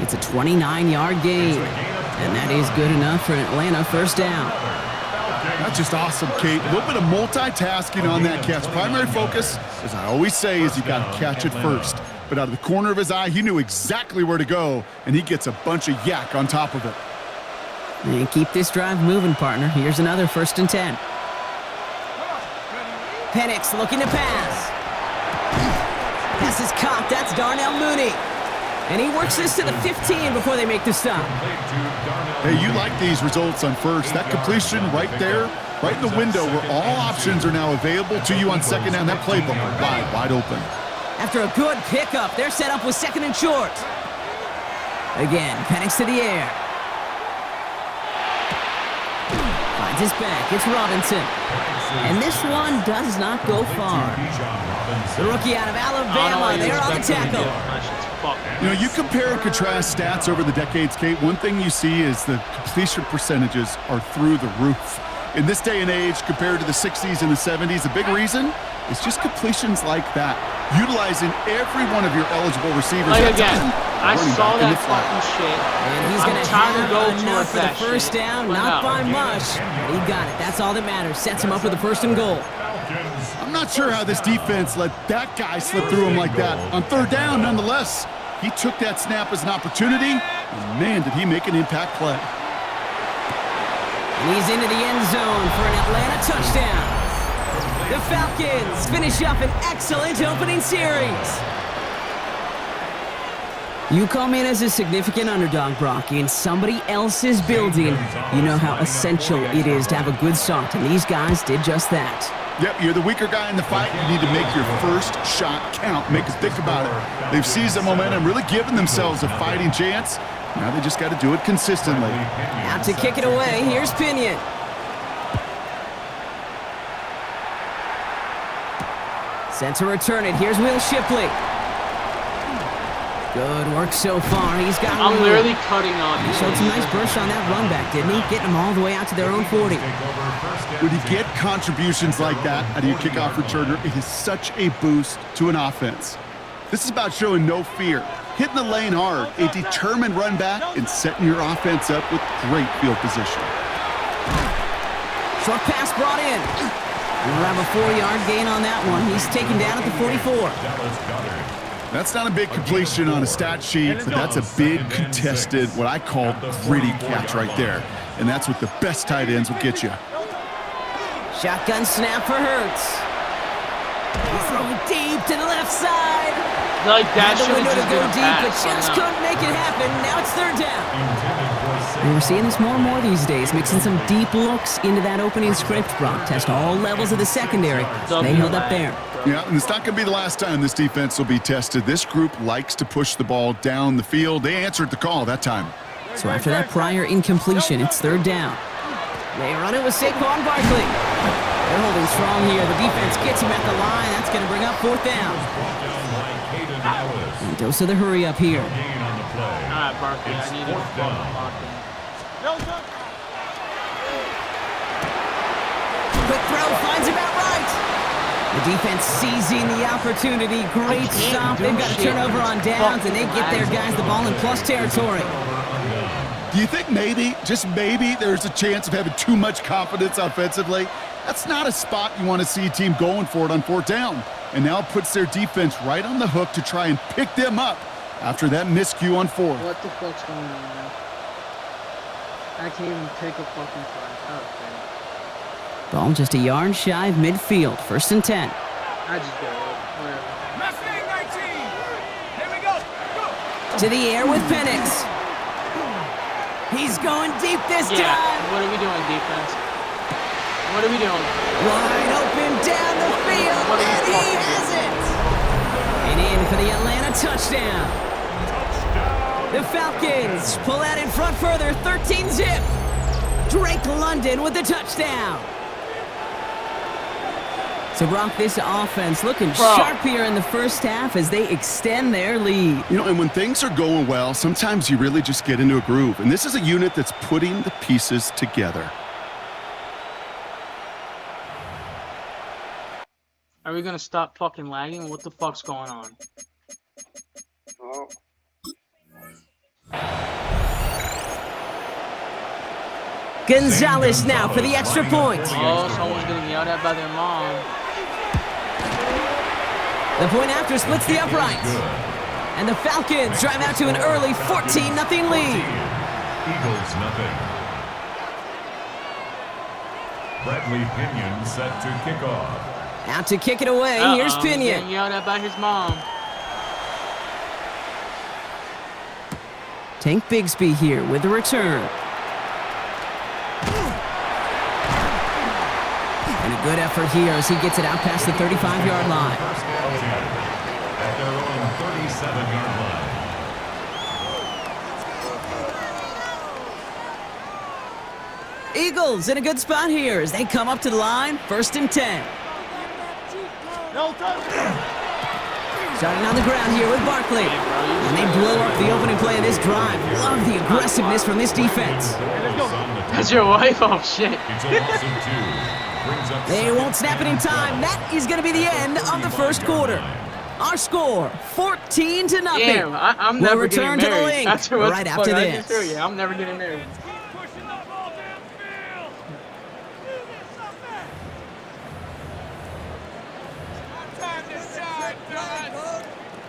It's a 29-yard gain. And that is good enough for Atlanta. First down. That's just awesome, Kate. A little bit of multitasking on that catch. Primary focus, as I always say, is you got to catch it first. But out of the corner of his eye, he knew exactly where to go, and he gets a bunch of yak on top of it. And keep this drive moving, partner. Here's another 1st and 10. Penix looking to pass. Pass is caught. That's Darnell Mooney. And he works this to the 15 before they make the stop. Hey, you like these results on first. That completion right there, right in the window where all options are now available to you on 2nd down. That playbook wide open. After a good pickup, they're set up with 2nd and short. Again, Penix to the air. Finds his back. It's Robinson. And this one does not go far. The rookie out of Alabama, they're on the tackle. You know, you compare and contrast stats over the decades, Kate. One thing you see is the completion percentages are through the roof. In this day and age, compared to the 60s and the 70s, the big reason is just completions like that. Utilizing every one of your eligible receivers. Like again, I saw that fucking shit. And he's going to have enough for the 1st down, not by much. But he got it. That's all that matters. Sets him up with a 1st and goal. I'm not sure how this defense let that guy slip through him like that. On 3rd down, nonetheless, he took that snap as an opportunity, and man, did he make an impact play. And he's into the end zone for an Atlanta touchdown. The Falcons finish up an excellent opening series. You come in as a significant underdog, Brock, in somebody else's building. You know how essential it is to have a good start, and these guys did just that. Yep, you're the weaker guy in the fight. You need to make your first shot count. Make us think about it. They've seized the momentum, really given themselves a fighting chance. Now they just got to do it consistently. Out to kick it away, here's Pinion. Sent to return it, here's Will Shipley. Good work so far, he's got I'm literally cutting off. He showed some nice burst on that run back, didn't he? Getting them all the way out to their own 40. When you get contributions like that out of your kickoff returner, it is such a boost to an offense. This is about showing no fear, hitting the lane hard, a determined run back, and setting your offense up with great field position. Short pass brought in. We'll have a 4-yard gain on that one. He's taken down at the 44. That's not a big completion on a stat sheet, but that's a big contested, what I call gritty catch right there. And that's what the best tight ends will get you. Shotgun snap for Hurts. He's throwing deep to the left side. Like that should have just go deep, but just couldn't make it happen. Now it's 3rd down. And we're seeing this more and more these days, mixing some deep looks into that opening script, Brock. Test all levels of the secondary. They held up there. Yeah, and it's not going to be the last time this defense will be tested. This group likes to push the ball down the field. They answered the call that time. So after that prior incompletion, it's 3rd down. They run it with Saquon Barkley. They're holding strong here. The defense gets him at the line. That's going to bring up 4th down. And dose of the hurry up here. All right, Barkley, I need it. Quick throw finds him out right. The defense seizing the opportunity. Great stop. They've got a turnover on downs, and they get their guys the ball in plus territory. Do you think maybe, just maybe, there's a chance of having too much confidence offensively? That's not a spot you want to see a team going for it on 4th down. And now it puts their defense right on the hook to try and pick them up after that miscue on 4th. What the fuck's going on, man? I can't even pick a fucking try. Ball just a yard shy of midfield. 1st and 10. I just got it. Whatever. Mustang 19. Here we go. To the air with Penix. He's going deep this time. What are we doing, defense? What are we doing? Wide open down the field, and he has it. And in for the Atlanta touchdown. The Falcons pull out in front further, 13-zip. Drake London with the touchdown. So, Brock, this offense looking sharp here in the first half as they extend their lead. You know, and when things are going well, sometimes you really just get into a groove. And this is a unit that's putting the pieces together. Are we going to stop fucking lagging? What the fuck's going on? Gonzalez now for the extra point. Oh, someone's getting yelled at by their mom. The point after splits the uprights. And the Falcons drive out to an early 14-0 lead. Eagles nothing. Bradley Pinion set to kick off. Out to kick it away. Here's Pinion. Getting yelled at by his mom. Tank Bigsby here with the return. And a good effort here as he gets it out past the 35-yard line. At their own 37-yard line. Eagles in a good spot here as they come up to the line. 1st and 10. Starting on the ground here with Barkley. And they blow up the opening play of this drive. Love the aggressiveness from this defense. That's your wife? Oh, shit. They won't snap it in time. That is going to be the end of the first quarter. Our score, 14-0. Damn, I'm we'll never return getting to the married. link right after this. Yeah, I'm never getting married.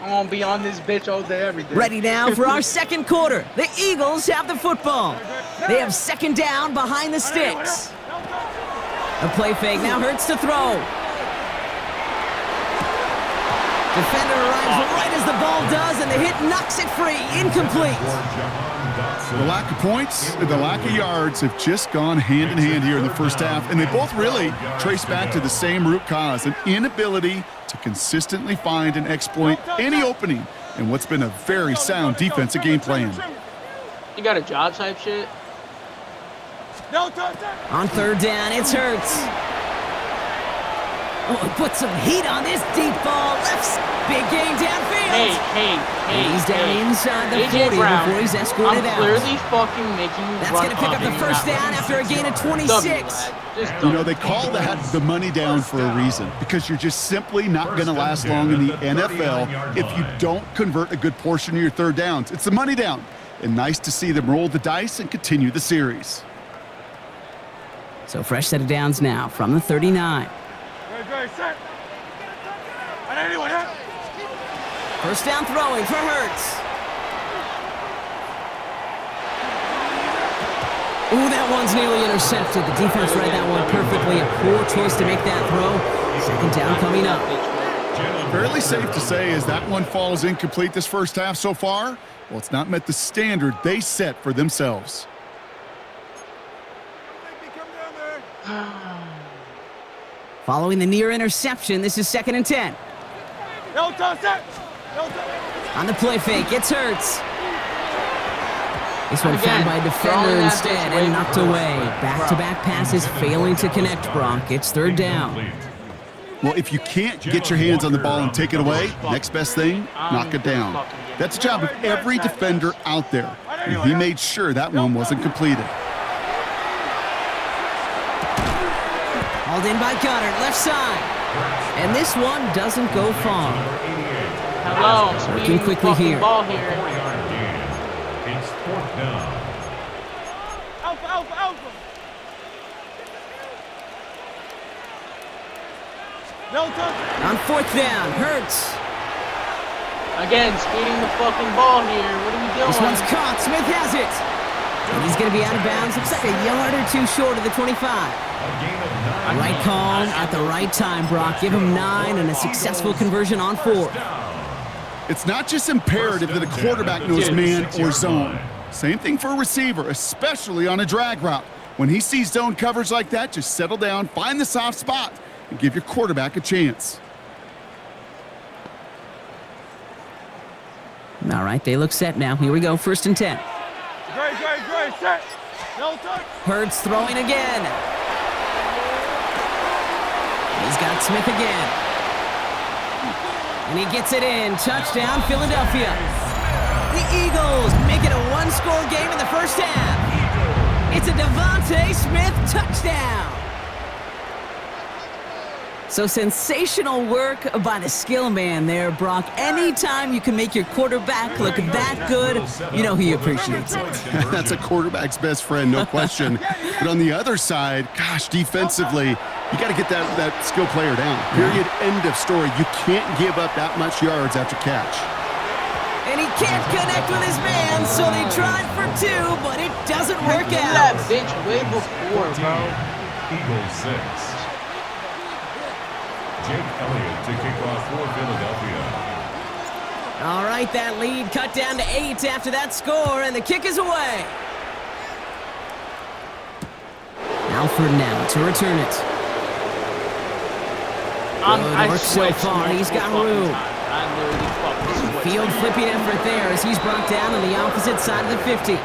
I'm gonna be on this bitch all day, every day. Ready now for our second quarter. The Eagles have the football. They have 2nd down behind the sticks. A play fake now Hurts to throw. Defender arrives right as the ball does, and the hit knocks it free. Incomplete. The lack of points and the lack of yards have just gone hand in hand here in the first half, and they both really trace back to the same root cause, an inability to consistently find and exploit any opening in what's been a very sound defensive game plan. You got a job type shit? On 3rd down, it's Hurts. Oh, put some heat on this deep ball. Left, big gain downfield. Hey. He's down inside the AJ 40 Brown, before he's escorted I'm out. clearly fucking making you That's run going to pick up the first down after a gain of 26. You know, they call that the money down for a reason, because you're just simply not going to last long in the NFL if you don't convert a good portion of your 3rd downs. It's the money down. And nice to see them roll the dice and continue the series. So fresh set of downs now from the 39. First down throwing for Hurts. Ooh, that one's nearly intercepted. The defense read that one perfectly. A poor choice to make that throw. 2nd down coming up. Fairly safe to say as that one falls incomplete this first half so far, well, it's not met the standard they set for themselves. Following the near interception, this is 2nd and 10. On the play fake, it's Hurts. This one found by a defender instead and knocked away. Back-to-back passes failing to connect, Brock. It's 3rd down. Well, if you can't get your hands on the ball and take it away, next best thing, knock it down. That's the job of every defender out there. And he made sure that one wasn't completed. Hauled in by Goddard, left side. And this one doesn't go far. Hello, working quickly here. Ball here. It's 4th down. Alpha. On 4th down, Hurts. Again, speeding the fucking ball here. What are we doing? This one's caught. Smith has it. And he's going to be out of bounds. Looks like a yard or two short of the 25. Right call at the right time, Brock. Give him 9 and a successful conversion on 4th. It's not just imperative that a quarterback knows man or zone. Same thing for a receiver, especially on a drag route. When he sees zone coverage like that, just settle down, find the soft spot, and give your quarterback a chance. All right, they look set now. Here we go, 1st and 10. Great, set. No touch. Hurts throwing again. He's got Smith again. And he gets it in. Touchdown, Philadelphia. The Eagles make it a one-score game in the first half. It's a Devontae Smith touchdown. So sensational work by the skill man there, Brock. Anytime you can make your quarterback look that good, you know he appreciates it. That's a quarterback's best friend, no question. But on the other side, gosh, defensively, you got to get that skill player down. Period, end of story. You can't give up that much yards after catch. And he can't connect with his man, so they tried for 2, but it doesn't work out. That bitch way before, bro. Eagles 6. Jake Elliott to kick off for Philadelphia. All right, that lead cut down to 8 after that score, and the kick is away. Alford now to return it. Good work so far. He's got room. Field flipping effort there as he's brought down on the opposite side of the 50.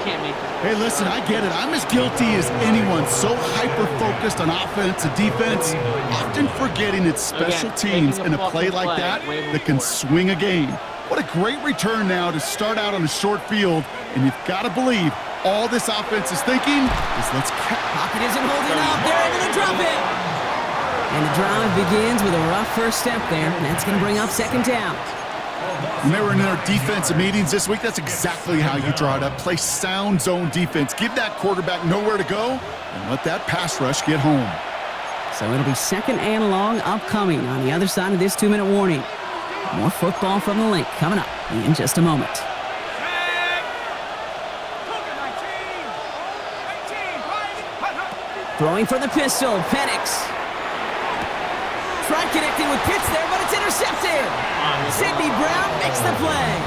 Can't make it. Hey, listen, I get it. I'm as guilty as anyone. So hyper-focused on offense and defense, often forgetting it's special teams in a play like that can swing a game. What a great return now to start out on a short field, and you've got to believe all this offense is thinking is let's catch. Pocket isn't holding up. They're able to drop it. And the drive begins with a rough first step there, and that's going to bring up second down. When they were in their defensive meetings this week, that's exactly how you draw it up. Play sound zone defense. Give that quarterback nowhere to go and let that pass rush get home. So it'll be second and long upcoming on the other side of this 2-minute warning. More football from the link coming up in just a moment. Throwing for the pistol, Penix. Try connecting with Pitts there, but it's intercepted. Sidney Brown makes the play.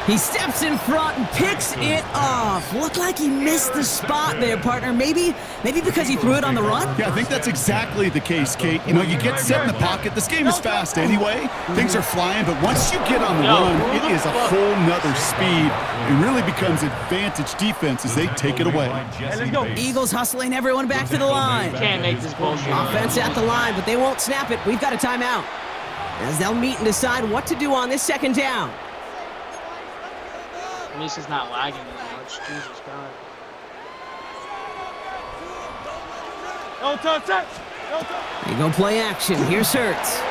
He steps in front and picks it off. Looked like he missed the spot there, partner. Maybe because he threw it on the run? Yeah, I think that's exactly the case, Kate. You know, you get set in the pocket. This game is fast anyway. Things are flying, but once you get on the run, it is a whole nother speed. It really becomes advantage defense as they take it away. Eagles hustling everyone back to the line. Can't make this bullshit. Offense at the line, but they won't snap it. We've got a timeout. As they'll meet and decide what to do on this second down. At least it's not lagging as much. Jesus God. They go play action. Here's Hurts.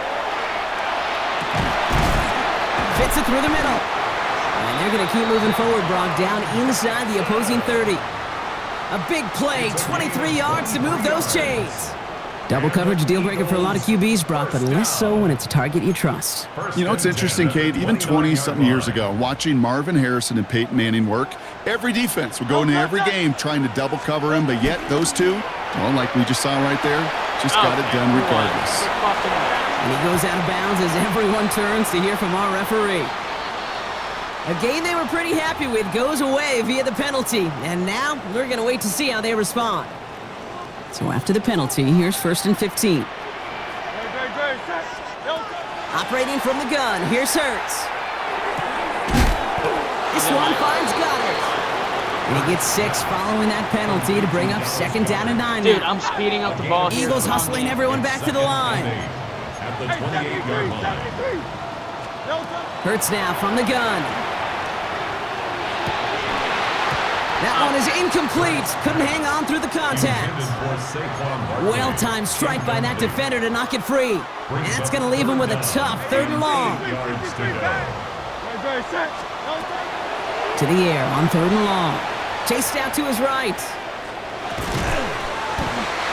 Fits it through the middle. And they're going to keep moving forward, Brock, down inside the opposing 30. A big play, 23 yards to move those chains. Double coverage, deal breaker for a lot of QBs, Brock, but less so when it's a target you trust. You know, it's interesting, Kate, even 20-something years ago, watching Marvin Harrison and Peyton Manning work, every defense would go into every game trying to double cover him, but yet those two, well, like we just saw right there, just got it done regardless. And he goes out of bounds as everyone turns to hear from our referee. A game they were pretty happy with goes away via the penalty, and now we're going to wait to see how they respond. So after the penalty, here's 1st and 15. Operating from the gun, here's Hurts. This one finds Goddard. And he gets 6 following that penalty to bring up second down and 9. Dude, I'm speeding up the ball. Eagles hustling everyone back to the line. At the 28-yard line. Hurts now from the gun. That one is incomplete. Couldn't hang on through the contact. Well-timed strike by that defender to knock it free. And that's going to leave him with a tough 3rd and long. To the air on 3rd and long. Chased out to his right.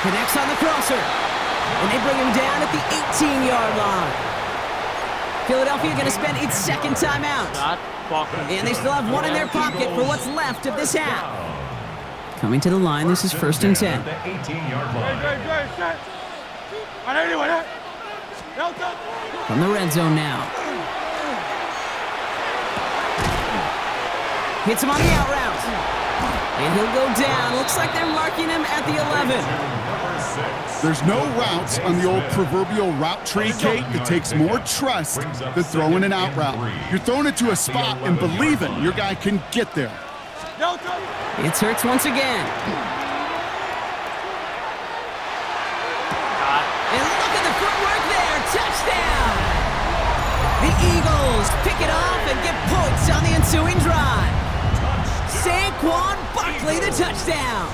Connects on the crosser. And they bring him down at the 18-yard line. Philadelphia going to spend its second timeout. And they still have one in their pocket for what's left of this half. Coming to the line, this is 1st and 10. From the red zone now. Hits him on the out route. And he'll go down. Looks like they're marking him at the 11. There's no routes on the old proverbial route tree, Kate. It takes more trust than throwing an out route. You're throwing it to a spot and believing your guy can get there. It's Hurts once again. And look at the footwork there. Touchdown! The Eagles pick it off and get points on the ensuing drive. Saquon Barkley, the touchdown.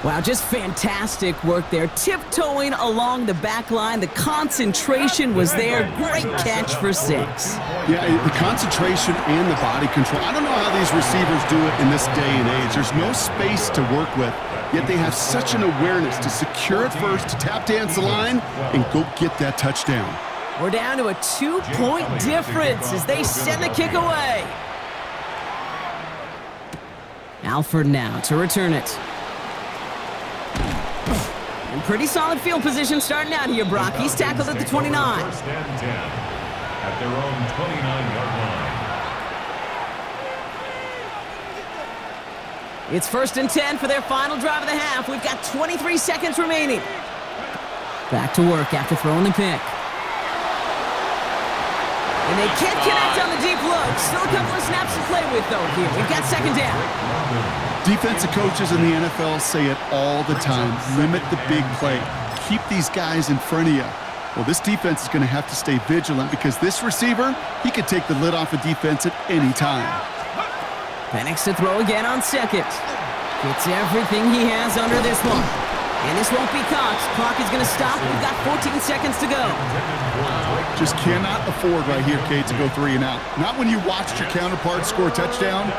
Wow, just fantastic work there. Tiptoeing along the back line. The concentration was there. Great catch for 6. Yeah, the concentration and the body control. I don't know how these receivers do it in this day and age. There's no space to work with, yet they have such an awareness to secure it first, to tap dance the line, and go get that touchdown. We're down to a 2-point difference as they send the kick away. Alford now to return it. And pretty solid field position starting out here, Brock. He's tackled at the 29. First and 10 at their own 29-yard line. It's 1st and 10 for their final drive of the half. We've got 23 seconds remaining. Back to work after throwing the pick. And they can't connect on the deep look. Still a couple of snaps to play with, though, here. We've got 2nd down. Defensive coaches in the NFL say it all the time. Limit the big play. Keep these guys in front of you. Well, this defense is going to have to stay vigilant because this receiver, he could take the lid off a defense at any time. Penix to throw again on 2nd. Gets everything he has under this one. And this won't be caught. Clock is going to stop. We've got 14 seconds to go. Just cannot afford right here, Kate, to go 3 and out. Not when you watched your counterpart score a touchdown.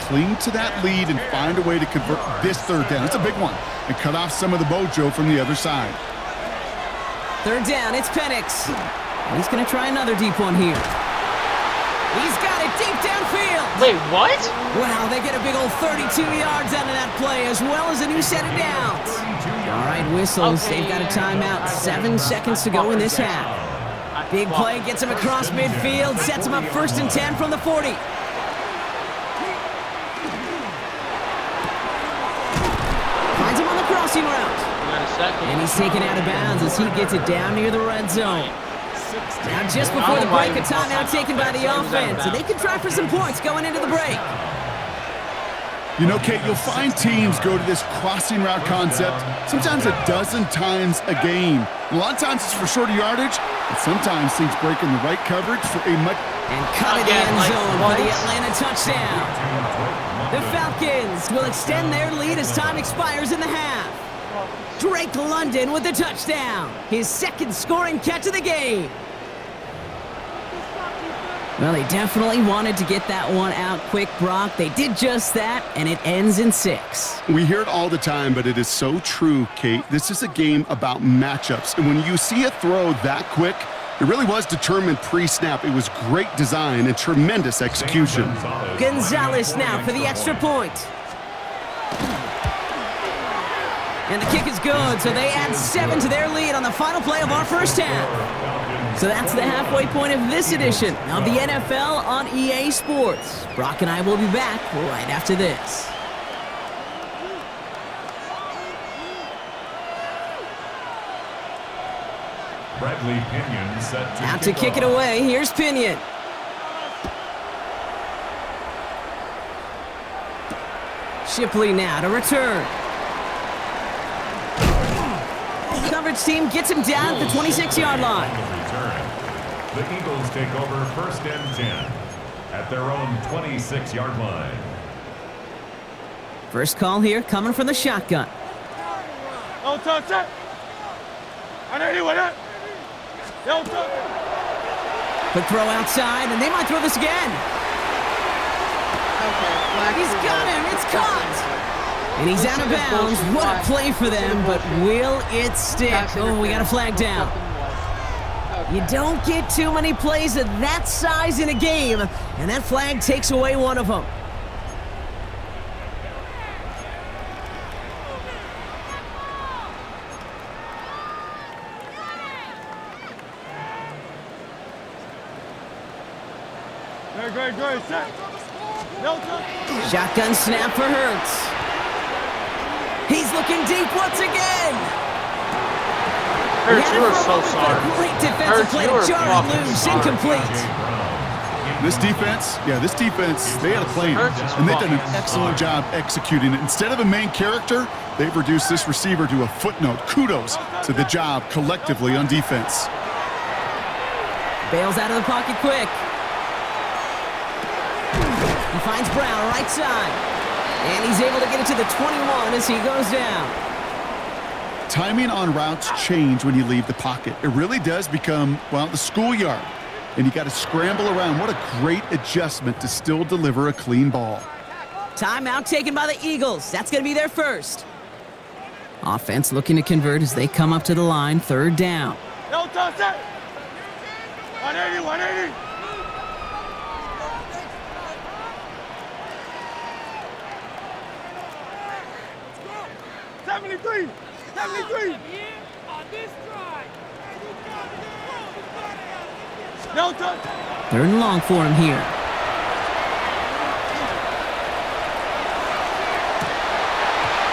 Cling to that lead and find a way to convert this 3rd down. It's a big one. And cut off some of the mojo from the other side. 3rd down, it's Penix. He's going to try another deep one here. He's got it deep downfield. Wait, what? Wow, they get a big old 32 yards out of that play as well as a new set of downs. All right, whistles. Okay. They've got a timeout. 7 seconds to go in this half. Big play gets him across midfield, sets him up 1st and 10 from the 40. Finds him on the crossing route. And he's taken out of bounds as he gets it down near the red zone. Now just before the break, a timeout taken by the offense. And they can try for some points going into the break. You know, Kate, you'll find teams go to this crossing route concept sometimes a dozen times a game. And a lot of times it's for shorter yardage, but sometimes things break in the right coverage for a much... And cut it end zone for the Atlanta touchdown. The Falcons will extend their lead as time expires in the half. Drake London with the touchdown. His 2nd scoring catch of the game. Well, they definitely wanted to get that one out quick, Brock. They did just that, and it ends in 6. We hear it all the time, but it is so true, Kate. This is a game about matchups. And when you see a throw that quick, it really was determined pre-snap. It was great design and tremendous execution. Gonzalez now for the extra point. And the kick is good, so they add 7 to their lead on the final play of our first half. So that's the halfway point of this edition of the NFL on EA Sports. Brock and I will be back right after this. Bradley Pinion set to Out to kick it away. Here's Pinion. Shipley now to return. Coverage team gets him down at the 26-yard line. The Eagles take over 1st and 10 at their own 26-yard line. First call here coming from the shotgun. Don't touch it. I know you with it. Don't touch it. Quick throw outside, and they might throw this again. He's got him. It's caught. And he's out of bounds. What a play for them, but will it stick? Oh, we got a flag down. You don't get too many plays of that size in a game, and that flag takes away one of them. Great. Set. No touch. Shotgun snap for Hurts. He's looking deep once again. Hurts, you are so sorry. Great defensive play to jar and lose. Incomplete. This defense, they had a plan, and they've done an excellent job executing it. Instead of a main character, they've reduced this receiver to a footnote. Kudos to the job collectively on defense. Bails out of the pocket quick. He finds Brown right side. And he's able to get it to the 21 as he goes down. Timing on routes change when you leave the pocket. It really does become, well, the schoolyard. And you got to scramble around. What a great adjustment to still deliver a clean ball. Timeout taken by the Eagles. That's going to be their first. Offense looking to convert as they come up to the line, 3rd down. No touch it. 180, 180. No touch. 3rd and long for him here.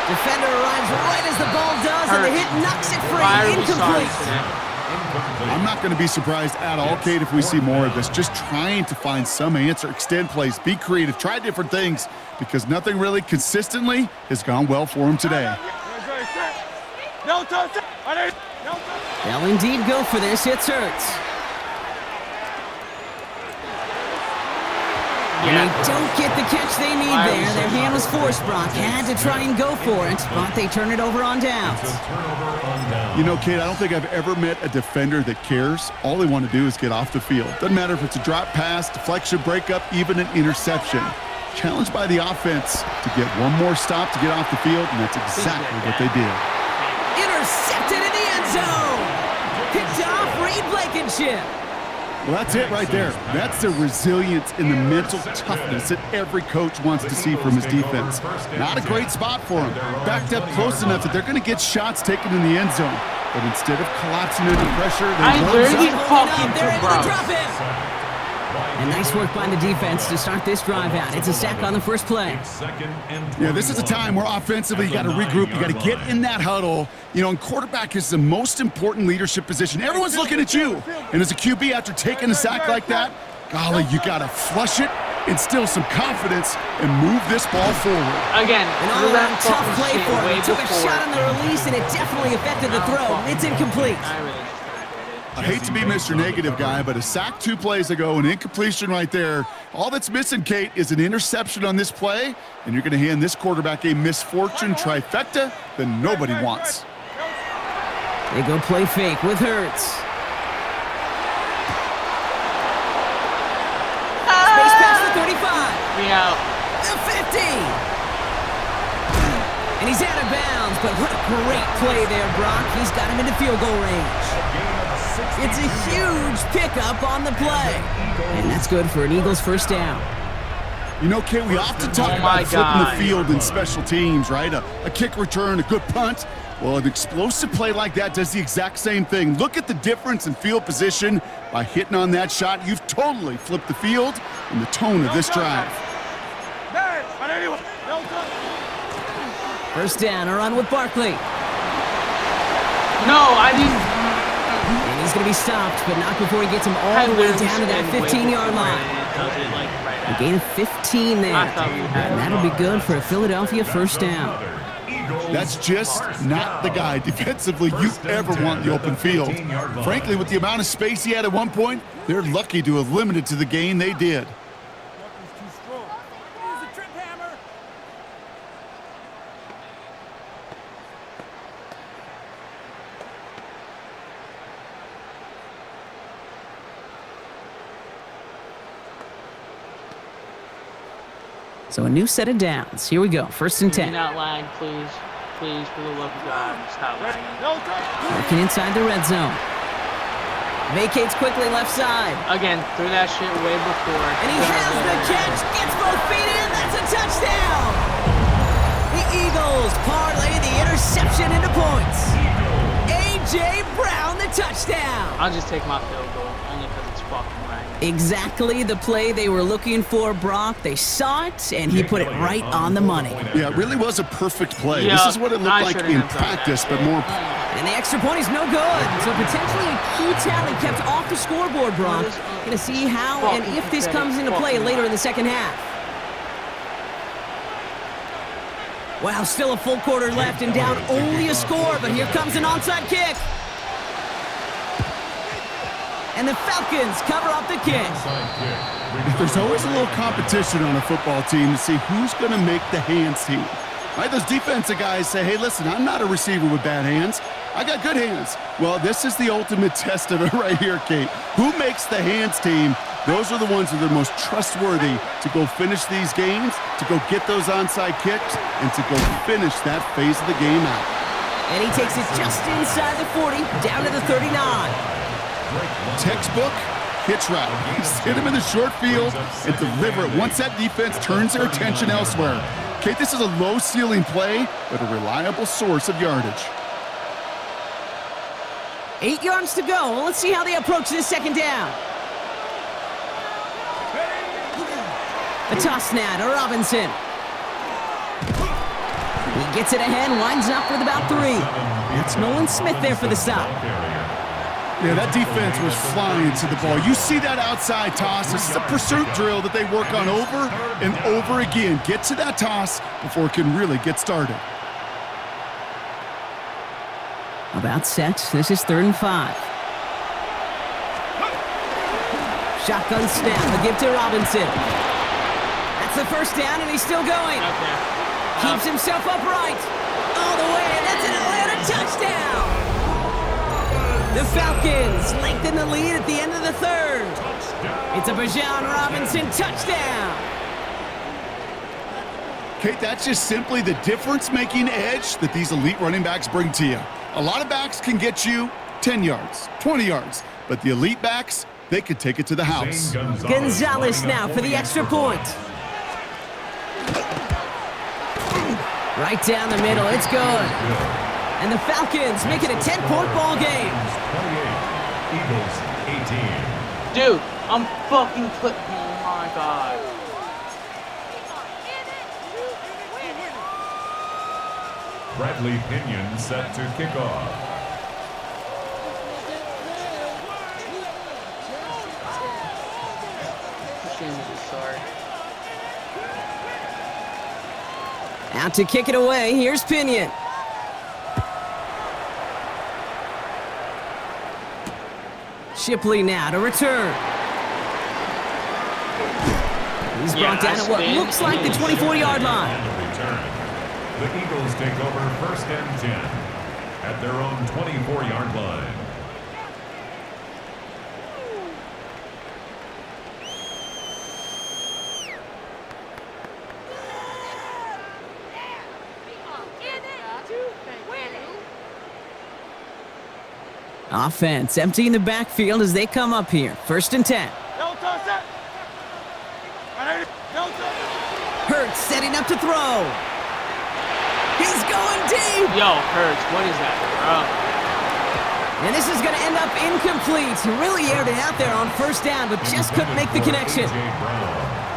Defender arrives right as the ball does, and the hit knocks it free. Incomplete. I'm not going to be surprised at all, Kate, if we see more of this. Just trying to find some answer, extend plays, be creative, try different things, because nothing really consistently has gone well for him today. No touch. They'll indeed go for this. It's Hurts. And they don't get the catch they need there. Their hand was forced, Brock. Had to try and go for it, but they turn it over on downs. You know, Kate, I don't think I've ever met a defender that cares. All they want to do is get off the field. Doesn't matter if it's a drop pass, deflection, breakup, even an interception. Challenged by the offense to get one more stop to get off the field, and that's exactly what they did. Intercepted in the end zone. Picked off Reed Blankenship. Well, that's it right there. That's the resilience and the mental toughness that every coach wants to see from his defense. Not a great spot for him. Backed up close enough that they're going to get shots taken in the end zone. But instead of collapsing under pressure, they drop it. And nice work by the defense to start this drive out. It's a sack on the first play. Yeah, this is a time where offensively you got to regroup. You got to get in that huddle. You know, and quarterback is the most important leadership position. Everyone's looking at you. And as a QB, after taking a sack like that, golly, you got to flush it, instill some confidence, and move this ball forward. Again, an all-around tough play for him. He took a shot on the release, and it definitely affected the throw. It's incomplete. I hate to be Mr. Negative guy, but a sack 2 plays ago, an incompletion right there. All that's missing, Kate, is an interception on this play, and you're going to hand this quarterback a misfortune trifecta that nobody wants. They go play fake with Hurts. Space past the 35. Yeah. The 50. And he's out of bounds, but what a great play there, Brock. He's got him into field goal range. It's a huge pickup on the play. And that's good for an Eagles first down. You know, Kate, we often talk about flipping the field in special teams, right? A kick return, a good punt. Well, an explosive play like that does the exact same thing. Look at the difference in field position by hitting on that shot. You've totally flipped the field and the tone of this drive. First down, a run with Barkley. No, I didn't. And he's going to be stopped, but not before he gets him all the way down to that 15-yard line. A gain of 15 there. And that'll be good for a Philadelphia first down. That's just not the guy defensively you ever want in the open field. Frankly, with the amount of space he had at one point, they're lucky to have limited to the gain they did. So a new set of downs. Here we go. First and 10. Do not lag, please. Please, for the love of God, stop lagging. Working inside the red zone. Vacates quickly left side. Again, threw that shit way before. And he has the catch. Gets both feet in. That's a touchdown. The Eagles parlay the interception into points. A.J. Brown, the touchdown. I'll just take my field goal, only because it's fucking right. Exactly the play they were looking for, Brock. They saw it, and he put it right on the money. Yeah, it really was a perfect play. Yeah, this is what it looked like in practice, but more... And the extra point is no good. So potentially a key tally kept off the scoreboard, Brock. Going to see how and if this comes into play later in the second half. Wow, still a full quarter left and down only a score, but here comes an onside kick. And the Falcons cover up the kick. There's always a little competition on a football team to see who's going to make the hands team. Right? Those defensive guys say, hey, listen, I'm not a receiver with bad hands. I got good hands. Well, this is the ultimate test of it right here, Kate. Who makes the hands team? Those are the ones that are the most trustworthy to go finish these games, to go get those onside kicks, and to go finish that phase of the game out. And he takes it just inside the 40, down to the 39. Textbook hitch route. Just hit him in the short field and deliver it once that defense turns their attention elsewhere. Kate, this is a low-ceiling play, but a reliable source of yardage. 8 yards to go. Let's see how they approach this second down. A toss now to Robinson. He gets it ahead, winds up with about 3. It's Nolan Smith there for the stop. Yeah, that defense was flying to the ball. You see that outside toss. This is a pursuit drill that they work on over and over again. Get to that toss before it can really get started. About set. This is 3rd and 5. Shotgun snap. The give to Robinson. That's the first down, and he's still going. Keeps himself upright. All the way, and that's an Atlanta touchdown. The Falcons lengthen the lead at the end of the 3rd. It's a Bijan Robinson touchdown. Kate, that's just simply the difference-making edge that these elite running backs bring to you. A lot of backs can get you 10 yards, 20 yards, but the elite backs, they could take it to the house. Gonzalez now for the extra point. Right down the middle, it's good. And the Falcons make it a 10-point ball game. Eagles 18. Dude, I'm fucking oh my god. Bradley Pinion set to kick off. Out to kick it away, here's Pinion. Shipley now to return. He's brought down at what looks like the 24-yard line. The Eagles take over 1st and 10 at their own 24-yard line. Offense emptying the backfield as they come up here. 1st and 10. Hurts setting up to throw. He's going deep. Yo, Hurts, what is that, bro? And this is going to end up incomplete. He really aired it out there on 1st down, but just couldn't make the connection.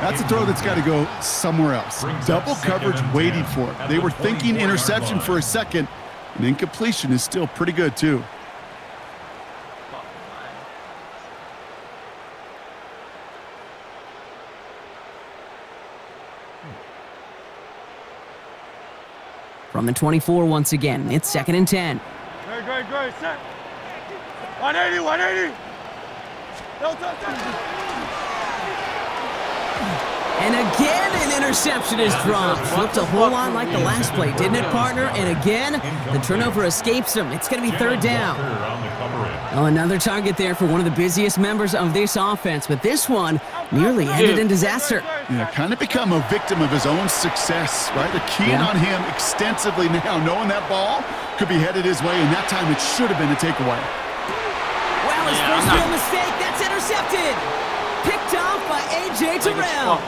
That's a throw that's got to go somewhere else. Double coverage waiting for it. They were thinking interception for a second, and incompletion is still pretty good, too. From the 24 once again, it's 2nd and 10. Great, set. 180. And again, an interception is dropped. Looked a whole lot like the last play, didn't it, partner? And again, the turnover escapes him. It's going to be 3rd down. Oh, another target there for one of the busiest members of this offense, but this one nearly ended in disaster. Yeah, kind of become a victim of his own success, right? They're keying on him extensively now, knowing that ball could be headed his way, and that time it should have been a takeaway. Well, his first real mistake, that's intercepted. Picked off by A.J. Terrell.